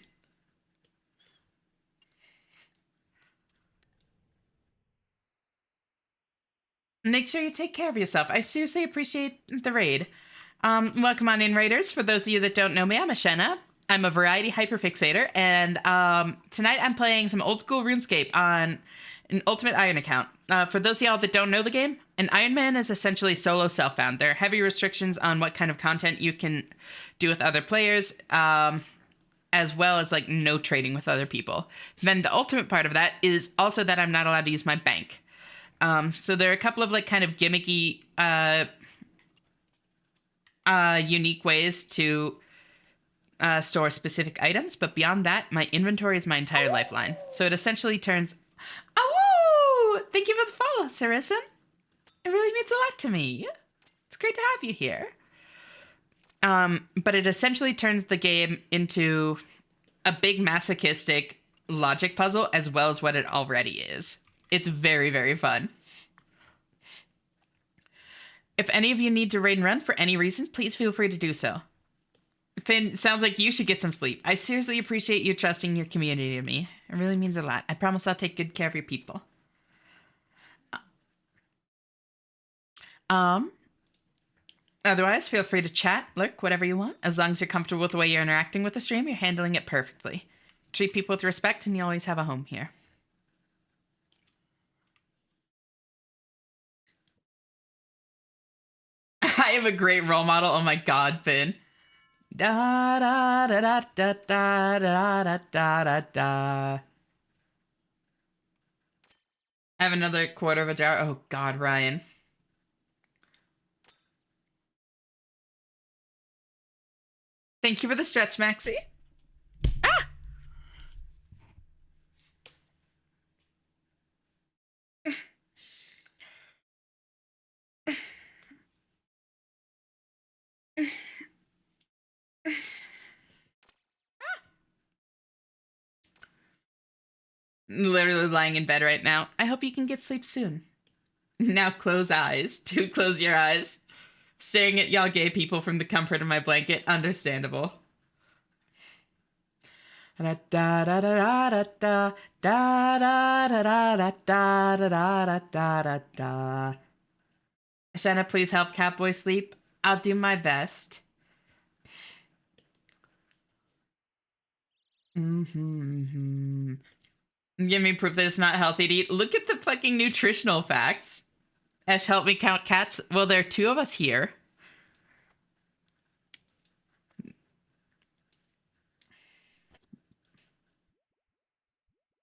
Make sure you take care of yourself. I seriously appreciate the raid. Welcome on in, Raiders. For those of you that don't know me, I'm Ashena. I'm a variety hyperfixator, and tonight I'm playing some old school RuneScape on an Ultimate Iron account. For those of y'all that don't know the game, an Iron Man is essentially solo self-found. There are heavy restrictions on what kind of content you can do with other players, as well as like no trading with other people. Then the ultimate part of that is also that I'm not allowed to use my bank. So there are a couple of like kind of gimmicky, unique ways to store specific items, but beyond that, my inventory is my entire lifeline. So it essentially turns. Oh, thank you for the follow, Sarison. It really means a lot to me. It's great to have you here. But it essentially turns the game into a big masochistic logic puzzle as well as what it already is. It's very, very fun. If any of you need to raid and run for any reason, please feel free to do so. Finn, sounds like you should get some sleep. I seriously appreciate you trusting your community to me. It really means a lot. I promise I'll take good care of your people. Otherwise, feel free to chat, lurk, whatever you want. As long as you're comfortable with the way you're interacting with the stream, you're handling it perfectly. Treat people with respect, and you always have a home here. I have a great role model. Oh my god, Finn. Da da da da da da da da da da da. I have another quarter of a jar. Oh god, Ryan. Thank you for the stretch, Maxie. Ah! Literally lying in bed right now. I hope you can get sleep soon. Now close eyes. Do close your eyes. Staring at y'all gay people from the comfort of my blanket. Understandable. Da da da da da da da da da da da da da da da. Shanna, please help Catboy sleep. I'll do my best. Mm-hmm. Give me proof that it's not healthy to eat. Look at the fucking nutritional facts. Ash, help me count cats. Well, there are 2 of us here.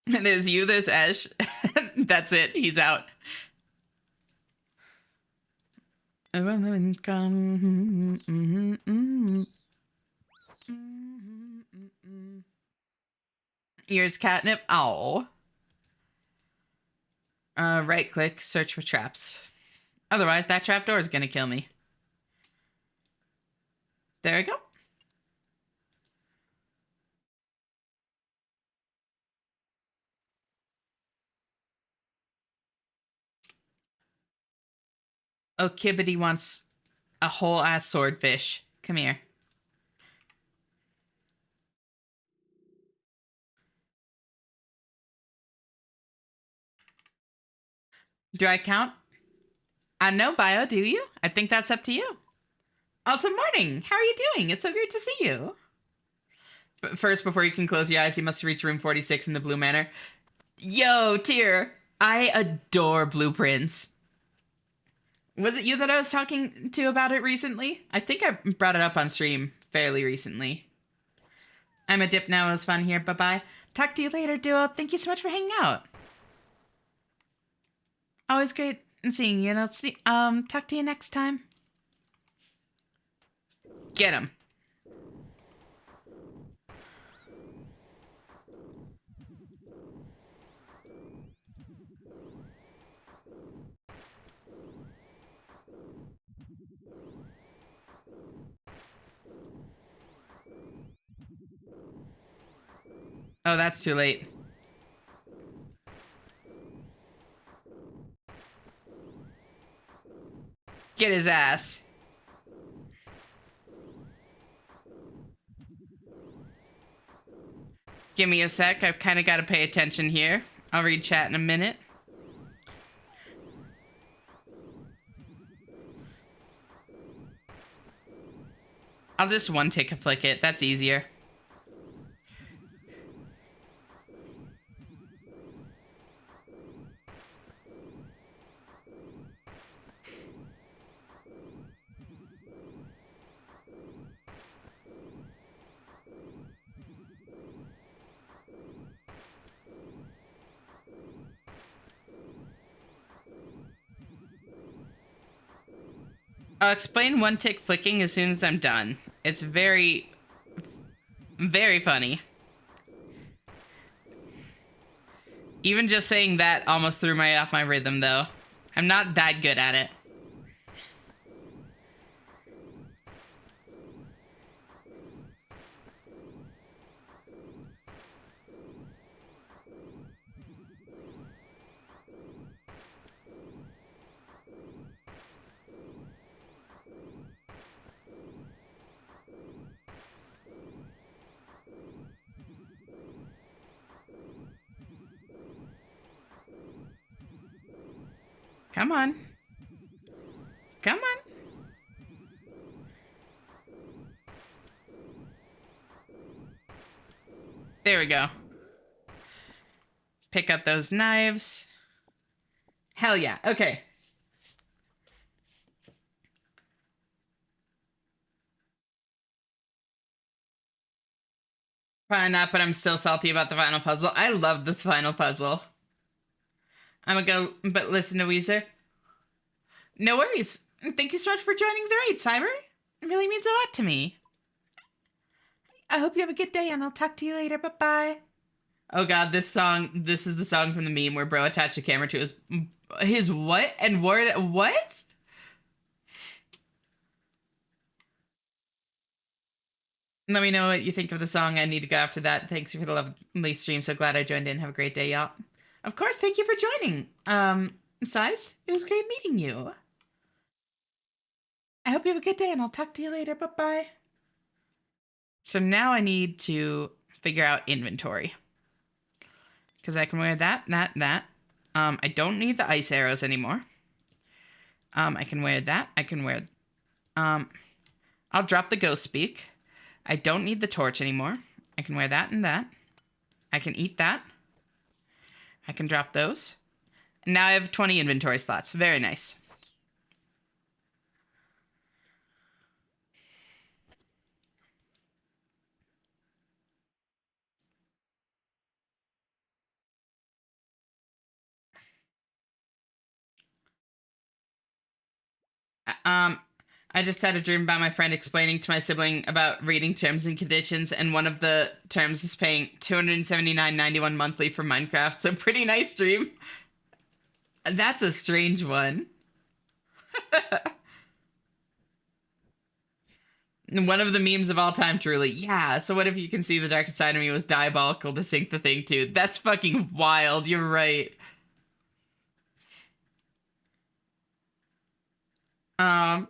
There's you, there's Ash. That's it. He's out. Here's catnip. Oh. Right click, search for traps. Otherwise, that trapdoor is gonna kill me. There we go. Oh, Kibbity wants a whole ass swordfish. Come here. Do I count? No, Bio, do you? I think that's up to you. Also, morning. How are you doing? It's so great to see you. But first, before you can close your eyes, you must reach room 46 in the Blue Manor. Yo, Tyr. I adore blueprints. Was it you that I was talking to about it recently? I think I brought it up on stream fairly recently. I'm a dip now. It was fun here. Bye-bye. Talk to you later, duo. Thank you so much for hanging out. Always great seeing you. And I'll talk to you next time. Get him. Oh, that's too late. Get his ass. Give me a sec. I've kind of got to pay attention here. I'll read chat in a minute. I'll just one tick a flick it. That's easier. I'll explain one tick flicking as soon as I'm done. It's very, very funny. Even just saying that almost threw me off my rhythm, though. I'm not that good at it. Come on. Come on. There we go. Pick up those knives. Hell yeah. Okay. Probably not, but I'm still salty about the final puzzle. I love this final puzzle. I'm gonna go, but listen to Weezer. No worries. Thank you so much for joining the raid, Cyber. It really means a lot to me. I hope you have a good day, and I'll talk to you later. Bye-bye. Oh god, this is the song from the meme where bro attached a camera to his what? And what? Let me know what you think of the song. I need to go after that. Thanks for the lovely stream. So glad I joined in. Have a great day, y'all. Of course, thank you for joining. Sized, it was great meeting you. I hope you have a good day, and I'll talk to you later. Bye-bye. So now I need to figure out inventory. Because I can wear that. I don't need the ice arrows anymore. I can wear that. I can wear... I'll drop the ghost speak. I don't need the torch anymore. I can wear that and that. I can eat that. I can drop those. And now I have 20 inventory slots. Very nice. I just had a dream about my friend explaining to my sibling about reading terms and conditions, and one of the terms was paying $279.91 monthly for Minecraft. So pretty nice dream. That's a strange one. One of the memes of all time, truly. Yeah, so what if you can see the darkest side of me was diabolical to sink the thing too? That's fucking wild. You're right. Um,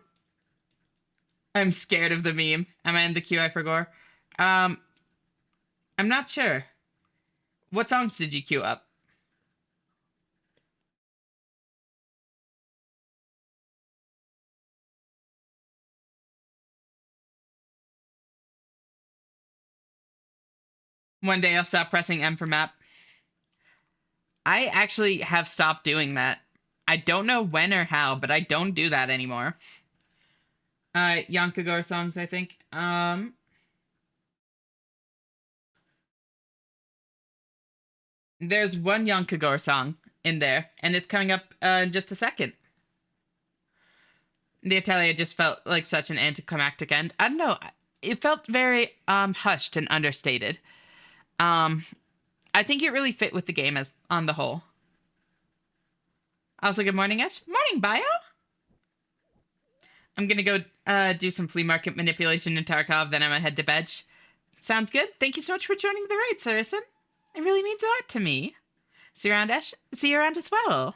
I'm scared of the meme. Am I in the queue? I forgot. Um, I'm not sure. What songs did you queue up? One day I'll stop pressing M for map. I actually have stopped doing that. I don't know when or how, but I don't do that anymore. Yankagor songs, I think. There's one Yankagor song in there, and it's coming up in just a second. The Atelier just felt like such an anticlimactic end. I don't know. It felt very hushed and understated. I think it really fit with the game as on the whole. Also, good morning, Ash. Morning, Bio. I'm gonna go do some flea market manipulation in Tarkov, then I'm gonna head to bed. Sounds good. Thank you so much for joining the raid, Saracen. It really means a lot to me. See you around, Ash. See you around as well.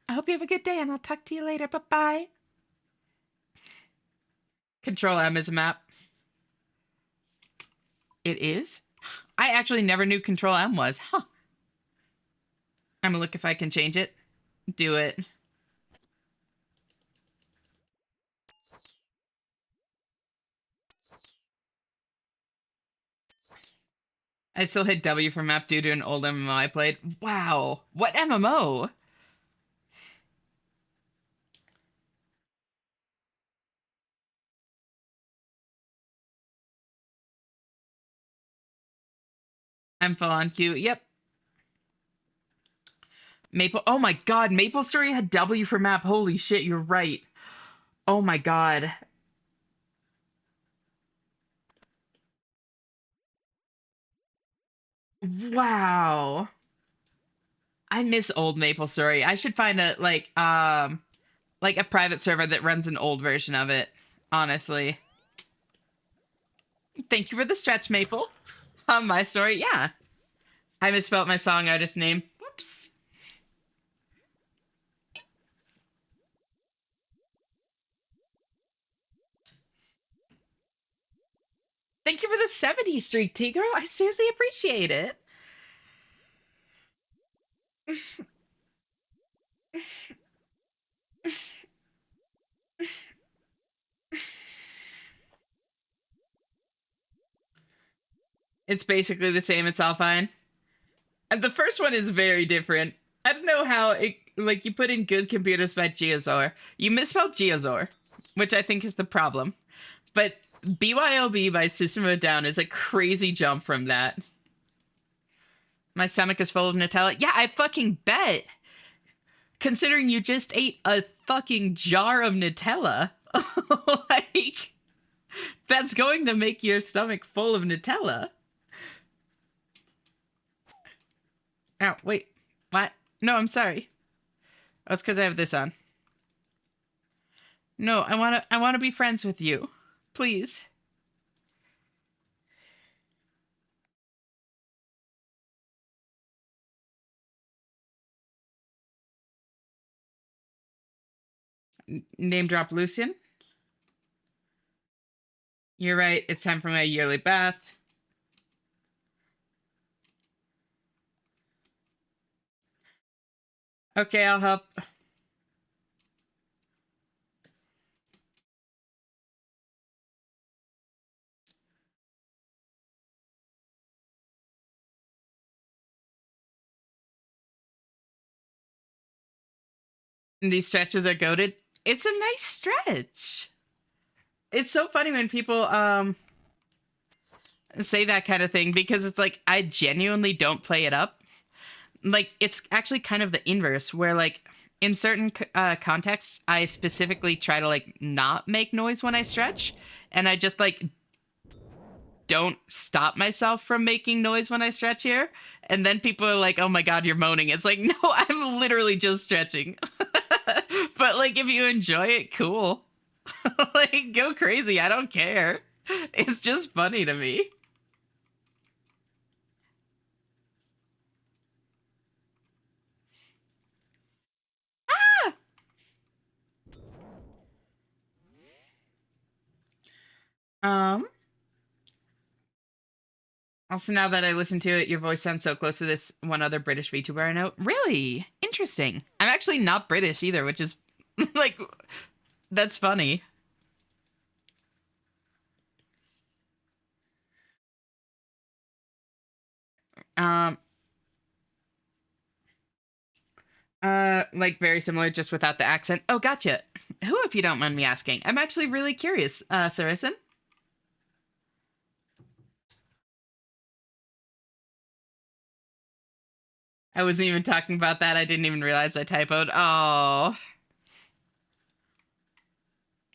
I hope you have a good day, and I'll talk to you later. Bye-bye. Control M is a map. It is? I actually never knew Control M was. Huh. I'm gonna look if I can change it. Do it. I still hit W for map due to an old MMO I played. Wow. What MMO? I'm full on Q. Yep. Maple. Oh my god. Maple Story had W for map. Holy shit. You're right. Oh my god. Wow. I miss old Maple Story. I should find a like a private server that runs an old version of it. Honestly. Thank you for the stretch, Maple. My story, yeah. I misspelled my song artist name. Whoops. Thank you for the 70 streak, T-Girl. I seriously appreciate it. It's basically the same. It's all fine. And the first one is very different. I don't know how it, like, you put in good computers by Geozor. You misspelled Geozor, which I think is the problem. But BYOB by System of a Down is a crazy jump from that. My stomach is full of Nutella. Yeah, I fucking bet. Considering you just ate a fucking jar of Nutella. Like, that's going to make your stomach full of Nutella. Ow, wait. What? No, I'm sorry. Oh, it's because I have this on. No, I wanna be friends with you. Please. Name drop Lucian. You're right, it's time for my yearly bath. Okay, I'll help. These stretches are goated. It's a nice stretch. It's so funny when people say that kind of thing because it's like I genuinely don't play it up. Like it's actually kind of the inverse where like in certain contexts I specifically try to like not make noise when I stretch and I just like don't stop myself from making noise when I stretch here. And then people are like, "Oh my god, you're moaning." It's like, "No, I'm literally just stretching." But like if you enjoy it, cool. Like go crazy. I don't care. It's just funny to me. Um Also, now that I listen to it, your voice sounds so close to this one other British VTuber I know. Really? Interesting. I'm actually not British either, which is like, that's funny. Um, like very similar, just without the accent. Oh, gotcha. Who, if you don't mind me asking? I'm actually really curious, Saracen. I wasn't even talking about that. I didn't even realize I typoed. Oh.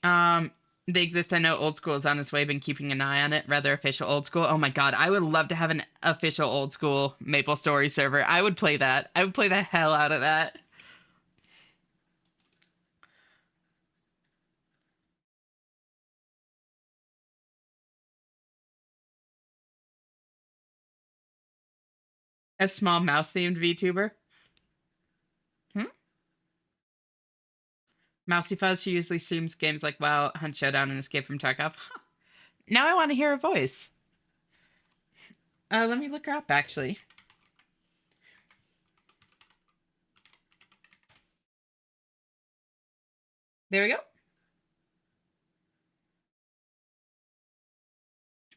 Um, they exist. I know old school is on its way. Been keeping an eye on it. Rather official old school. Oh my god, I would love to have an official old school Maple Story server. I would play that. I would play the hell out of that. A small mouse themed VTuber. Hmm? Mousy Fuzz, who usually streams games like WoW, Hunt Showdown, and Escape from Tarkov. Huh. Now I want to hear her voice. Let me look her up actually. There we go.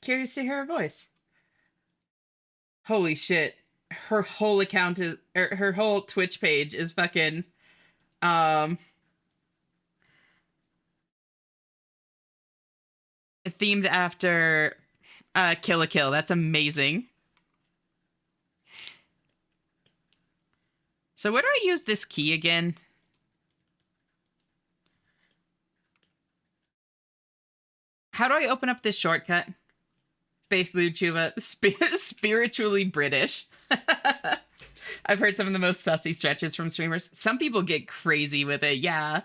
Curious to hear her voice. Holy shit. Her whole account is her whole Twitch page is fucking um themed after Kill la Kill. That's amazing. So where do I use this key again? How do I open up this shortcut? Space Luchuva, spiritually British. I've heard some of the most sussy stretches from streamers. Some people get crazy with it, yeah.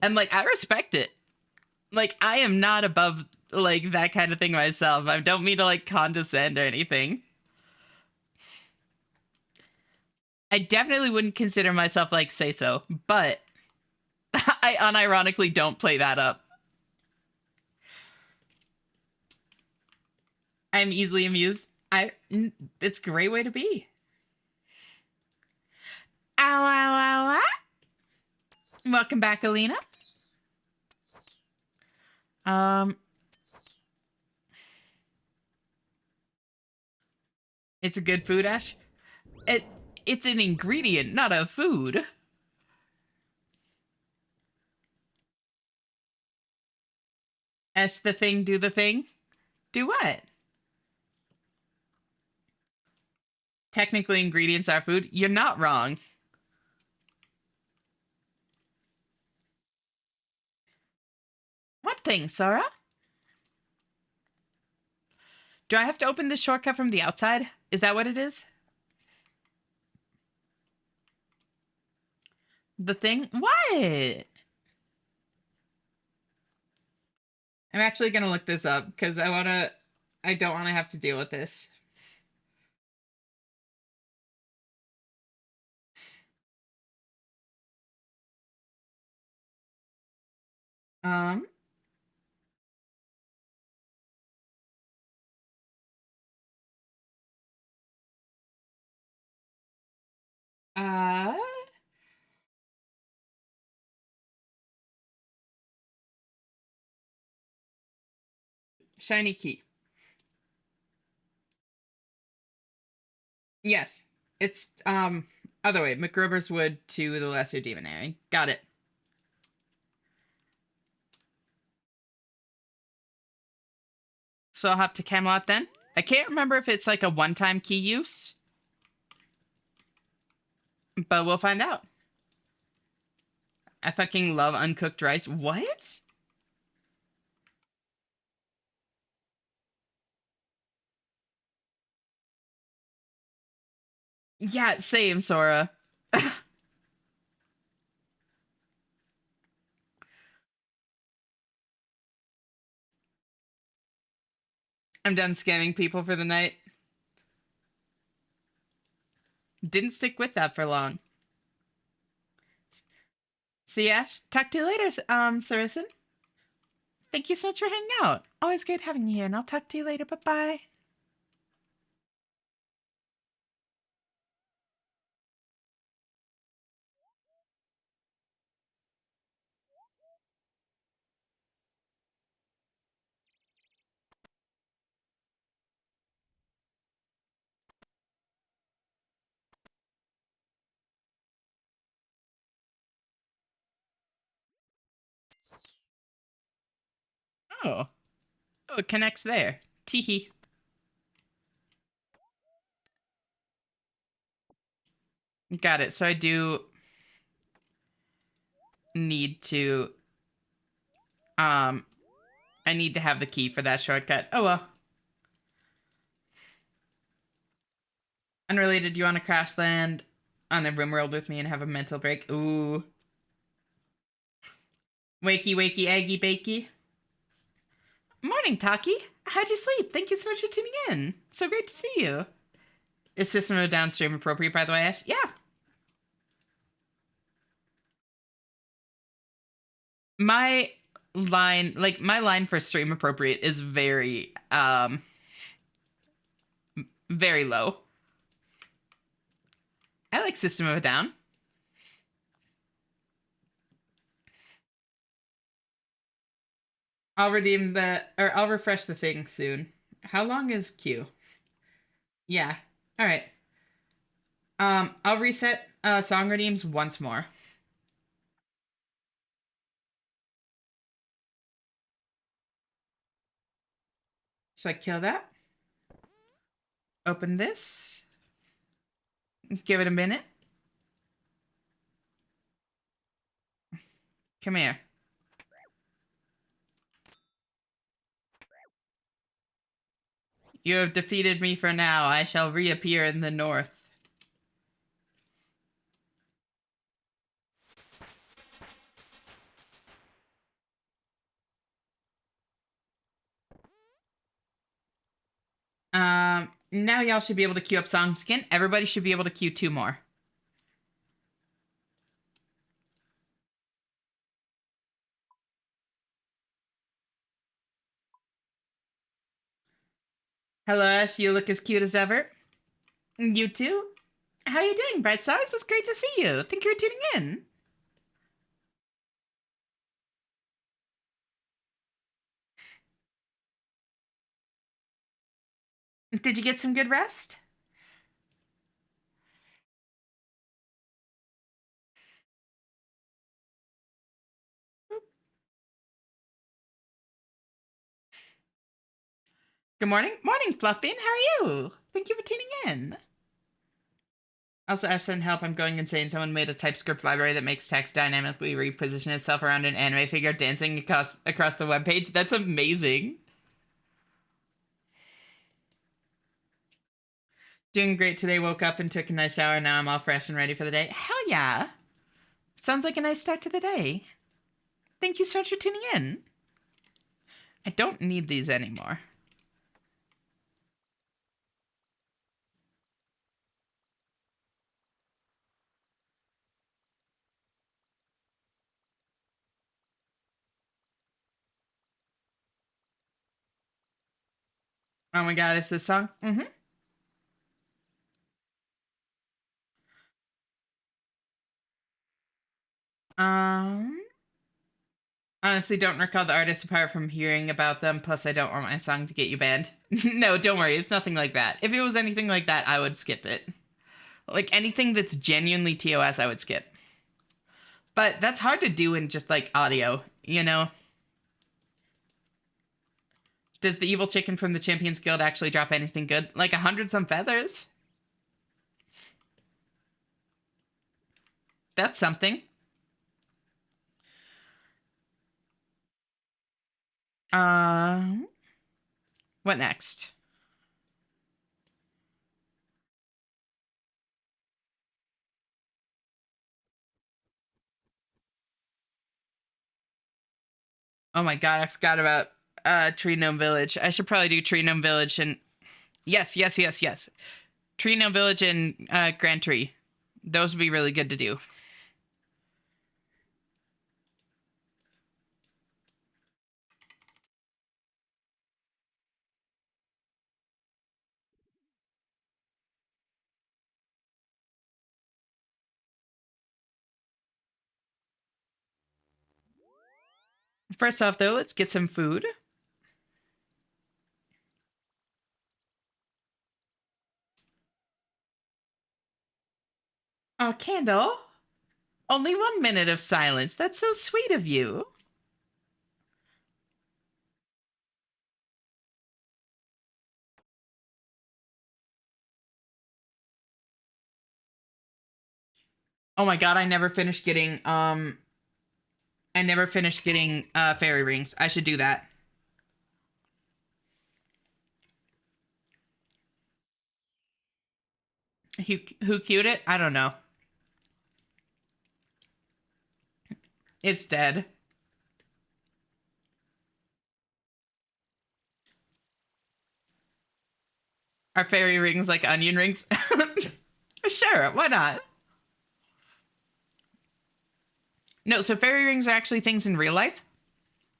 And like I respect it. Like I am not above like that kind of thing myself. I don't mean to like condescend or anything. I definitely wouldn't consider myself like say so, but I unironically don't play that up. I'm easily amused. It's a great way to be. Ow, ow, ow, ow. Welcome back, Alina. Um, it's a good food, Ash. It It's an ingredient, not a food. S the thing, do the thing. Do what? Technically, ingredients are food. You're not wrong. What thing, Sora? Do I have to open this shortcut from the outside? Is that what it is? The thing? What? I'm actually gonna look this up because I don't wanna have to deal with this. Um, uh, Shiny key. Yes. It's, other way. McGruber's Wood to the Lesser Demonary. Got it. So I'll hop to Camelot then. I can't remember if it's like a one-time key use, but we'll find out. I fucking love uncooked rice. What? Yeah, same, Sora. I'm done scamming people for the night. Didn't stick with that for long. See, Ash? Talk to you later, Saracen. Thank you so much for hanging out. Always great having you here, and I'll talk to you later. Bye-bye. Oh. Oh, it connects there. Teehee. Got it. So I do need to, um, I need to have the key for that shortcut. Oh well. Unrelated, do you want to crash land on a rim world with me and have a mental break? Ooh. Wakey, wakey, eggy, bakey. Morning, Taki. How'd you sleep? Thank you so much for tuning in. So great to see you. Is System of a Down stream appropriate, by the way, Ash? Yeah. My my line for stream appropriate is very, very low. I like System of a Down. I'll refresh the thing soon. How long is Q? Yeah. All right. I'll reset song redeems once more. So I kill that. Open this. Give it a minute. Come here. You have defeated me for now. I shall reappear in the north. Now y'all should be able to queue up songs again. Everybody should be able to queue 2 more. Hello, Ash. You look as cute as ever. You too. How are you doing, Bright Stars? It's great to see you. Thank you for tuning in. Did you get some good rest? Good morning. Morning, Fluffbean. How are you? Thank you for tuning in. Also, Ash sent help. I'm going insane. Someone made a TypeScript library that makes text dynamically reposition itself around an anime figure dancing across the webpage. That's amazing. Doing great today. Woke up and took a nice shower. Now I'm all fresh and ready for the day. Hell yeah. Sounds like a nice start to the day. Thank you so much for tuning in. I don't need these anymore. Oh my god, is this song? Mm-hmm. Um, Honestly, don't recall the artist apart from hearing about them. Plus, I don't want my song to get you banned. No, don't worry. It's nothing like that. If it was anything like that, I would skip it. Like anything that's genuinely TOS, I would skip. But that's hard to do in just like audio, you know? Does the evil chicken from the Champions Guild actually drop anything good? Like 100 some feathers? That's something. Uh, what next? Oh my god, I forgot about Tree Gnome Village. I should probably do Tree Gnome Village and yes, yes, yes, yes. Tree Gnome Village and Grand Tree. Those would be really good to do. First off, though, let's get some food. Oh, Candle. Only 1 minute of silence. That's so sweet of you. Oh my god, I never finished getting fairy rings. I should do that. Who queued it? I don't know. It's dead. Are fairy rings like onion rings? Sure, why not? No, so fairy rings are actually things in real life.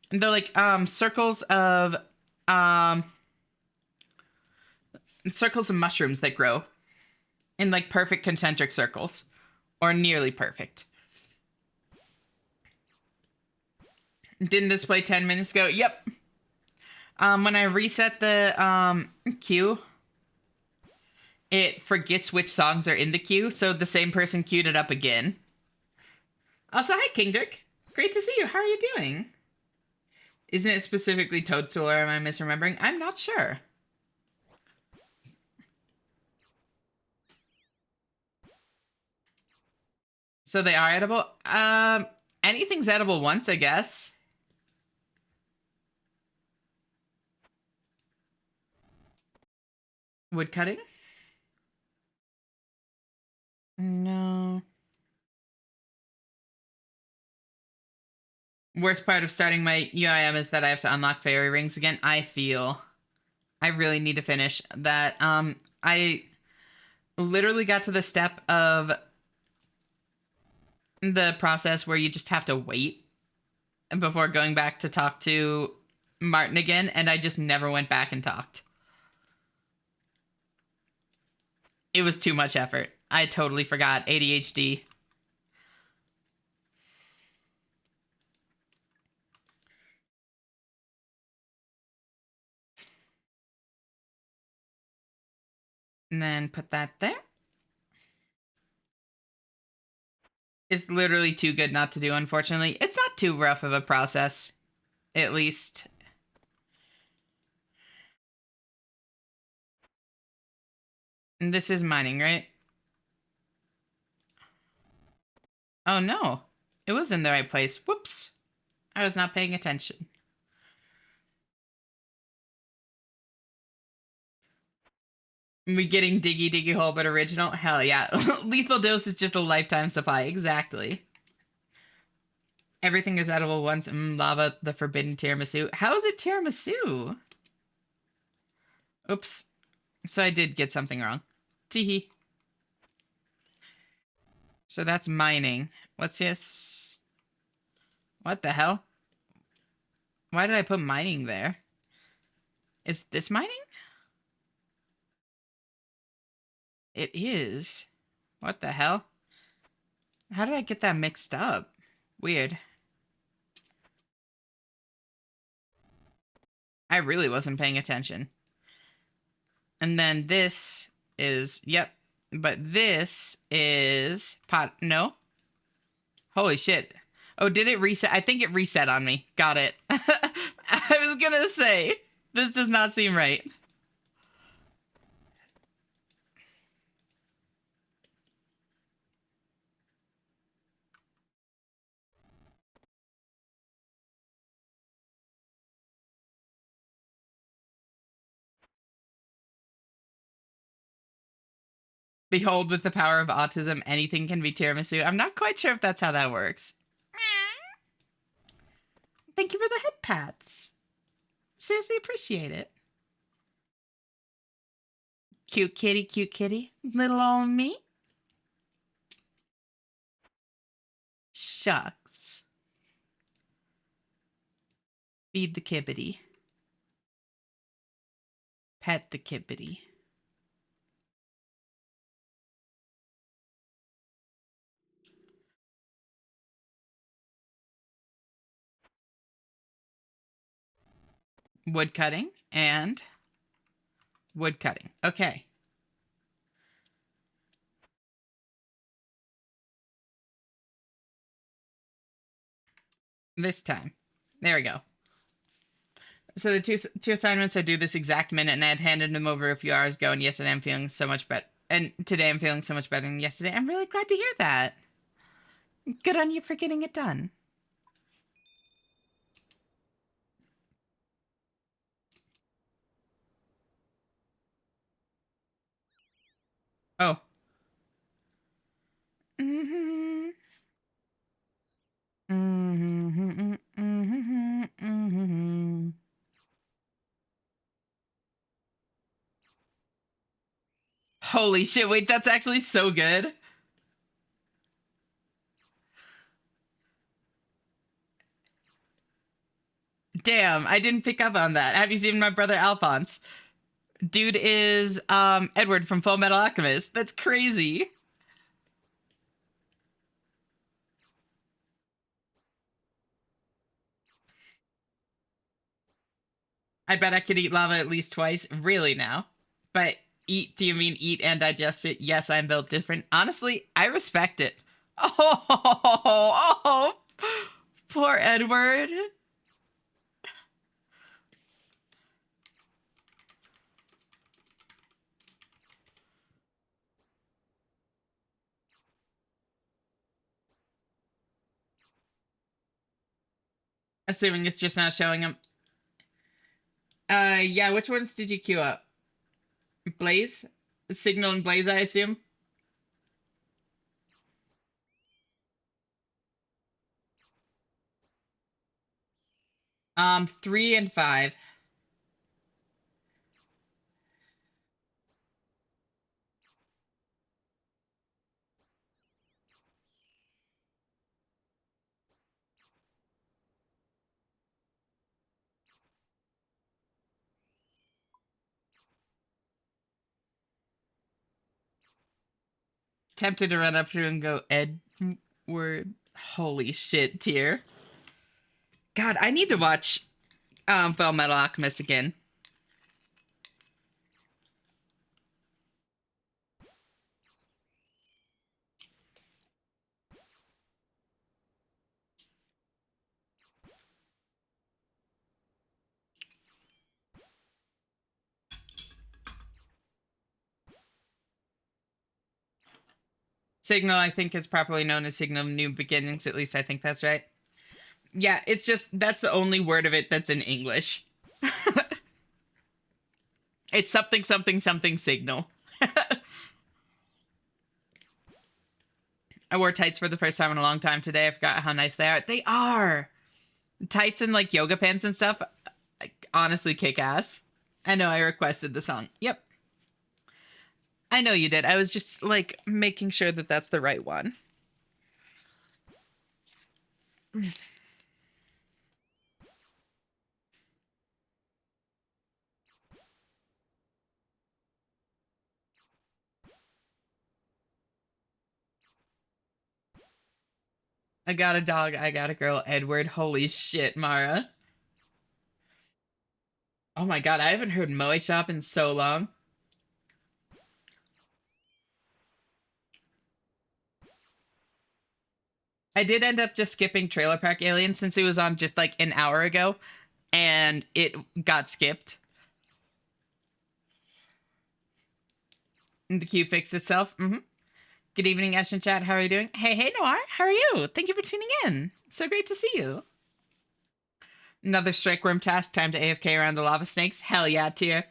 They're like um circles of mushrooms that grow in like perfect concentric circles or nearly perfect. Didn't this play 10 minutes ago? Yep. When I reset the queue, it forgets which songs are in the queue, so the same person queued it up again. Also, hi Kingdrick. Great to see you. How are you doing? Isn't it specifically Toadstool or am I misremembering? I'm not sure. So they are edible? Anything's edible once, I guess. Wood cutting? No. Worst part of starting my UIM is that I have to unlock fairy rings again. I really need to finish that. I literally got to the step of the process where you just have to wait before going back to talk to Martin again, and I just never went back and talked. It was too much effort. I totally forgot. ADHD. And then put that there. It's literally too good not to do, unfortunately. It's not too rough of a process, at least. And this is mining, right? Oh no, it was in the right place. Whoops. I was not paying attention. We getting Diggy Diggy Hole, but original? Hell yeah. Lethal dose is just a lifetime supply. Exactly. Everything is edible once. Lava, the forbidden tiramisu. How is it tiramisu? Oops. So I did get something wrong. Teehee. So that's mining. What's this? What the hell? Why did I put mining there? Is this mining? It is. What the hell? How did I get that mixed up? Weird. I really wasn't paying attention. And then this is, yep. But this is pot, no? Holy shit. Oh, did it reset? I think it reset on me. Got it. I was gonna say, this does not seem right. Behold, with the power of autism, anything can be tiramisu. I'm not quite sure if that's how that works. Thank you for the head pats. Seriously appreciate it. Cute kitty. Little old me. Shucks. Feed the kibbity. Pet the kibbity. Wood cutting and wood cutting. Okay. This time. There we go. So the two assignments I do this exact minute, and I had handed them over a few hours ago, and yesterday I'm feeling so much better. And today I'm feeling so much better than yesterday. I'm really glad to hear that. Good on you for getting it done. Oh. Mm-hmm. Mm-hmm. Mm-hmm. Mm-hmm. Holy shit, wait, that's actually so good. Damn, I didn't pick up on that. Have you seen my brother Alphonse? Dude is Edward from Full Metal Alchemist. That's crazy. I bet I could eat lava at least twice. Really now? But eat, do you mean eat and digest it? Yes, I'm built different. Honestly, I respect it. Oh, poor Edward. Assuming it's just not showing him. Yeah, which ones did you queue up? Blaze? Signal and Blaze, I assume? 3 and 5. Tempted to run up to him and go, Edward. Holy shit, tier. God, I need to watch Full Metal Alchemist again. Signal, I think, is properly known as Signal New Beginnings. At least I think that's right. Yeah, it's just, that's the only word of it that's in English. It's something, something, something signal. I wore tights for the first time in a long time today. I forgot how nice they are. They are! Tights and like yoga pants and stuff, honestly kick ass. I know I requested the song. Yep. I know you did. I was just like making sure that that's the right one. I got a dog. I got a girl. Edward. Holy shit, Mara. Oh my god, I haven't heard Moe Shop in so long. I did end up just skipping Trailer Park Alien since it was on just like an hour ago and it got skipped. And the queue fixed itself. Good evening, Ash and Chat. How are you doing? Hey, Noir. How are you? Thank you for tuning in. So great to see you. Another strike room task. Time to AFK around the lava snakes. Hell yeah, tier.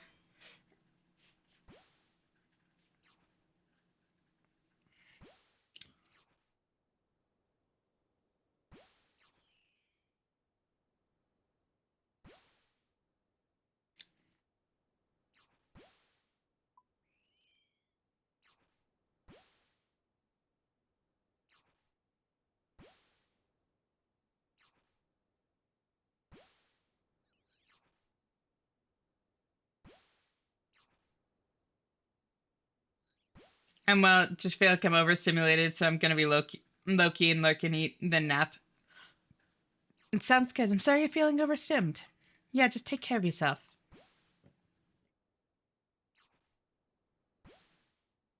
And well, just feel like I'm overstimulated, so I'm gonna be low-key and lurk and eat, then nap. It sounds good. I'm sorry you're feeling overstimmed. Yeah, just take care of yourself.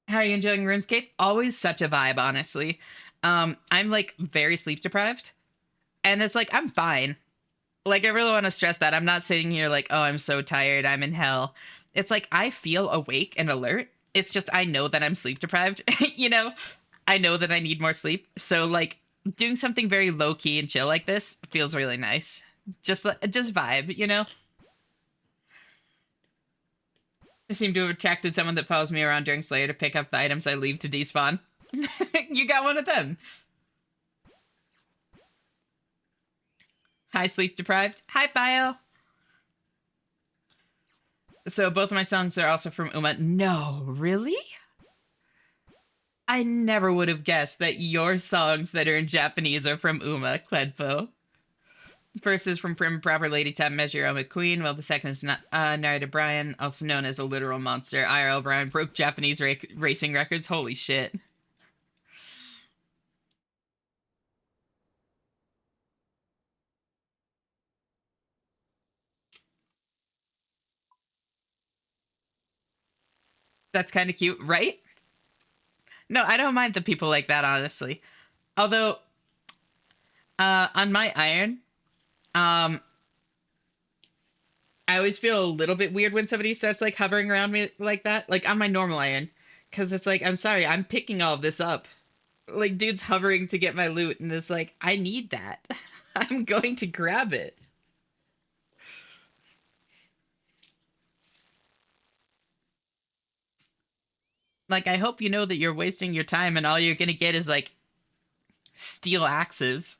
How are you enjoying RuneScape? Always such a vibe, honestly. I'm like very sleep deprived, and it's like I'm fine. Like I really want to stress that I'm not sitting here like, oh, I'm so tired, I'm in hell. It's like I feel awake and alert. It's just I know that I'm sleep deprived. You know, I know that I need more sleep. So like doing something very low key and chill like this feels really nice. Just vibe, you know. I seem to have attracted someone that follows me around during Slayer to pick up the items I leave to despawn. You got one of them. Hi, sleep deprived. Hi, Bio. So both of my songs are also from Uma. No, really? I never would have guessed that your songs that are in Japanese are from Uma, Cledpo. First is from Prim Proper Lady Time Measure Oma Queen, while the second is Narita Brian, also known as a literal monster. IRL Brian broke Japanese racing records. Holy shit. That's kind of cute, right? No, I don't mind the people like that, honestly. Although, on my iron, um, I always feel a little bit weird when somebody starts like hovering around me like that, like on my normal iron, because it's like, I'm sorry, I'm picking all of this up. Like, dude's hovering to get my loot, and it's like, I need that. I'm going to grab it. Like, I hope you know that you're wasting your time, and all you're gonna get is like steel axes.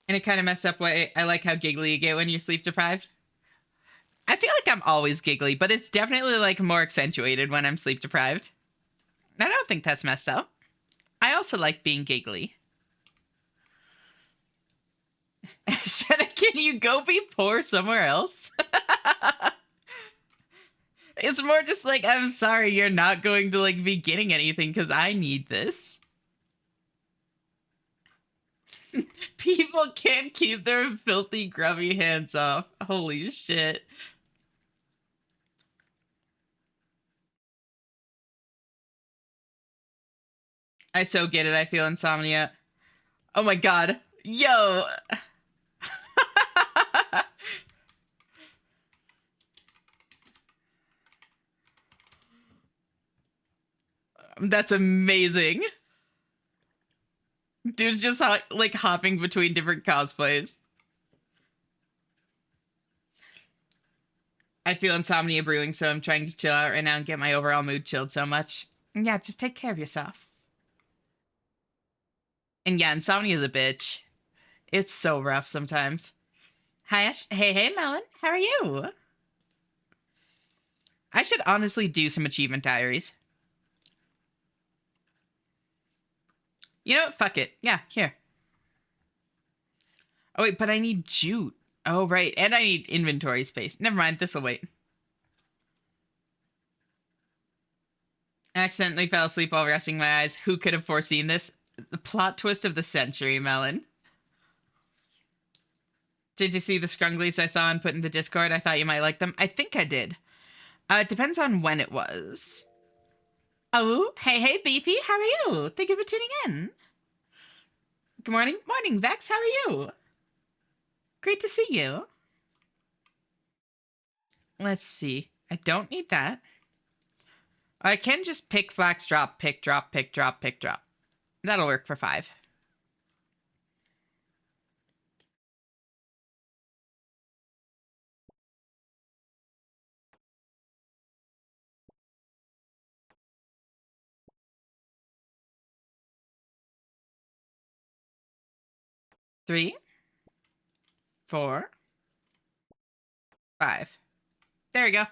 In a kind of messed up way, I like how giggly you get when you're sleep deprived. I feel like I'm always giggly, but it's definitely like more accentuated when I'm sleep deprived. I don't think that's messed up. I also like being giggly. Can you go be poor somewhere else? It's more just like, I'm sorry, you're not going to like be getting anything because I need this. People can't keep their filthy, grubby hands off. Holy shit. I so get it. I feel insomnia. Oh my god. Yo. That's amazing. Dude's just like hopping between different cosplays. I feel insomnia brewing, so I'm trying to chill out right now and get my overall mood chilled so much. Yeah, just take care of yourself. And yeah, insomnia is a bitch. It's so rough sometimes. Hi, Ash. Hey, Melon. How are you? I should honestly do some achievement diaries. You know what? Fuck it. Yeah, here. Oh, wait, but I need jute. Oh, right. And I need inventory space. Never mind. This'll wait. Accidentally fell asleep while resting my eyes. Who could have foreseen this? The plot twist of the century, Melon. Did you see the scrunglies I saw and put in the Discord? I thought you might like them. I think I did. It depends on when it was. Oh, hey, Beefy. How are you? Thank you for tuning in. Good morning. Morning, Vex. How are you? Great to see you. Let's see. I don't need that. I can just pick, flax, drop, pick, drop, pick, drop, pick, drop. That'll work for 5. Three, 4, 5. There we go.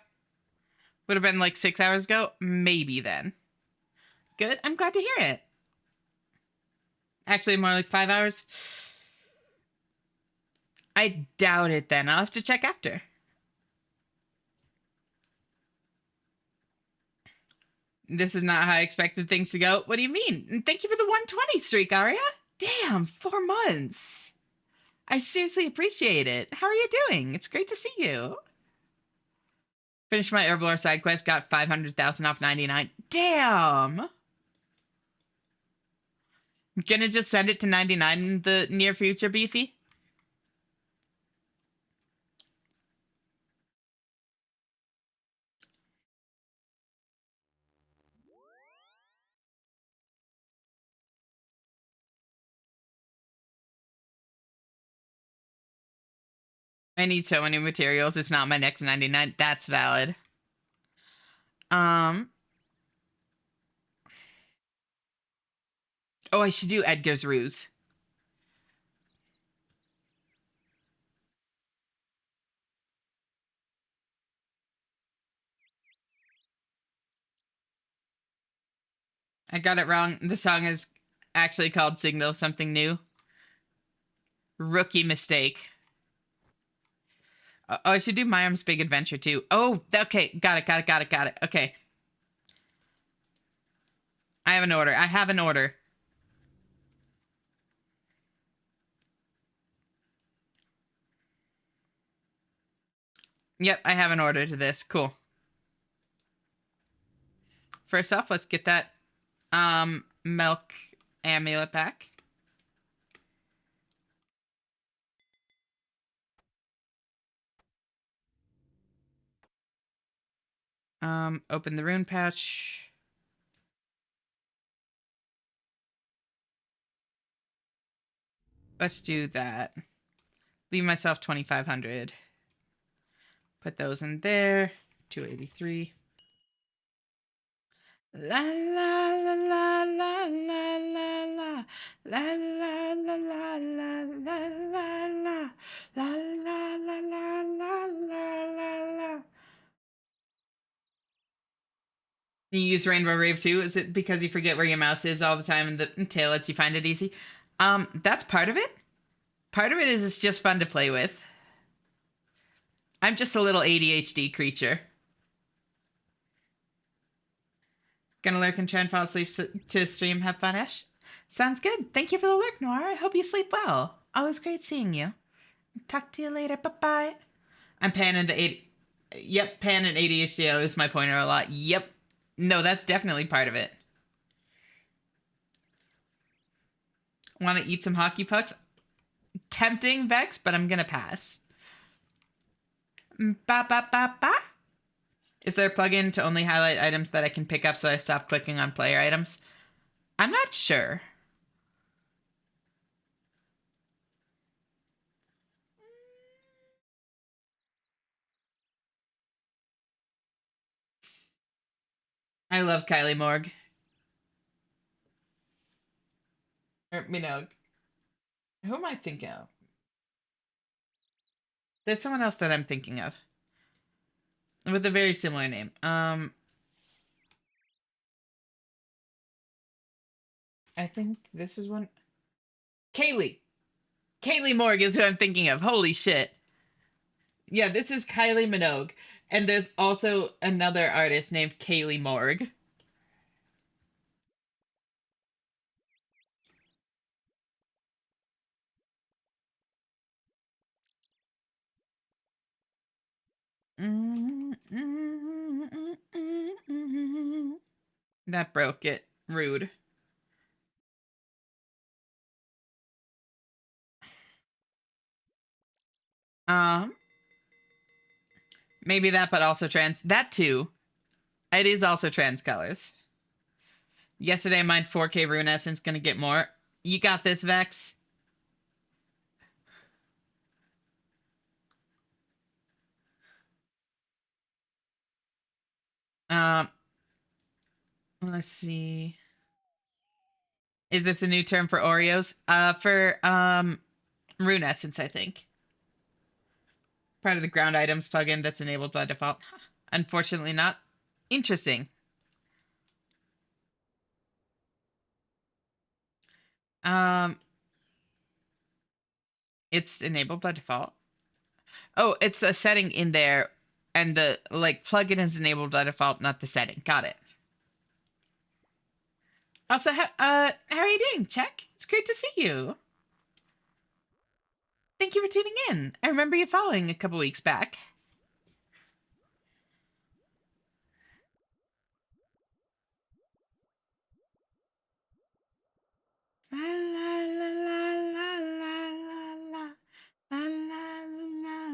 Would have been like 6 hours ago. Maybe then. Good. I'm glad to hear it. Actually, more like 5 hours. I doubt it then. I'll have to check after. This is not how I expected things to go. What do you mean? And thank you for the 120 streak, Aria. Damn, 4 months. I seriously appreciate it. How are you doing? It's great to see you. Finished my Herblore side quest, got 500,000 off 99. Damn! Gonna just send it to 99 in the near future, Beefy? I need so many materials. It's not my next 99. That's valid. Oh, I should do Edgar's Ruse. I got it wrong. The song is actually called Signal Something New. Rookie mistake. Oh, I should do My Arm's Big Adventure too. Oh, okay. Got it. Okay. I have an order. Yep, I have an order to this. Cool. First off, let's get that milk amulet back. Open the rune patch. Let's do that. Leave myself 2,500. Put those in there. 283. La la la la la la la la la la la la la la la la la la la la. You use Rainbow Rave too? Is it because you forget where your mouse is all the time and the tail lets you find it easy? That's part of it. Part of it is it's just fun to play with. I'm just a little ADHD creature. Gonna lurk and try and fall asleep to stream. Have fun, Ash. Sounds good. Thank you for the lurk, Noir. I hope you sleep well. Always great seeing you. Talk to you later. Bye-bye. I'm panning the 8. Yep, pan and ADHD. I lose my pointer a lot. Yep. No, that's definitely part of it. Want to eat some hockey pucks? Tempting, Vex, but I'm gonna pass. Ba ba ba ba. Is there a plugin to only highlight items that I can pick up so I stop clicking on player items? I'm not sure. I love Kylie Morg. Or Minogue. Who am I thinking of? There's someone else that I'm thinking of. With a very similar name. I think this is one. Kaylee. Kaylee Morg is who I'm thinking of. Holy shit. Yeah, this is Kylie Minogue. And there's also another artist named Kaylee Morg. That broke it. Rude. Um, Maybe that, but also trans. That too. It is also trans colors. Yesterday, I mined 4K Rune Essence. Gonna get more. You got this, Vex. Um, let's see. Is this a new term for Oreos? For Rune Essence, I think. Part of the ground items plugin that's enabled by default. Unfortunately not. Interesting. Um, it's enabled by default. Oh, it's a setting in there, and the plugin is enabled by default, not the setting. Got it. Also, how are you doing, Check? It's great to see you. Thank you for tuning in. I remember you following a couple weeks back. La la la la la la la la la la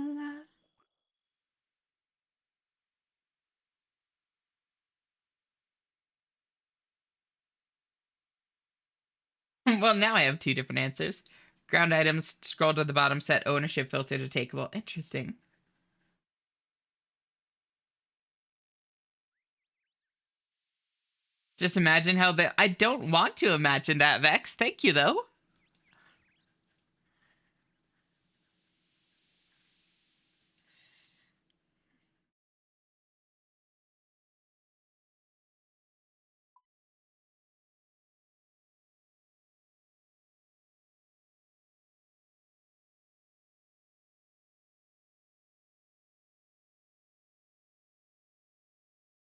la. Well, now I have two different answers. Ground items, scroll to the bottom, set ownership filter to takeable. Interesting. Just imagine how the. I don't want to imagine that, Vex. Thank you, though.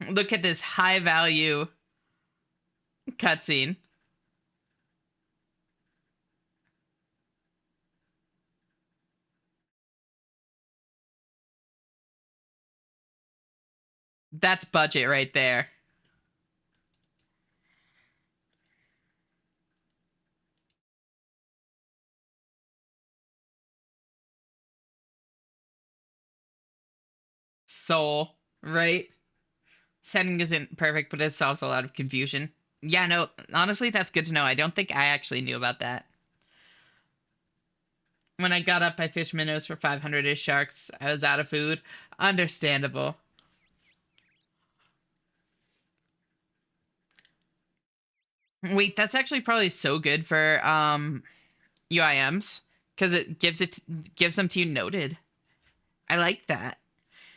Look at this high value cutscene. That's budget right there. Soul, right? Setting isn't perfect, but it solves a lot of confusion. Yeah, no, honestly, that's good to know. I don't think I actually knew about that. When I got up, I fished minnows for 500-ish sharks. I was out of food. Understandable. Wait, that's actually probably so good for UIMs because it gives them to you noted. I like that.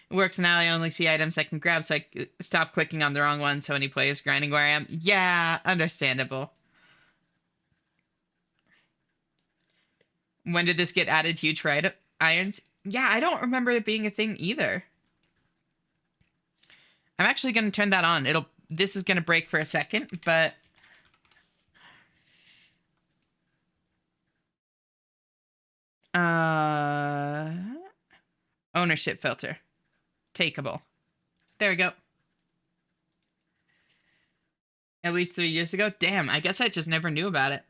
It works now. I only see items I can grab, so I stop clicking on the wrong one. So any players grinding where I am. Yeah, understandable. When did this get added? Huge right irons? Yeah, I don't remember it being a thing either. I'm actually going to turn that on. This is going to break for a second, but ownership filter. Takeable. There we go. At least 3 years ago. Damn, I guess I just never knew about it.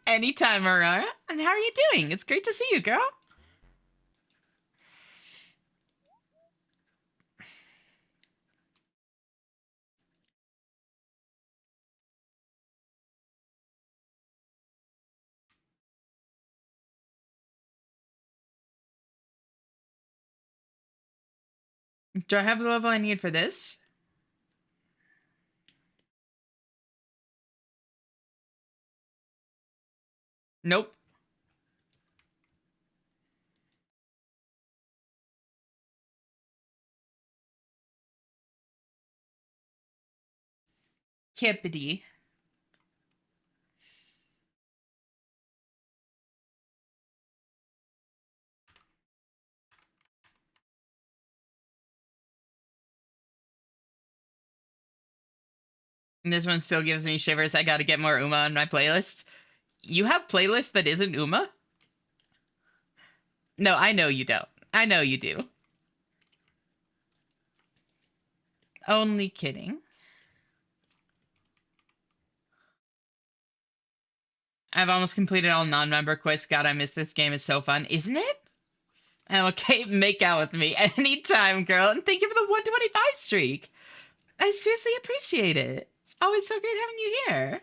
Anytime, Aurora. And how are you doing? It's great to see you, girl. Do I have the level I need for this? Nope. Kippity. And this one still gives me shivers. I gotta get more Uma on my playlist. You have playlists that isn't Uma? No, I know you don't. I know you do. Only kidding. I've almost completed all non-member quests. God, I miss this game. It's so fun. Isn't it? Okay, make out with me anytime, girl. And thank you for the 125 streak. I seriously appreciate it. It's always so great having you here.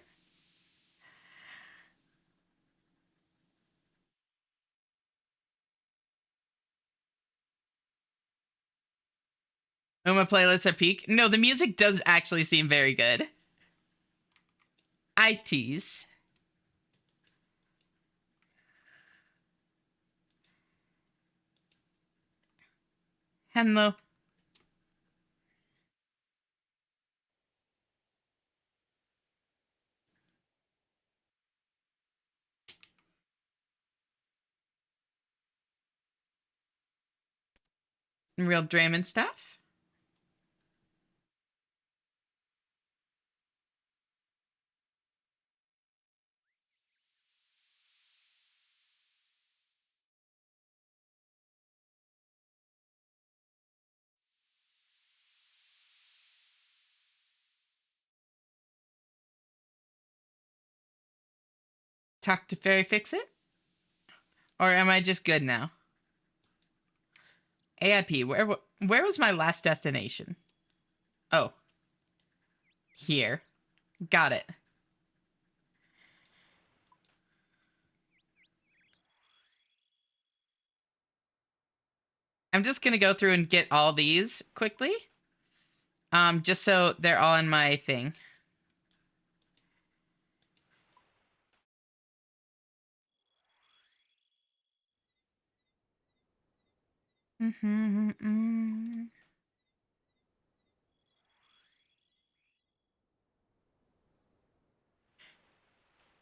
Uma playlists are peak. No, the music does actually seem very good. I tease. Hello. Real Draymond stuff. Talk to Fairy Fix It? Or am I just good now? AIP, where was my last destination? Oh. Here. Got it. I'm just gonna go through and get all these quickly. Just so they're all in my thing.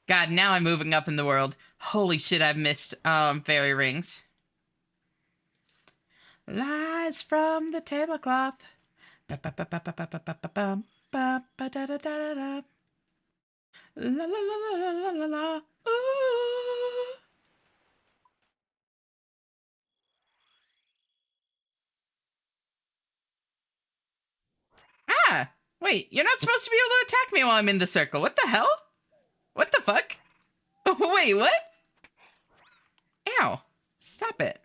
God, now I'm moving up in the world. Holy shit, I've missed fairy rings. Lies from the tablecloth. La la la la la la la. Ooh. Ah! Wait, you're not supposed to be able to attack me while I'm in the circle. What the hell? What the fuck? Wait, what? Ow. Stop it.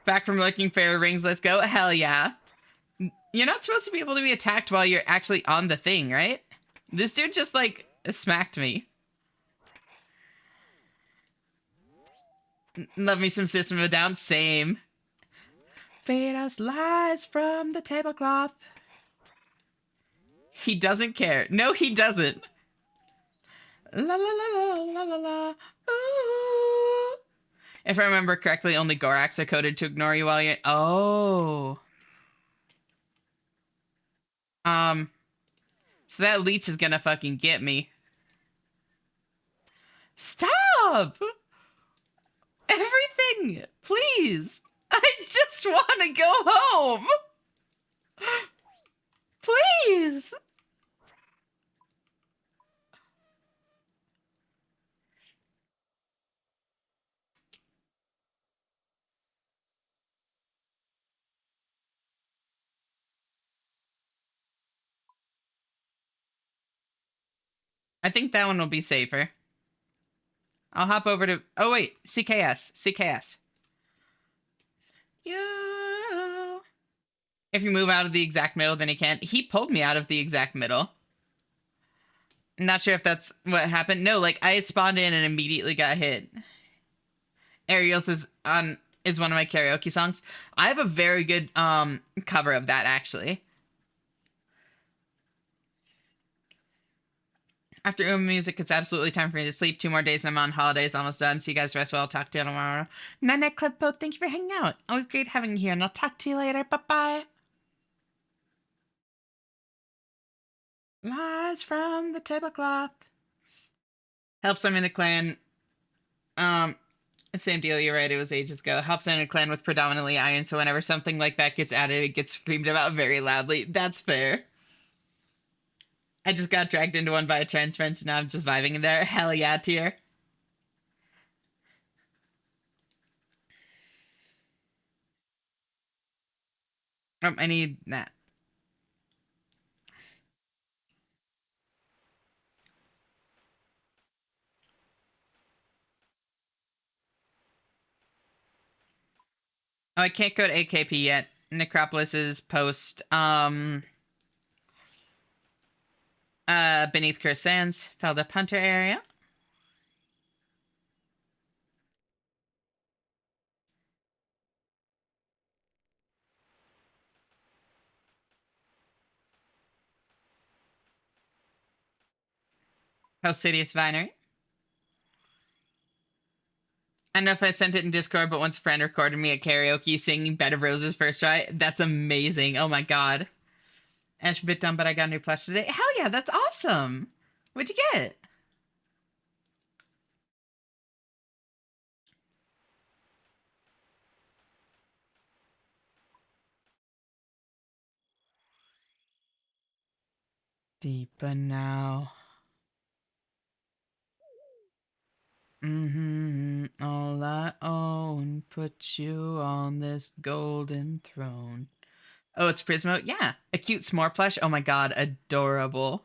Back from looking fairy rings, let's go. Hell yeah. You're not supposed to be able to be attacked while you're actually on the thing, right? This dude just, like, smacked me. Love me some System of a Down. Same. Fade us lies from the tablecloth. He doesn't care. No, he doesn't. La la la la la la la. Ooh. If I remember correctly, only Gorax are coded to ignore you while you're... Oh. So that leech is gonna fucking get me. Stop! Everything! Please! I just want to go home! Please! I think that one will be safer. I'll hop over to... Oh, wait. CKS. CKS. Yeah. If you move out of the exact middle, then he can't. He pulled me out of the exact middle. Not sure if that's what happened. No, like, I spawned in and immediately got hit. Ariel's is on is one of my karaoke songs. I have a very good cover of that, actually. After UIM music, it's absolutely time for me to sleep. 2 more days and I'm on holidays, almost done. See you guys rest well. Talk to you tomorrow. Night Night Club Boat, thank you for hanging out. Always great having you here, and I'll talk to you later. Bye-bye. Lies from the tablecloth. Helps I'm in a clan. Same deal, you're right, it was ages ago. Helps in a clan with predominantly iron, so whenever something like that gets added, it gets screamed about very loudly. That's fair. I just got dragged into one by a trans friend, so now I'm just vibing in there. Hell yeah, tier. Oh, I need that. Oh, I can't go to AKP yet. Necropolis is post, beneath Curse Sands, Felled Up Hunter area. Post Sidious Vinery. I don't know if I sent it in Discord, but once a friend recorded me at karaoke singing Bed of Roses first try. That's amazing. Oh my god. Ash a bit dumb, but I got a new plush today. Hell yeah, that's awesome. What'd you get? Deeper now. All I own, put you on this golden throne. Oh, it's Prismo? Yeah. A cute s'more plush? Oh my god, adorable.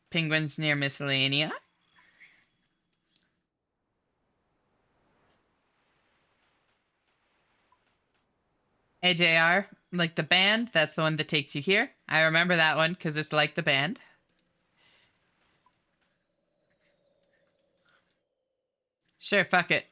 Penguins near Miscellanea. AJR, like the band, that's the one that takes you here. I remember that one because it's like the band. Sure, fuck it.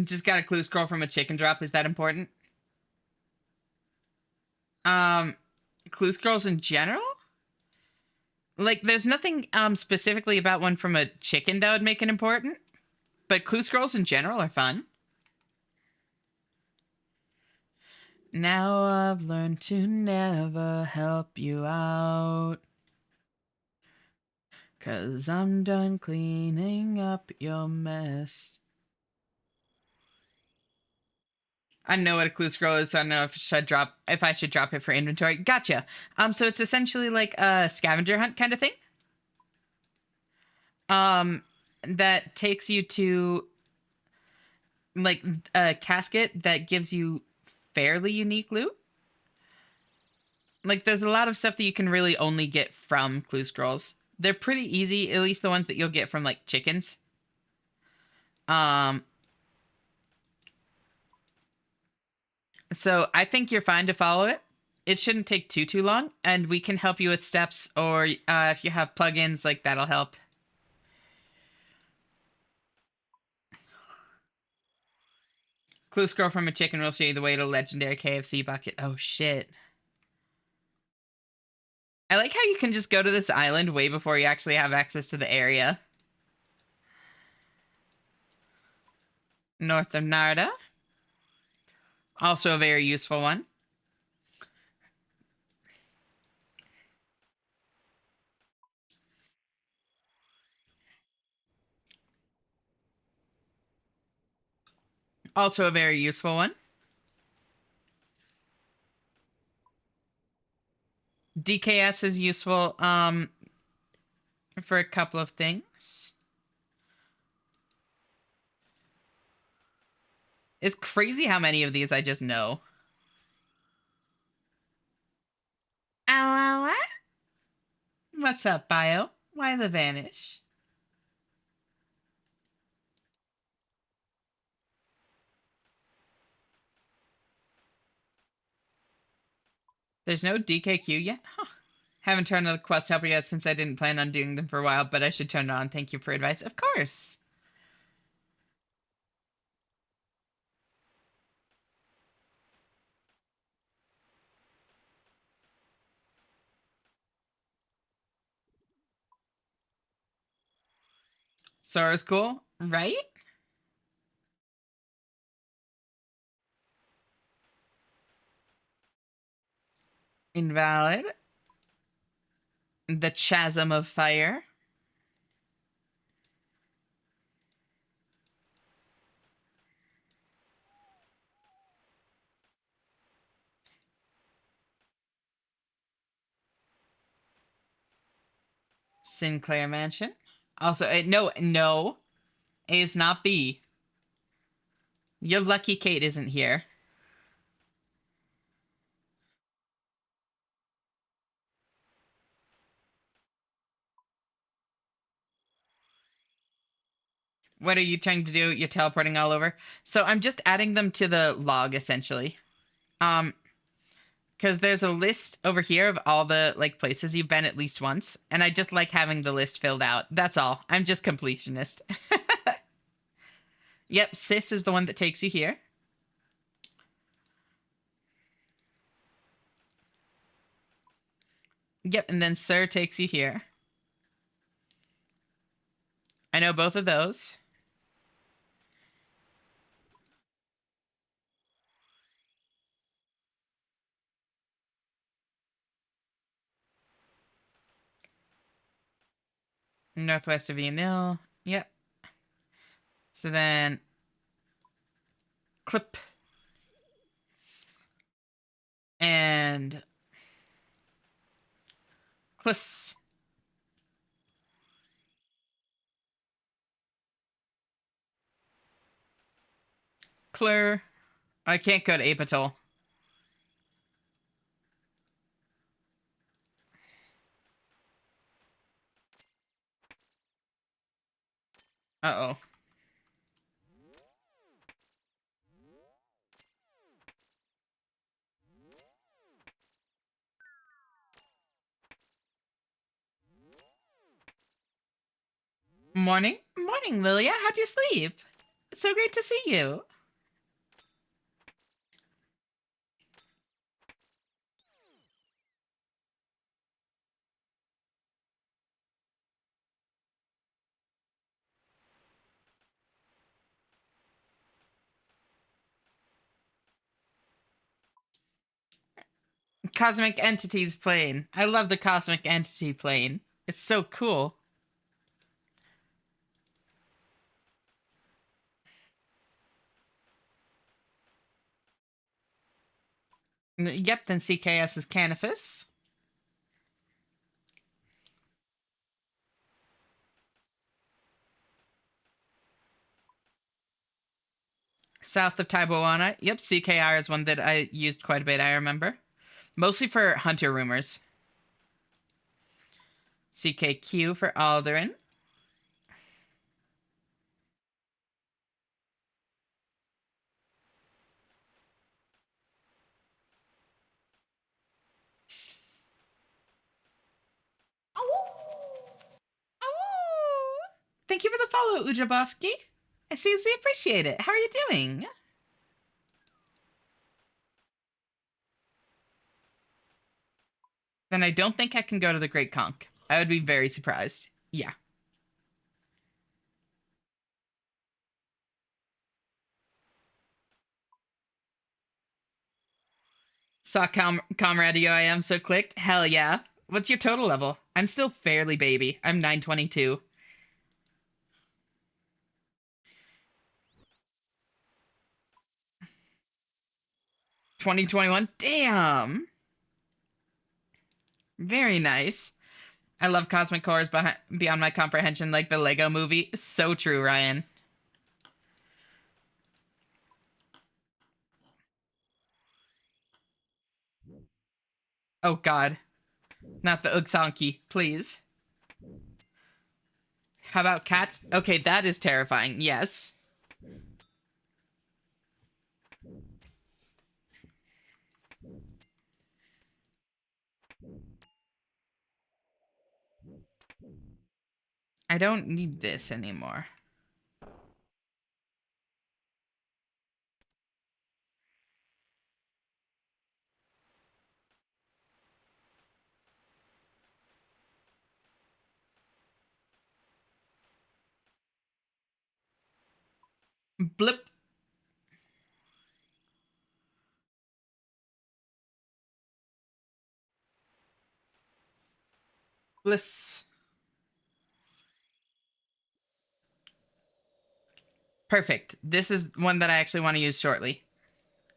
Just got a clue scroll from a chicken drop. Is that important? Um, clue scrolls in general? Like, there's nothing specifically about one from a chicken that would make it important, but clue scrolls in general are fun. Now I've learned to never help you out, 'cause I'm done cleaning up your mess. I know what a clue scroll is, so I don't know if I should drop it for inventory. Gotcha. So it's essentially like a scavenger hunt kind of thing. That takes you to like a casket that gives you fairly unique loot. Like there's a lot of stuff that you can really only get from clue scrolls. They're pretty easy, at least the ones that you'll get from like chickens. So I think you're fine to follow it. It shouldn't take too long, and we can help you with steps, or if you have plugins, like that'll help. Clue scroll from a chicken will show you the way to legendary KFC bucket. Oh shit. I like how you can just go to this island way before you actually have access to the area. North of Narda. Also a very useful one. Also a very useful one. DKS is useful for a couple of things. It's crazy how many of these I just know. Ow, ow, What's up, Bio? Why the vanish? There's no DKQ yet? Huh. Haven't turned on the quest helper yet since I didn't plan on doing them for a while, but I should turn it on. Thank you for advice. Of course. Sora's cool, right? Invalid. The Chasm of Fire. Sinclair Mansion. Also, no. A is not B. You're lucky Kate isn't here. What are you trying to do? You're teleporting all over. So I'm just adding them to the log, essentially. Because there's a list over here of all the like places you've been at least once, and I just like having the list filled out. That's all. I'm just completionist. Yep, Sis is the one that takes you here. Yep, and then Sir takes you here. I know both of those. Northwest of Yanil. Yep. So then clip and cliss. Clear. I can't go to Apatol. Uh-oh. Morning. Morning, Lilia. How'd you sleep? It's so great to see you. Cosmic Entities plane. I love the Cosmic Entity plane. It's so cool. Yep, then CKS is Canifus. South of Taiboana. Yep, CKR is one that I used quite a bit, I remember. Mostly for Hunter rumors. CKQ for Alderan. Oh, thank you for the follow, Ujaboski. I seriously appreciate it. How are you doing? Then I don't think I can go to the Great Conch. I would be very surprised. Yeah. Saw Comrade UIM, so clicked. Hell yeah. What's your total level? I'm still fairly baby. I'm 922. 2021? Damn. Very nice. I love cosmic cores beyond my comprehension, like the Lego movie. So true, Ryan. Oh, God. Not the Ugthonky, please. How about cats? Okay, that is terrifying. Yes. I don't need this anymore. Blip. Bliss. Perfect. This is one that I actually want to use shortly.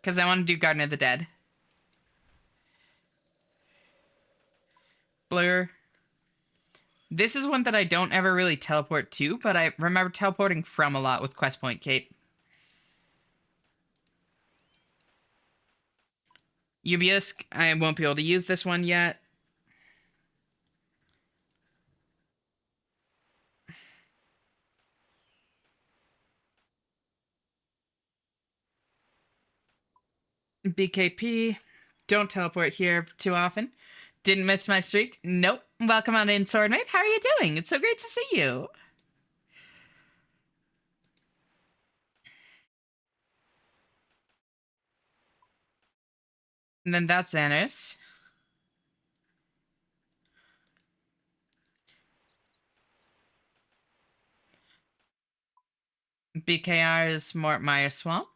Because I want to do Garden of the Dead. Blur. This is one that I don't ever really teleport to, but I remember teleporting from a lot with Quest Point Cape. Ubiusk. I won't be able to use this one yet. BKP. Don't teleport here too often. Didn't miss my streak? Nope. Welcome on in, Swordmate. How are you doing? It's so great to see you. And then that's Xanos. BKR is Mort Meyer Swamp.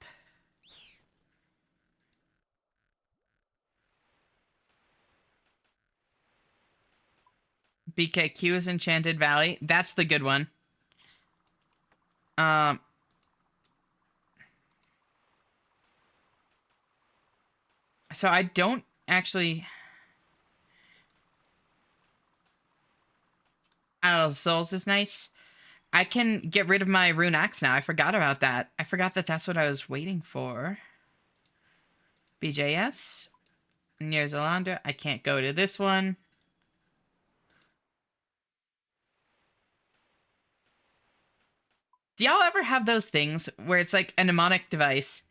BKQ is Enchanted Valley. That's the good one. So I don't actually... Oh, Souls is nice. I can get rid of my Rune Axe now. I forgot about that. I forgot that that's what I was waiting for. BJS. Near Zalander. I can't go to this one. Do y'all ever have those things where it's like a mnemonic device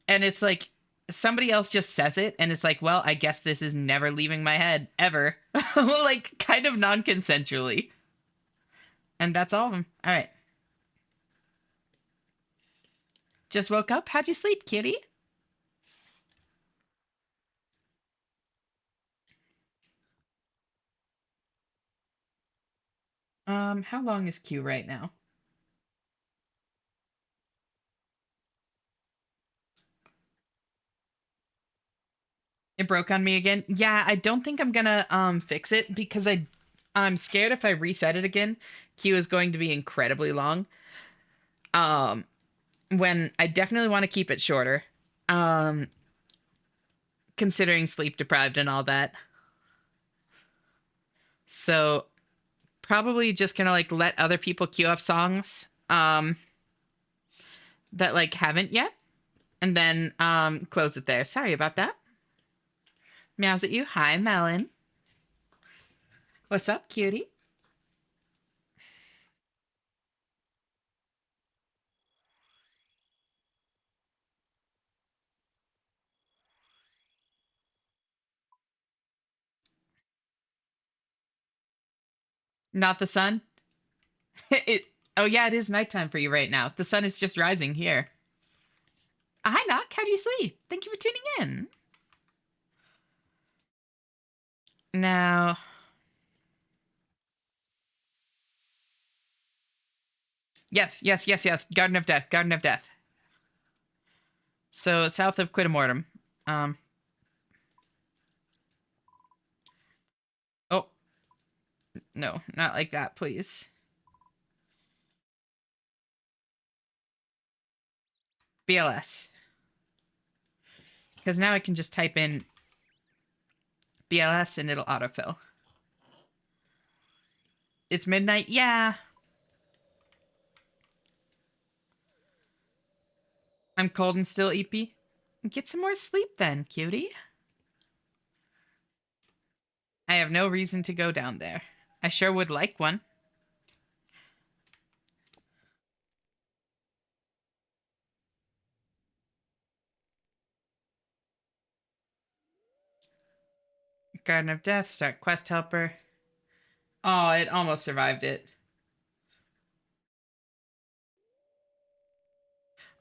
and it's like somebody else just says it and it's like, well, I guess this is never leaving my head ever. Like kind of non-consensually. And that's all of them. All right. Just woke up. How'd you sleep, cutie? How long is Q right now? It broke on me again. Yeah, I don't think I'm gonna fix it because I'm scared if I reset it again, Q is going to be incredibly long. Um when I definitely want to keep it shorter. Um Considering sleep deprived and all that. So probably just gonna like let other people queue up songs that like haven't yet and then close it there. Sorry about that. Meows at you. Hi, Melon. What's up, cutie? Not the sun? it Oh yeah, it is nighttime for you right now. The sun is just rising here. Hi, Knock. How do you sleep? Thank you for tuning in. Now, yes, yes, yes, yes. Garden of Death. Garden of Death. So south of Quitamortem. Um. Oh no, not like that, please. BLS. Because now I can just type in BLS and it'll autofill. It's midnight. Yeah. I'm cold and still eepy. Get some more sleep then, cutie. I have no reason to go down there. I sure would like one. Garden of Death, start quest helper. Oh, it almost survived it.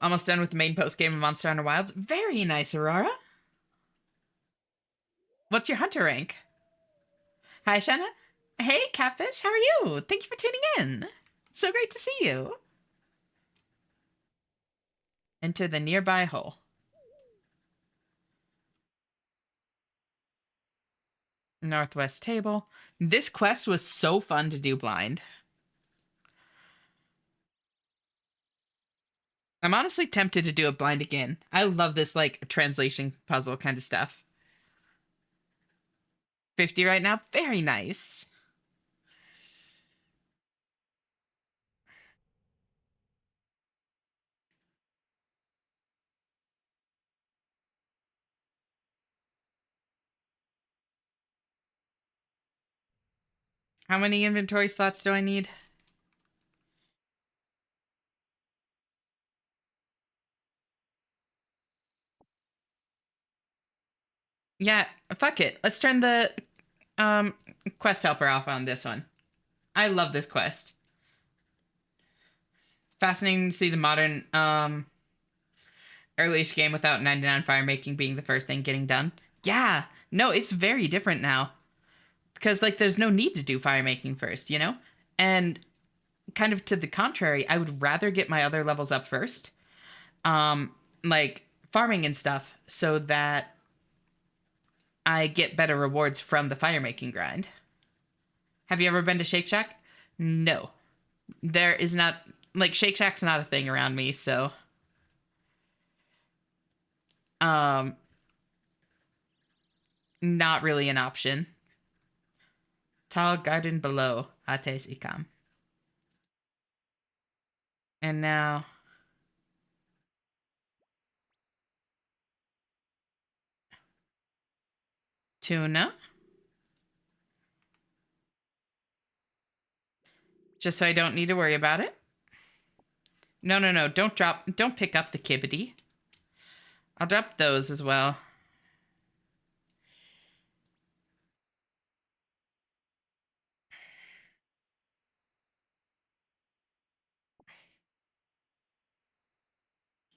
Almost done with the main post game of Monster Hunter Wilds. Very nice, Aurora. What's your hunter rank? Hi, Shanna. Hey, Catfish. How are you? Thank you for tuning in. It's so great to see you. Enter the nearby hole. Northwest table. This quest was so fun to do blind. I'm honestly tempted to do it blind again. I love this, like, translation puzzle kind of stuff. 50 right now. Very nice. How many inventory slots do I need? Yeah, fuck it. Let's turn the quest helper off on this one. I love this quest. Fascinating to see the modern early-ish game without 99 fire making being the first thing getting done. Yeah, no, it's very different now. Because, like, there's no need to do fire making first, you know? And kind of to the contrary, I would rather get my other levels up first. Like, farming and stuff, so that I get better rewards from the fire making grind. Have you ever been to Shake Shack? No. There is not, like, Shake Shack's not a thing around me, so um not really an option. Tall garden below Ates Ikam. And now tuna. Just so I don't need to worry about it. No, no, no. Don't pick up the kibbity. I'll drop those as well.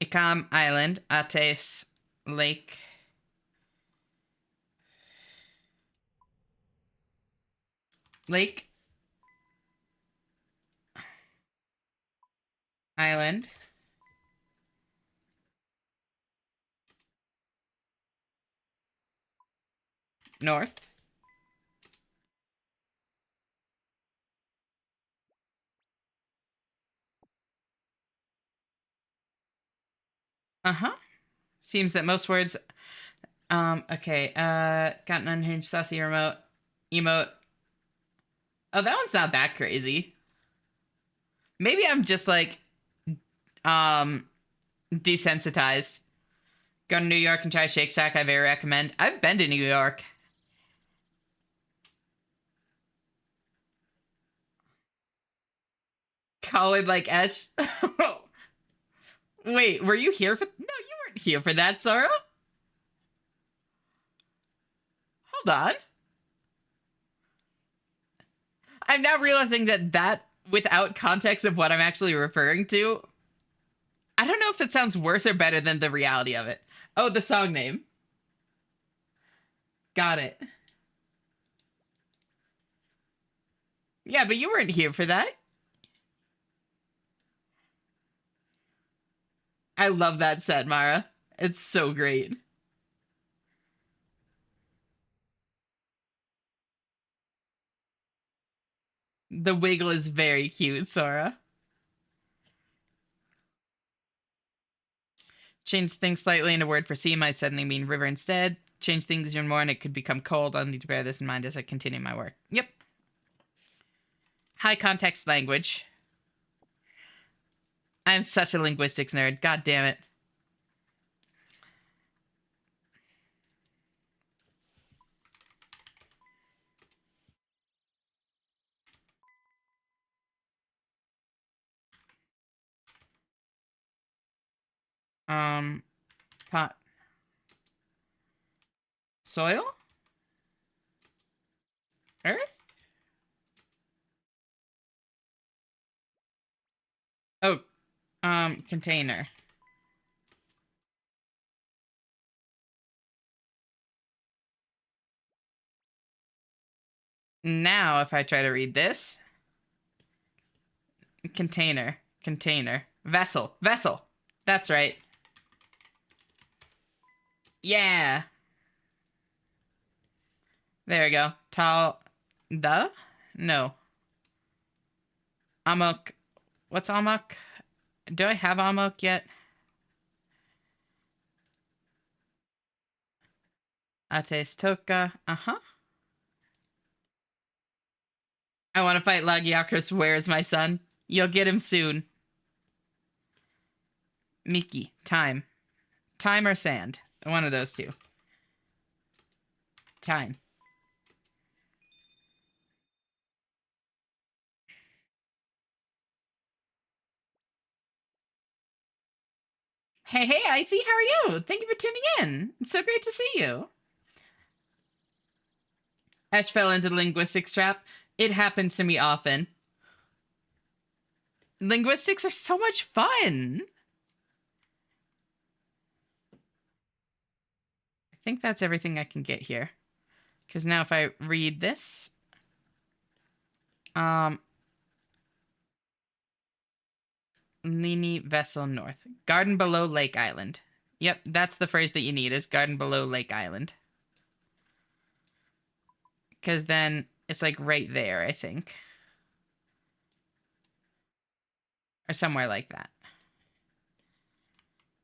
Ikam Island, Ates Lake. Lake Island. North. Uh-huh. Seems that most words okay. Got an unhinged saucy remote emote. Oh, that one's not that crazy. Maybe I'm just like um desensitized. Go to New York and try Shake Shack. I very recommend. I've been to New York. Call it like Esh. Wait, were you here for? No, you weren't here for that, Sora. Hold on. I'm now realizing that without context of what I'm actually referring to, I don't know if it sounds worse or better than the reality of it. Oh, the song name. Got it. Yeah, but you weren't here for that. I love that set, Mara. It's so great. The wiggle is very cute, Sora. Change things slightly in a word for sea might suddenly mean river instead. Change things even more and it could become cold. I'll need to bear this in mind as I continue my work. Yep. High context language. I'm such a linguistics nerd. God damn it. Pot. Soil? Earth? Oh, container. Now, if I try to read this, container, vessel. That's right. Yeah. There we go. No. Amok. What's Amok? Do I have Amok yet? Ates Toka. Uh-huh. I want to fight Lagiakris. Where's my son? You'll get him soon. Miki. Time. Time or sand? One of those two. Time. Hey, Icy, how are you? Thank you for tuning in. It's so great to see you. Ash fell into the linguistics trap. It happens to me often. Linguistics are so much fun. I think that's everything I can get here. Because now if I read this... Lini Vessel North. Garden below Lake Island. Yep, that's the phrase that you need, is garden below Lake Island. Because then it's like right there, I think. Or somewhere like that.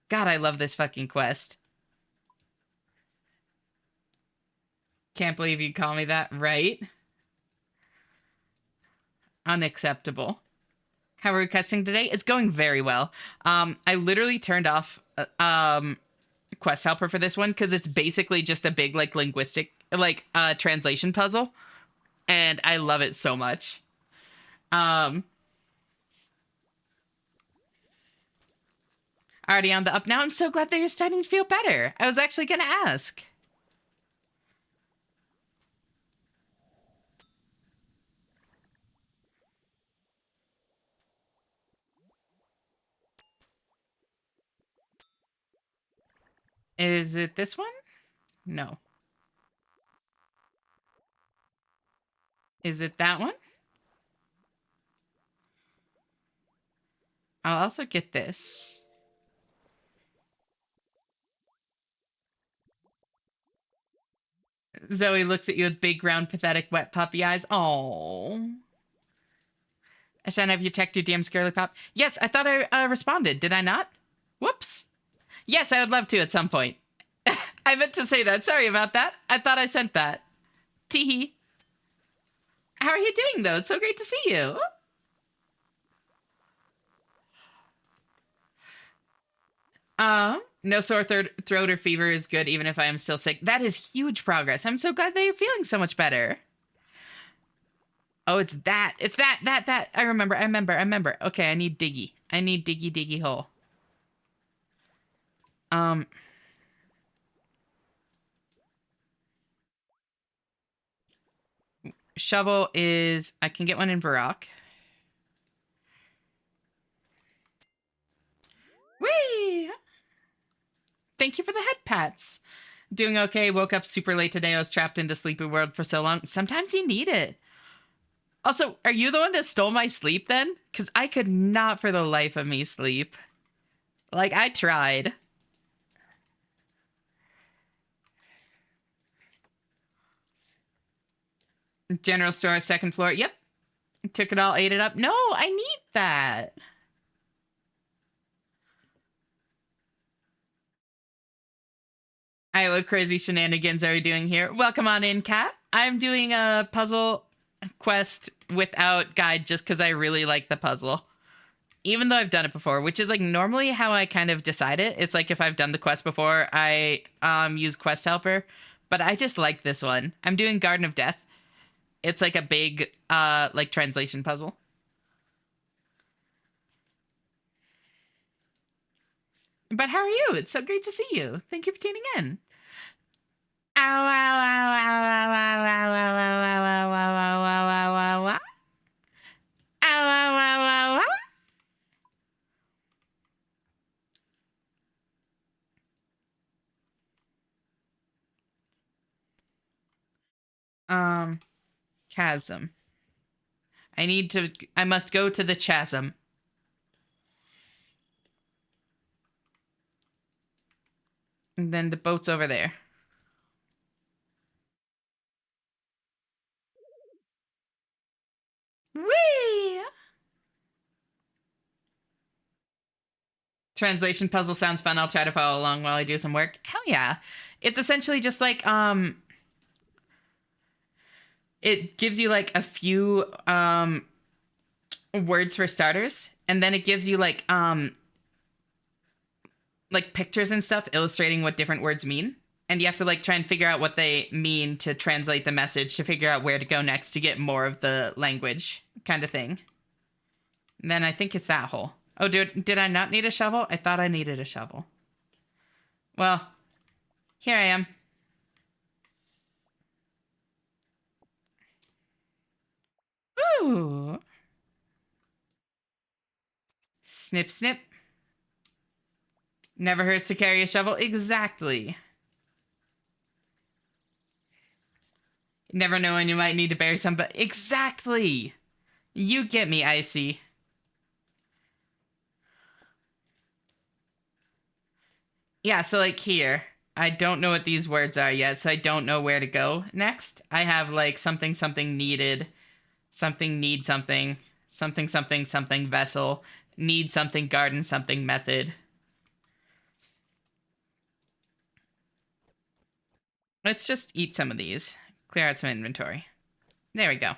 God, I love this fucking quest. Can't believe you call me that, right? Unacceptable. How are we questing today? It's going very well. I literally turned off Quest Helper for this one because it's basically just a big like linguistic translation puzzle, and I love it so much. Already on the up now. I'm so glad that you're starting to feel better. I was actually gonna ask. Is it this one? No. Is it that one? I'll also get this. Zoe looks at you with big, round, pathetic, wet puppy eyes. Oh. Shanna, have you checked your DMs, girly pop? Yes, I thought I responded. Did I not? Whoops. Yes, I would love to at some point. I meant to say that. Sorry about that. I thought I sent that. Teehee. How are you doing, though? It's so great to see you. No sore throat or fever is good even if I am still sick. That is huge progress. I'm so glad that you're feeling so much better. Oh, it's that. It's that. I remember. Okay, I need Diggy. I need Diggy hole. Shovel is... I can get one in Varrock. Whee! Thank you for the head pats. Doing okay. Woke up super late today. I was trapped in the sleepy world for so long. Sometimes you need it. Also, are you the one that stole my sleep then? Because I could not for the life of me sleep. Like, I tried. General store, second floor. Yep. Took it all, ate it up. No, I need that. What crazy shenanigans are we doing here? Welcome on in, Kat. I'm doing a puzzle quest without guide just because I really like the puzzle. Even though I've done it before, which is like normally how I kind of decide it. It's like if I've done the quest before, I use Quest Helper. But I just like this one. I'm doing Garden of Death. It's like a big like translation puzzle. But how are you? It's so great to see you. Thank you for tuning in. Ow, ow, ow, ow, ow, ow, ow, ow, ow, ow, ow, ow, ow, ow, ow, ow. Ow, ow, ow, ow, ow. Chasm. I must go to the chasm. And then the boat's over there. Whee! Translation puzzle sounds fun. I'll try to follow along while I do some work. Hell yeah. It's essentially just like, it gives you like a few, words for starters. And then it gives you like pictures and stuff illustrating what different words mean. And you have to like try and figure out what they mean to translate the message to figure out where to go next to get more of the language kind of thing. And then I think it's that hole. Oh, did I not need a shovel? I thought I needed a shovel. Well, here I am. Ooh. Snip, snip. Never hurts to carry a shovel. Exactly. You never know when you might need to bury some, but exactly. You get me, Icy. Yeah, so like here, I don't know what these words are yet, so I don't know where to go next. I have like something, something needed, something need something, something, something, something vessel, need something garden, something method. Let's just eat some of these. Clear out some inventory. There we go.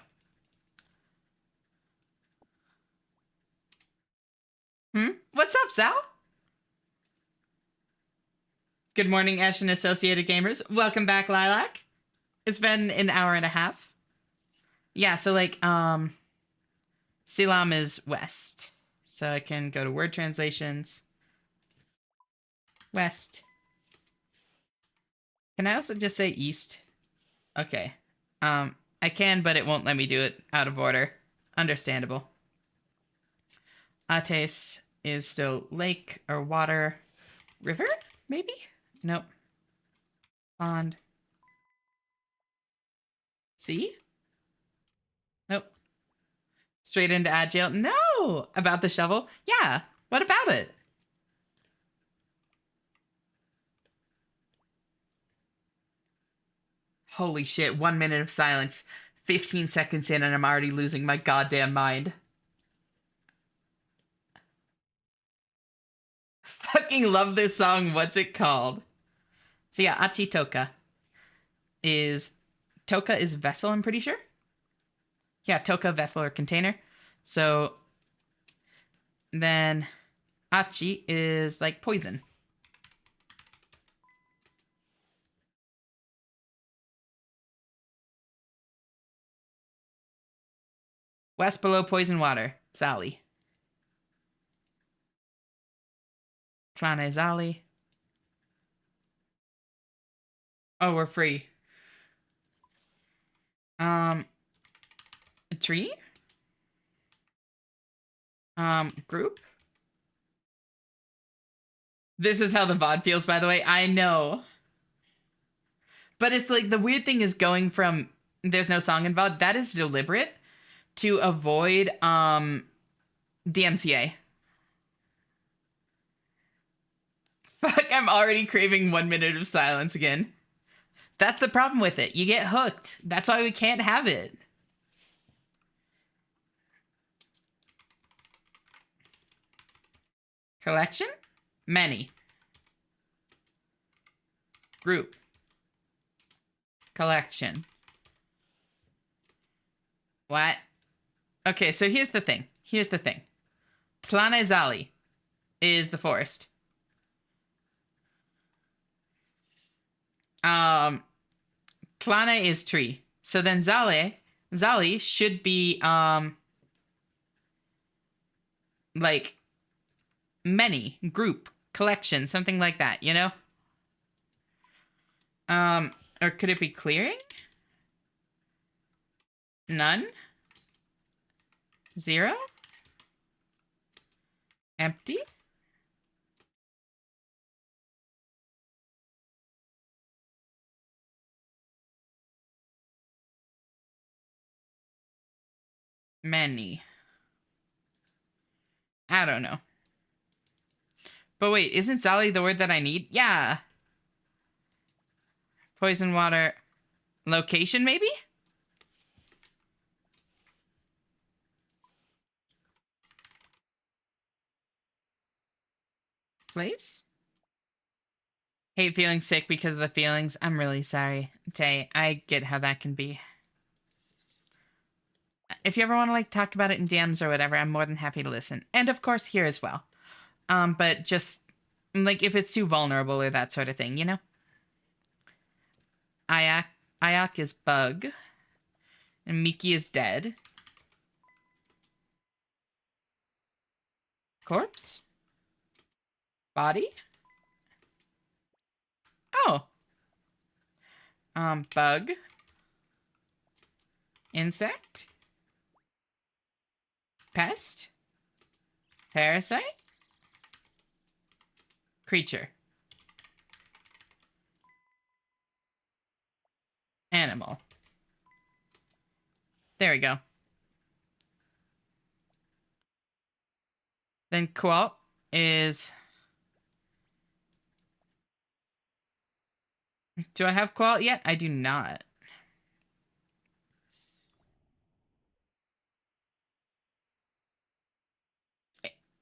What's up, Sal? Good morning, Ash and Associated Gamers. Welcome back, Lilac. It's been an hour and a half. Yeah, so like, Silam is west. So I can go to word translations. West. Can I also just say east? Okay. I can, but it won't let me do it out of order. Understandable. Ates is still lake or water. River? Maybe? Nope. Pond. Sea? Nope. Straight into Agile. No! About the shovel? Yeah. What about it? Holy shit, 1 minute of silence. 15 seconds in and I'm already losing my goddamn mind. Fucking love this song. What's it called? So yeah, Achi Toka is vessel, I'm pretty sure. Yeah, Toka, vessel or container. So then Achi is like poison. West below poison water. Zali. Klana Zali. Oh, we're free. A tree? Group? This is how the VOD feels, by the way. I know. But it's like the weird thing is going from there's no song in VOD, that is deliberate to avoid DMCA. Fuck, I'm already craving 1 minute of silence again. That's the problem with it. You get hooked. That's why we can't have it. Collection? Many. Group. Collection. What? Okay, so here's the thing. Tlane Zali is the forest. Tlane is tree. So then Zali should be like many, group, collection, something like that, you know? Or could it be clearing? None? 0? Empty? Many. I don't know. But wait, isn't Zali the word that I need? Yeah. Poison water. Location, maybe? Place? Hate feeling sick because of the feelings. I'm really sorry. Tay, I get how that can be. If you ever want to like talk about it in DMs or whatever, I'm more than happy to listen. And of course here as well. But just like if it's too vulnerable or that sort of thing, you know? Ayak is bug. And Miki is dead. Corpse? Body? Oh. Bug. Insect. Pest. Parasite. Creature. Animal. There we go. Then Qualt is... Do I have Qualt yet? I do not.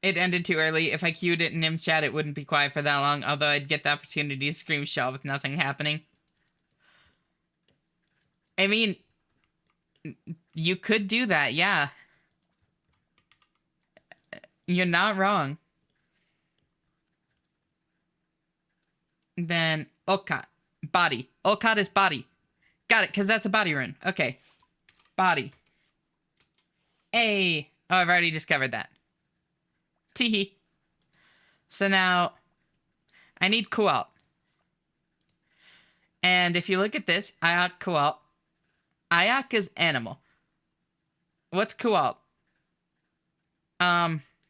It ended too early. If I queued it in Nim's chat, it wouldn't be quiet for that long, although I'd get the opportunity to scream shell with nothing happening. I mean, you could do that, yeah. You're not wrong. Then Olcott. Body. Olcott is body. Got it, because that's a body rune. Okay. Body. Hey. Oh, I've already discovered that. Teehee. So now, I need Kualt. And if you look at this, Ayak Kualt. Ayak is animal. What's Kualt?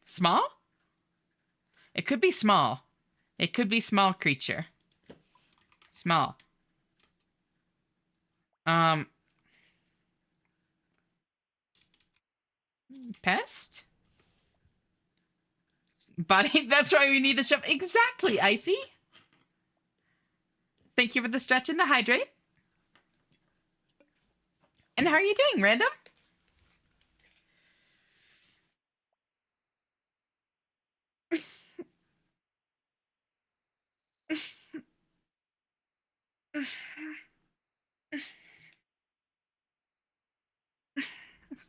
Small? It could be small. It could be small creature. Small. Pest? Body? That's why we need the shove. Exactly, Icy. Thank you for the stretch and the hydrate. And how are you doing, Random?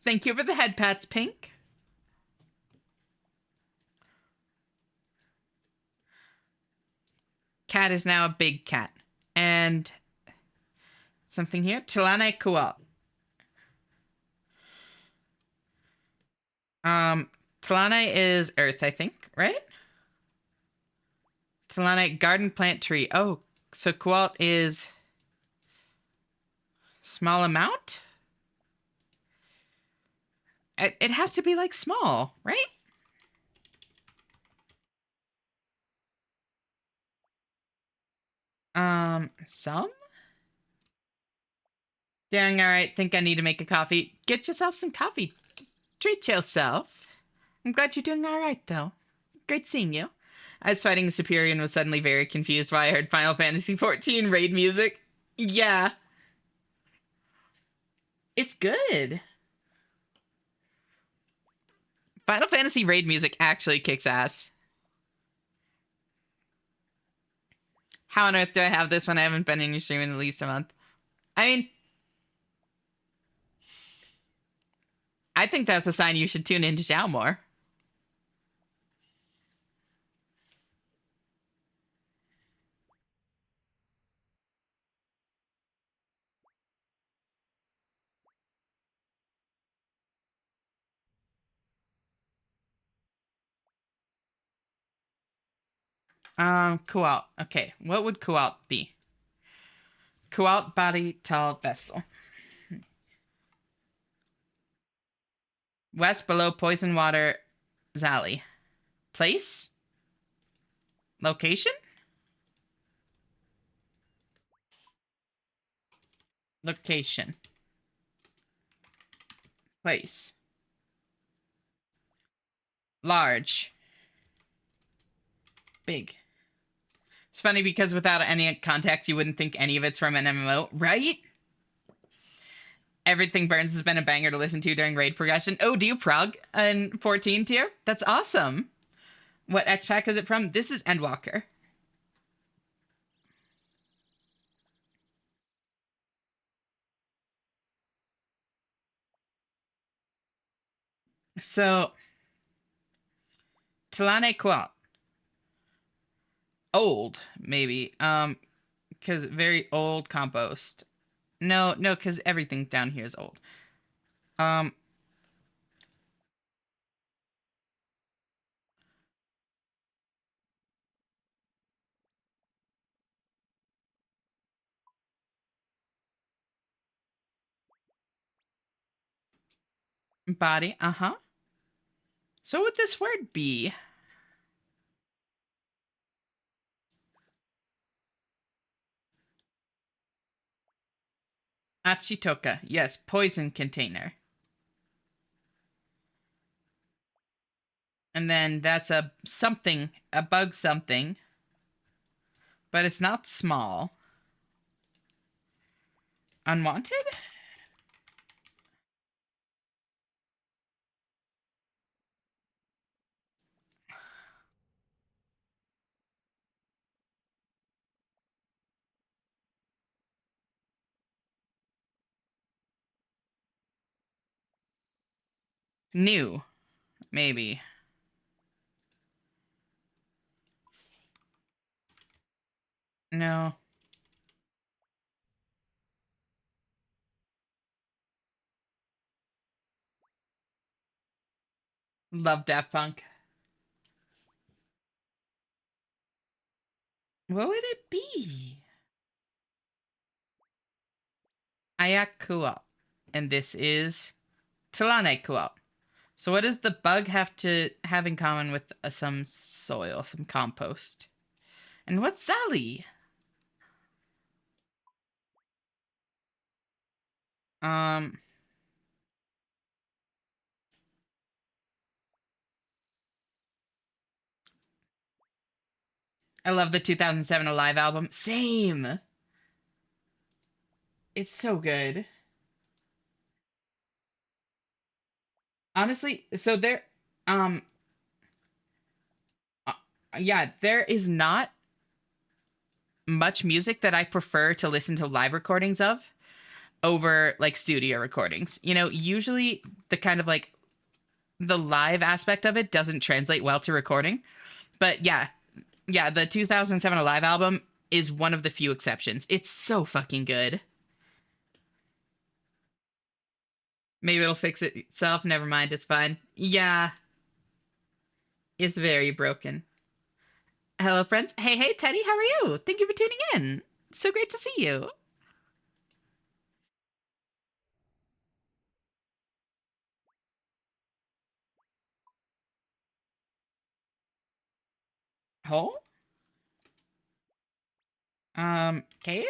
Thank you for the head pats, Pink. Cat is now a big cat. And something here. Tilane Kual. Tilane is earth, I think, right? Tilane garden plant tree. Oh, so Kualt is small amount? It has to be like small, right? Some? Doing all right. Think I need to make a coffee. Get yourself some coffee. Treat yourself. I'm glad you're doing all right, though. Great seeing you. I was fighting a superior and was suddenly very confused why I heard Final Fantasy XIV raid music. Yeah. It's good. Final Fantasy raid music actually kicks ass. How on earth do I have this when I haven't been in your stream in at least a month? I mean, I think that's a sign you should tune into Xiao more. Coalt. Okay, what would Coalt be? Coalt body tall vessel. West below Poison Water Zally. Place? Location? Location. Place. Large. Big. It's funny because without any context, you wouldn't think any of it's from an MMO, right? Everything Burns has been a banger to listen to during raid progression. Oh, do you prog in 14 tier? That's awesome. What X pack is it from? This is Endwalker. So, Talane Quat. Old, maybe. Because very old compost. No, because everything down here is old. Um, Body, uh-huh. So what would this word be? Achitoka. Yes, poison container. And then that's a something, a bug something. But it's not small. Unwanted? New, maybe. No. Love Daft Punk. What would it be? Ayakua. And this is Talane Kual. So what does the bug have to have in common with some soil, some compost? And what's Sally? Um, I love the 2007 Alive album. Same. It's so good. Honestly, so there, um, uh, yeah, there is not much music that I prefer to listen to live recordings of over like studio recordings. You know, usually the kind of like the live aspect of it doesn't translate well to recording. But yeah, the 2007 Alive album is one of the few exceptions. It's so fucking good. Maybe it'll fix it itself. Never mind, it's fine. Yeah, it's very broken. Hello, friends. Hey, Teddy, how are you? Thank you for tuning in. So great to see you. Hole? Cave?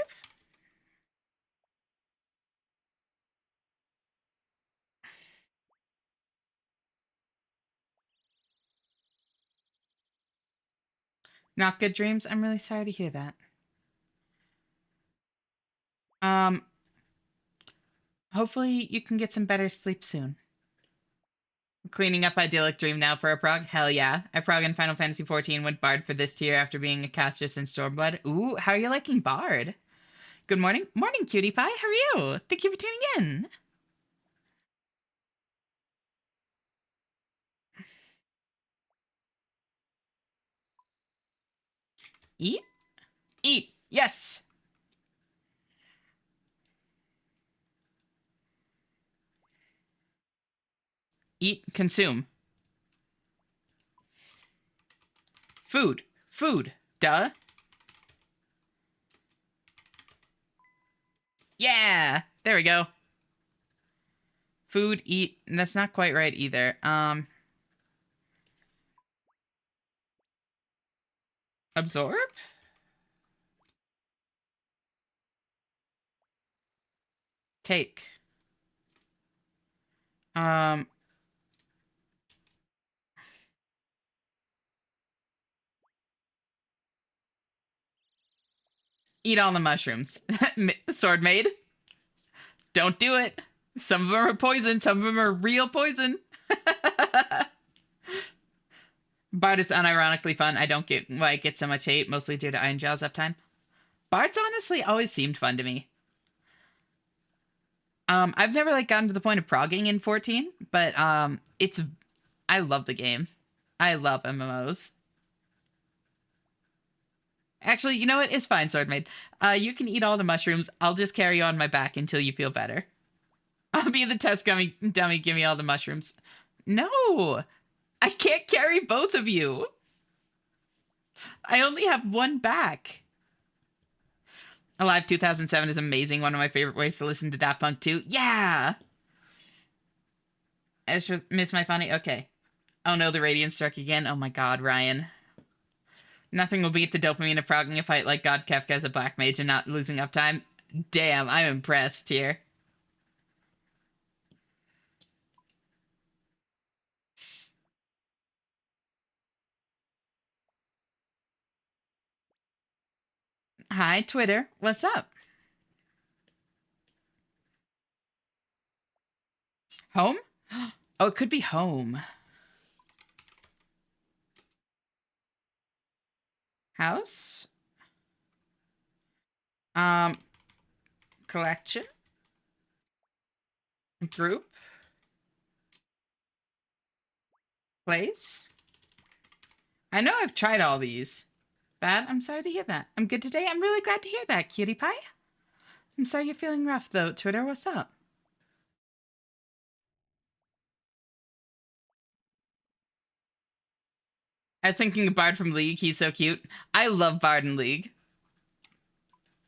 Not good dreams? I'm really sorry to hear that. Um, Hopefully you can get some better sleep soon. Cleaning up idyllic dream now for a prog? Hell yeah. I prog in Final Fantasy XIV went Bard for this tier after being a castress in Stormblood. Ooh, how are you liking Bard? Good morning. Morning, cutie pie. How are you? Thank you for tuning in. Eat? Eat. Yes. Eat. Consume. Food. Food. Duh. Yeah. There we go. Food, eat. That's not quite right either. Absorb? Take. Um, eat all the mushrooms. Sword maid. Don't do it. Some of them are poison. Some of them are real poison. Bard is unironically fun. I don't get why it gets so much hate, mostly due to Iron Jaw's uptime. Bards honestly always seemed fun to me. I've never like gotten to the point of progging in 14, but I love the game. I love MMOs. Actually, you know what? It's fine, Swordmaid. You can eat all the mushrooms. I'll just carry you on my back until you feel better. I'll be the test dummy. Give me all the mushrooms. No, I can't carry both of you. I only have one back. Alive 2007 is amazing. One of my favorite ways to listen to Daft Punk too. Yeah. I just missed my funny. Okay. Oh no, the radiant struck again. Oh my god, Ryan. Nothing will beat the dopamine of progging a fight like God Kefka as a black mage and not losing uptime. Damn, I'm impressed here. Hi, Twitter. What's up? Home? Oh, it could be home. House? Um, collection? Group? Place? I know I've tried all these. Bad? I'm sorry to hear that. I'm good today. I'm really glad to hear that, cutie pie. I'm sorry you're feeling rough, though. Twitter, what's up? I was thinking of Bard from League. He's so cute. I love Bard in League.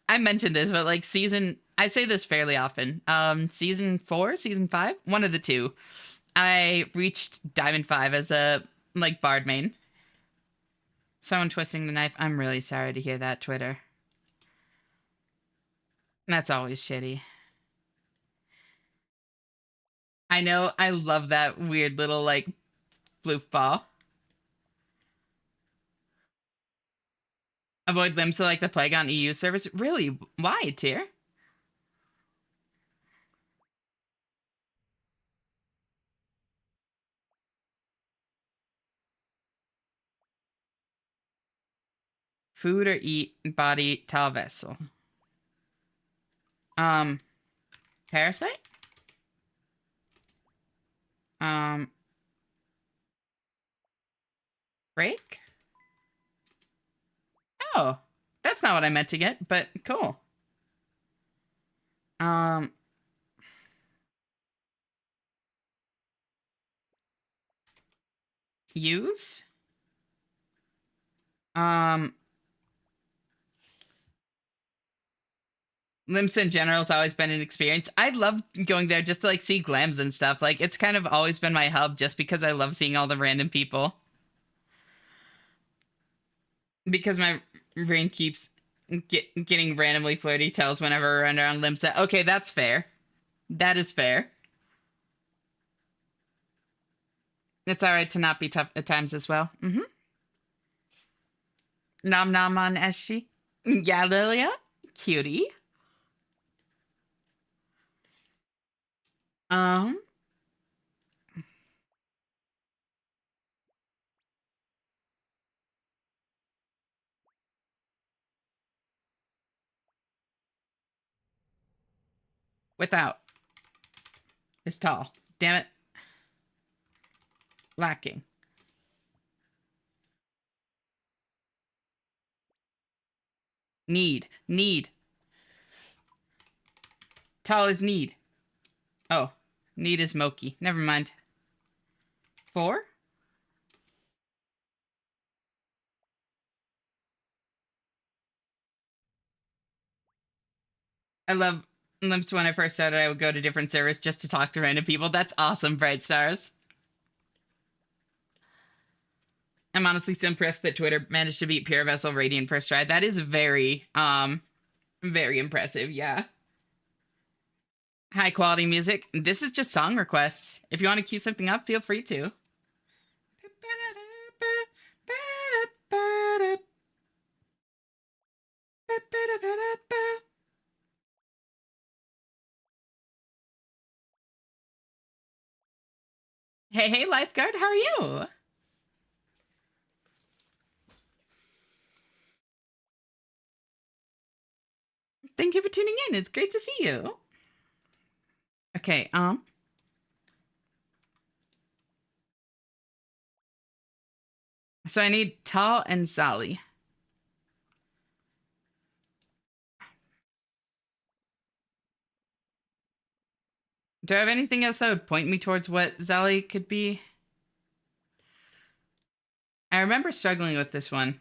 I mentioned this, but like I say this fairly often. Season 4, season 5, one of the two. I reached Diamond 5 as a like Bard main. Someone twisting the knife. I'm really sorry to hear that, Twitter. That's always shitty. I know. I love that weird little like floof ball. Avoid Limsa like the plague on EU service. Really? Why, Tyr? Food or eat, body, tall vessel. Um, Parasite? Um, Break? Oh, that's not what I meant to get, but cool. Um, Use? Um, Limsa in general has always been an experience. I love going there just to like see glams and stuff. Like it's kind of always been my hub just because I love seeing all the random people. Because my brain keeps getting randomly flirty tells whenever I run around Limsa. Okay, that's fair. That is fair. It's all right to not be tough at times as well. Mm-hmm. Nom nom on Eshi. Yeah, Lilia. Cutie. Um, Without. Is tall. Damn it. Lacking. Need. Need. Tall is need. Oh. Need is Moki. Never mind. 4? I love limps. When I first started, I would go to different servers just to talk to random people. That's awesome, Bright Stars. I'm honestly still impressed that Twitter managed to beat Pure Vessel Radiant first try. That is very impressive, yeah. High quality music. This is just song requests. If you want to cue something up, feel free to. Hey, hey, lifeguard, how are you? Thank you for tuning in. It's great to see you. Okay, so I need Tal and Sally. Do I have anything else that would point me towards what Zali could be? I remember struggling with this one.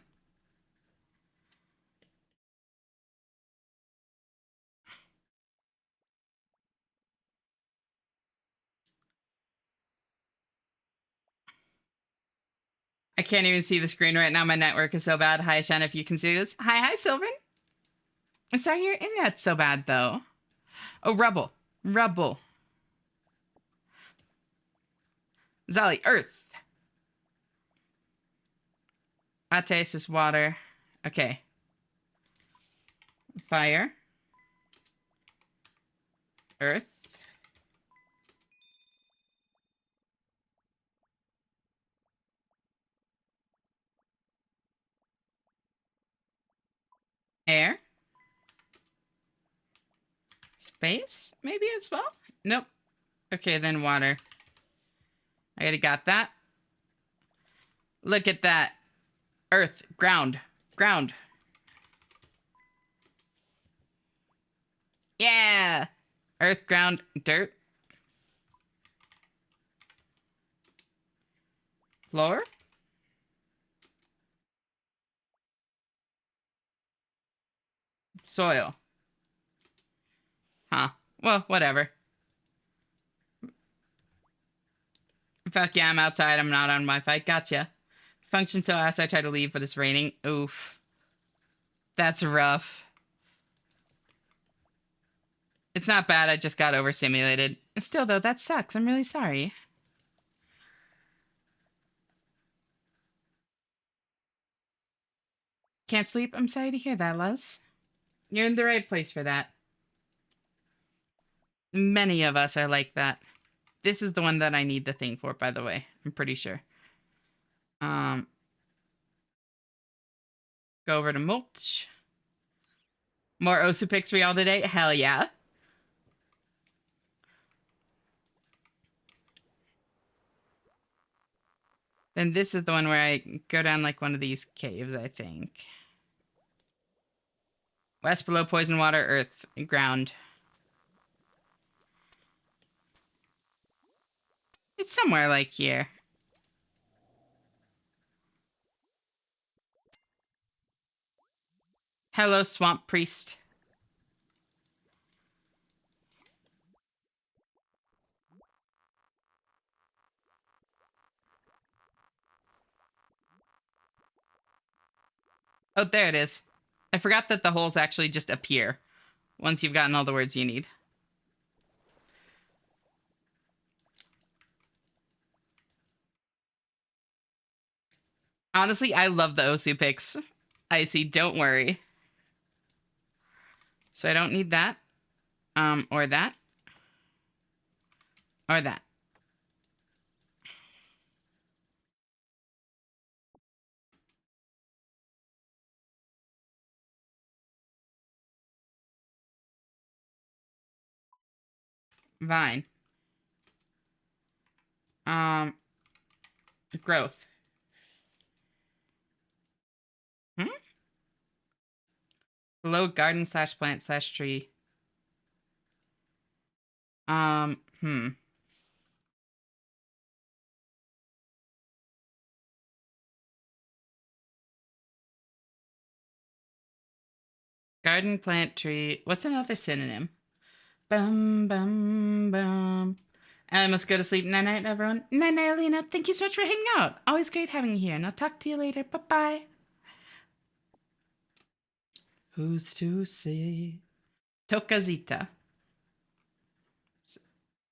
I can't even see the screen right now. My network is so bad. Hi, Shen, if you can see this. Hi, Sylvan. Sorry, your internet's so bad, though. Oh, rubble. Rubble. Zali, earth. Ates is water. Okay. Fire. Earth. Air. Space, maybe as well? Nope. Okay, then water. I already got that. Look at that. Earth. Ground. Ground. Yeah. Earth, ground, dirt. Floor. Soil. Huh. Well, whatever. Fuck yeah, I'm outside. I'm not on Wi-Fi. Gotcha. Function so ass I try to leave, but it's raining. Oof. That's rough. It's not bad. I just got overstimulated. Still, though, that sucks. I'm really sorry. Can't sleep? I'm sorry to hear that, Luz. You're in the right place for that. Many of us are like that. This is the one that I need the thing for, by the way. I'm pretty sure. Go over to mulch. More Osu picks for y'all today? Hell yeah. Then this is the one where I go down like one of these caves, I think. West below poison water, earth, ground. It's somewhere like here. Hello, swamp priest. Oh, there it is. I forgot that the holes actually just appear once you've gotten all the words you need. Honestly, I love the Osu picks. Icy, don't worry. So I don't need that. Or that. Or that. Vine. Growth. Hmm? Below garden slash plant slash tree. Hmm. Garden, plant, tree. What's another synonym? Bum, bum, bum. I must go to sleep. Night night, everyone. Night night, Alina. Thank you so much for hanging out. Always great having you here. And I'll talk to you later. Bye bye. Who's to say? Tokazita.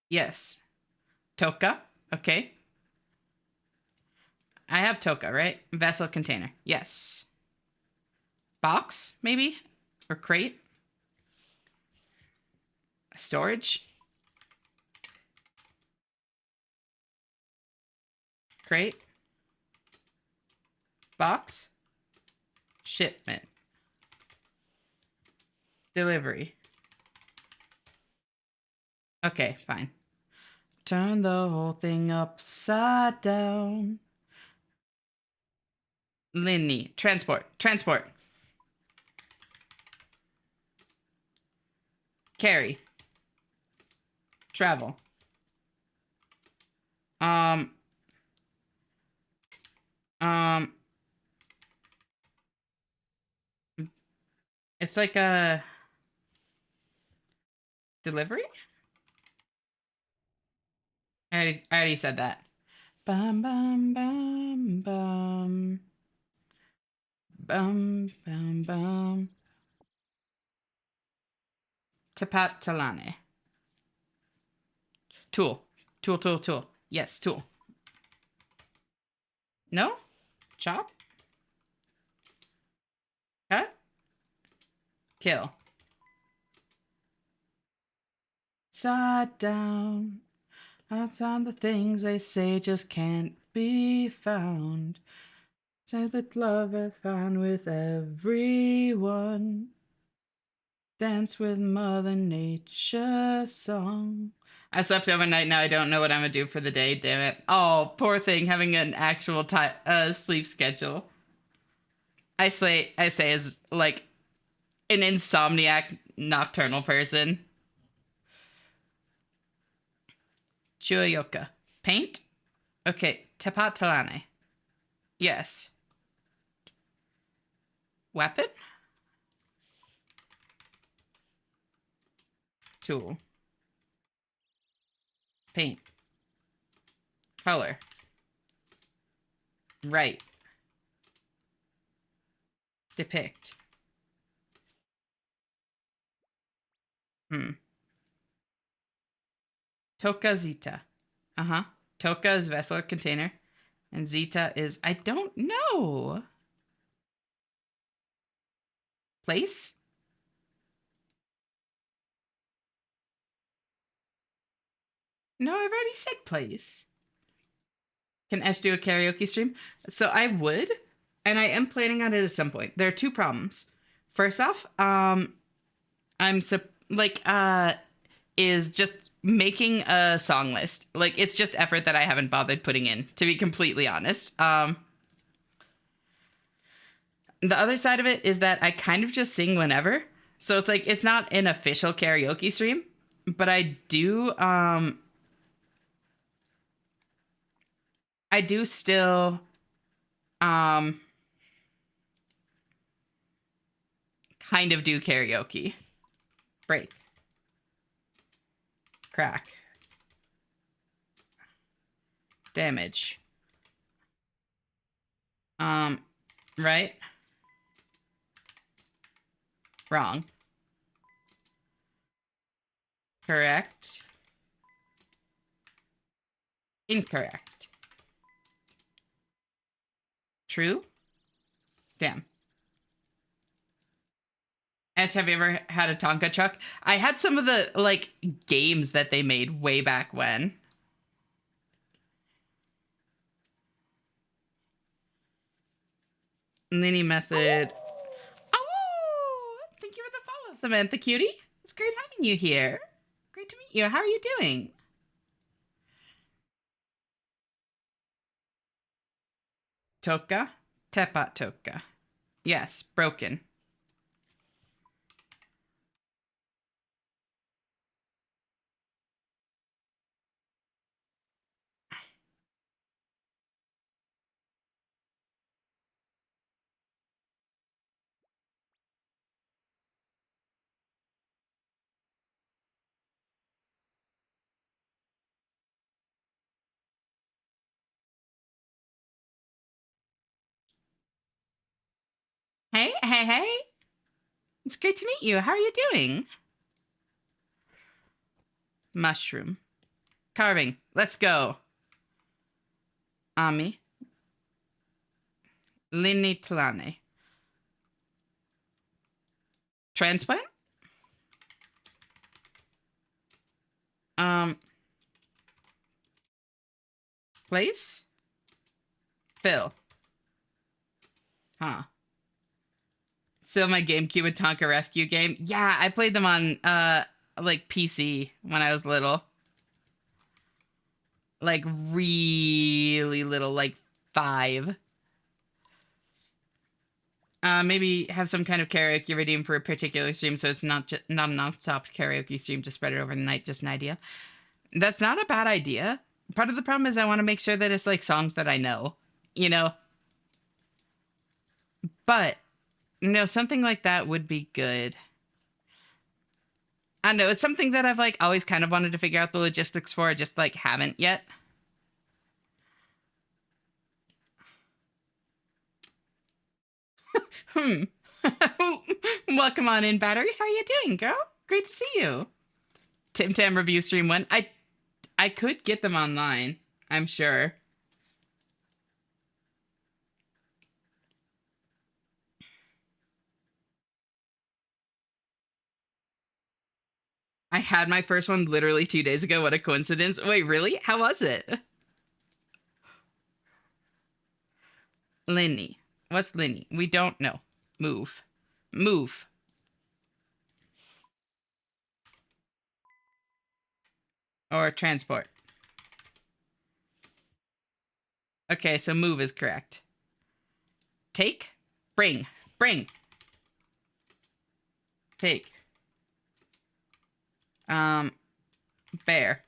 Yes. Toka. Okay. I have Toka, right? Vessel container. Yes. Box, maybe? Or crate? Storage? Crate? Box? Shipment? Delivery? Okay, fine. Turn the whole thing upside down. Linny. Transport. Transport. Carry. Travel. Um. Um. It's like a delivery? I already said that. Bum bum bum bum. Bum bum bum. Tapat talane. Tool. Tool, tool, tool. Yes, tool. No? Chop? Cut? Kill. Sat down. Outside the things they say just can't be found. So that love is found with everyone. Dance with Mother Nature's song. I slept overnight. Now I don't know what I'm gonna do for the day. Damn it! Oh, poor thing, having an actual sleep schedule. I say as like an insomniac nocturnal person. Chuyoka. Paint? Okay. Tepatalane. Yes. Weapon? Tool. Paint. Color. Write. Depict. Hmm. Toka Zita. Uh-huh. Toka is vessel or container. And Zita is I don't know. Place? No, I've already said place. Can Esh do a karaoke stream? So I would, and I am planning on it at some point. There are two problems. First off, I'm is just making a song list. Like it's just effort that I haven't bothered putting in, to be completely honest. The other side of it is that I kind of just sing whenever. So it's like it's not an official karaoke stream, but I do still um kind of do karaoke. Break. Crack. Damage. Right? Wrong. Correct. Incorrect. True? Damn. Ash, have you ever had a Tonka truck? I had some of the like games that they made way back when. Linny method. Oh, thank you for the follow, Samantha Cutie. It's great having you here. Great to meet you. How are you doing? Toka? Tepat Toka. Yes, broken. Hey, hey. It's great to meet you. How are you doing? Mushroom. Carving. Let's go. Ami. Linitlane. Transplant? Place? Fill. Huh. Still my GameCube and Tonka Rescue game. Yeah, I played them on like PC when I was little. Like really little, like 5. Maybe have some kind of karaoke redeemed for a particular stream, so it's not a non-stop karaoke stream. Just spread it over the night. Just an idea. That's not a bad idea. Part of the problem is I want to make sure that it's like songs that I know, you know. But something like that would be good. I know it's something that I've like always kind of wanted to figure out the logistics for, just like haven't yet. Welcome on in, Battery. How are you doing, girl? Great to see you. Tim Tam review stream went. I could get them online, I'm sure. I had my first one literally 2 days ago. What a coincidence. Wait, really? How was it? Linny. What's Linny? We don't know. Move. Move. Or transport. Okay, so move is correct. Take. Bring. Bring. Take. Bear.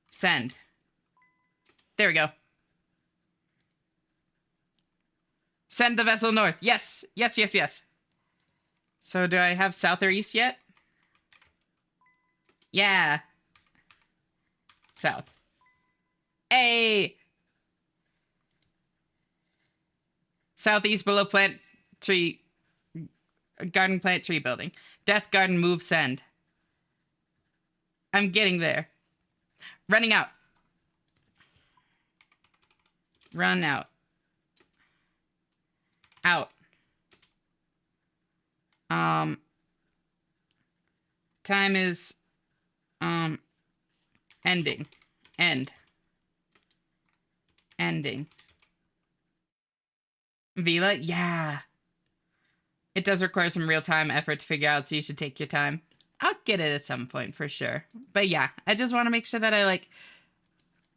Send. There we go. Send the vessel north. Yes. Yes, yes, yes. So do I have south or east yet? Yeah. South. Hey! Southeast below plant tree. Garden plant tree building. Death garden move send. I'm getting there. Running out. Run out. Out. Time is ending. End. Ending. Vila? Yeah. It does require some real-time effort to figure out, so you should take your time. I'll get it at some point for sure. But yeah, I just want to make sure that I like...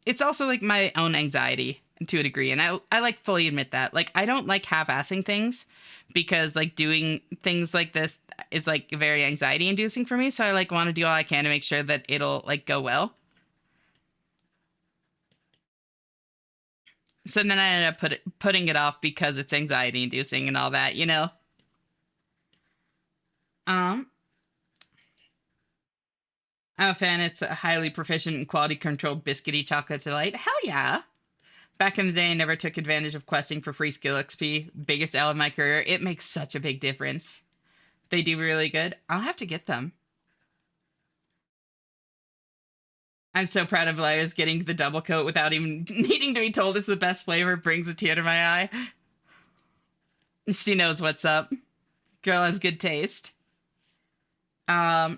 It's also like my own anxiety to a degree, and I like fully admit that. Like, I don't like half-assing things because like doing things like this is like very anxiety-inducing for me, so I like want to do all I can to make sure that it'll like go well. So then I ended up putting it off because it's anxiety inducing and all that, you know? I'm a fan. It's a highly proficient and quality controlled biscuity chocolate delight. Hell yeah. Back in the day, I never took advantage of questing for free skill XP. Biggest L of my career. It makes such a big difference. They do really good. I'll have to get them. I'm so proud of Lyra's getting the double coat without even needing to be told it's the best flavor. Brings a tear to my eye. She knows what's up. Girl has good taste. I've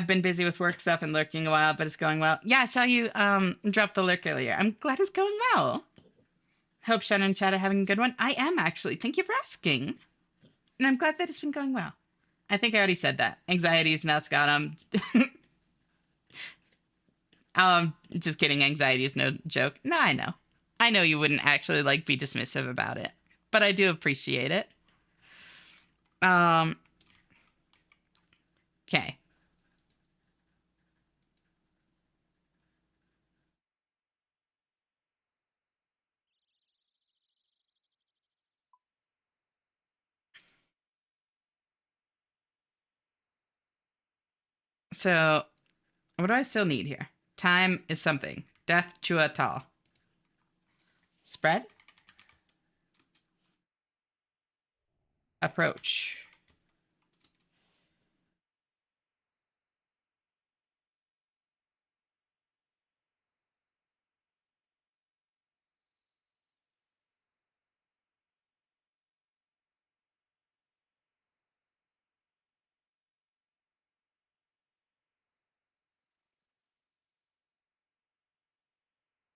been busy with work stuff and lurking a while, but it's going well. Yeah, I saw you drop the lurk earlier. I'm glad it's going well. Hope Shannon and Chad are having a good one. I am, actually. Thank you for asking. And I'm glad that it's been going well. I think I already said that. Anxiety's nuts got them. Just kidding. Anxiety is no joke. No, I know. I know you wouldn't actually like be dismissive about it, but I do appreciate it. Okay. So, what do I still need here? Time is something. Death Chua Tal. Spread? Approach.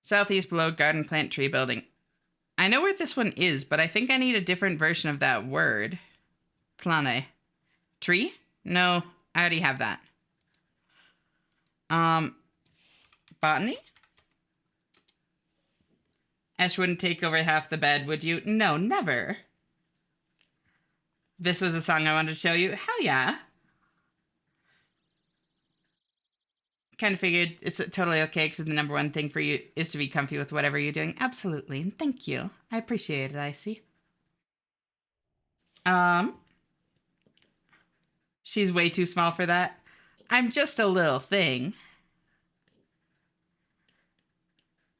Southeast below garden plant tree building. I know where this one is, but I think I need a different version of that word. Plane. Tree? No, I already have that. Botany? Ash wouldn't take over half the bed, would you? No, never. This was a song I wanted to show you. Hell yeah. Kind of figured it's totally okay because the number one thing for you is to be comfy with whatever you're doing. Absolutely. And thank you. I appreciate it, Icy. She's way too small for that. I'm just a little thing.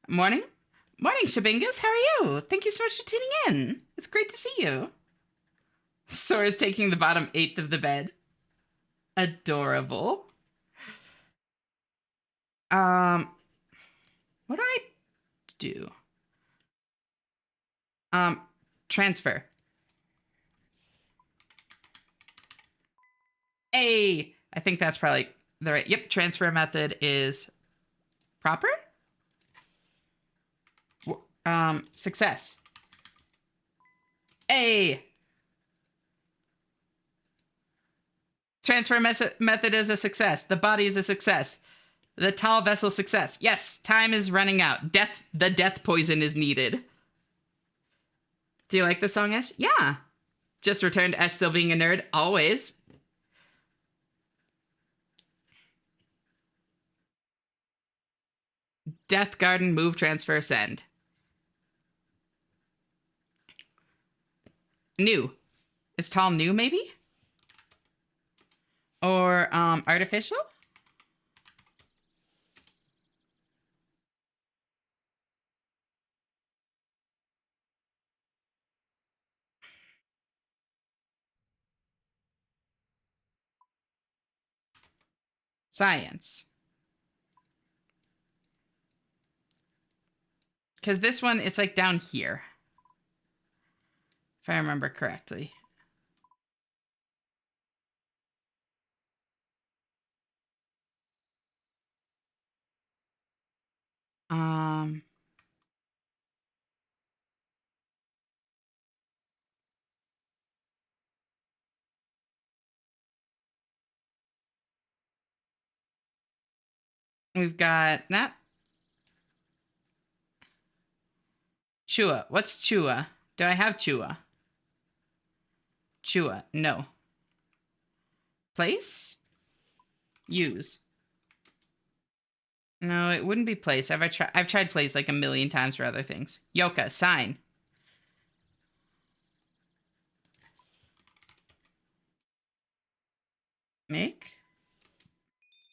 Morning? Morning, Shabingus. How are you? Thank you so much for tuning in. It's great to see you. Sora's taking the bottom eighth of the bed. Adorable. What do I do? Transfer. Hey, I think that's probably the right. Yep, transfer method is proper. Success. Hey. Transfer method is a success. The body is a success. The tall vessel success. Yes, time is running out. The death poison is needed. Do you like the song, Ash? Yeah. Just returned Ash still being a nerd. Always. Death Garden, move, transfer, send. New. Is tall new, maybe? Or artificial? Science. Because this one, it's like down here. If I remember correctly. We've got that. Chua. What's Chua? Do I have Chua? Chua. No. Place? Use. No, it wouldn't be place. I've tried place like a million times for other things. Yoka. Sign. Make?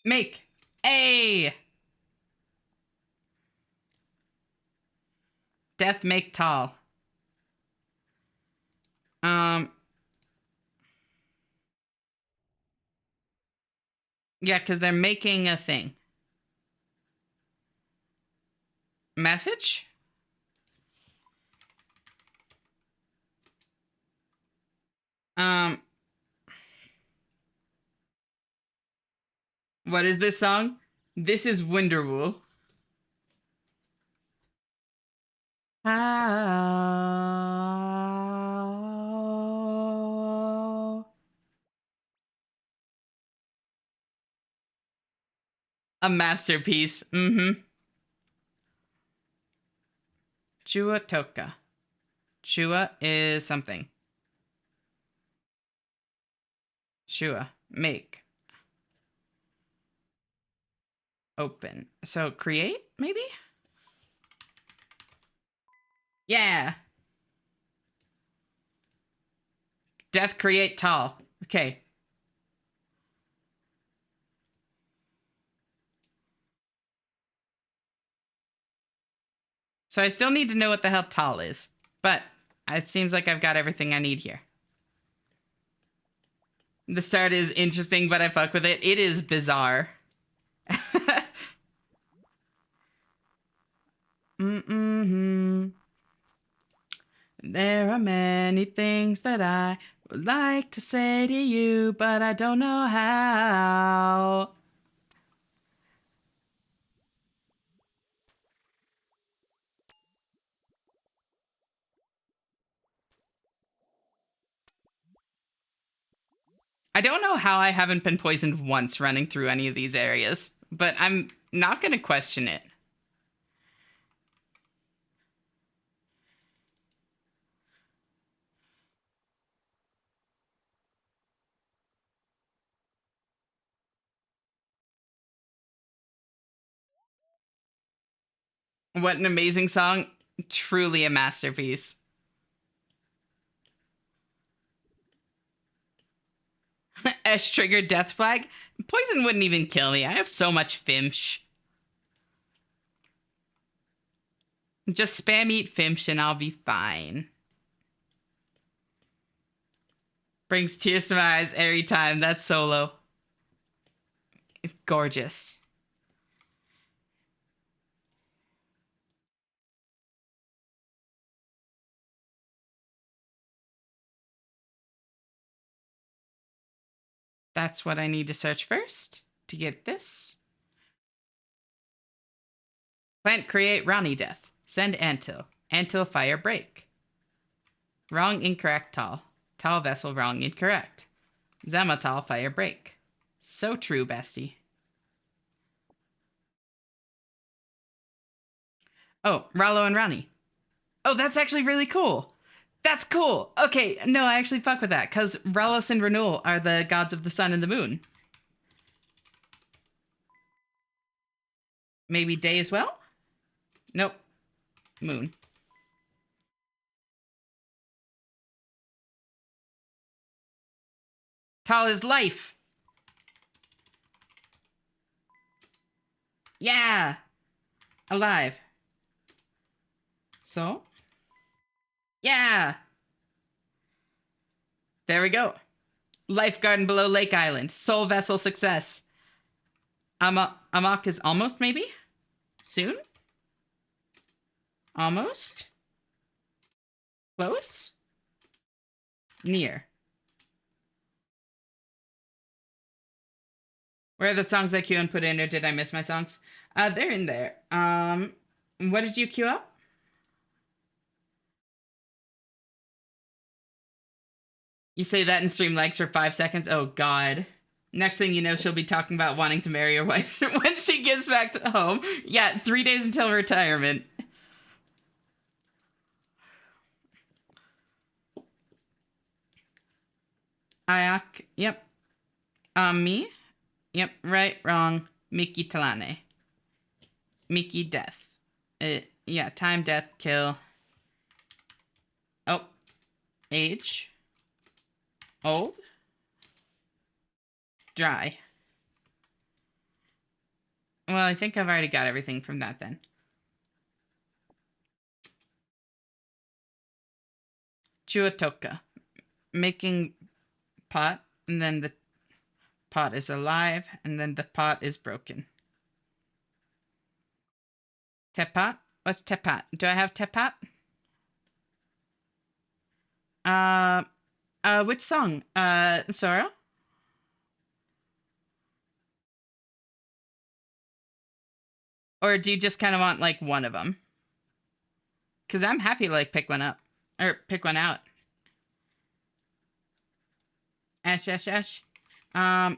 Make. A. Death make tall. Yeah, because they're making a thing. Message? What is this song? This is Winterwool. How? A masterpiece. Mm-hmm. Chua Toka. Chua is something. Chua. Make. Open. So create, maybe? Yeah. Death create tall. Okay. So I still need to know what the hell tall is. But it seems like I've got everything I need here. The start is interesting, but I fuck with it. It is bizarre. Mm-mm-hmm. There are many things that I would like to say to you, but I don't know how. I don't know how I haven't been poisoned once running through any of these areas, but I'm not going to question it. What an amazing song. Truly a masterpiece. S triggered death flag. Poison wouldn't even kill me. I have so much Fimsh. Just spam eat Fimsh and I'll be fine. Brings tears to my eyes every time. That's solo. Gorgeous. That's what I need to search first to get this. Plant create Ronnie death. Send Antil. Antil fire break. Wrong incorrect Tal. Tal vessel wrong incorrect. Zamatal fire break. So true, bestie. Oh, Rallo and Ronnie. Oh, that's actually really cool. That's cool. Okay, no, I actually fuck with that, because Ralos and Renewal are the gods of the sun and the moon. Maybe day as well? Nope. Moon. Tal is life. Yeah. Alive. So? Yeah. There we go. Life garden below Lake Island. Soul vessel success. Amok is almost, maybe? Soon? Almost? Close? Near. Where are the songs I queue and put in, or did I miss my songs? They're in there. What did you queue up? You say that in stream likes for 5 seconds? Oh, God. Next thing you know, she'll be talking about wanting to marry her wife when she gets back to home. Yeah, 3 days until retirement. Ayak, yep. Me? Yep, right, wrong. Mickey Talane. Mickey death. Yeah, time, death, kill. Oh. Age. Old. Dry. Well, I think I've already got everything from that then. Chuatoka. Making pot, and then the pot is alive, and then the pot is broken. Tepat? What's tepat? Do I have tepat? Which song? Sora? Or do you just kind of want, like, one of them? Because I'm happy to, like, pick one up. Or pick one out. Ash, ash, ash. Oh,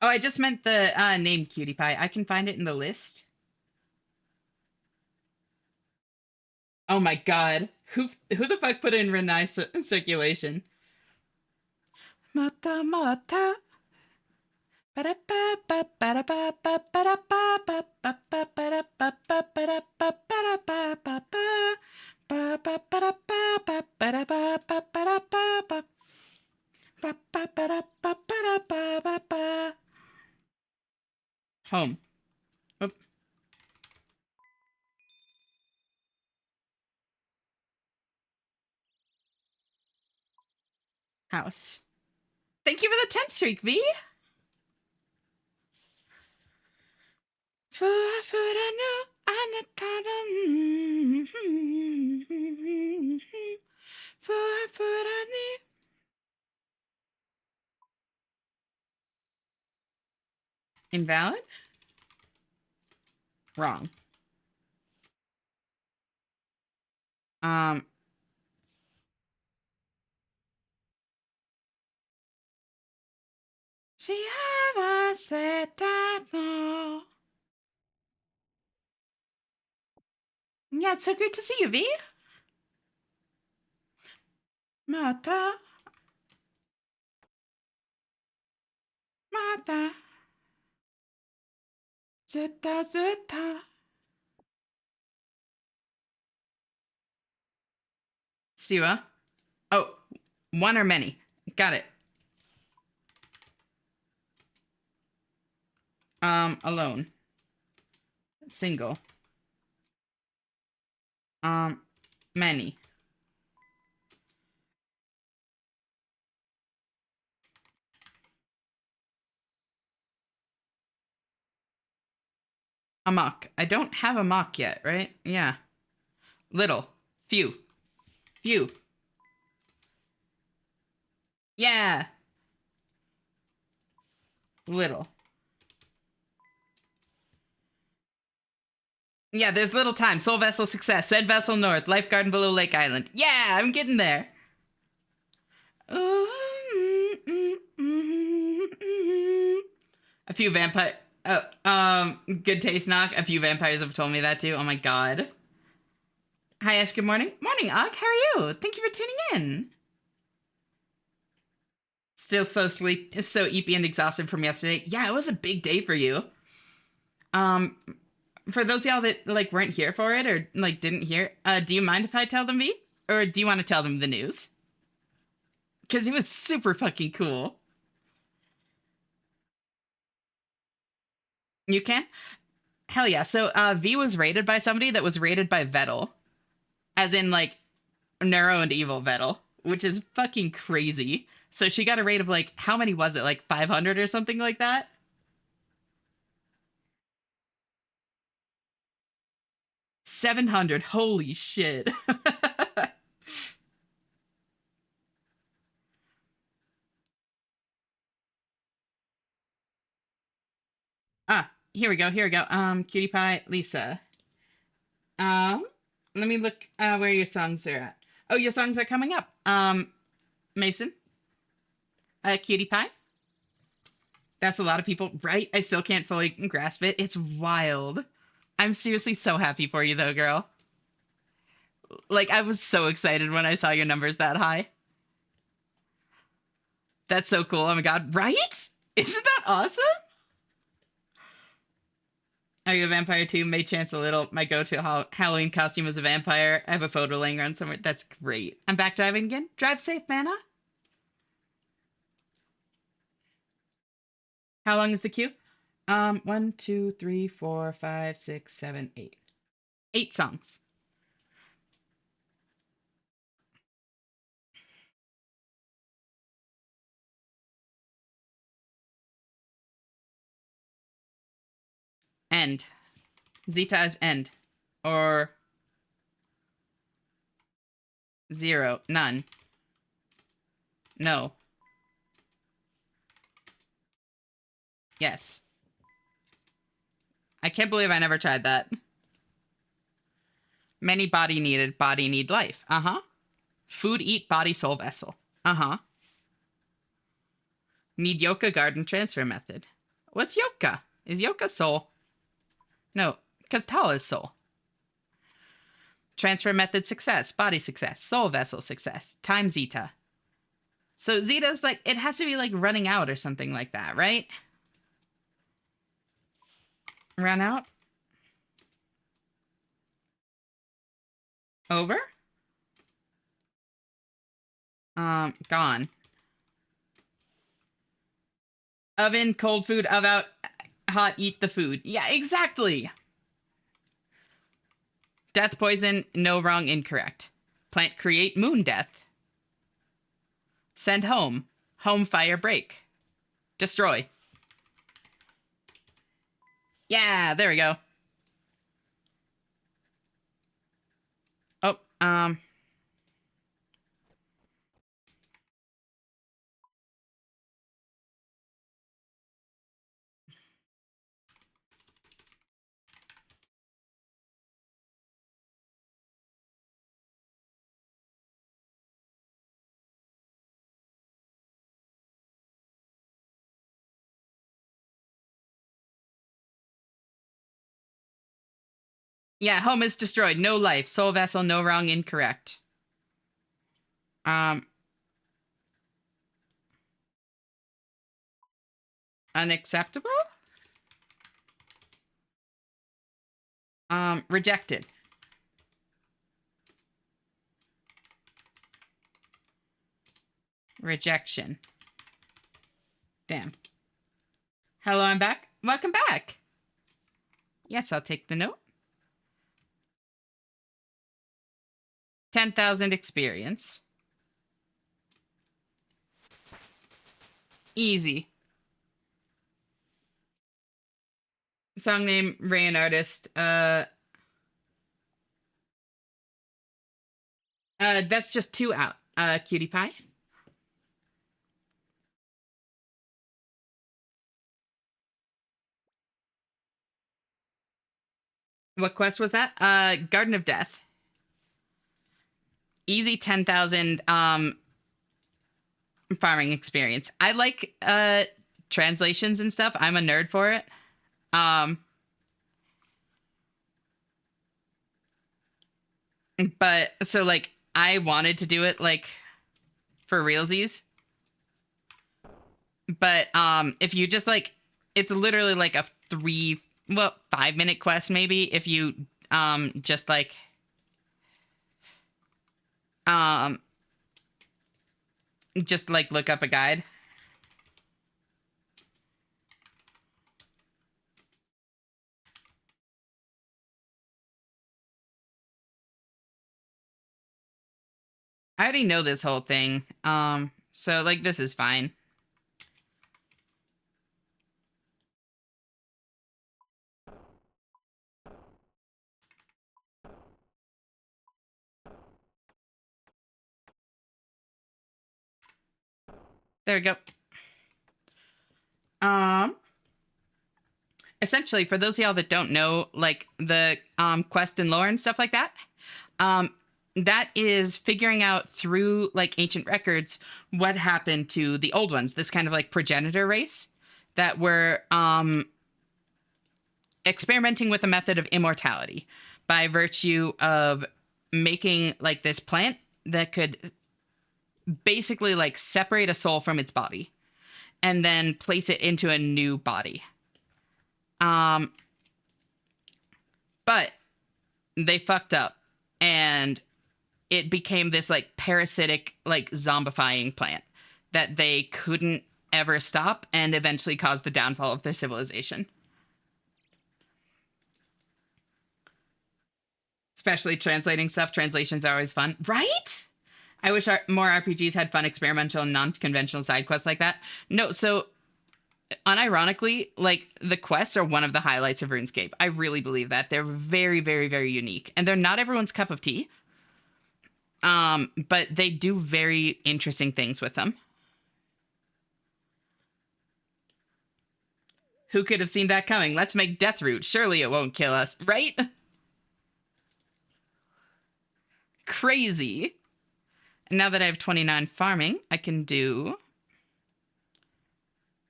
I just meant the name Cutie Pie. I can find it in the list. Oh my god. Who the fuck put in Renai circulation? Mata mata. Home. Oop. House. Thank you for the 10 streak, V. Invalid? Wrong. Yeah, it's so great to see you, V. Mata. Mata. Zutta, zutta. Siwa. Oh, one or many. Got it. Alone. Single. Many. Amok. I don't have a mock yet, right? Yeah. Little. Few. Few. Yeah. Little. Yeah, there's little time. Soul Vessel Success. Said Vessel North. Life Garden below Lake Island. Yeah, I'm getting there. A few vampire... good taste knock. A few vampires have told me that too. Oh my god. Hi, Ash. Good morning. Morning, Og. How are you? Thank you for tuning in. Still so eepy and exhausted from yesterday. Yeah, it was a big day for you. For those of y'all that like weren't here for it or like didn't hear, do you mind if I tell them, V? Or do you want to tell them the news? Because it was super fucking cool. You can? Hell yeah. So V was rated by somebody that was rated by Vettel. As in like Neuro and Evil Vettel, which is fucking crazy. So she got a rate of like, how many was it? Like 500 or something like that? $700. Holy shit. Here we go. Here we go. Cutie Pie, Lisa. Let me look where your songs are at. Oh, your songs are coming up. Mason. Cutie Pie. That's a lot of people, right? I still can't fully grasp it. It's wild. I'm seriously so happy for you though, girl. Like, I was so excited when I saw your numbers that high. That's so cool. Oh my god, right? Isn't that awesome? Are you a vampire too? May chance a little. My go-to Halloween costume is a vampire. I have a photo laying around somewhere. That's great. I'm back driving again. Drive safe, Mana. How long is the queue? 1, 2, 3, 4, 5, 6, 7, 8. 8 songs. End. Zeta is end. Or 0. None. No. Yes. I can't believe I never tried that. Many body needed, body need life. Uh-huh. Food, eat, body, soul, vessel. Uh-huh. Need Yoka garden transfer method. What's Yoka? Is Yoka soul? No, because Tal is soul. Transfer method success, body success, soul vessel success, time Zeta. So Zeta's like, it has to be like running out or something like that, right? Run out? Over? Gone. Oven, cold food, of out, hot, eat the food. Yeah, exactly. Death, poison, no, wrong, incorrect. Plant, create, moon, death. Send home. Home fire break. Destroy. Yeah, there we go. Oh, yeah, home is destroyed. No life. Soul vessel, no wrong, incorrect. Unacceptable? Rejected. Rejection. Damn. Hello, I'm back. Welcome back. Yes, I'll take the note. 10,000 experience. Easy. Song name, Rain artist. That's just 2 out. Cutie Pie. What quest was that? Garden of Death. Easy 10,000 farming experience. I like translations and stuff. I'm a nerd for it. But so like I wanted to do it like for realsies. But if you just like it's literally like a 5-minute quest maybe if you just like look up a guide. I already know this whole thing. So like this is fine. There we go. Essentially, for those of y'all that don't know, like the quest and lore and stuff like that, that is figuring out through like ancient records what happened to the old ones. This kind of like progenitor race that were experimenting with a method of immortality by virtue of making like this plant that could basically like separate a soul from its body and then place it into a new body. But they fucked up and it became this like parasitic, like zombifying plant that they couldn't ever stop and eventually caused the downfall of their civilization. Especially translating stuff. Translations are always fun, right? I wish more RPGs had fun, experimental, and non-conventional side quests like that. No, so unironically, like the quests are one of the highlights of RuneScape. I really believe that. They're very, very, very unique. And they're not everyone's cup of tea. But they do very interesting things with them. Who could have seen that coming? Let's make Deathroot. Surely it won't kill us, right? Crazy. And now that I have 29 farming, I can do...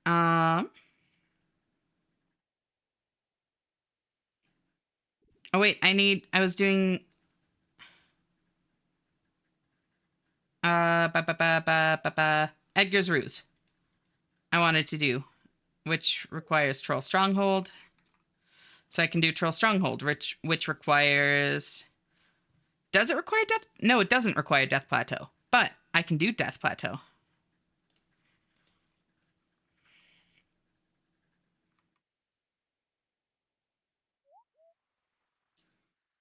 Oh, wait, I was doing... Edgar's Ruse. I wanted to do, which requires Troll Stronghold. So I can do Troll Stronghold, which requires... Does it require Death? No, it doesn't require Death Plateau. But I can do Death Plateau.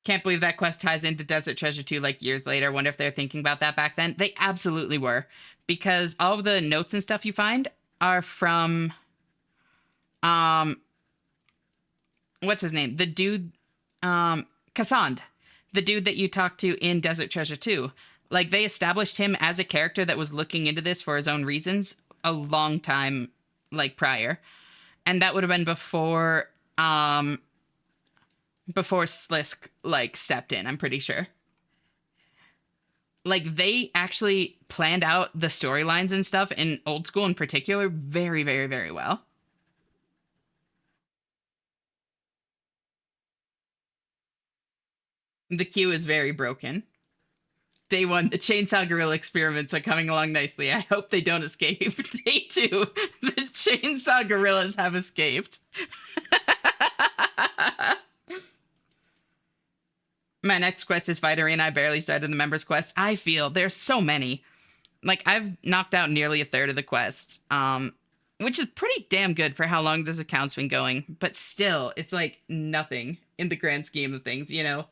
Can't believe that quest ties into Desert Treasure 2 like years later. Wonder if they're thinking about that back then. They absolutely were. Because all of the notes and stuff you find are from what's his name? The dude Cassand. The dude that you talked to in Desert Treasure 2. Like they established him as a character that was looking into this for his own reasons a long time like prior. And that would have been before Slisk like stepped in, I'm pretty sure. Like they actually planned out the storylines and stuff in Old School in particular very, very, very well. The queue is very broken. Day 1, the Chainsaw Gorilla experiments are coming along nicely. I hope they don't escape. Day 2, the Chainsaw Gorillas have escaped. My next quest is Fighter, and I barely started the members quest. I feel there's so many. Like I've knocked out nearly a third of the quests, which is pretty damn good for how long this account's been going. But still, it's like nothing in the grand scheme of things, you know.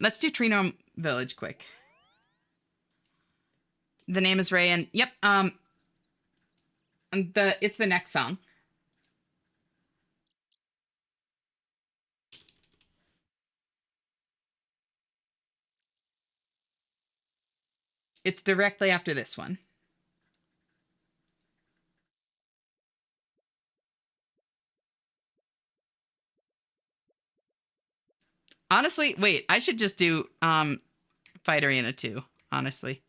Let's do Tree Village quick. The name is Ray, and yep, it's the next song. It's directly after this one. Honestly, wait, I should just do Fight Arena 2, honestly.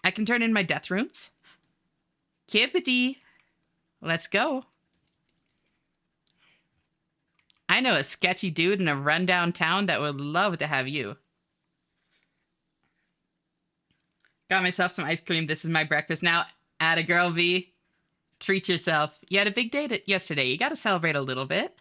I can turn in my death runes. Kippity. Let's go. I know a sketchy dude in a rundown town that would love to have you. Got myself some ice cream. This is my breakfast now. Atta girl, V. Treat yourself. You had a big day yesterday. You gotta celebrate a little bit.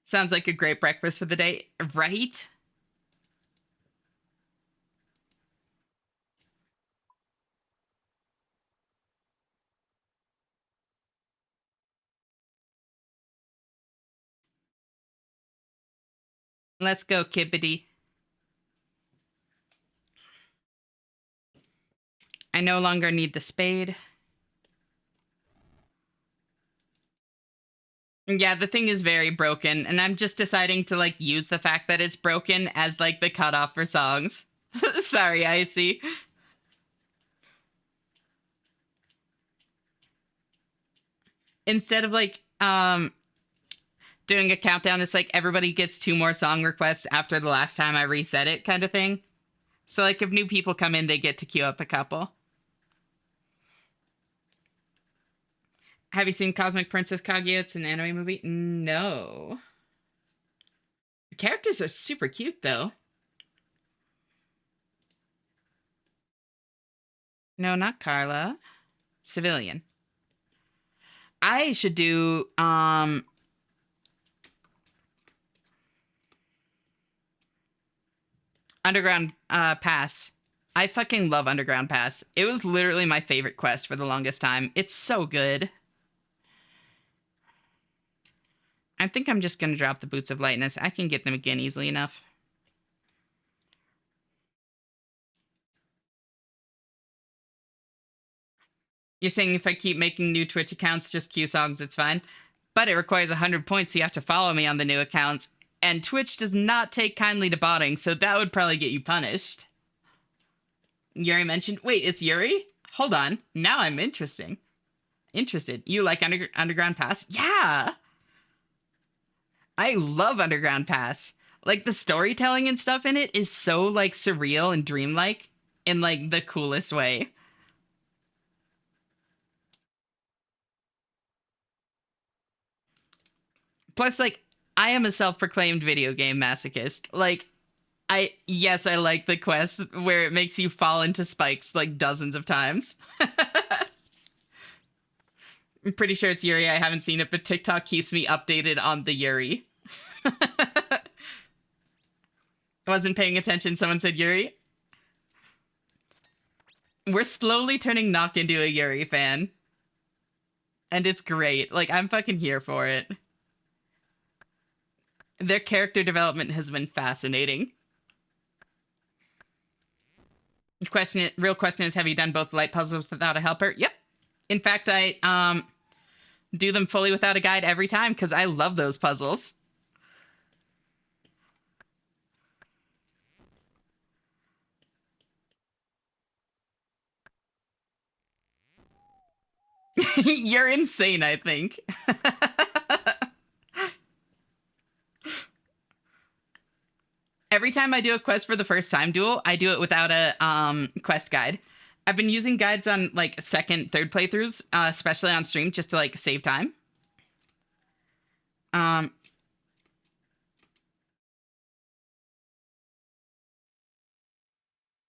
Sounds like a great breakfast for the day, right? Let's go, Kippity. I no longer need the spade. Yeah, the thing is very broken, and I'm just deciding to, like, use the fact that it's broken as, like, the cutoff for songs. Sorry, Icy. Instead of, like, doing a countdown, it's like everybody gets 2 more song requests after the last time I reset it kind of thing. So, like, if new people come in, they get to queue up a couple. Have you seen Cosmic Princess Kaguya? It's an anime movie. No. The characters are super cute, though. No, not Carla. Civilian. I should do, Underground Pass. I fucking love Underground Pass. It was literally my favorite quest for the longest time. It's so good. I think I'm just gonna drop the Boots of Lightness. I can get them again easily enough. You're saying if I keep making new Twitch accounts, just queue songs, it's fine? But it requires 100 points, so you have to follow me on the new accounts. And Twitch does not take kindly to botting, so that would probably get you punished. Yuri mentioned... Wait, it's Yuri? Hold on. Now I'm interested. You like Underground Pass? Yeah! I love Underground Pass. Like, the storytelling and stuff in it is so, like, surreal and dreamlike in, like, the coolest way. Plus, like, I am a self-proclaimed video game masochist. Like, yes, I like the quest where it makes you fall into spikes, like, dozens of times. I'm pretty sure it's Yuri. I haven't seen it, but TikTok keeps me updated on the Yuri. I wasn't paying attention. Someone said Yuri. We're slowly turning Nock into a Yuri fan. And it's great. Like, I'm fucking here for it. Their character development has been fascinating. Real question is, have you done both light puzzles without a helper? Yep. In fact, I do them fully without a guide every time because I love those puzzles. You're insane, I think. Every time I do a quest for the first time duel, I do it without a quest guide. I've been using guides on like second, third playthroughs, especially on stream, just to like save time.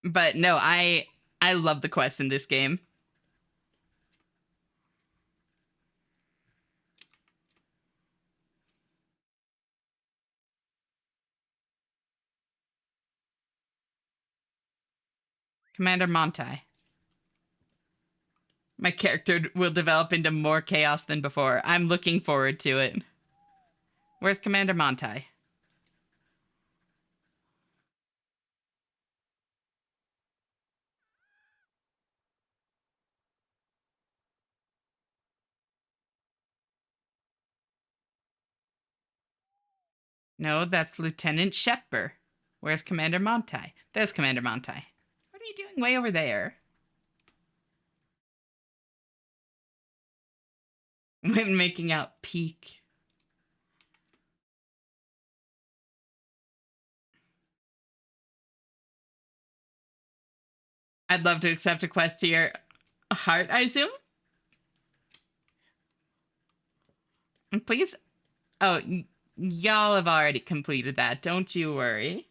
But no, I love the quests in this game. Commander Montai. My character will develop into more chaos than before. I'm looking forward to it. Where's Commander Montai? No, that's Lieutenant Shepper. Where's Commander Montai? There's Commander Montai. What are you doing way over there? When making out peak. I'd love to accept a quest to your heart, I assume? Please? Oh, y'all have already completed that. Don't you worry.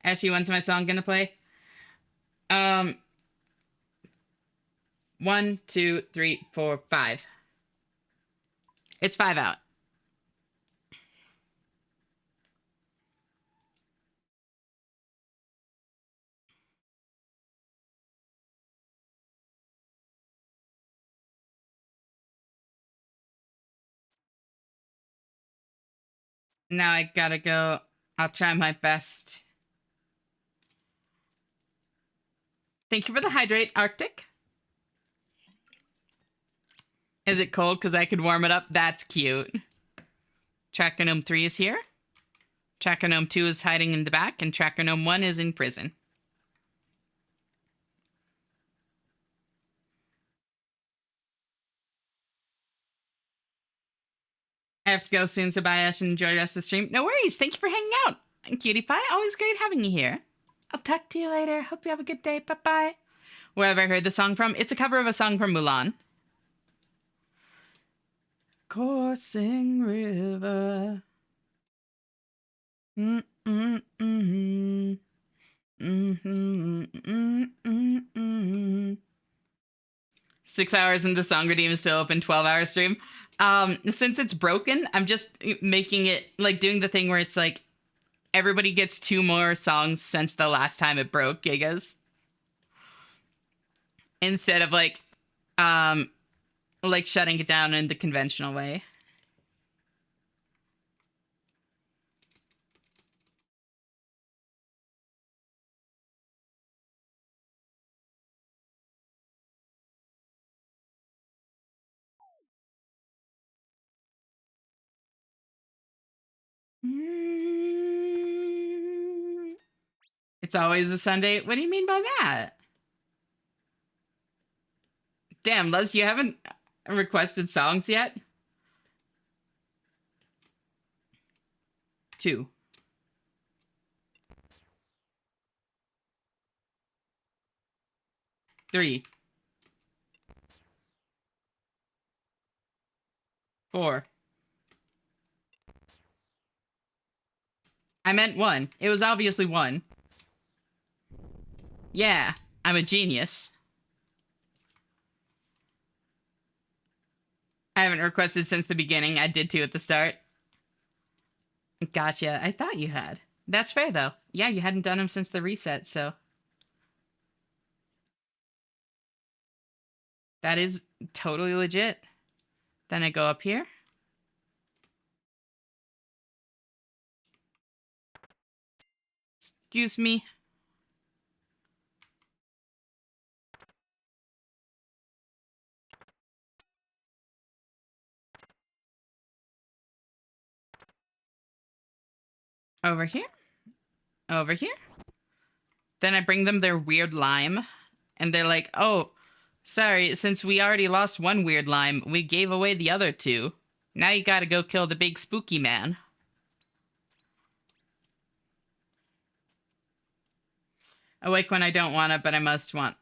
Ashley, when's my song gonna play? 1, 2, 3, 4, 5. It's 5 out. Now I gotta go. I'll try my best. Thank you for the hydrate, Arctic. Is it cold? Because I could warm it up. That's cute. Tracker Gnome 3 is here. Tracker Gnome 2 is hiding in the back, and Tracker Gnome 1 is in prison. I have to go soon, so bye, Ash, and enjoy the rest of the stream. No worries. Thank you for hanging out. And Cutie Pie, always great having you here. I'll talk to you later. Hope you have a good day. Bye-bye. Where have I heard the song from? It's a cover of a song from Mulan. Coursing River. 6 hours and the song redeem is still open. 12-hour stream. Since it's broken, I'm just making it like doing the thing where it's like everybody gets 2 more songs since the last time it broke, gigas. Instead of like shutting it down in the conventional way. It's always a Sunday. What do you mean by that? Damn, Les, you haven't requested songs yet? 2. 3. 4. I meant 1. It was obviously 1. Yeah, I'm a genius. I haven't requested since the beginning. I did 2 at the start. Gotcha. I thought you had. That's fair, though. Yeah, you hadn't done them since the reset, so. That is totally legit. Then I go up here. Excuse me. Over here. Over here. Then I bring them their weird lime. And they're like, oh, sorry, since we already lost one weird lime, we gave away the other two. Now you gotta go kill the big spooky man. Awake when I don't wanna, but I must want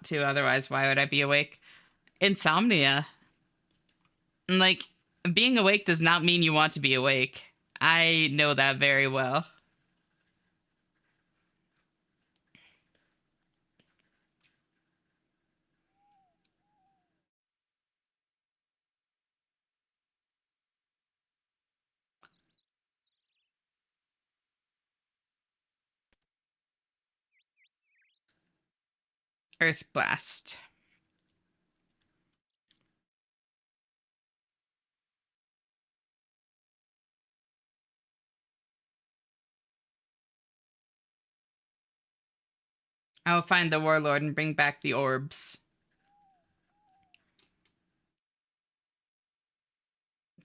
to, otherwise why would I be awake? Insomnia. Like, being awake does not mean you want to be awake. I know that very well. Earth Blast. I'll find the warlord and bring back the orbs.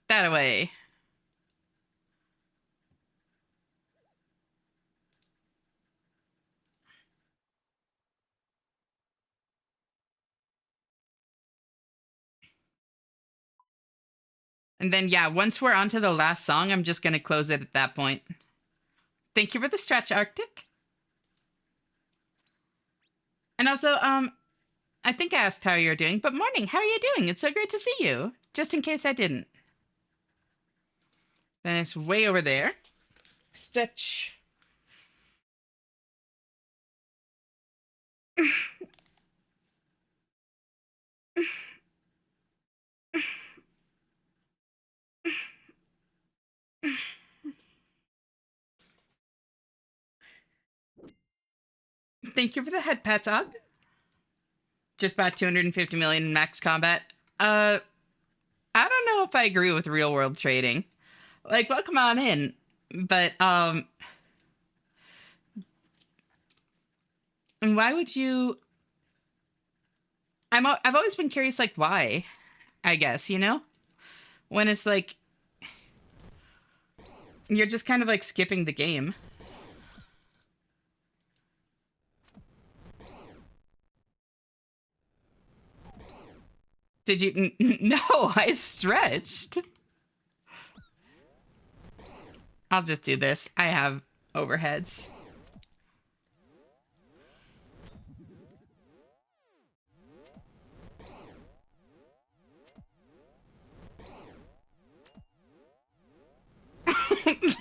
That away. And then, yeah, once we're on to the last song, I'm just going to close it at that point. Thank you for the stretch, Arctic. And also, I think I asked how you're doing, but morning, how are you doing? It's so great to see you. Just in case I didn't. Then it's way over there. Stretch. Thank you for the head pats, Og. Just about 250 million in max combat. I don't know if I agree with real world trading. Like, welcome on in. But, why would you... I've always been curious, like, why? I guess, you know? When it's like... You're just kind of, like, skipping the game. Did you... No, I stretched. I'll just do this. I have overheads.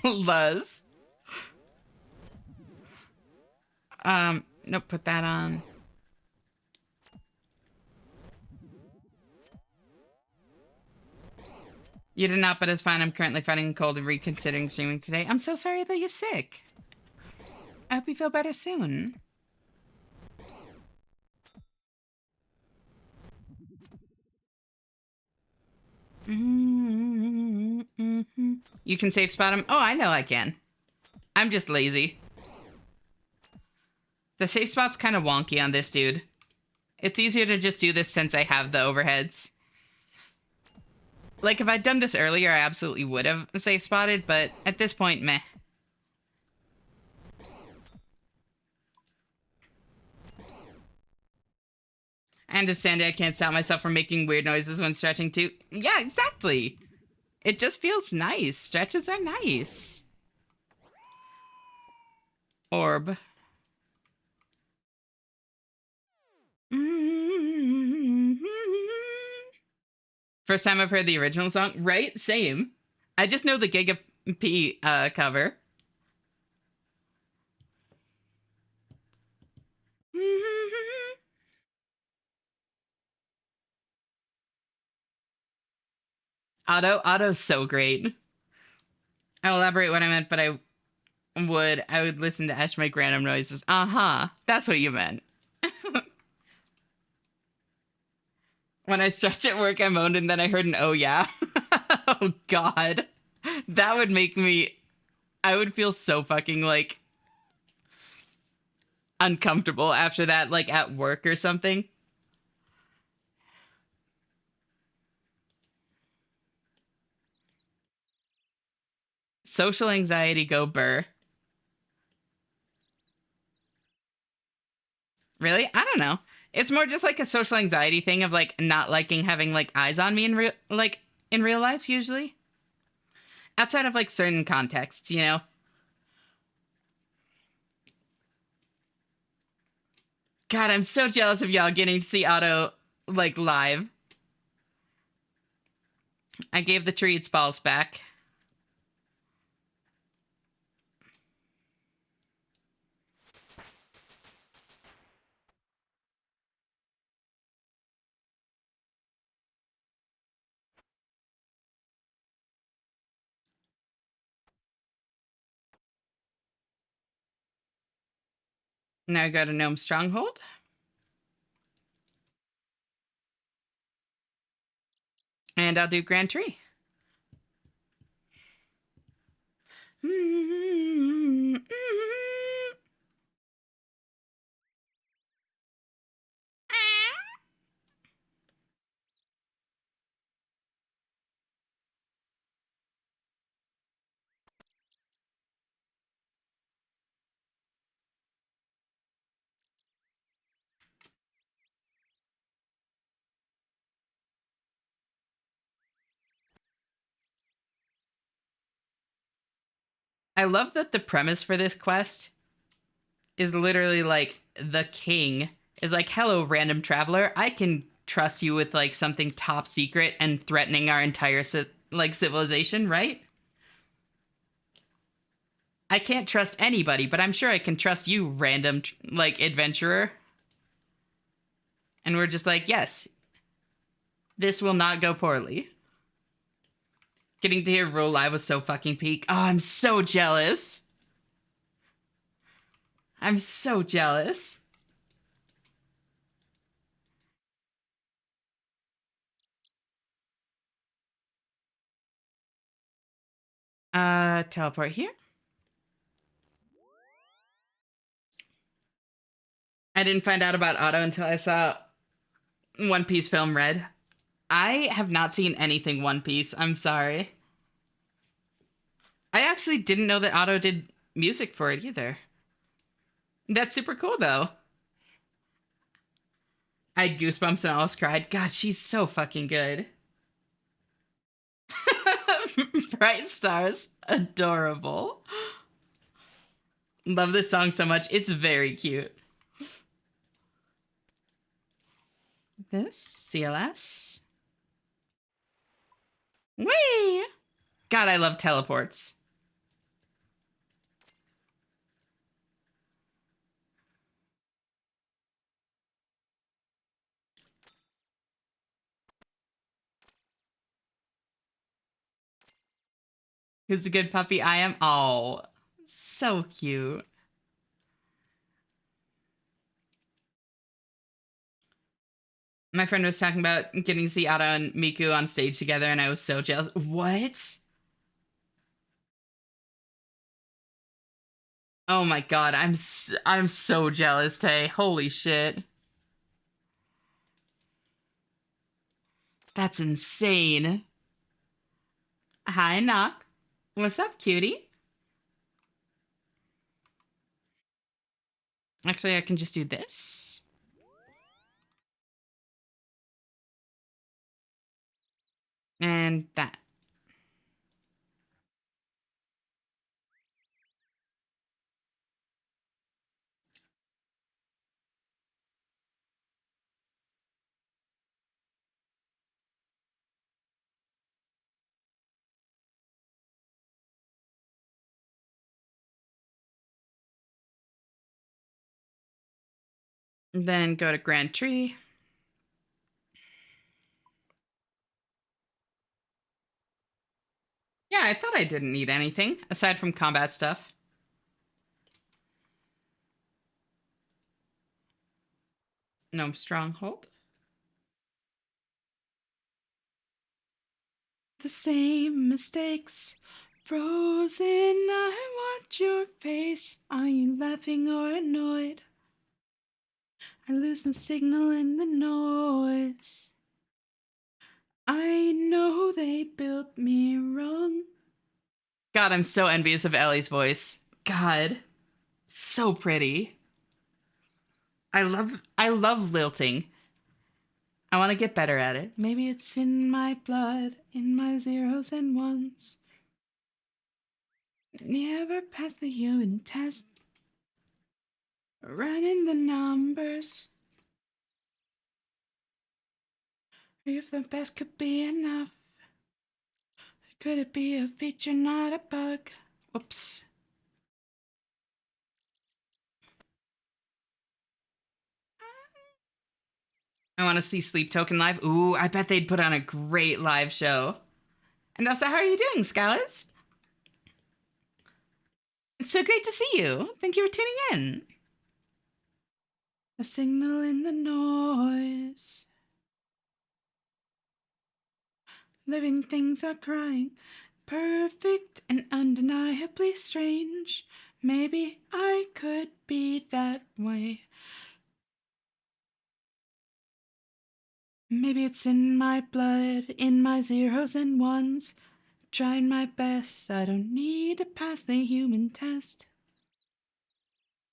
Luz. Nope, put that on. You did not, but it's fine. I'm currently fighting a cold and reconsidering streaming today. I'm so sorry that you're sick. I hope you feel better soon. You can safe spot him? Oh, I know I can. I'm just lazy. The safe spot's kind of wonky on this dude. It's easier to just do this since I have the overheads. Like, if I'd done this earlier, I absolutely would have safe spotted, but at this point, meh. I understand I can't stop myself from making weird noises when stretching too. Yeah, exactly. It just feels nice. Stretches are nice. Orb. First time I've heard the original song. Right? Same. I just know the Giga P cover. Otto's so great. I'll elaborate what I meant, but I would listen to Ash make random noises. Uh-huh. That's what you meant. When I stretched at work, I moaned and then I heard an oh yeah. Oh god. That would make me I would feel so fucking like uncomfortable after that, like at work or something. Social anxiety go burr. Really? I don't know. It's more just like a social anxiety thing of like not liking having like eyes on me in real life usually. Outside of like certain contexts, you know. God, I'm so jealous of y'all getting to see Otto like live. I gave the tree its balls back. Now I go to Gnome Stronghold. And I'll do Grand Tree. I love that the premise for this quest is literally like the king is like, hello, random traveler. I can trust you with like something top secret and threatening our entire like civilization, right? I can't trust anybody, but I'm sure I can trust you, random like adventurer. And we're just like, yes, this will not go poorly. Getting to hear Roll Live was so fucking peak. Oh, I'm so jealous. I'm so jealous. Teleport here. I didn't find out about Otto until I saw One Piece film Red. I have not seen anything One Piece. I'm sorry. I actually didn't know that Otto did music for it either. That's super cool though. I had goosebumps and almost cried. God, she's so fucking good. Bright Stars. Adorable. Love this song so much. It's very cute. This CLS. Whee! God, I love teleports. Who's a good puppy? I am. Oh, so cute. My friend was talking about getting to see Ada and Miku on stage together, and I was so jealous. What? Oh my god, I'm so jealous, Tay. Holy shit. That's insane. Hi, Knock. What's up, cutie? Actually, I can just do this. And that. Then go to Grand Tree. Yeah, I thought I didn't need anything aside from combat stuff. No stronghold. The same mistakes. Frozen, I want your face. Are you laughing or annoyed? I lose the signal in the noise. I know they built me wrong. God, I'm so envious of Ellie's voice. God, so pretty. I love lilting. I want to get better at it. Maybe it's in my blood, in my zeros and ones. Never pass the human test. Running the numbers. If the best could be enough, could it be a feature, not a bug? Whoops. I want to see Sleep Token live. Ooh, I bet they'd put on a great live show. And also, how are you doing, Scallas? It's so great to see you. Thank you for tuning in. A signal in the noise. Living things are crying. Perfect and undeniably strange. Maybe I could be that way. Maybe it's in my blood, in my zeros and ones. Trying my best, I don't need to pass the human test.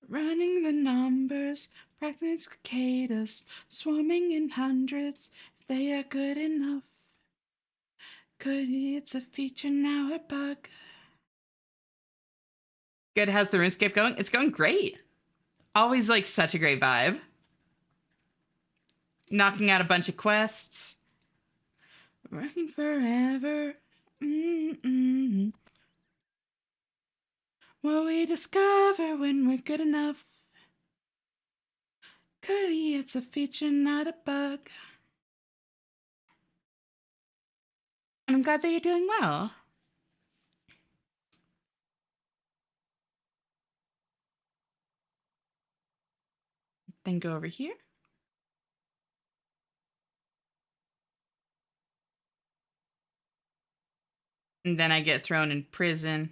Running the numbers, practice cicadas, swarming in hundreds, if they are good enough. Could it's a feature now, a bug. Good, how's the RuneScape going? It's going great. Always like such a great vibe. Knocking out a bunch of quests. Working forever. Mm-mm. What we discover when we're good enough. Could be it's a feature, not a bug. I'm glad that you're doing well. Then go over here. And then I get thrown in prison.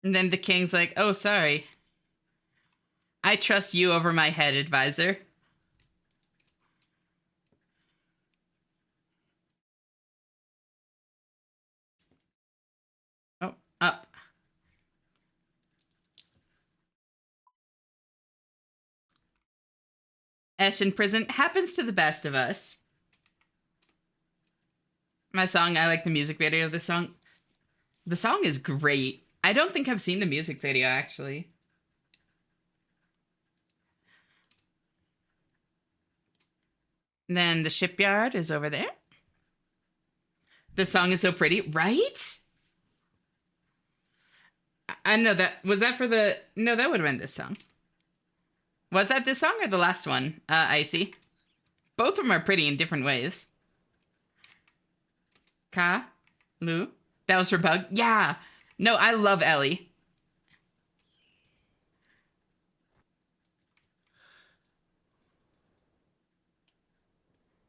And then the king's like, oh, sorry. I trust you over my head, advisor. Oh, up. Esh in prison happens to the best of us. My song, I like the music video of this song. The song is great. I don't think I've seen the music video, actually. And then the shipyard is over there. The song is so pretty, right? I know that. Was that for the... No, that would have been this song. Was that this song or the last one, Icy? Both of them are pretty in different ways. Ka? Lu? That was for Bug? Yeah! No, I love Ellie.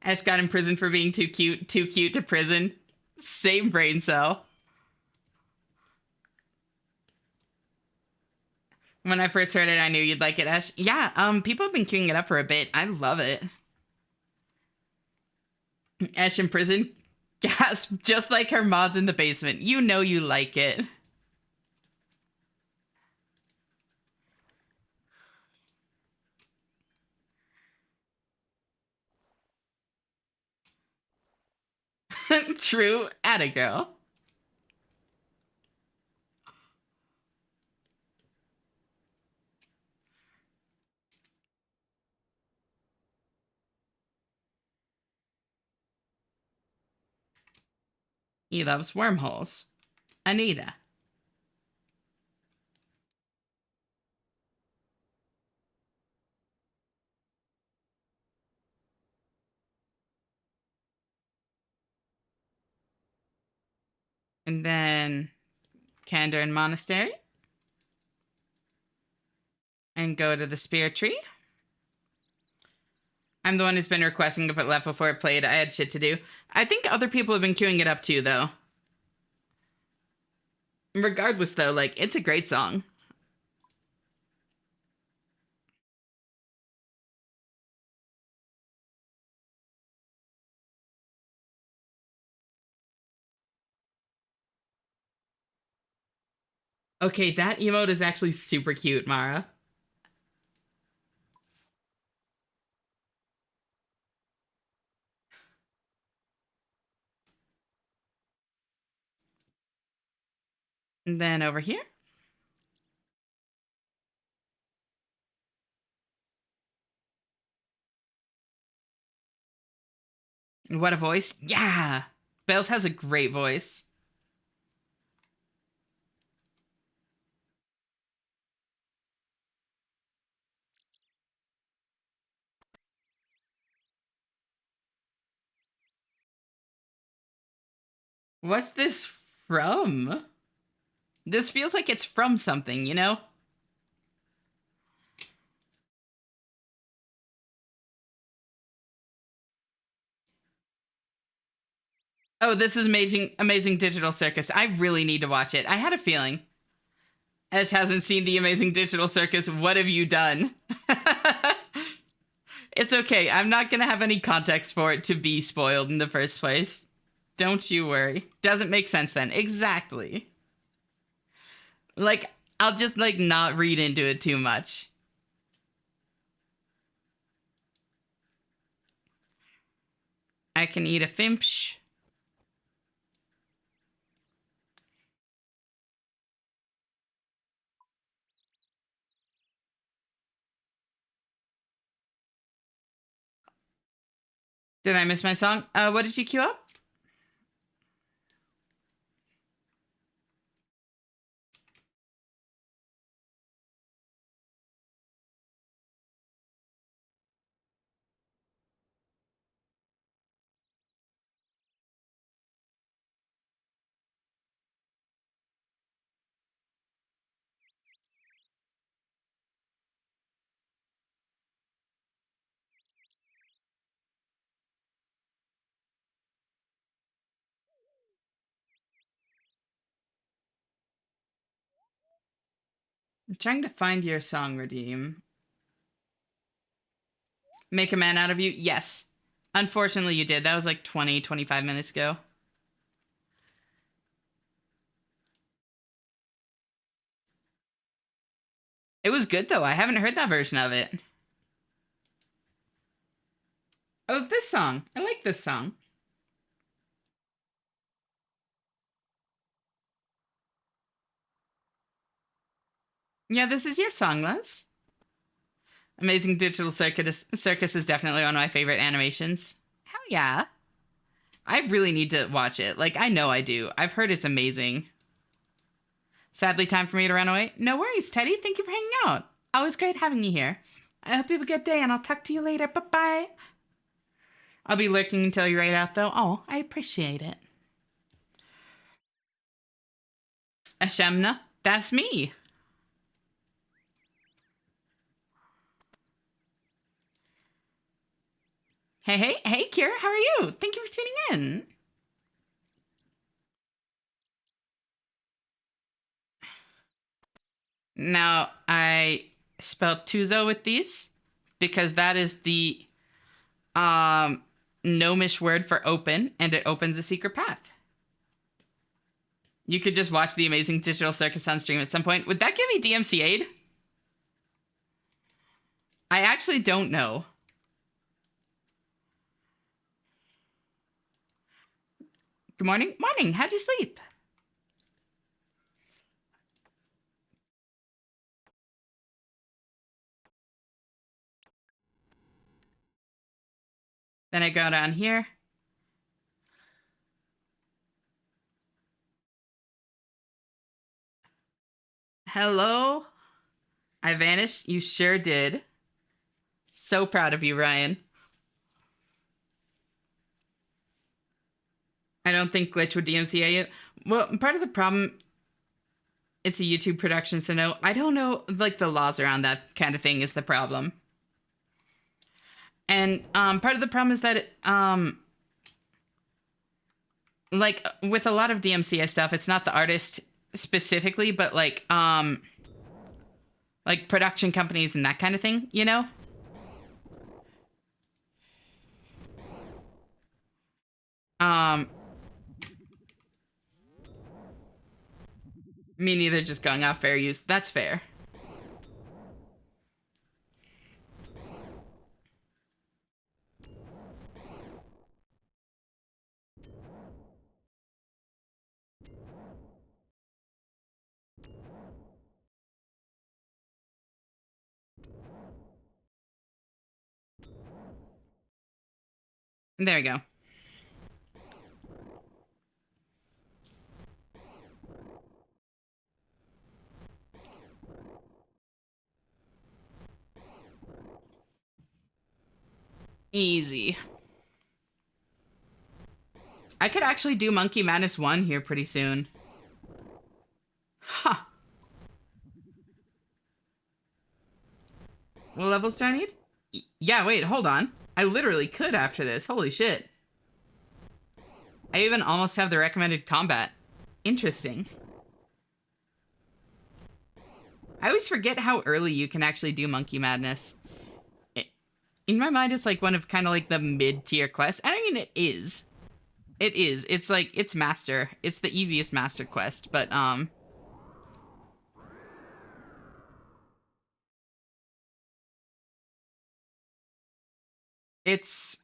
Ash got in prison for being too cute to prison. Same brain cell. When I first heard it, I knew you'd like it, Ash. Yeah, people have been queuing it up for a bit. I love it. Ash in prison? Gasp, just like her mods in the basement. You know you like it. True, atta girl. He loves wormholes. Anita. And then Kandarin Monastery. And go to the Spear Tree. I'm the one who's been requesting if it left before it played. I had shit to do. I think other people have been queuing it up too, though. Regardless, though, like, it's a great song. Okay, that emote is actually super cute, Mara. And then over here. What a voice. Yeah. Bells has a great voice. What's this from? This feels like it's from something, you know? Oh, this is Amazing Digital Circus. I really need to watch it. I had a feeling. Ash hasn't seen the Amazing Digital Circus. What have you done? It's okay. I'm not going to have any context for it to be spoiled in the first place. Don't you worry. Doesn't make sense then. Exactly. Like, I'll just, like, not read into it too much. I can eat a Finch. Did I miss my song? What did you queue up? I'm trying to find your song, Redeem. Make a man out of you? Yes. Unfortunately, you did. That was like 20, 25 minutes ago. It was good, though. I haven't heard that version of it. Oh, it's this song. I like this song. Yeah, this is your song, Les. Amazing Digital Circus is definitely one of my favorite animations. Hell yeah. I really need to watch it. Like, I know I do. I've heard it's amazing. Sadly, time for me to run away. No worries, Teddy. Thank you for hanging out. Always great having you here. I hope you have a good day, and I'll talk to you later. Bye-bye. I'll be lurking until you write out, though. Oh, I appreciate it. Ashemna, that's me. Hey, Kira, how are you? Thank you for tuning in. Now, I spelled Tuzo with these because that is the gnomish word for open, and it opens a secret path. You could just watch the Amazing Digital Circus on stream at some point. Would that give me DMC aid? I actually don't know. Good morning. Morning. How'd you sleep? Then I go down here. Hello? I vanished. You sure did. So proud of you, Ryan. I don't think Glitch would DMCA you. Well, part of the problem, it's a YouTube production, so no, I don't know, like, the laws around that kind of thing is the problem. And part of the problem is that, like, with a lot of DMCA stuff, it's not the artist specifically, but, like production companies and that kind of thing, you know? Um, Me neither, just going off fair use. That's fair. There we go. Easy. I could actually do Monkey Madness 1 here pretty soon. Huh. What levels do I need? Yeah, wait, hold on. I literally could after this. Holy shit. I even almost have the recommended combat. Interesting. I always forget how early you can actually do Monkey Madness. In my mind, it's like one of kind of like the mid-tier quests. I mean, it is. It is. It's like, it's master. It's the easiest master quest, but, it's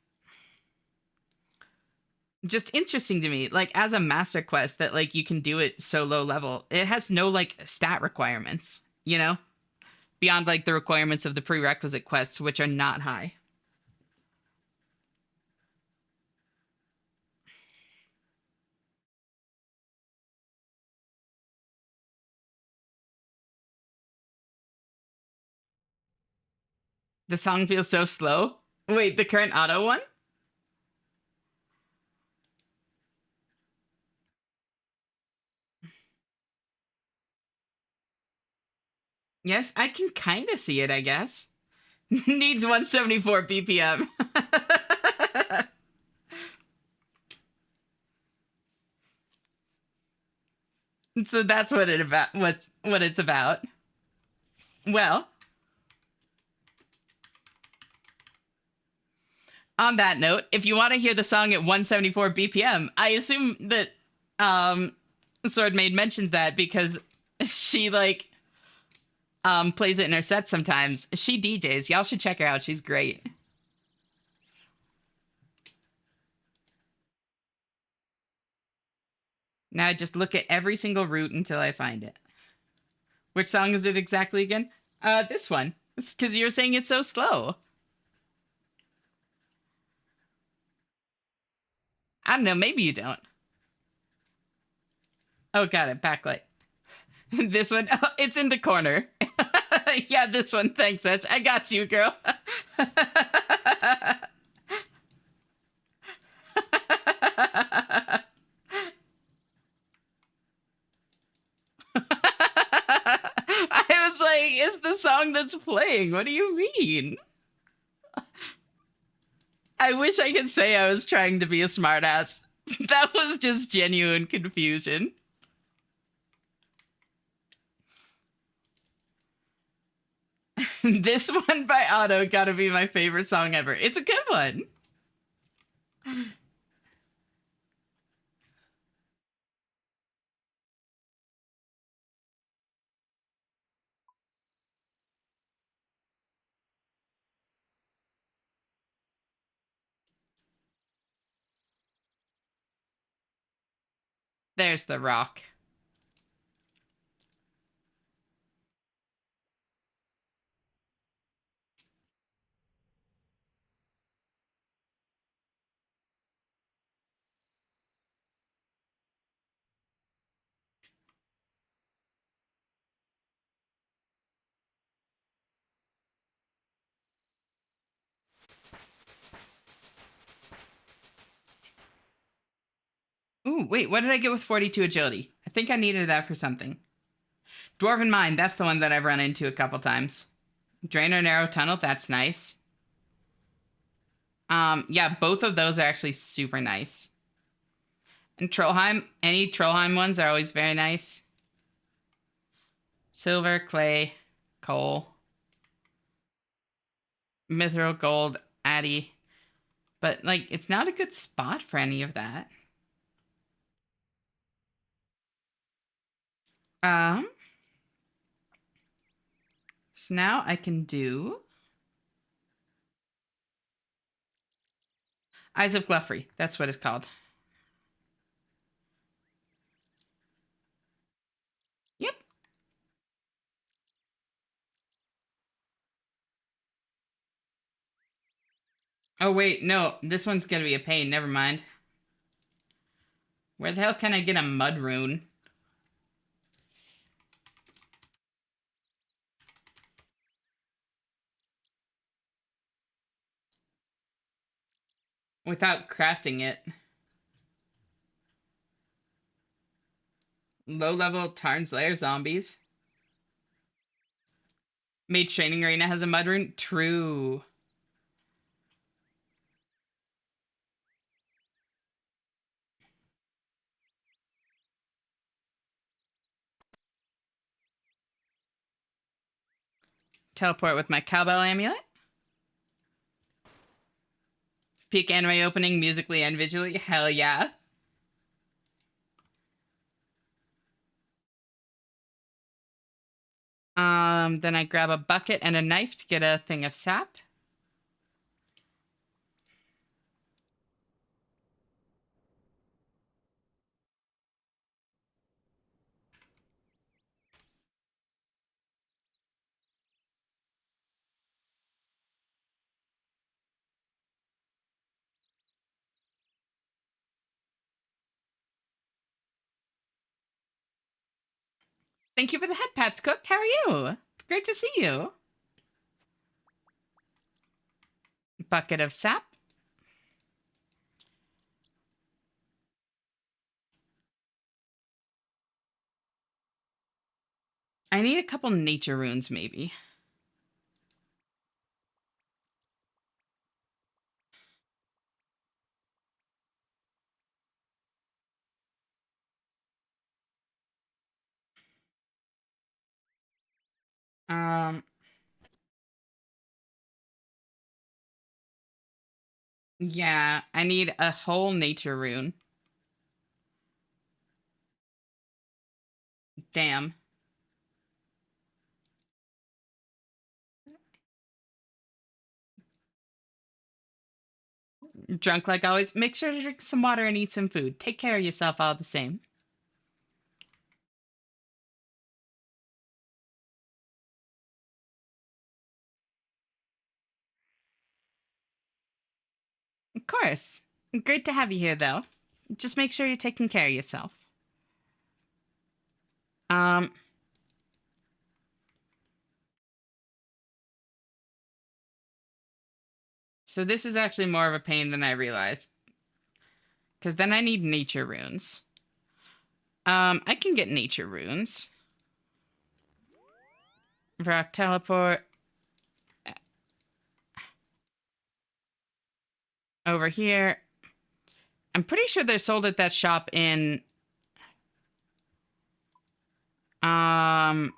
just interesting to me, like, as a master quest, that, like, you can do it so low level. It has no, like, stat requirements, you know? Beyond, like, the requirements of the prerequisite quests, which are not high. The song feels so slow. Wait, the current auto one? Yes, I can kind of see it, I guess. Needs 174 BPM. So that's what what it's about. Well, on that note, if you want to hear the song at 174 BPM, I assume that Swordmaid mentions that because she plays it in her set sometimes. She DJs. Y'all should check her out. She's great. Now I just look at every single route until I find it. Which song is it exactly again? This one. It's because you're saying it's so slow. I don't know. Maybe you don't. Oh, got it. Backlight. This one. Oh, it's in the corner. Yeah, this one. Thanks, Ash. I got you, girl. I was like, it's the song that's playing. What do you mean? I wish I could say I was trying to be a smartass. That was just genuine confusion. This one by Otto gotta be my favorite song ever. It's a good one. There's the rock. Ooh, wait, what did I get with 42 agility? I think I needed that for something. Dwarven Mine, that's the one that I've run into a couple times. Drainer Narrow Tunnel, that's nice. Yeah, both of those are actually super nice. And Trollheim, any Trollheim ones are always very nice. Silver, clay, coal, mithril, gold, addy. But, like, it's not a good spot for any of that. Um, so now I can do Eyes of Gluffrey. That's what it's called. Yep. Oh, wait, no. This one's gonna be a pain. Never mind. Where the hell can I get a mud rune? Without crafting it. Low-level Tarn's Lair zombies. Mage Training Arena has a mud rune? True. Teleport with my cowbell amulet. Peak anime opening musically and visually. Hell yeah. Then I grab a bucket and a knife to get a thing of sap. Thank you for the head pats, Cook. How are you? It's great to see you. Bucket of sap. I need a couple nature runes, maybe. Um, yeah, I need a whole nature rune. Damn. Drunk like always. Make sure to drink some water and eat some food. Take care of yourself all the same. Of course. Great to have you here, though. Just make sure you're taking care of yourself. Um, so this is actually more of a pain than I realized. Because then I need nature runes. I can get nature runes. Rock teleport. Over here. I'm pretty sure they're sold at that shop in... Um...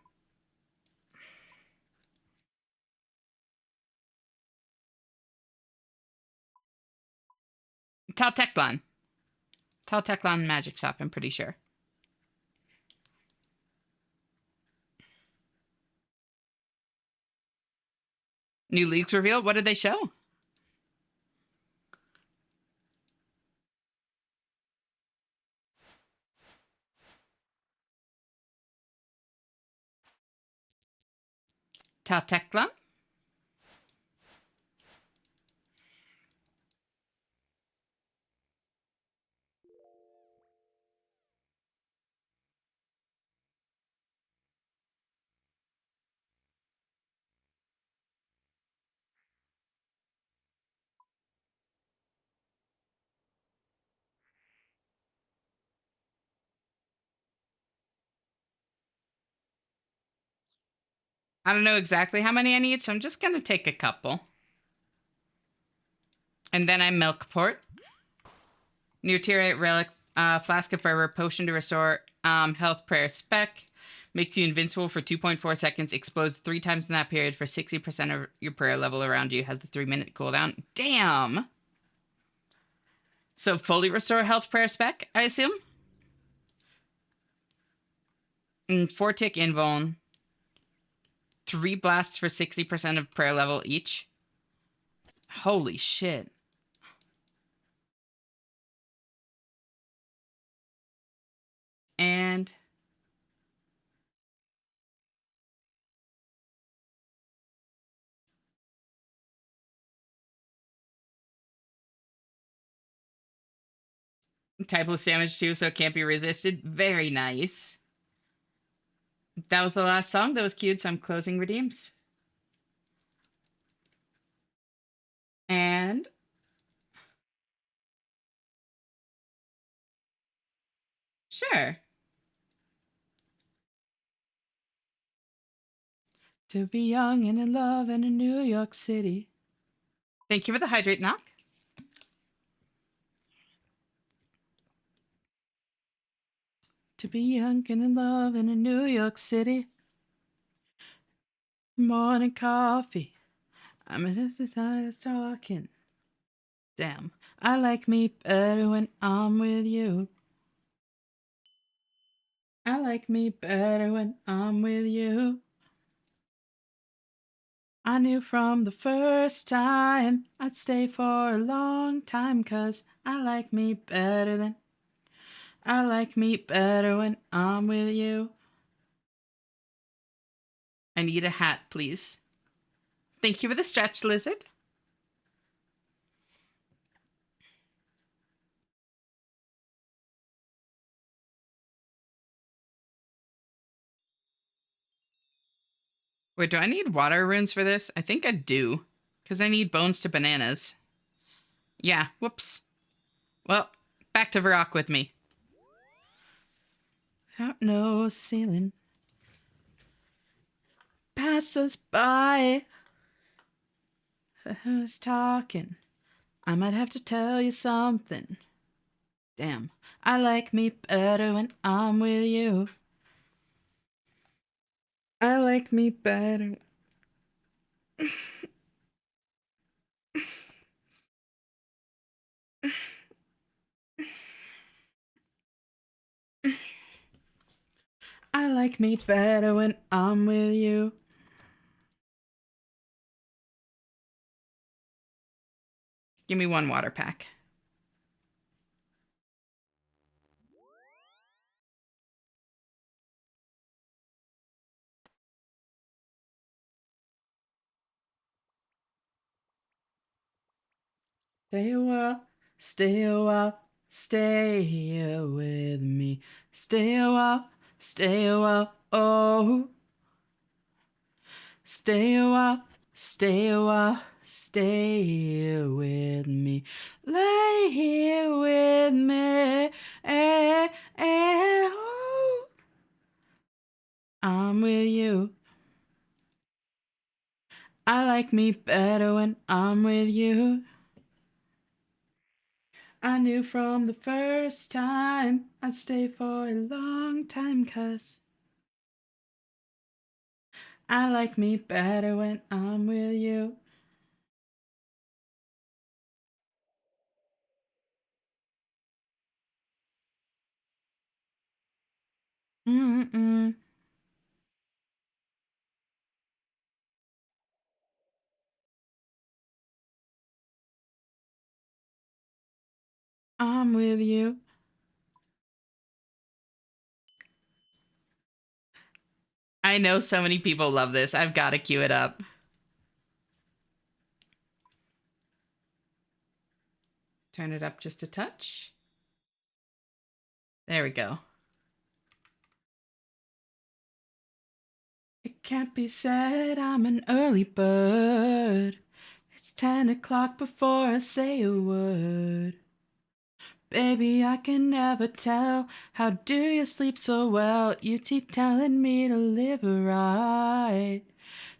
Talteclan. Talteclan Magic Shop, I'm pretty sure. New leagues revealed? What did they show? Talteclan? I don't know exactly how many I need, so I'm just going to take a couple. And then I Milkport. Neoterite Relic, Flask of Forever, Potion to Restore, Health Prayer Spec. Makes you invincible for 2.4 seconds. Explodes 3 times in that period for 60% of your prayer level around you. Has the 3-minute cooldown. Damn! So fully restore health prayer spec, I assume? And 4 tick invuln. 3 blasts for 60% of prayer level each. Holy shit. And typeless damage too, so it can't be resisted. Very nice. That was the last song that was queued, so I'm closing redeems. And sure. To be young and in love and in New York City. Thank you for the hydrate knock. To be young and in love and in New York City. Morning coffee. I'm just as tired talking. Damn, I like me better when I'm with you. I like me better when I'm with you. I knew from the first time I'd stay for a long time, 'cause I like me better than. I like me better when I'm with you. I need a hat, please. Thank you for the stretch, lizard. Wait, do I need water runes for this? I think I do. Because I need bones to bananas. Yeah, whoops. Well, back to Varrock with me. Out no ceiling. Pass us by. Who's talking? I might have to tell you something. Damn, I like me better when I'm with you. I like me better. I like me better when I'm with you. Give me 1 water pack. Stay a while, stay a while, stay here with me. Stay a while, oh. Stay a while, stay a while, stay here with me. Lay here with me, oh. I'm with you. I like me better when I'm with you. I knew from the first time I'd stay for a long time, 'cause I like me better when I'm with you. Mm-mm. I'm with you. I know so many people love this. I've got to queue it up. Turn it up just a touch. There we go. It can't be said I'm an early bird. It's 10 o'clock before I say a word. Baby, I can never tell. How do you sleep so well? You keep telling me to live right.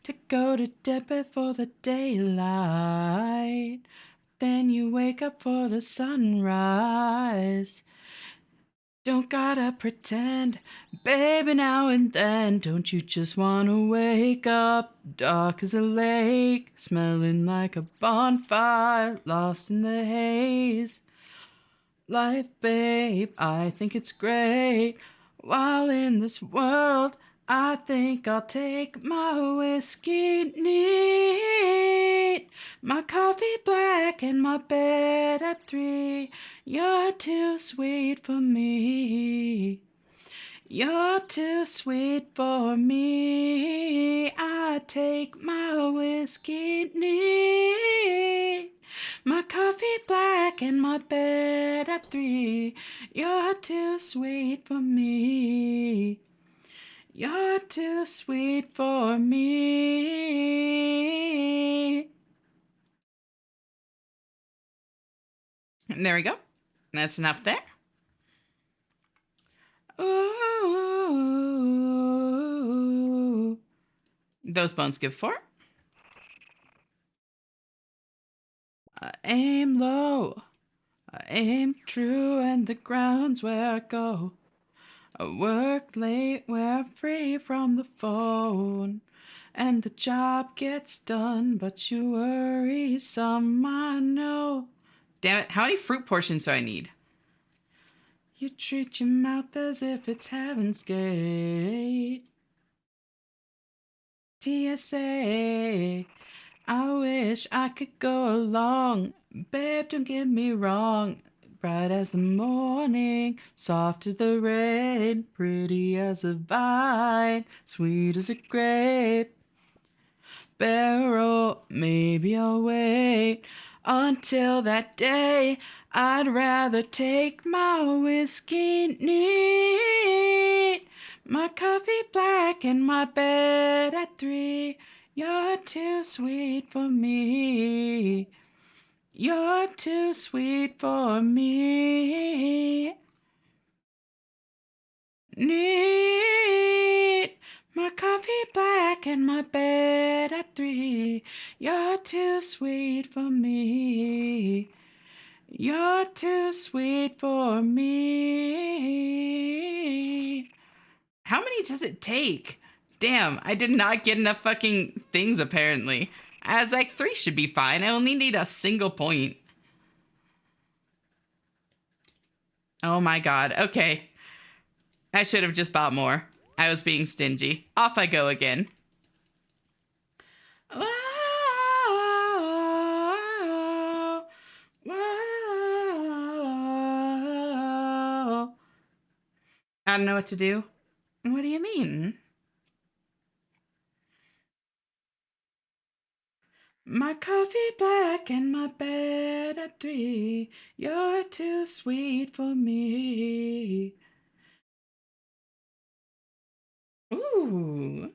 to go to bed before the daylight. Then you wake up for the sunrise. Don't gotta pretend, baby, now and then. Don't you just wanna wake up dark as a lake, smelling like a bonfire, lost in the haze? Life, babe, I think it's great. While in this world, I think I'll take my whiskey neat, my coffee black, and my bed at 3. You're too sweet for me. You're too sweet for me. I take my whiskey neat, my coffee black, and my bed at 3. You're too sweet for me. You're too sweet for me. And there we go. That's enough there. Ooh. Those bones give 4. I aim low, I aim true, and the ground's where I go. I work late, we're free from the phone, and the job gets done, but you worry some, I know. Damn it, how many fruit portions do I need? You treat your mouth as if it's heaven's gate. TSA, I wish I could go along. Babe, don't get me wrong. Bright as the morning, soft as the rain, pretty as a vine, sweet as a grape. Barrel, maybe I'll wait until that day. I'd rather take my whiskey neat, my coffee black, and my bed at 3. You're too sweet for me. You're too sweet for me. Neat, my coffee black, and my bed at 3. You're too sweet for me. You're too sweet for me. How many does it take? Damn, I did not get enough fucking things apparently. I was like, 3 should be fine. I only need a single point. Oh my god. Okay. I should have just bought more. I was being stingy. Off I go again. Whoa, whoa. I don't know what to do. What do you mean? My coffee black and my bed at 3. You're too sweet for me. Ooh.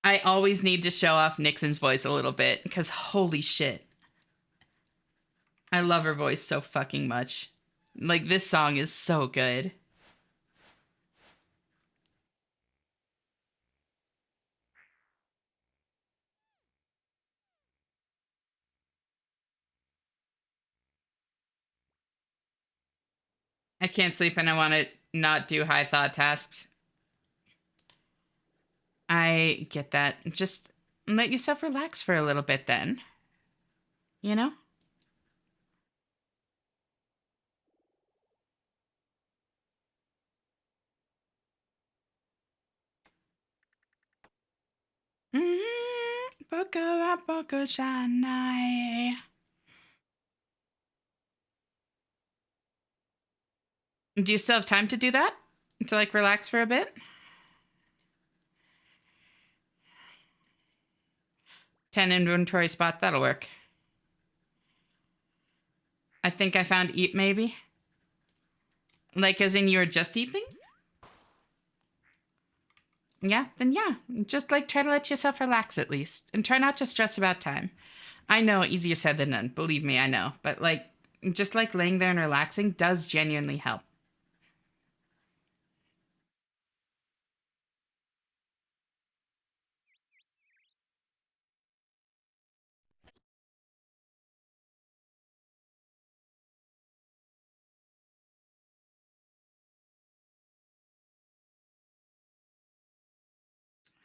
I always need to show off Nixon's voice a little bit because holy shit. I love her voice so fucking much. Like, this song is so good. I can't sleep and I want to not do high thought tasks. I get that. Just let yourself relax for a little bit then. You know? Boko Shanai. Do you still have time to do that? To like relax for a bit? 10 inventory spot, that'll work. I think I found eat maybe. Like as in you were just eating? Yeah, then yeah. Just like try to let yourself relax at least. And try not to stress about time. I know, easier said than done. Believe me, I know. But like, just like laying there and relaxing does genuinely help.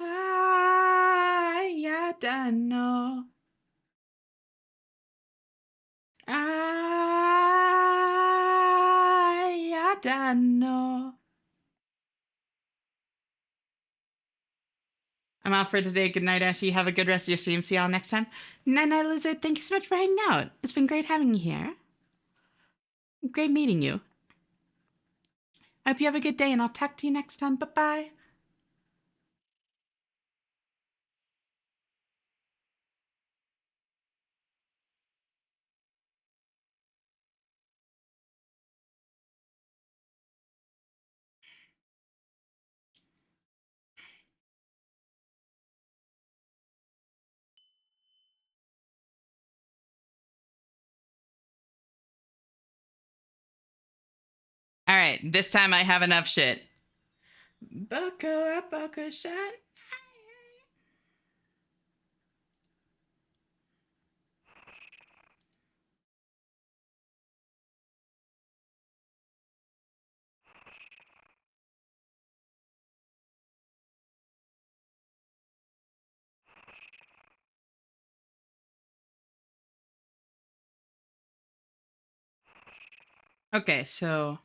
I don't know. I don't know. I'm out for today. Good night, Ashley. Have a good rest of your stream. See y'all next time. Night, night, Lizard. Thank you so much for hanging out. It's been great having you here. Great meeting you. I hope you have a good day, and I'll talk to you next time. Bye bye. All right, this time I have enough shit. Boko a boko shot. Okay, so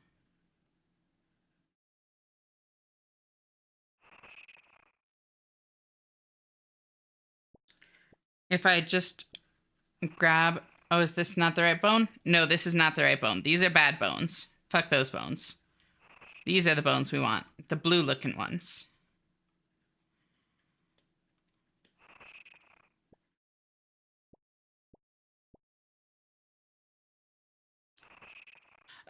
if I just grab... Oh, is this not the right bone? No, this is not the right bone. These are bad bones. Fuck those bones. These are the bones we want. The blue-looking ones.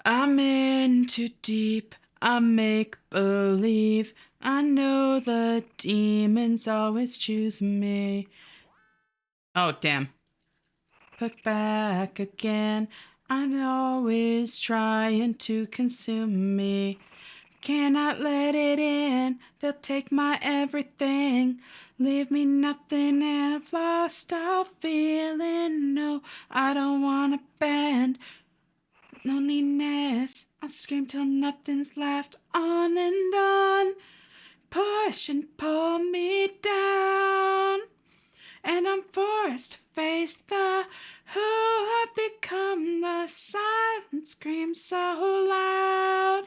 I'm in too deep. I make believe. I know the demons always choose me. Oh, damn. Put back again. I'm always trying to consume me. Cannot let it in. They'll take my everything. Leave me nothing and I've lost all feeling. No, I don't wanna bend. Loneliness. I'll scream till nothing's left. On and on. Push and pull me down. And I'm forced to face the who I've become. The silent scream so loud.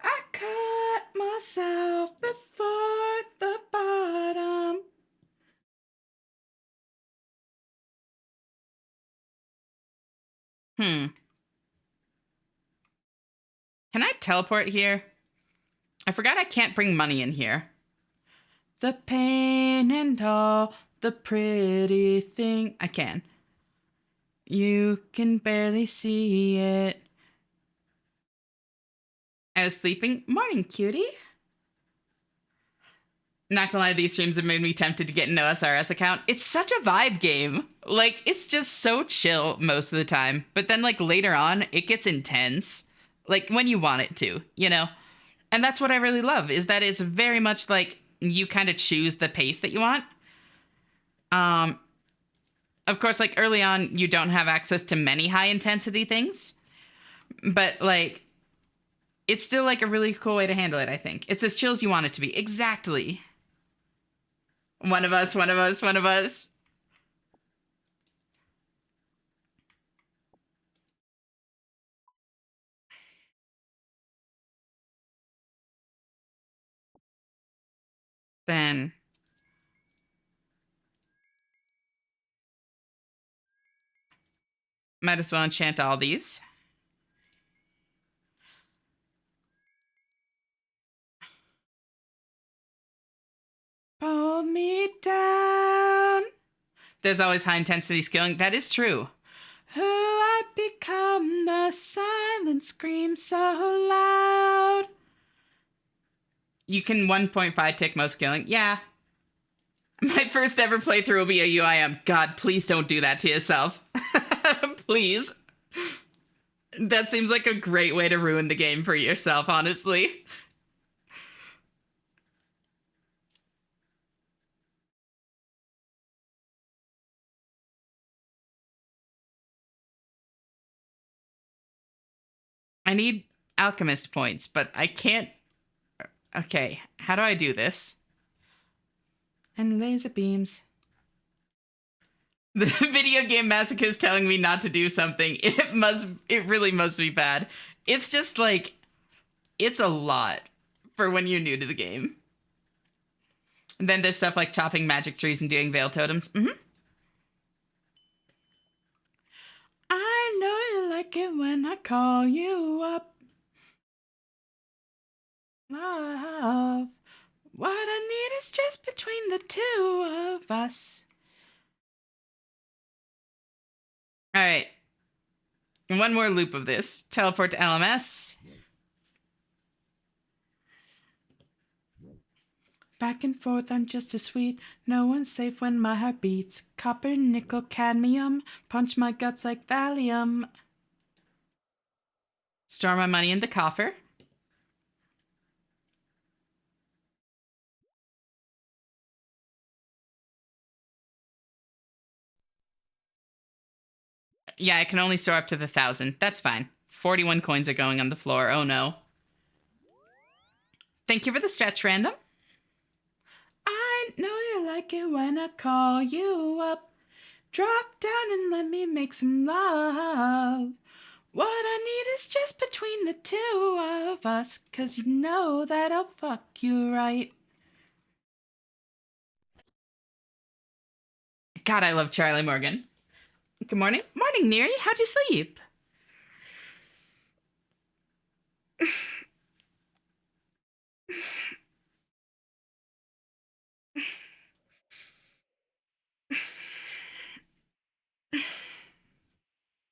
I cut myself before the bottom. Can I teleport here? I forgot I can't bring money in here. The pain and all the pretty thing. I can. You can barely see it. I was sleeping. Morning, cutie. Not gonna lie, these streams have made me tempted to get an OSRS account. It's such a vibe game. Like, it's just so chill most of the time. But then, like, later on, it gets intense. Like, when you want it to, you know? And that's what I really love, is that it's very much like you kind of choose the pace that you want. Of course, like, early on, you don't have access to many high-intensity things. But, like, it's still, like, a really cool way to handle it, I think. It's as chill as you want it to be. Exactly. One of us, one of us, one of us. Then might as well enchant all these. Pull me down. There's always high intensity skilling. That is true. Who I become, the silent scream so loud. You can 1.5 tick most killing. Yeah. My first ever playthrough will be a UIM. God, please don't do that to yourself. Please. That seems like a great way to ruin the game for yourself, honestly. I need alchemist points, but I can't. Okay, how do I do this? And laser beams. The video game masochist telling me not to do something. It really must be bad. It's just like, it's a lot for when you're new to the game. And then there's stuff like chopping magic trees and doing veil totems. I know you like it when I call you up. Love. What I need is just between the two of us. All right. One more loop of this. Teleport to LMS. Back and forth, I'm just as sweet. No one's safe when my heart beats. Copper, nickel, cadmium. Punch my guts like Valium. Store my money in the coffer. Yeah, I can only store up to the 1,000. That's fine. 41 coins are going on the floor. Oh no. Thank you for the stretch, random. I know you like it when I call you up. Drop down and let me make some love. What I need is just between the two of us, 'cause you know that I'll fuck you right. God, I love Charlie Morgan. Good morning. Morning, Neri. How'd you sleep?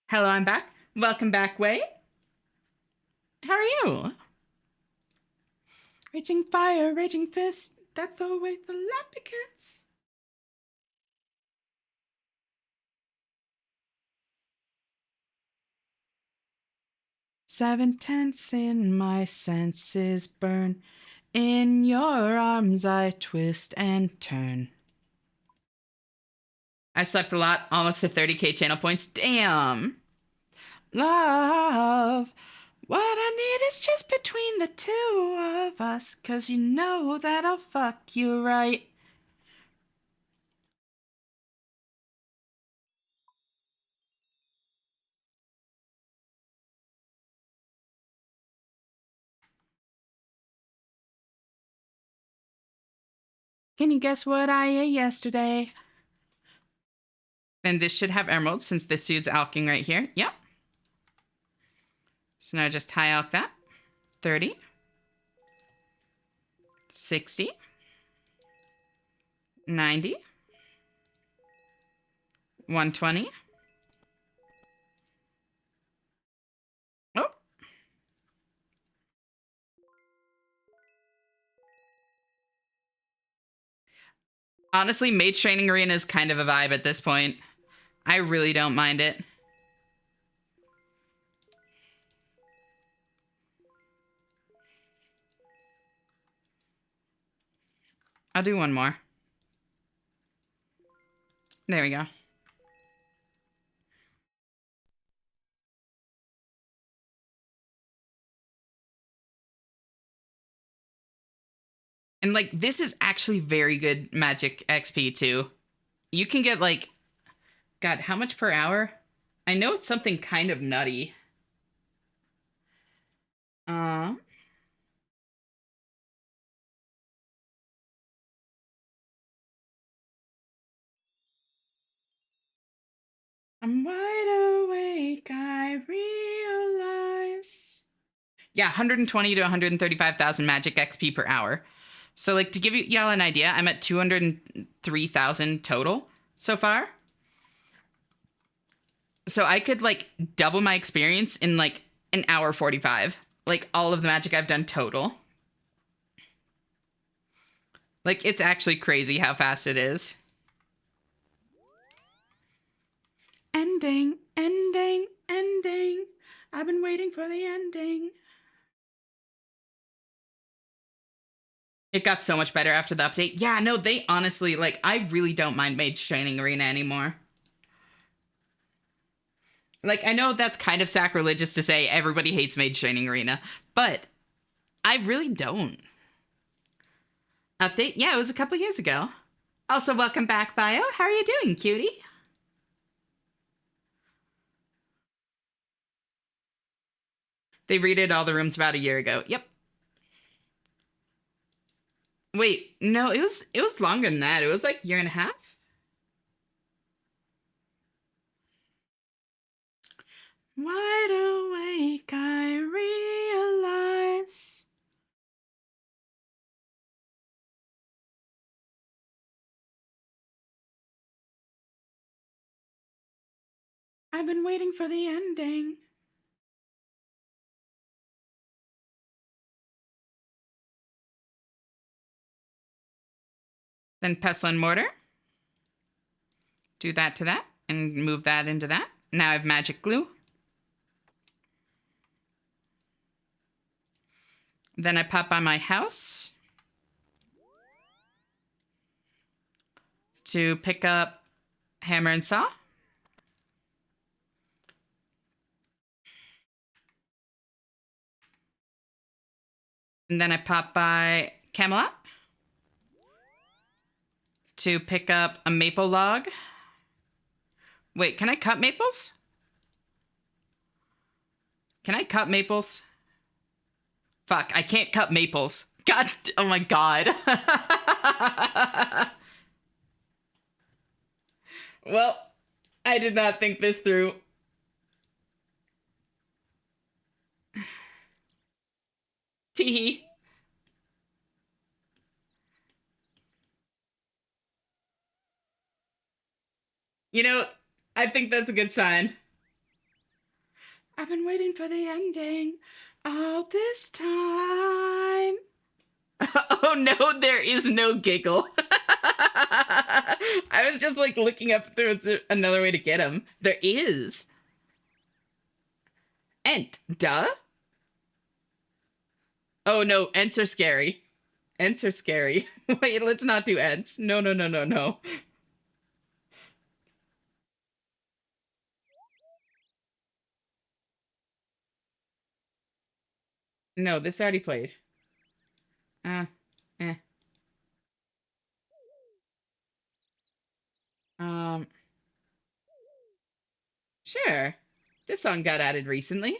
Hello, I'm back. Welcome back, Wei. How are you? Raging fire, raging fist. That's the way the lap begins. Seven tenths in my senses burn. In your arms I twist and turn. I slept a lot, almost to 30k channel points. Damn. Love. What I need is just between the two of us, 'cause you know that I'll fuck you right. Can you guess what I ate yesterday? And this should have emeralds since this dude's alching right here. Yep. So now just high alch that. 30. 60. 90. 120. Oh. Honestly, Mage Training Arena is kind of a vibe at this point. I really don't mind it. I'll do one more. There we go. And like, this is actually very good magic XP too. You can get like, God, how much per hour? I know it's something kind of nutty. Uh, I'm wide awake, I realize. Yeah, 120 to 135,000 magic XP per hour. So like to give y'all an idea, I'm at 203,000 total so far. So I could like double my experience in like an hour 45. Like all of the magic I've done total. Like, it's actually crazy how fast it is. Ending, ending, ending. I've been waiting for the ending. It got so much better after the update. Yeah, no, they honestly, like, I really don't mind Mage Training Arena anymore. Like, I know that's kind of sacrilegious to say everybody hates Mage Training Arena, but I really don't. Update? Yeah, it was a couple years ago. Also, welcome back, Bio. How are you doing, cutie? They redid all the rooms about a year ago. Yep. Wait, no, it was longer than that. It was like a year and a half. Wide awake, I realize. I've been waiting for the ending. Then pestle and mortar. Do that to that and move that into that. Now I have magic glue. Then I pop by my house to pick up hammer and saw. And then I pop by Camelot to pick up a maple log. Wait, can I cut maples? Can I cut maples? Fuck, I can't cut maples. God, oh my god. Well, I did not think this through. Teehee. You know, I think that's a good sign. I've been waiting for the ending all this time. Oh no, there is no giggle. I was just like looking up if there was another way to get him. There is. Ent, duh. Oh no, Ents are scary. Ents are scary. Wait, let's not do Ents. No, no, no, no, no. No, this already played. Eh. Um, sure. This song got added recently.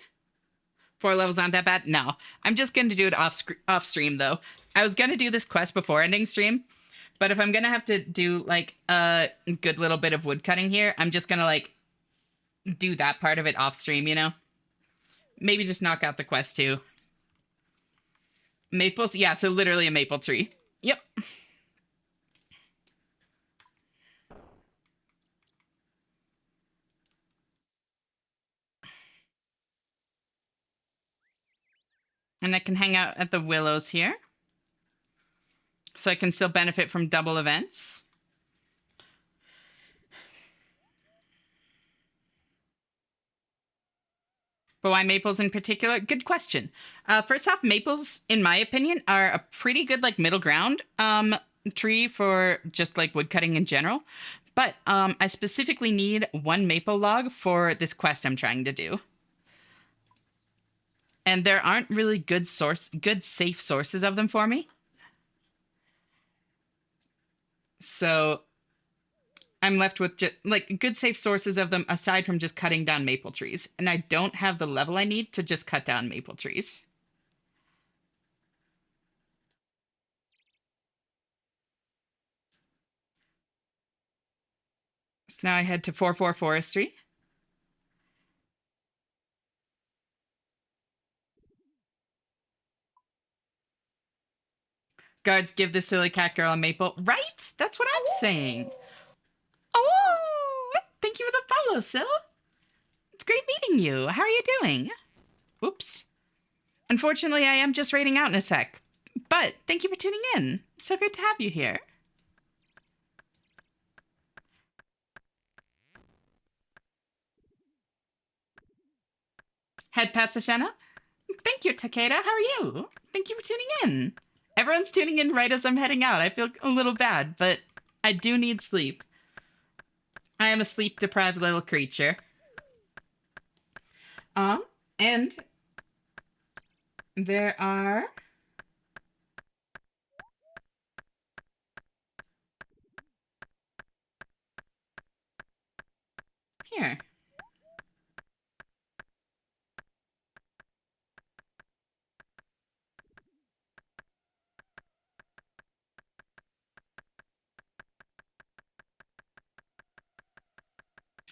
4 levels aren't that bad. No, I'm just gonna do it off stream though. I was gonna do this quest before ending stream, but if I'm gonna have to do like a good little bit of wood cutting here, I'm just gonna like do that part of it off stream, you know? Maybe just knock out the quest too. Maples? Yeah, so literally a maple tree. Yep. And I can hang out at the willows here. So I can still benefit from double events. But why maples in particular? Good question. First off, maples, in my opinion, are a pretty good like middle ground tree for just like woodcutting in general. But I specifically need 1 maple log for this quest I'm trying to do. And there aren't really good safe sources of them for me. So I'm left with just like good safe sources of them aside from just cutting down maple trees. And I don't have the level I need to just cut down maple trees. So now I head to 4-4 Forestry. Guards, give this silly cat girl a maple. Right? That's what I'm saying. Oh, thank you for the follow, Sil. It's great meeting you. How are you doing? Whoops. Unfortunately, I am just raiding out in a sec. But thank you for tuning in. It's so great to have you here. Head pat Sashena. Thank you, Takeda. How are you? Thank you for tuning in. Everyone's tuning in right as I'm heading out. I feel a little bad, but I do need sleep. I am a sleep-deprived little creature. And there are... Here.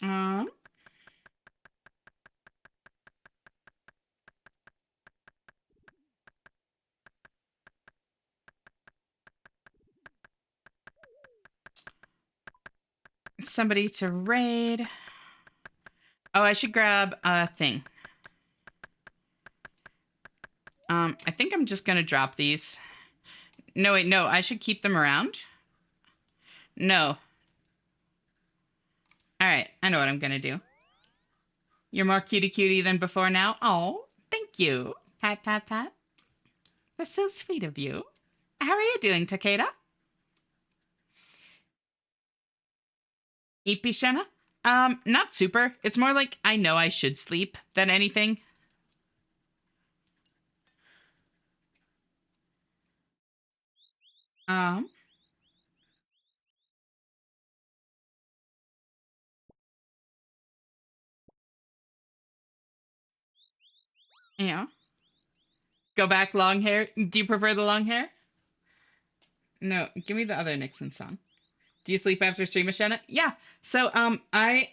Um... Somebody to raid. Oh, I should grab a thing. I think I'm just gonna drop these. No, wait, no, I should keep them around. No. Alright, I know what I'm gonna do. You're more cutie than before now. Oh, thank you. Pat, pat, pat. That's so sweet of you. How are you doing, Takeda? Ipishena? Not super. It's more like I know I should sleep than anything. Um... Yeah. Go back, long hair. Do you prefer the long hair? No, give me the other Nixon song. Do you sleep after stream, Shanna? Yeah. So, I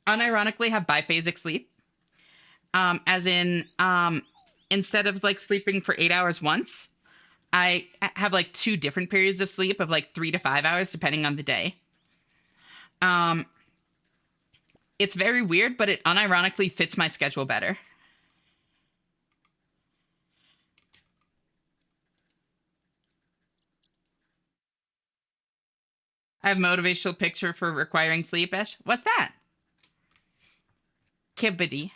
unironically have biphasic sleep. As in, instead of like sleeping for 8 hours once, I have like 2 different periods of sleep of like 3 to 5 hours, depending on the day. It's very weird, but it unironically fits my schedule better. I have motivational picture for requiring sleep, Ish. What's that? Kibbity.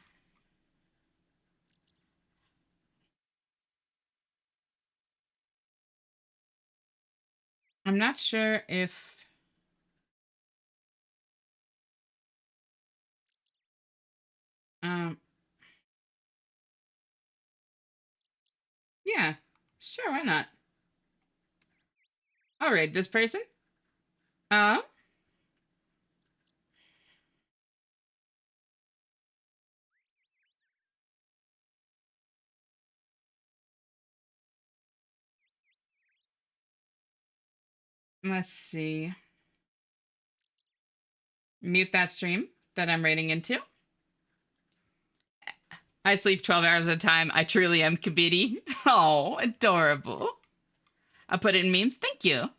I'm not sure if... Yeah, sure, why not? I'll raid this person. Uh, let's see. Mute that stream that I'm raiding into. I sleep 12 hours at a time. I truly am Kabiti. Oh, adorable. I'll put it in memes. Thank you.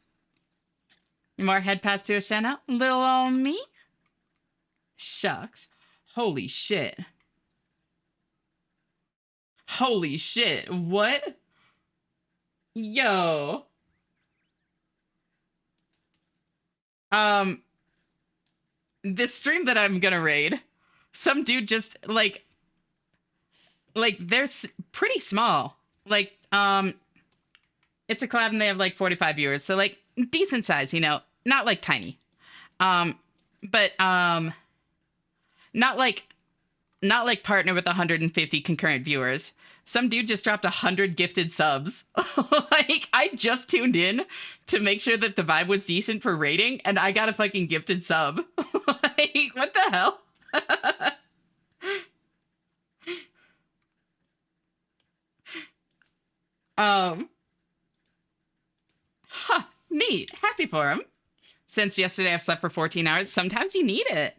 More head pass to Ashena. Little old me. Shucks. Holy shit. Holy shit. What? Yo. This stream that I'm gonna raid, some dude just they're pretty small. Like, it's a collab and they have like 45 viewers, so like decent size, you know, not like tiny. But not like partner with 150 concurrent viewers. Some dude just dropped 100 gifted subs. Like, I just tuned in to make sure that the vibe was decent for rating, and I got a fucking gifted sub. Like, what the hell? Huh, neat. Happy for him. Since yesterday I've slept for 14 hours, sometimes you need it.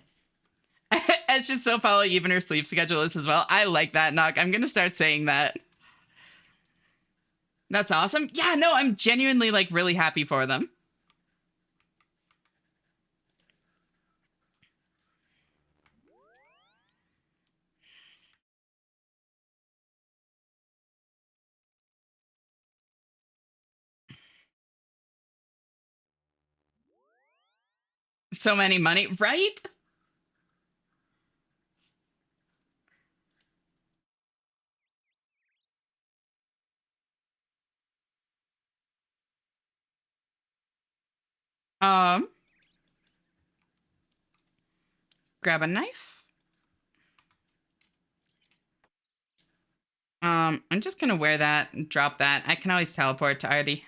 It's just so follow even her sleep schedule is as well. I like that, Knock. I'm gonna start saying that. That's awesome. Yeah, no, I'm genuinely like really happy for them. So many money, right? Grab a knife. I'm just gonna wear that and drop that. I can always teleport to Artie.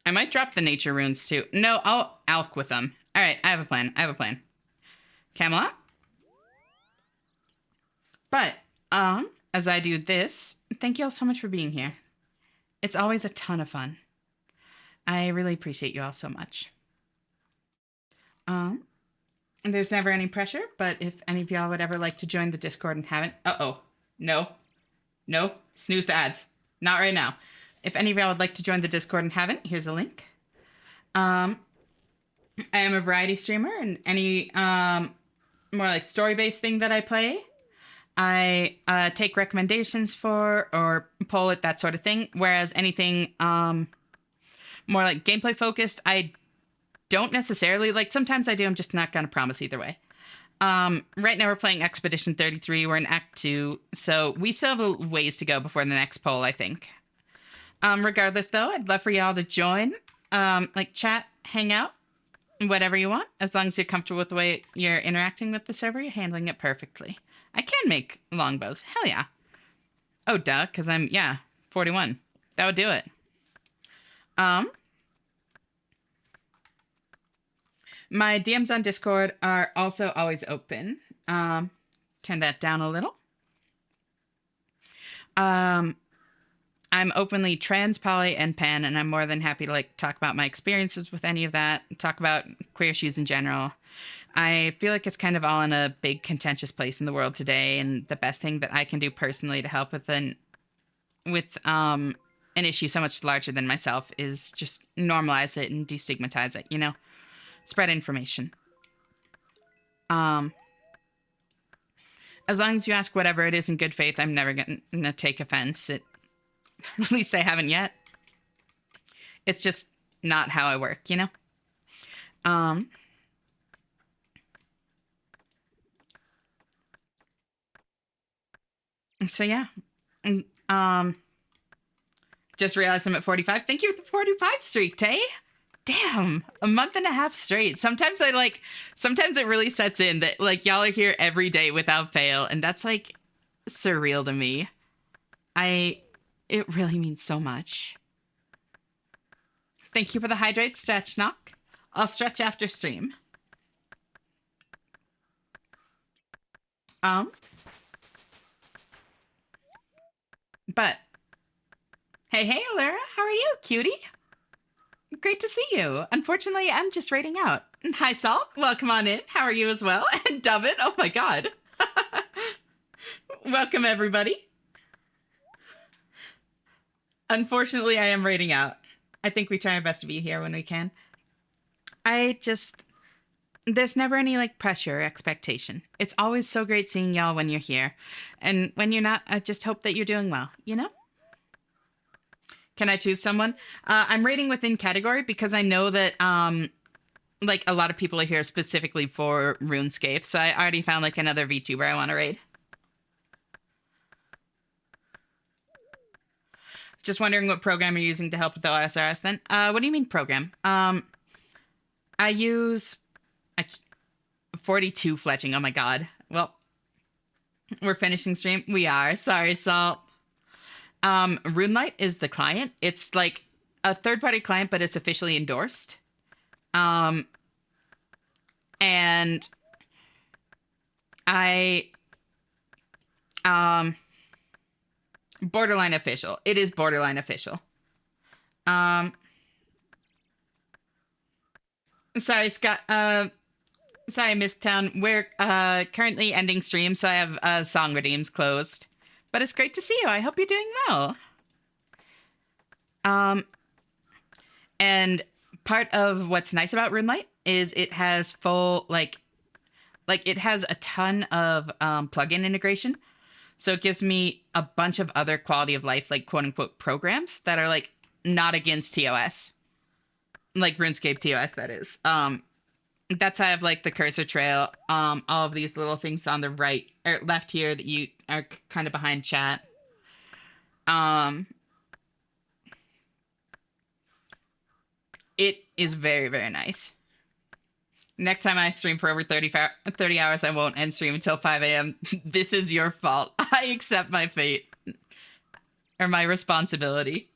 I might drop the nature runes too. No, I'll alch with them. All right, I have a plan. I have a plan. Camelot. But, as I do this, thank you all so much for being here. It's always a ton of fun. I really appreciate you all so much. There's never any pressure, but if any of y'all would ever like to join the Discord and haven't... Uh-oh. No. No. Snooze the ads. Not right now. If any of y'all would like to join the Discord and haven't, here's a link. I am a variety streamer, and any more like story-based thing that I play, I take recommendations for or poll it, that sort of thing. Whereas anything more like gameplay focused, I don't necessarily like. Sometimes I do. I'm just not gonna promise either way. Right now we're playing Expedition 33. We're in Act 2, so we still have a ways to go before the next poll, I think. Regardless, though, I'd love for y'all to join, like chat, hang out, whatever you want. As long as you're comfortable with the way you're interacting with the server, you're handling it perfectly. I can make longbows. Hell yeah. Oh, duh, because I'm, 41. That would do it. My DMs on Discord are also always open. Turn that down a little. I'm openly trans, poly, and pan, and I'm more than happy to like talk about my experiences with any of that, talk about queer issues in general. I feel like it's kind of all in a big contentious place in the world today, and the best thing that I can do personally to help with an issue so much larger than myself is just normalize it and destigmatize it, you know? Spread information. As long as you ask whatever it is in good faith, I'm never gonna take offense. At least I haven't yet. It's just not how I work, you know? So yeah. Just realized I'm at 45. Thank you for the 45 streak, Tay. Damn, a month and a half straight. Sometimes it really sets in that like y'all are here every day without fail, and that's like surreal to me. It really means so much. Thank you for the hydrate stretch knock. I'll stretch after stream. But hey, Lara, how are you, cutie? Great to see you. Unfortunately, I'm just raiding out. Hi, Salt. Welcome on in. How are you as well? And Dubbin. Oh my god. Welcome, everybody. Unfortunately, I am raiding out. I think we try our best to be here when we can. There's never any like pressure or expectation. It's always so great seeing y'all when you're here. And when you're not, I just hope that you're doing well, you know? Can I choose someone? I'm rating within category because I know that like a lot of people are here specifically for RuneScape. So I already found like another VTuber I want to raid. Just wondering what program you're using to help with the OSRS then. What do you mean program? I use 42 fletching. Oh my god. Well, we're finishing stream. We are. Sorry, Salt. RuneLite is the client. It's like a third-party client, but it's officially endorsed. And I borderline official. It is borderline official. Sorry, Scott. Sorry, Misktown. We're currently ending stream, so I have song redeems closed. But it's great to see you. I hope you're doing well. And part of what's nice about RuneLite is it has full like it has a ton of plugin integration. So it gives me a bunch of other quality of life, like quote unquote programs that are like not against TOS. like RuneScape TOS, that is. That's how I have like the cursor trail, all of these little things on the right or left here that you are kind of behind chat. It is very, very nice. Next time I stream for over 30 hours, I won't end stream until 5 a.m. This is your fault. I accept my fate. Or my responsibility.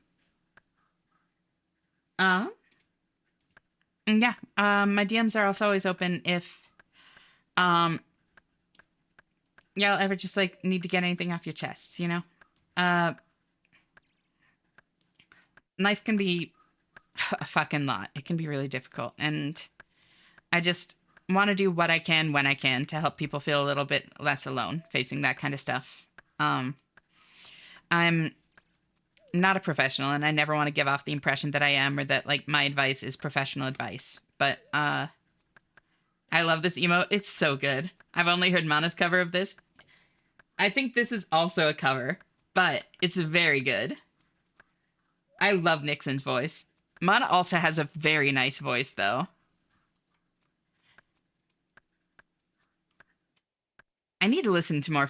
Yeah. My DMs are also always open if y'all ever just like need to get anything off your chests, you know? Life can be a fucking lot. It can be really difficult. And I just want to do what I can when I can to help people feel a little bit less alone facing that kind of stuff. I'm not a professional and I never want to give off the impression that I am or that like my advice is professional advice. But I love this emote. It's so good. I've only heard Mana's cover of this. I think this is also a cover, but it's very good. I love Nixon's voice. Mana also has a very nice voice, though. I need to listen to more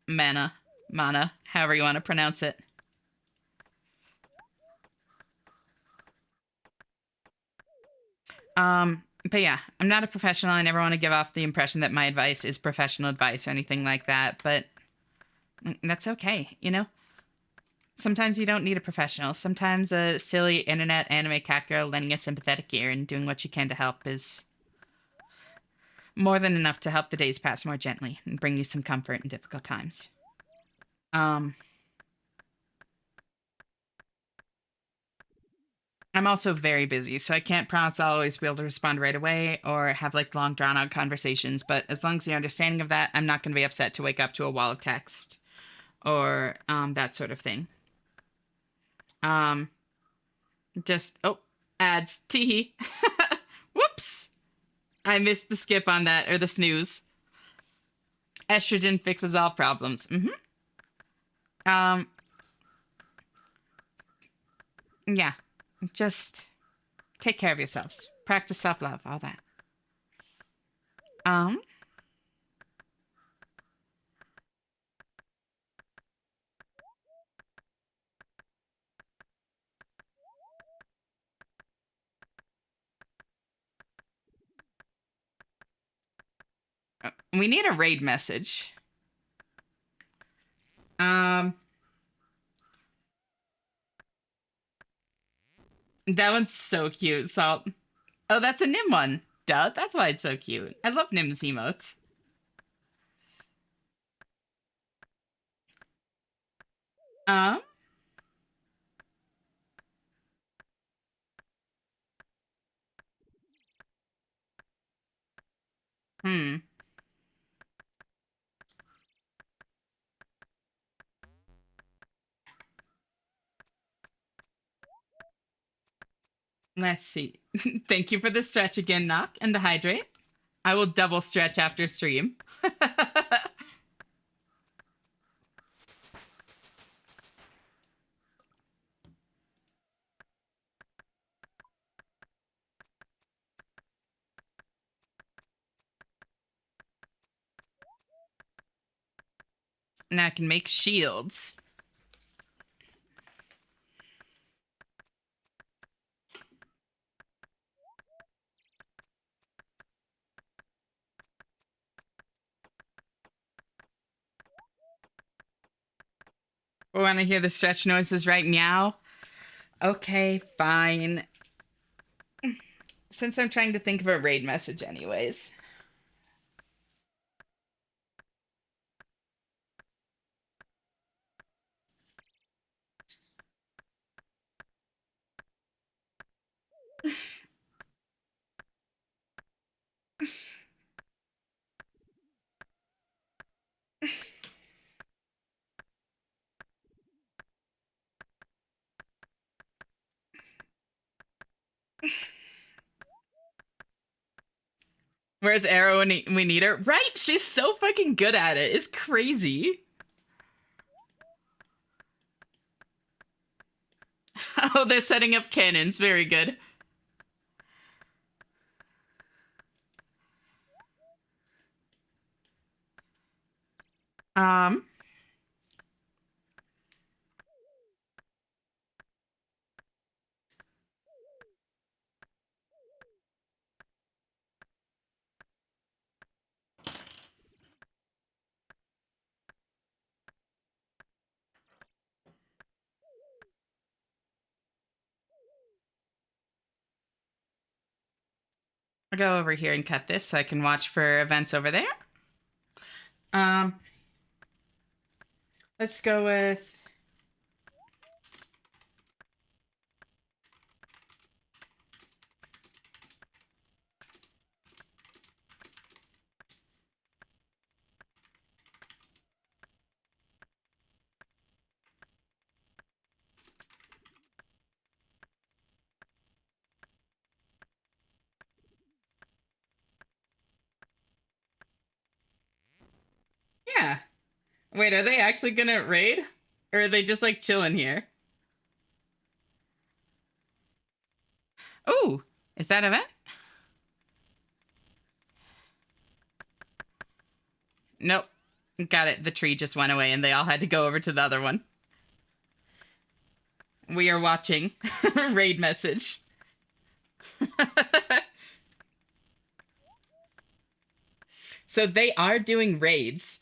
Mana, however you want to pronounce it. But yeah, I'm not a professional. I never want to give off the impression that my advice is professional advice or anything like that, but that's okay, you know? Sometimes you don't need a professional. Sometimes a silly internet anime cat girl lending a sympathetic ear and doing what you can to help is more than enough to help the days pass more gently and bring you some comfort in difficult times. I'm also very busy, so I can't promise I'll always be able to respond right away or have like long drawn out conversations, but as long as you're understanding of that, I'm not going to be upset to wake up to a wall of text or that sort of thing. Just ads. Teehee. Whoops. I missed the skip on that or the snooze. Estrogen fixes all problems. Yeah. Just take care of yourselves. Practice self-love, all that. We need a raid message. That one's so cute. So, oh, that's a Nim one. Duh, that's why it's so cute. I love Nim's emotes. Let's see. Thank you for the stretch again, Knock, and the hydrate. I will double stretch after stream. Now I can make shields. Want to hear the stretch noises right meow? Okay, fine. Since I'm trying to think of a raid message anyways. Where's Arrow when we need her? Right? She's so fucking good at it. It's crazy. Oh, they're setting up cannons. Very good. Um, I'll go over here and cut this so I can watch for events over there. Um, let's go with... Yeah. Wait, are they actually gonna raid? Or are they just like chilling here? Ooh, is that event? Nope. Got it. The tree just went away and they all had to go over to the other one. We are watching. Raid message. So they are doing raids.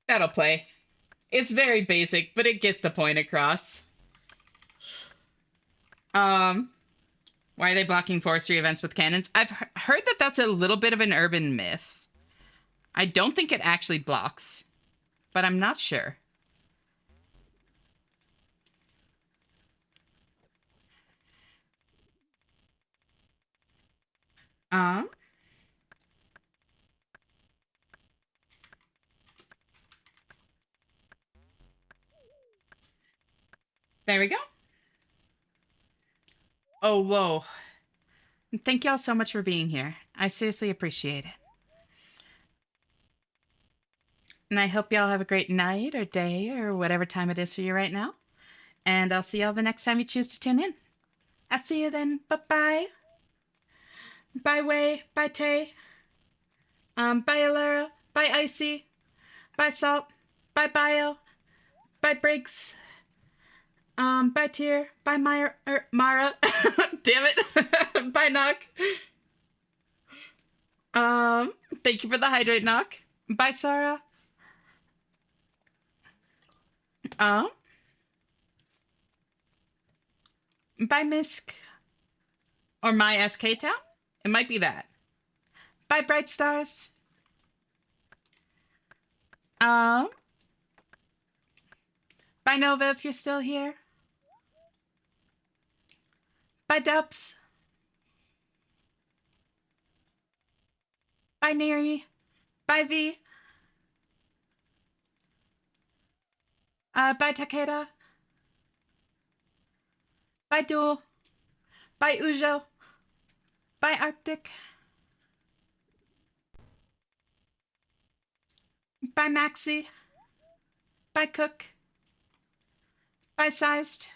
That'll play. It's very basic, but it gets the point across. Why are they blocking forestry events with cannons? I've heard that that's a little bit of an urban myth. I don't think it actually blocks, but I'm not sure. Um, there we go. Oh, whoa. Thank y'all so much for being here. I seriously appreciate it. And I hope y'all have a great night or day or whatever time it is for you right now. And I'll see y'all the next time you choose to tune in. I'll see you then. Bye-bye. Bye, Way. Bye, Tay. Bye, Alara. Bye, Icy. Bye, Salt. Bye, Bio. Bye, Briggs. Bye, Tier. Bye, Mara. Damn it. Bye, Knock. Thank you for the hydrate, Knock. Bye, Sarah. Um, Bye, Misk. Or my SK Town? It might be that. Bye, Bright Stars. Um, Bye, Nova, if you're still here. Bye, Dubs. Bye, Neri. Bye, V. Bye, Takeda. Bye, Duel. Bye, Ujo. Bye, Arctic. Bye, Maxi. Bye, Cook. Bye, Sized.